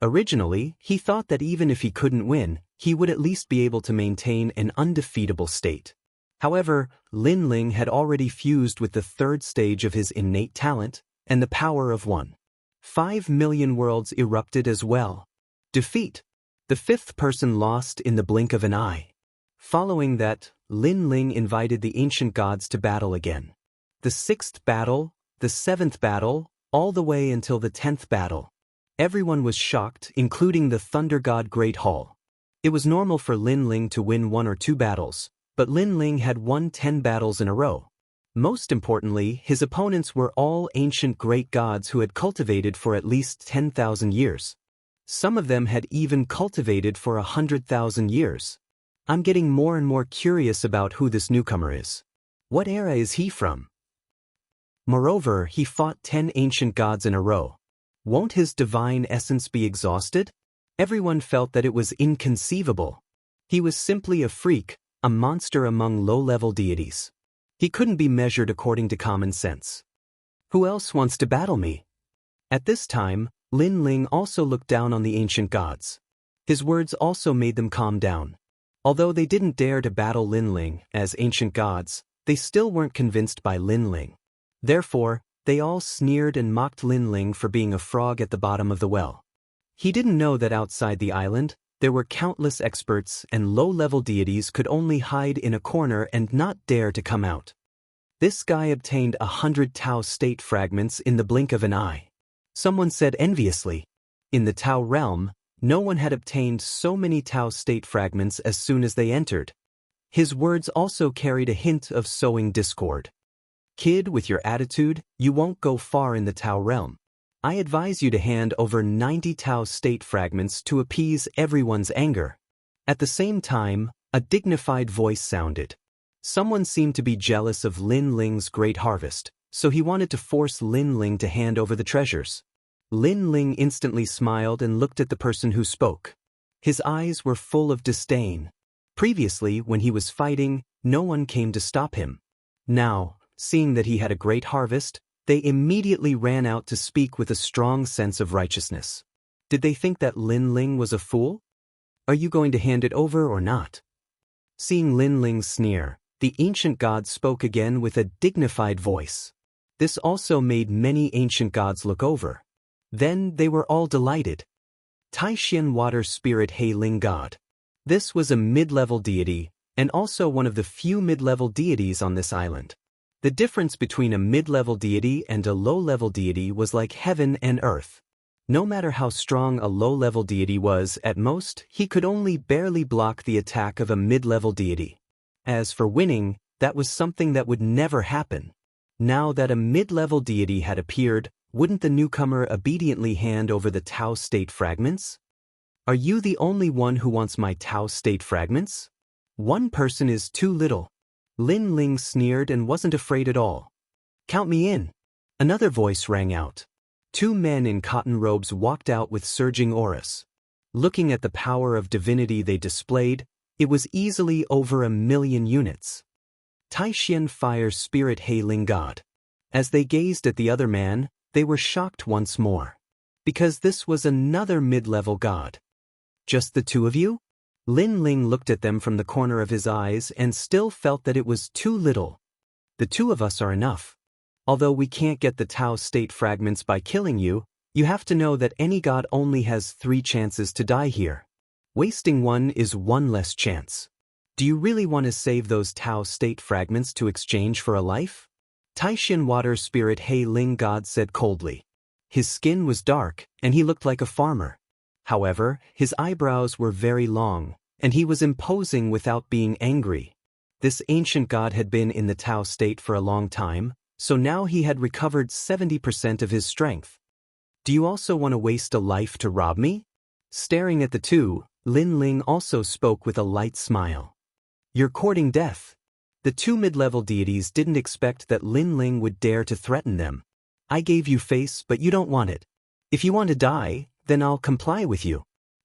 Originally, he thought that even if he couldn't win, he would at least be able to maintain an undefeatable state. However, Lin Ling had already fused with the third stage of his innate talent, and the power of 1.5 million worlds erupted as well. Defeat. The fifth person lost in the blink of an eye. Following that, Lin Ling invited the ancient gods to battle again. The 6th battle, the 7th battle, all the way until the 10th battle. Everyone was shocked, including the Thunder God Great Hall. It was normal for Lin Ling to win 1 or 2 battles, but Lin Ling had won 10 battles in a row. Most importantly, his opponents were all ancient great gods who had cultivated for at least 10,000 years. Some of them had even cultivated for 100,000 years. I'm getting more and more curious about who this newcomer is. What era is he from? Moreover, he fought 10 ancient gods in a row. Won't his divine essence be exhausted? Everyone felt that it was inconceivable. He was simply a freak, a monster among low-level deities. He couldn't be measured according to common sense. Who else wants to battle me? At this time, Lin Ling also looked down on the ancient gods. His words also made them calm down. Although they didn't dare to battle Lin Ling as ancient gods, they still weren't convinced by Lin Ling. Therefore, they all sneered and mocked Lin Ling for being a frog at the bottom of the well. He didn't know that outside the island, there were countless experts and low-level deities could only hide in a corner and not dare to come out. This guy obtained 100 Tao state fragments in the blink of an eye. Someone said enviously, in the Tao realm, no one had obtained so many Tao state fragments as soon as they entered. His words also carried a hint of sowing discord. Kid, with your attitude, you won't go far in the Tao realm. I advise you to hand over 90 Tao state fragments to appease everyone's anger. At the same time, a dignified voice sounded. Someone seemed to be jealous of Lin Ling's great harvest, so he wanted to force Lin Ling to hand over the treasures. Lin Ling instantly smiled and looked at the person who spoke. His eyes were full of disdain. Previously, when he was fighting, no one came to stop him. Now, seeing that he had a great harvest, they immediately ran out to speak with a strong sense of righteousness. Did they think that Lin Ling was a fool? Are you going to hand it over or not? Seeing Lin Ling's sneer, the ancient god spoke again with a dignified voice. This also made many ancient gods look over. Then they were all delighted. Taishan Water Spirit Hei Ling God. This was a mid-level deity, and also one of the few mid-level deities on this island. The difference between a mid-level deity and a low-level deity was like heaven and earth. No matter how strong a low-level deity was, at most, he could only barely block the attack of a mid-level deity. As for winning, that was something that would never happen. Now that a mid-level deity had appeared, wouldn't the newcomer obediently hand over the Tao state fragments? Are you the only one who wants my Tao state fragments? One person is too little. Lin Ling sneered and wasn't afraid at all. Count me in. Another voice rang out. 2 men in cotton robes walked out with surging auras. Looking at the power of divinity they displayed, it was easily over 1,000,000 units. Taishan Fire Spirit Hei Ling God. As they gazed at the other man, they were shocked once more. Because this was another mid-level god. Just the 2 of you? Lin Ling looked at them from the corner of his eyes and still felt that it was too little. The 2 of us are enough. Although we can't get the Tao state fragments by killing you, you have to know that any god only has 3 chances to die here. Wasting one is 1 less chance. Do you really want to save those Tao state fragments to exchange for a life? Taishan Water Spirit Hei Ling God said coldly. His skin was dark, and he looked like a farmer. However, his eyebrows were very long, and he was imposing without being angry. This ancient god had been in the Tao state for a long time, so now he had recovered 70% of his strength. Do you also want to waste a life to rob me? Staring at the two, Lin Ling also spoke with a light smile. You're courting death. The two mid-level deities didn't expect that Lin Ling would dare to threaten them. I gave you face, but you don't want it. If you want to die, then I'll comply with you.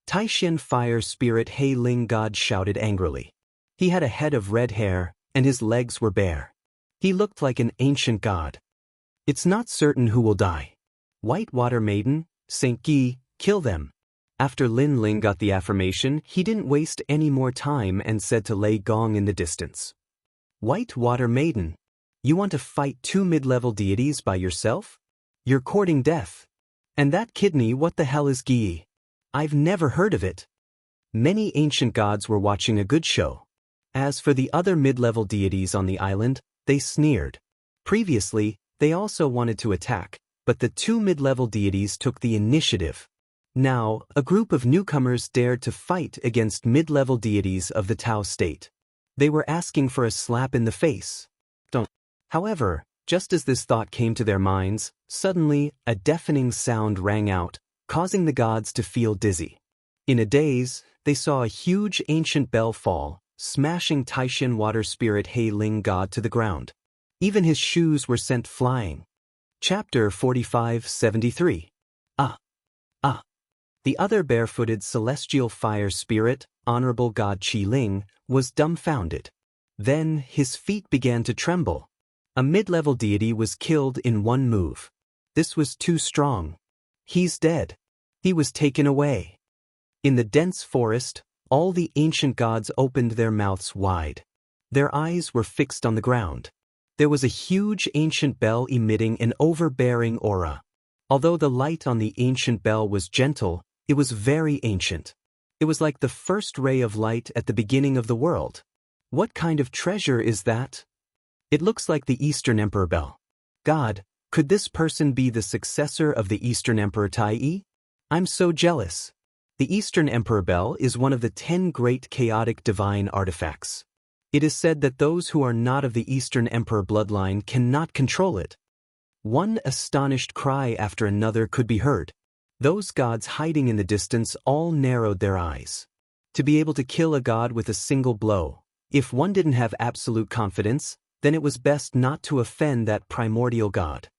Taishan Fire Spirit He Ling God shouted angrily. He had a head of red hair, and his legs were bare. He looked like an ancient god. It's not certain who will die. White Water Maiden, Saint Gi, kill them. After Lin Ling got the affirmation, he didn't waste any more time and said to Lei Gong in the distance. White Water Maiden, you want to fight two mid-level deities by yourself? You're courting death. And that kidney, what the hell is Gi? I've never heard of it. Many ancient gods were watching a good show. As for the other mid-level deities on the island, they sneered. Previously, they also wanted to attack, but the two mid-level deities took the initiative. Now, a group of newcomers dared to fight against mid-level deities of the Tao state. They were asking for a slap in the face. However, just as this thought came to their minds, suddenly, a deafening sound rang out, causing the gods to feel dizzy. In a daze, they saw a huge ancient bell fall, smashing Taishan Water Spirit He Ling God to the ground. Even his shoes were sent flying. Chapter 45-73. The other barefooted celestial fire spirit, Honorable God Qi Ling, was dumbfounded. Then his feet began to tremble. A mid-level deity was killed in one move. This was too strong. He's dead. He was taken away. In the dense forest, all the ancient gods opened their mouths wide. Their eyes were fixed on the ground. There was a huge ancient bell emitting an overbearing aura. Although the light on the ancient bell was gentle, it was very ancient. It was like the first ray of light at the beginning of the world. What kind of treasure is that? It looks like the Eastern Emperor bell. God, could this person be the successor of the Eastern Emperor Tai? I'm so jealous. The Eastern Emperor bell is one of the 10 great chaotic divine artifacts. It is said that those who are not of the Eastern Emperor bloodline cannot control it. One astonished cry after another could be heard. Those gods hiding in the distance all narrowed their eyes. To be able to kill a god with a single blow, if one didn't have absolute confidence, then it was best not to offend that primordial god.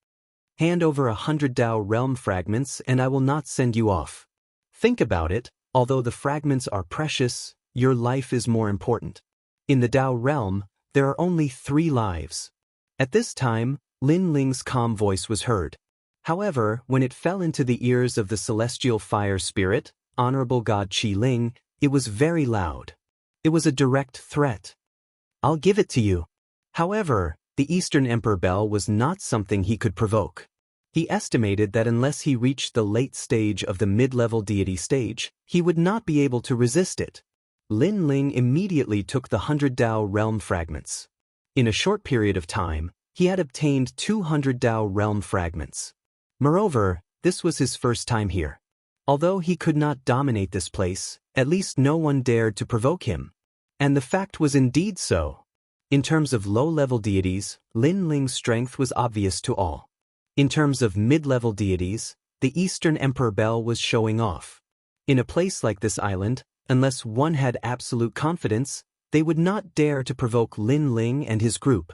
Hand over 100 Dao realm fragments and I will not send you off. Think about it, although the fragments are precious, your life is more important. In the Dao realm, there are only 3 lives. At this time, Lin Ling's calm voice was heard. However, when it fell into the ears of the celestial fire spirit, Honorable God Qi Ling, it was very loud. It was a direct threat. I'll give it to you. However, the Eastern Emperor bell was not something he could provoke. He estimated that unless he reached the late stage of the mid-level deity stage, he would not be able to resist it. Lin Ling immediately took the 100 Dao realm fragments. In a short period of time, he had obtained 200 Dao realm fragments. Moreover, this was his first time here. Although he could not dominate this place, at least no one dared to provoke him. And the fact was indeed so. In terms of low-level deities, Lin Ling's strength was obvious to all. In terms of mid-level deities, the Eastern Emperor bell was showing off. In a place like this island, unless one had absolute confidence, they would not dare to provoke Lin Ling and his group.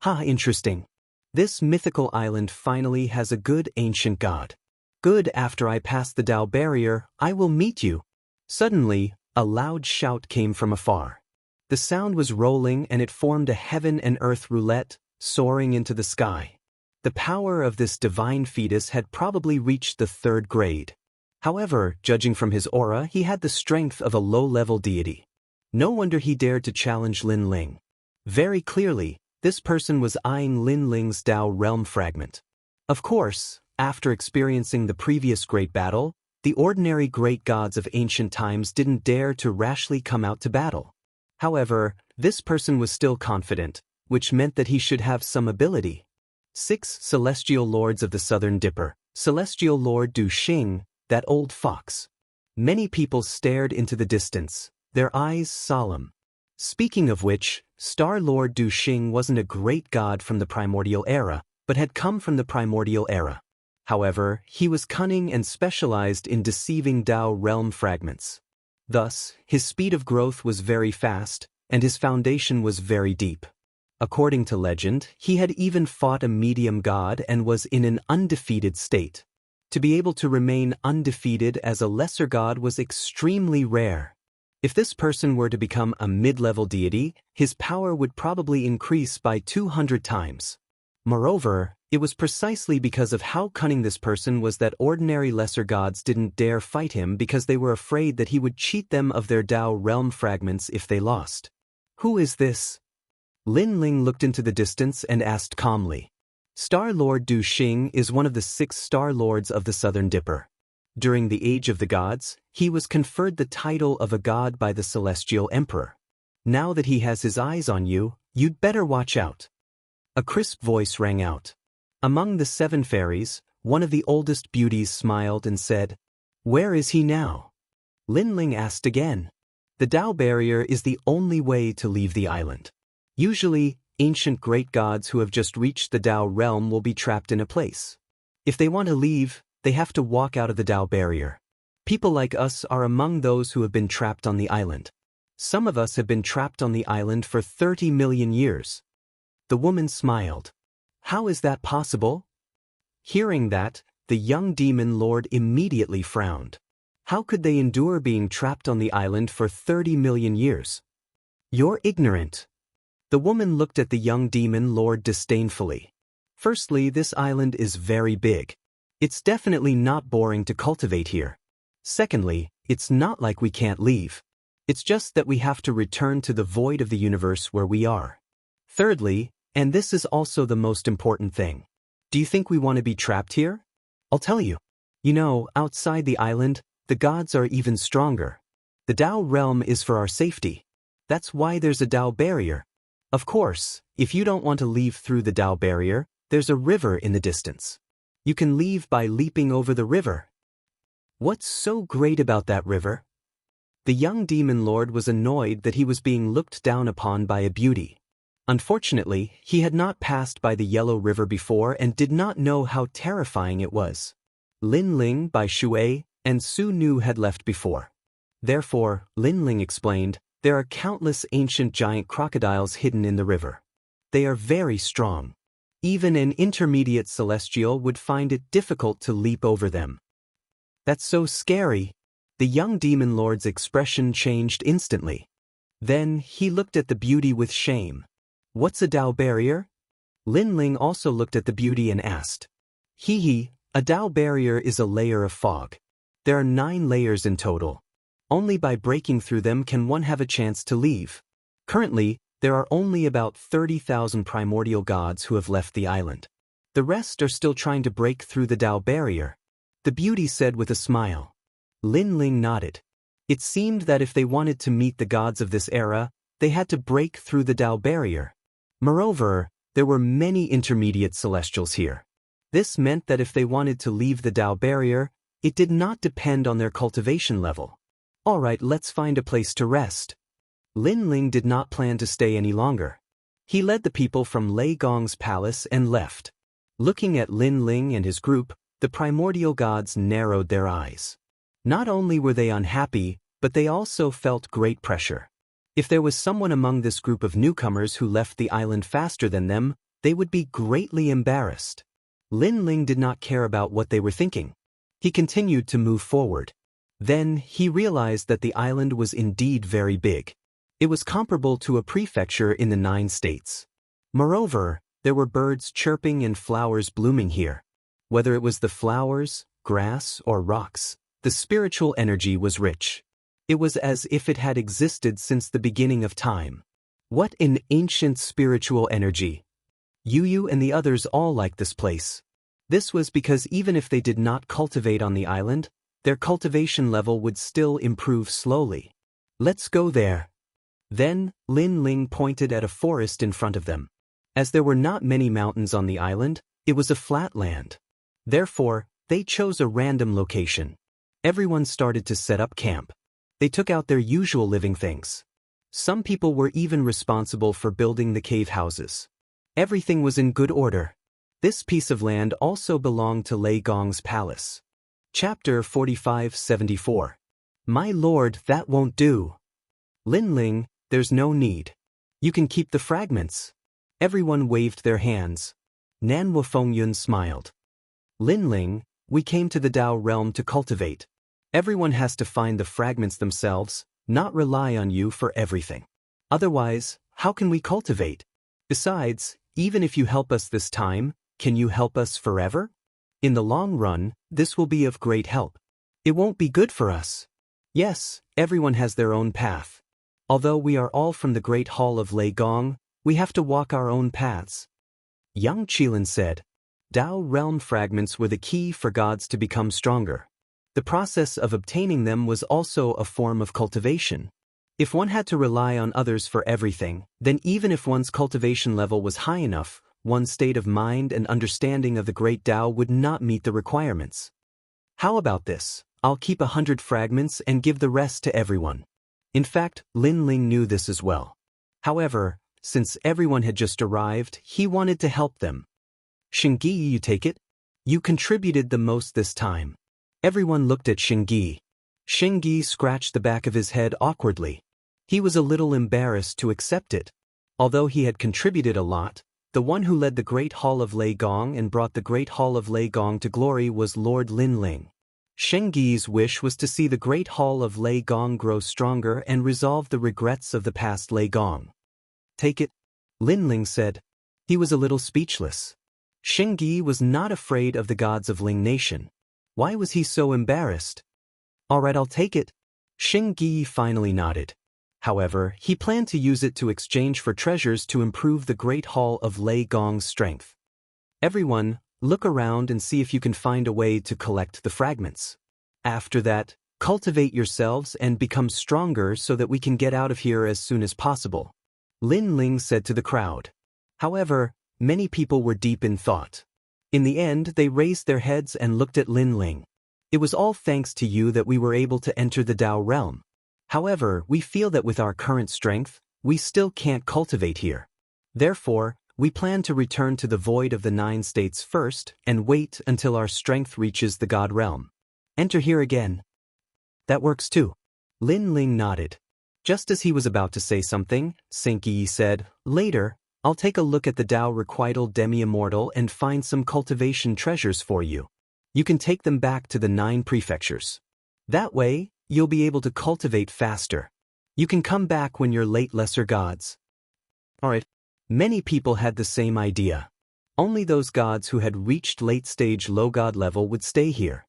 Interesting. This mythical island finally has a good ancient god. Good, after I pass the Dao barrier, I will meet you. Suddenly, a loud shout came from afar. The sound was rolling and it formed a heaven and earth roulette, soaring into the sky. The power of this divine fetus had probably reached the 3rd grade. However, judging from his aura, he had the strength of a low-level deity. No wonder he dared to challenge Lin Ling. Very clearly, this person was eyeing Lin Ling's Dao realm fragment. Of course, after experiencing the previous great battle, the ordinary great gods of ancient times didn't dare to rashly come out to battle. However, this person was still confident, which meant that he should have some ability. 6 Celestial Lords of the Southern Dipper, Celestial Lord Du Xing, that old fox. Many people stared into the distance, their eyes solemn. Speaking of which, Star Lord Du Xing wasn't a great god from the primordial era, but had come from the primordial era. However, he was cunning and specialized in deceiving Dao realm fragments. Thus, his speed of growth was very fast, and his foundation was very deep. According to legend, he had even fought a medium god and was in an undefeated state. To be able to remain undefeated as a lesser god was extremely rare. If this person were to become a mid-level deity, his power would probably increase by 200 times. Moreover, it was precisely because of how cunning this person was that ordinary lesser gods didn't dare fight him because they were afraid that he would cheat them of their Dao realm fragments if they lost. Who is this? Lin Ling looked into the distance and asked calmly. Star Lord Du Xing is one of the 6 Star Lords of the Southern Dipper. During the Age of the Gods, he was conferred the title of a god by the Celestial Emperor. Now that he has his eyes on you, you'd better watch out. A crisp voice rang out. Among the 7 fairies, one of the oldest beauties smiled and said, "Where is he now?" Lin Ling asked again. The Dao barrier is the only way to leave the island. Usually, ancient great gods who have just reached the Dao realm will be trapped in a place. If they want to leave, they have to walk out of the Dao barrier. People like us are among those who have been trapped on the island. Some of us have been trapped on the island for 30 million years. The woman smiled. How is that possible? Hearing that, the young demon lord immediately frowned. How could they endure being trapped on the island for 30 million years? You're ignorant. The woman looked at the young demon lord disdainfully. Firstly, this island is very big. It's definitely not boring to cultivate here. Secondly, it's not like we can't leave. It's just that we have to return to the void of the universe where we are. Thirdly, and this is also the most important thing, do you think we want to be trapped here? I'll tell you. You know, outside the island, the gods are even stronger. The Dao realm is for our safety. That's why there's a Dao barrier. Of course, if you don't want to leave through the Dao barrier, there's a river in the distance. You can leave by leaping over the river. What's so great about that river? The young demon lord was annoyed that he was being looked down upon by a beauty. Unfortunately, he had not passed by the Yellow River before and did not know how terrifying it was. Lin Ling, Bai Shui, and Su Nu had left before. Therefore, Lin Ling explained, there are countless ancient giant crocodiles hidden in the river. They are very strong. Even an intermediate celestial would find it difficult to leap over them. That's so scary. The young demon lord's expression changed instantly. Then, he looked at the beauty with shame. What's a Dao barrier? Lin Ling also looked at the beauty and asked. A Dao barrier is a layer of fog. There are 9 layers in total. Only by breaking through them can one have a chance to leave. Currently, there are only about 30,000 primordial gods who have left the island. The rest are still trying to break through the Dao barrier. The beauty said with a smile. Lin Ling nodded. It seemed that if they wanted to meet the gods of this era, they had to break through the Dao barrier. Moreover, there were many intermediate celestials here. This meant that if they wanted to leave the Dao barrier, it did not depend on their cultivation level. Alright, let's find a place to rest. Lin Ling did not plan to stay any longer. He led the people from Lei Gong's palace and left. Looking at Lin Ling and his group, the primordial gods narrowed their eyes. Not only were they unhappy, but they also felt great pressure. If there was someone among this group of newcomers who left the island faster than them, they would be greatly embarrassed. Lin Ling did not care about what they were thinking. He continued to move forward. Then, he realized that the island was indeed very big. It was comparable to a prefecture in the 9 states. Moreover, there were birds chirping and flowers blooming here. Whether it was the flowers, grass, or rocks, the spiritual energy was rich. It was as if it had existed since the beginning of time. What an ancient spiritual energy! Yu and the others all liked this place. This was because even if they did not cultivate on the island, their cultivation level would still improve slowly. Let's go there. Then, Lin Ling pointed at a forest in front of them. As there were not many mountains on the island, it was a flat land. Therefore, they chose a random location. Everyone started to set up camp. They took out their usual living things. Some people were even responsible for building the cave houses. Everything was in good order. This piece of land also belonged to Lei Gong's palace. Chapter 45-74. My lord, that won't do. Lin Ling, there's no need. You can keep the fragments. Everyone waved their hands. Nan Wufengyun smiled. Lin Ling, we came to the Dao realm to cultivate. Everyone has to find the fragments themselves, not rely on you for everything. Otherwise, how can we cultivate? Besides, even if you help us this time, can you help us forever? In the long run, this will be of great help. It won't be good for us. Yes, everyone has their own path. Although we are all from the Great Hall of Lei Gong, we have to walk our own paths. Yang Qilin said, Dao realm fragments were the key for gods to become stronger. The process of obtaining them was also a form of cultivation. If one had to rely on others for everything, then even if one's cultivation level was high enough, one's state of mind and understanding of the great Dao would not meet the requirements. How about this? I'll keep 100 fragments and give the rest to everyone. In fact, Lin Ling knew this as well. However, since everyone had just arrived, he wanted to help them. Xingyi, you take it? You contributed the most this time. Everyone looked at Xingyi. Xingyi scratched the back of his head awkwardly. He was a little embarrassed to accept it. Although he had contributed a lot, the one who led the Great Hall of Lei Gong and brought the Great Hall of Lei Gong to glory was Lord Lin Ling. Xingyi's wish was to see the Great Hall of Lei Gong grow stronger and resolve the regrets of the past Lei Gong. Take it, Lin Ling said. He was a little speechless. Xingyi was not afraid of the gods of Ling Nation. Why was he so embarrassed? All right, I'll take it. Xingyi finally nodded. However, he planned to use it to exchange for treasures to improve the Great Hall of Lei Gong's strength. Everyone, look around and see if you can find a way to collect the fragments. After that, cultivate yourselves and become stronger so that we can get out of here as soon as possible. Lin Ling said to the crowd. However, many people were deep in thought. In the end, they raised their heads and looked at Lin Ling. It was all thanks to you that we were able to enter the Dao realm. However, we feel that with our current strength, we still can't cultivate here. Therefore, we plan to return to the void of the 9 states first and wait until our strength reaches the God realm. Enter here again. That works too. Lin Ling nodded. Just as he was about to say something, Xingyi said, Later, I'll take a look at the Dao Requital Demi-Immortal and find some cultivation treasures for you. You can take them back to the 9 prefectures. That way, you'll be able to cultivate faster. You can come back when you're late lesser gods. Alright. Many people had the same idea. Only those gods who had reached late-stage low god level would stay here.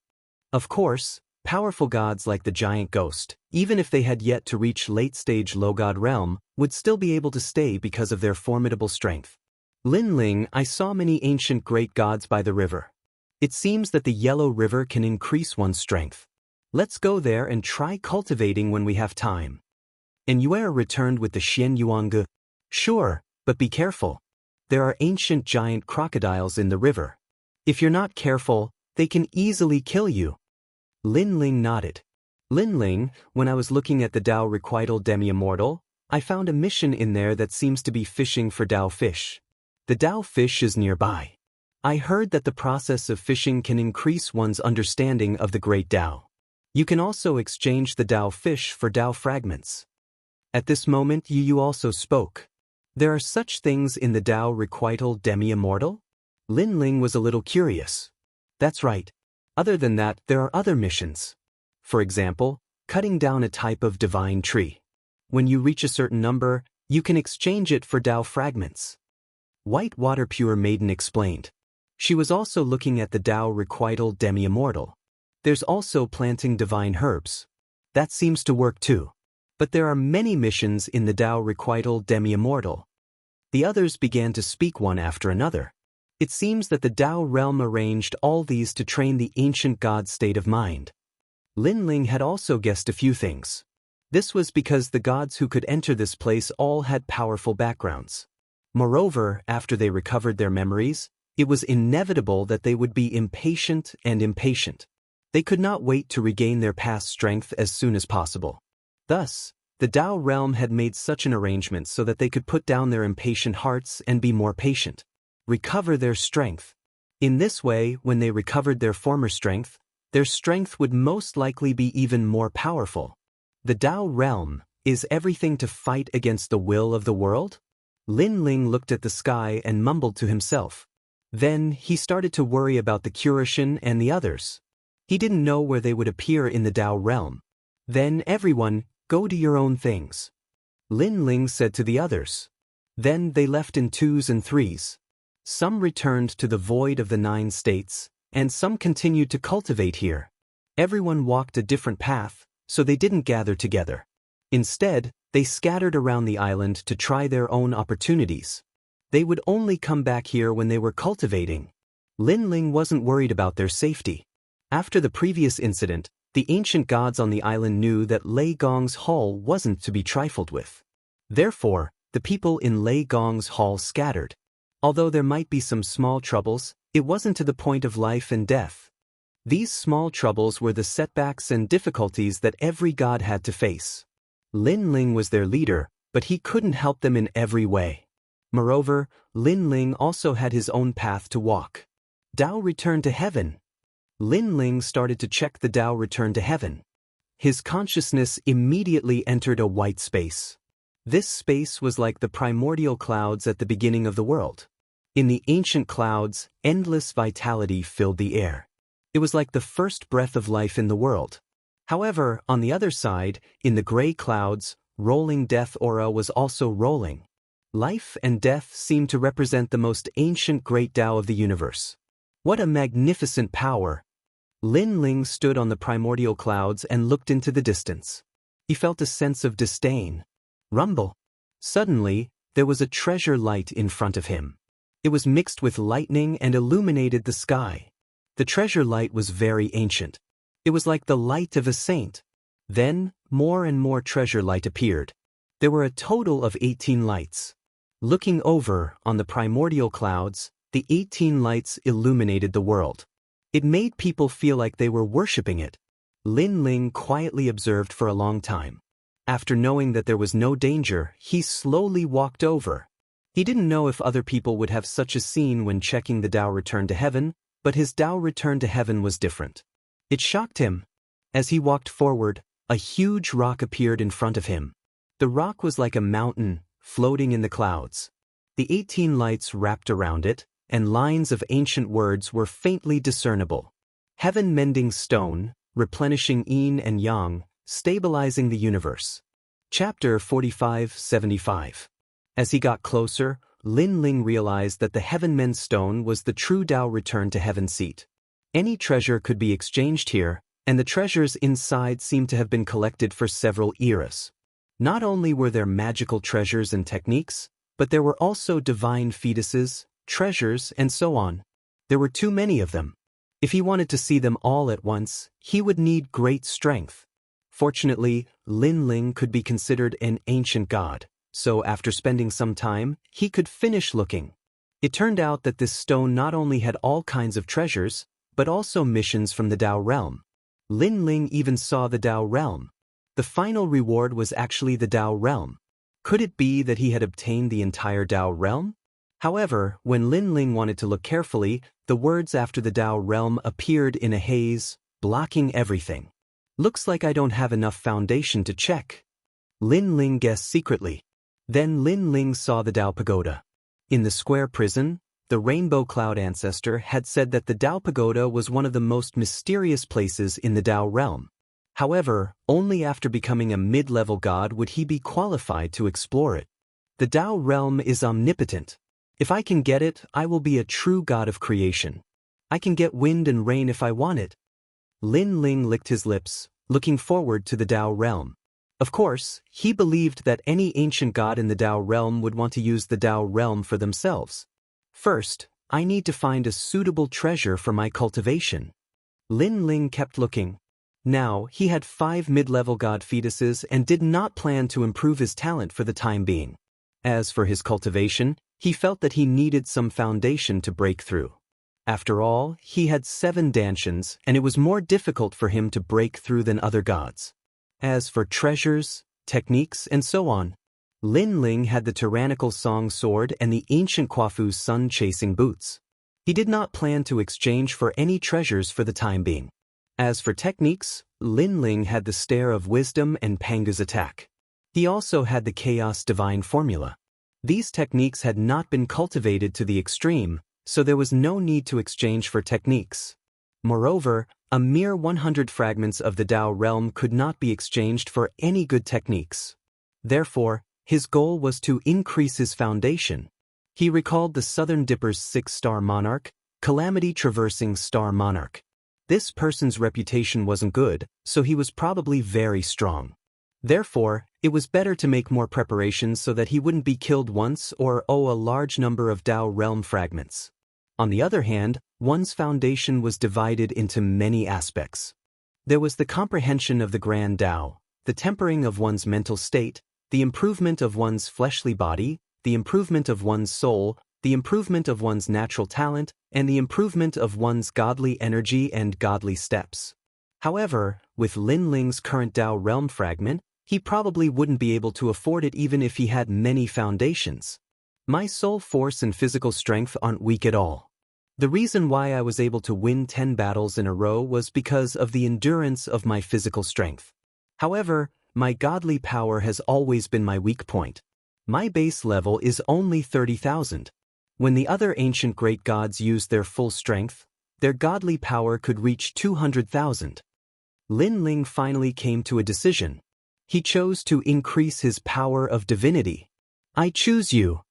Of course, powerful gods like the giant ghost, even if they had yet to reach late-stage low god realm, would still be able to stay because of their formidable strength. Lin Ling, I saw many ancient great gods by the river. It seems that the Yellow River can increase one's strength. Let's go there and try cultivating when we have time. And Yue returned with the Xian Yuange. Sure, but be careful. There are ancient giant crocodiles in the river. If you're not careful, they can easily kill you. Lin Ling nodded. Lin Ling, when I was looking at the Dao Requital Demi-Immortal, I found a mission in there that seems to be fishing for Dao fish. The Dao fish is nearby. I heard that the process of fishing can increase one's understanding of the great Dao. You can also exchange the Dao fish for Dao fragments. At this moment Yu also spoke. There are such things in the Dao Requital Demi-Immortal? Lin Ling was a little curious. That's right. Other than that, there are other missions. For example, cutting down a type of divine tree. When you reach a certain number, you can exchange it for Dao fragments. White Water Pure Maiden explained. She was also looking at the Dao Requital Demi-Immortal. There's also planting divine herbs. That seems to work too. But there are many missions in the Dao Requital Demi-Immortal. The others began to speak one after another. It seems that the Dao realm arranged all these to train the ancient god's state of mind. Lin Ling had also guessed a few things. This was because the gods who could enter this place all had powerful backgrounds. Moreover, after they recovered their memories, it was inevitable that they would be impatient. They could not wait to regain their past strength as soon as possible. Thus, The Tao realm had made such an arrangement so that they could put down their impatient hearts and be more patient. Recover their strength. In this way, when they recovered their former strength, their strength would most likely be even more powerful. The Tao realm is everything to fight against the will of the world? Lin Ling looked at the sky and mumbled to himself. Then he started to worry about the Curishan and the others. He didn't know where they would appear in the Tao realm. Then everyone, go do your own things. Lin Ling said to the others. Then they left in 2s and 3s. Some returned to the void of the 9 states, and some continued to cultivate here. Everyone walked a different path, so they didn't gather together. Instead, they scattered around the island to try their own opportunities. They would only come back here when they were cultivating. Lin Ling wasn't worried about their safety. After the previous incident, the ancient gods on the island knew that Lei Gong's hall wasn't to be trifled with. Therefore, the people in Lei Gong's hall scattered. Although there might be some small troubles, it wasn't to the point of life and death. These small troubles were the setbacks and difficulties that every god had to face. Lin Ling was their leader, but he couldn't help them in every way. Moreover, Lin Ling also had his own path to walk. Tao returned to heaven. Lin Ling started to check the Tao return to heaven. His consciousness immediately entered a white space. This space was like the primordial clouds at the beginning of the world. In the ancient clouds, endless vitality filled the air. It was like the first breath of life in the world. However, on the other side, in the gray clouds, rolling death aura was also rolling. Life and death seemed to represent the most ancient great Tao of the universe. What a magnificent power! Lin Ling stood on the primordial clouds and looked into the distance. He felt a sense of disdain. Rumble. Suddenly, there was a treasure light in front of him. It was mixed with lightning and illuminated the sky. The treasure light was very ancient. It was like the light of a saint. Then, more and more treasure light appeared. There were a total of 18 lights. Looking over, on the primordial clouds, the 18 lights illuminated the world. It made people feel like they were worshipping it. Lin Ling quietly observed for a long time. After knowing that there was no danger, he slowly walked over. He didn't know if other people would have such a scene when checking the Tao return to heaven, but his Tao return to heaven was different. It shocked him. As he walked forward, a huge rock appeared in front of him. The rock was like a mountain, floating in the clouds. The 18 lights wrapped around it, and lines of ancient words were faintly discernible. Heaven-mending stone, replenishing yin and yang, stabilizing the universe. Chapter 45-75. As he got closer, Lin Ling realized that the heaven-mend stone was the true Tao return to heaven seat. Any treasure could be exchanged here, and the treasures inside seemed to have been collected for several eras. Not only were there magical treasures and techniques, but there were also divine fetuses, treasures, and so on. There were too many of them. If he wanted to see them all at once, he would need great strength. Fortunately, Lin Ling could be considered an ancient god, so after spending some time, he could finish looking. It turned out that this stone not only had all kinds of treasures, but also missions from the Tao realm. Lin Ling even saw the Tao realm. The final reward was actually the Tao realm. Could it be that he had obtained the entire Tao realm? However, when Lin Ling wanted to look carefully, the words after the Tao realm appeared in a haze, blocking everything. Looks like I don't have enough foundation to check. Lin Ling guessed secretly. Then Lin Ling saw the Tao pagoda. In the square prison, the rainbow cloud ancestor had said that the Tao pagoda was one of the most mysterious places in the Tao realm. However, only after becoming a mid-level god would he be qualified to explore it. The Tao realm is omnipotent. If I can get it, I will be a true god of creation. I can get wind and rain if I want it. Lin Ling licked his lips, looking forward to the Tao realm. Of course, he believed that any ancient god in the Tao realm would want to use the Tao realm for themselves. First, I need to find a suitable treasure for my cultivation. Lin Ling kept looking. Now, he had 5 mid-level god fetuses and did not plan to improve his talent for the time being. As for his cultivation, he felt that he needed some foundation to break through. After all, he had 7 dantians, and it was more difficult for him to break through than other gods. As for treasures, techniques, and so on. Lin Ling had the tyrannical song sword and the ancient Quafu sun-chasing boots. He did not plan to exchange for any treasures for the time being. As for techniques, Lin Ling had the stare of wisdom and Panga's attack. He also had the chaos divine formula. These techniques had not been cultivated to the extreme, so there was no need to exchange for techniques. Moreover, a mere 100 fragments of the Dao realm could not be exchanged for any good techniques. Therefore, his goal was to increase his foundation. He recalled the Southern Dipper's 6-star monarch, Calamity Traversing Star Monarch. This person's reputation wasn't good, so he was probably very strong. Therefore, it was better to make more preparations so that he wouldn't be killed once or owe a large number of Dao realm fragments. On the other hand, one's foundation was divided into many aspects. There was the comprehension of the Grand Dao, the tempering of one's mental state, the improvement of one's fleshly body, the improvement of one's soul, the improvement of one's natural talent, and the improvement of one's godly energy and godly steps. However, with Lin Ling's current Dao realm fragment, he probably wouldn't be able to afford it even if he had many foundations. My soul force and physical strength aren't weak at all. The reason why I was able to win 10 battles in a row was because of the endurance of my physical strength. However, my godly power has always been my weak point. My base level is only 30,000. When the other ancient great gods used their full strength, their godly power could reach 200,000. Lin Ling finally came to a decision. He chose to increase his power of divinity. I choose you.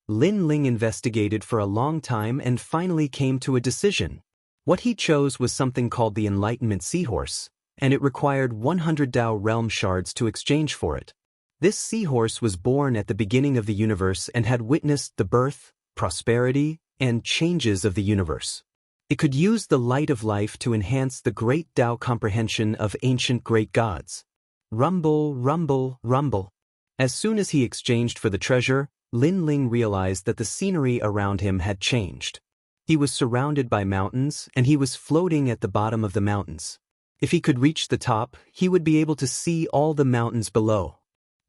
Lin Ling investigated for a long time and finally came to a decision. What he chose was something called the Enlightenment Seahorse, and it required 100 Dao realm shards to exchange for it. This seahorse was born at the beginning of the universe and had witnessed the birth, prosperity, and changes of the universe. It could use the light of life to enhance the great Dao comprehension of ancient great gods. Rumble, rumble, rumble. As soon as he exchanged for the treasure, Lin Ling realized that the scenery around him had changed. He was surrounded by mountains, and he was floating at the bottom of the mountains. If he could reach the top, he would be able to see all the mountains below.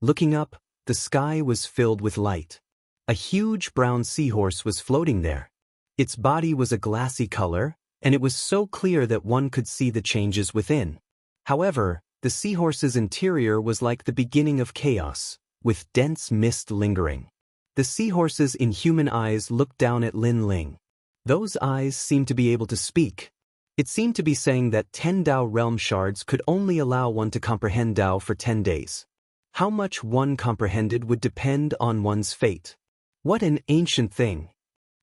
Looking up, the sky was filled with light. A huge brown seahorse was floating there. Its body was a glassy color, and it was so clear that one could see the changes within. However, the seahorse's interior was like the beginning of chaos, with dense mist lingering. The seahorse's inhuman eyes looked down at Lin Ling. Those eyes seemed to be able to speak. It seemed to be saying that 10 Dao realm shards could only allow one to comprehend Dao for 10 days. How much one comprehended would depend on one's fate. What an ancient thing!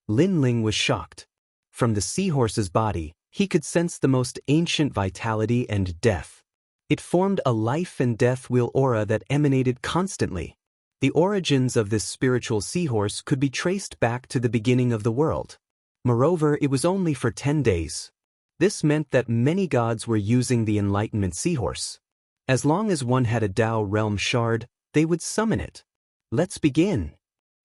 Lin Ling was shocked. From the seahorse's body, he could sense the most ancient vitality and death. It formed a life and death wheel aura that emanated constantly. The origins of this spiritual seahorse could be traced back to the beginning of the world. Moreover, it was only for 10 days. This meant that many gods were using the Enlightenment Seahorse. As long as one had a Dao realm shard, they would summon it. Let's begin.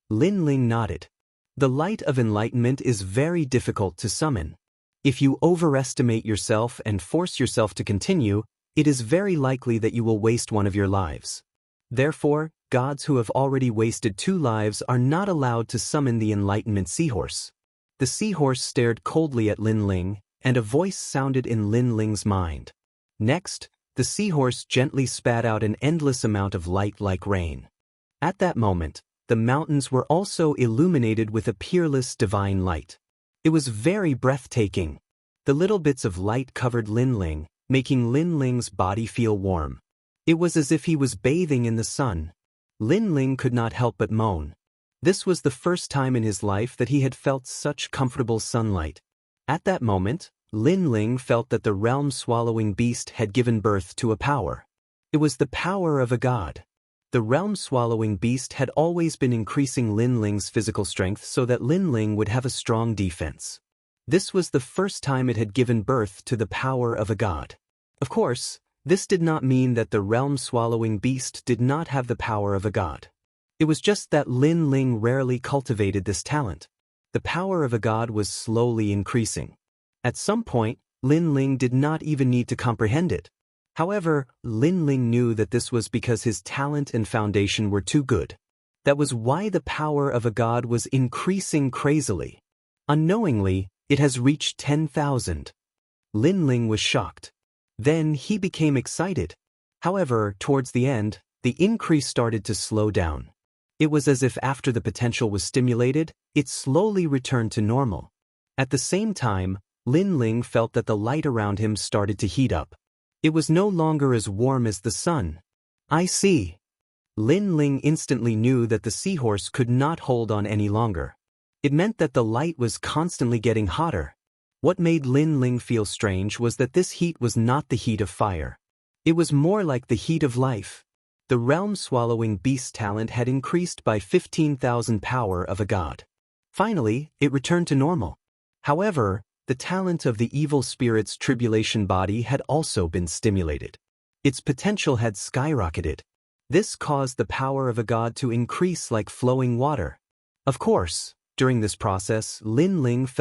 Lin Ling nodded. The light of enlightenment is very difficult to summon. If you overestimate yourself and force yourself to continue, it is very likely that you will waste one of your lives. Therefore, gods who have already wasted 2 lives are not allowed to summon the Enlightenment Seahorse. The seahorse stared coldly at Lin Ling, and a voice sounded in Lin Ling's mind. Next, the seahorse gently spat out an endless amount of light like rain. At that moment, the mountains were also illuminated with a peerless divine light. It was very breathtaking. The little bits of light covered Lin Ling, making Lin Ling's body feel warm. It was as if he was bathing in the sun. Lin Ling could not help but moan. This was the first time in his life that he had felt such comfortable sunlight. At that moment, Lin Ling felt that the realm-swallowing beast had given birth to a power. It was the power of a god. The realm-swallowing beast had always been increasing Lin Ling's physical strength so that Lin Ling would have a strong defense. This was the first time it had given birth to the power of a god. Of course, this did not mean that the realm-swallowing beast did not have the power of a god. It was just that Lin Ling rarely cultivated this talent. The power of a god was slowly increasing. At some point, Lin Ling did not even need to comprehend it. However, Lin Ling knew that this was because his talent and foundation were too good. That was why the power of a god was increasing crazily. Unknowingly, it has reached 10,000. Lin Ling was shocked. Then he became excited. However, towards the end, the increase started to slow down. It was as if after the potential was stimulated, it slowly returned to normal. At the same time, Lin Ling felt that the light around him started to heat up. It was no longer as warm as the sun. I see. Lin Ling instantly knew that the seahorse could not hold on any longer. It meant that the light was constantly getting hotter. What made Lin Ling feel strange was that this heat was not the heat of fire. It was more like the heat of life. The realm-swallowing beast talent had increased by 15,000 power of a god. Finally, it returned to normal. However, the talent of the evil spirit's tribulation body had also been stimulated. Its potential had skyrocketed. This caused the power of a god to increase like flowing water. Of course, during this process, Lin Ling felt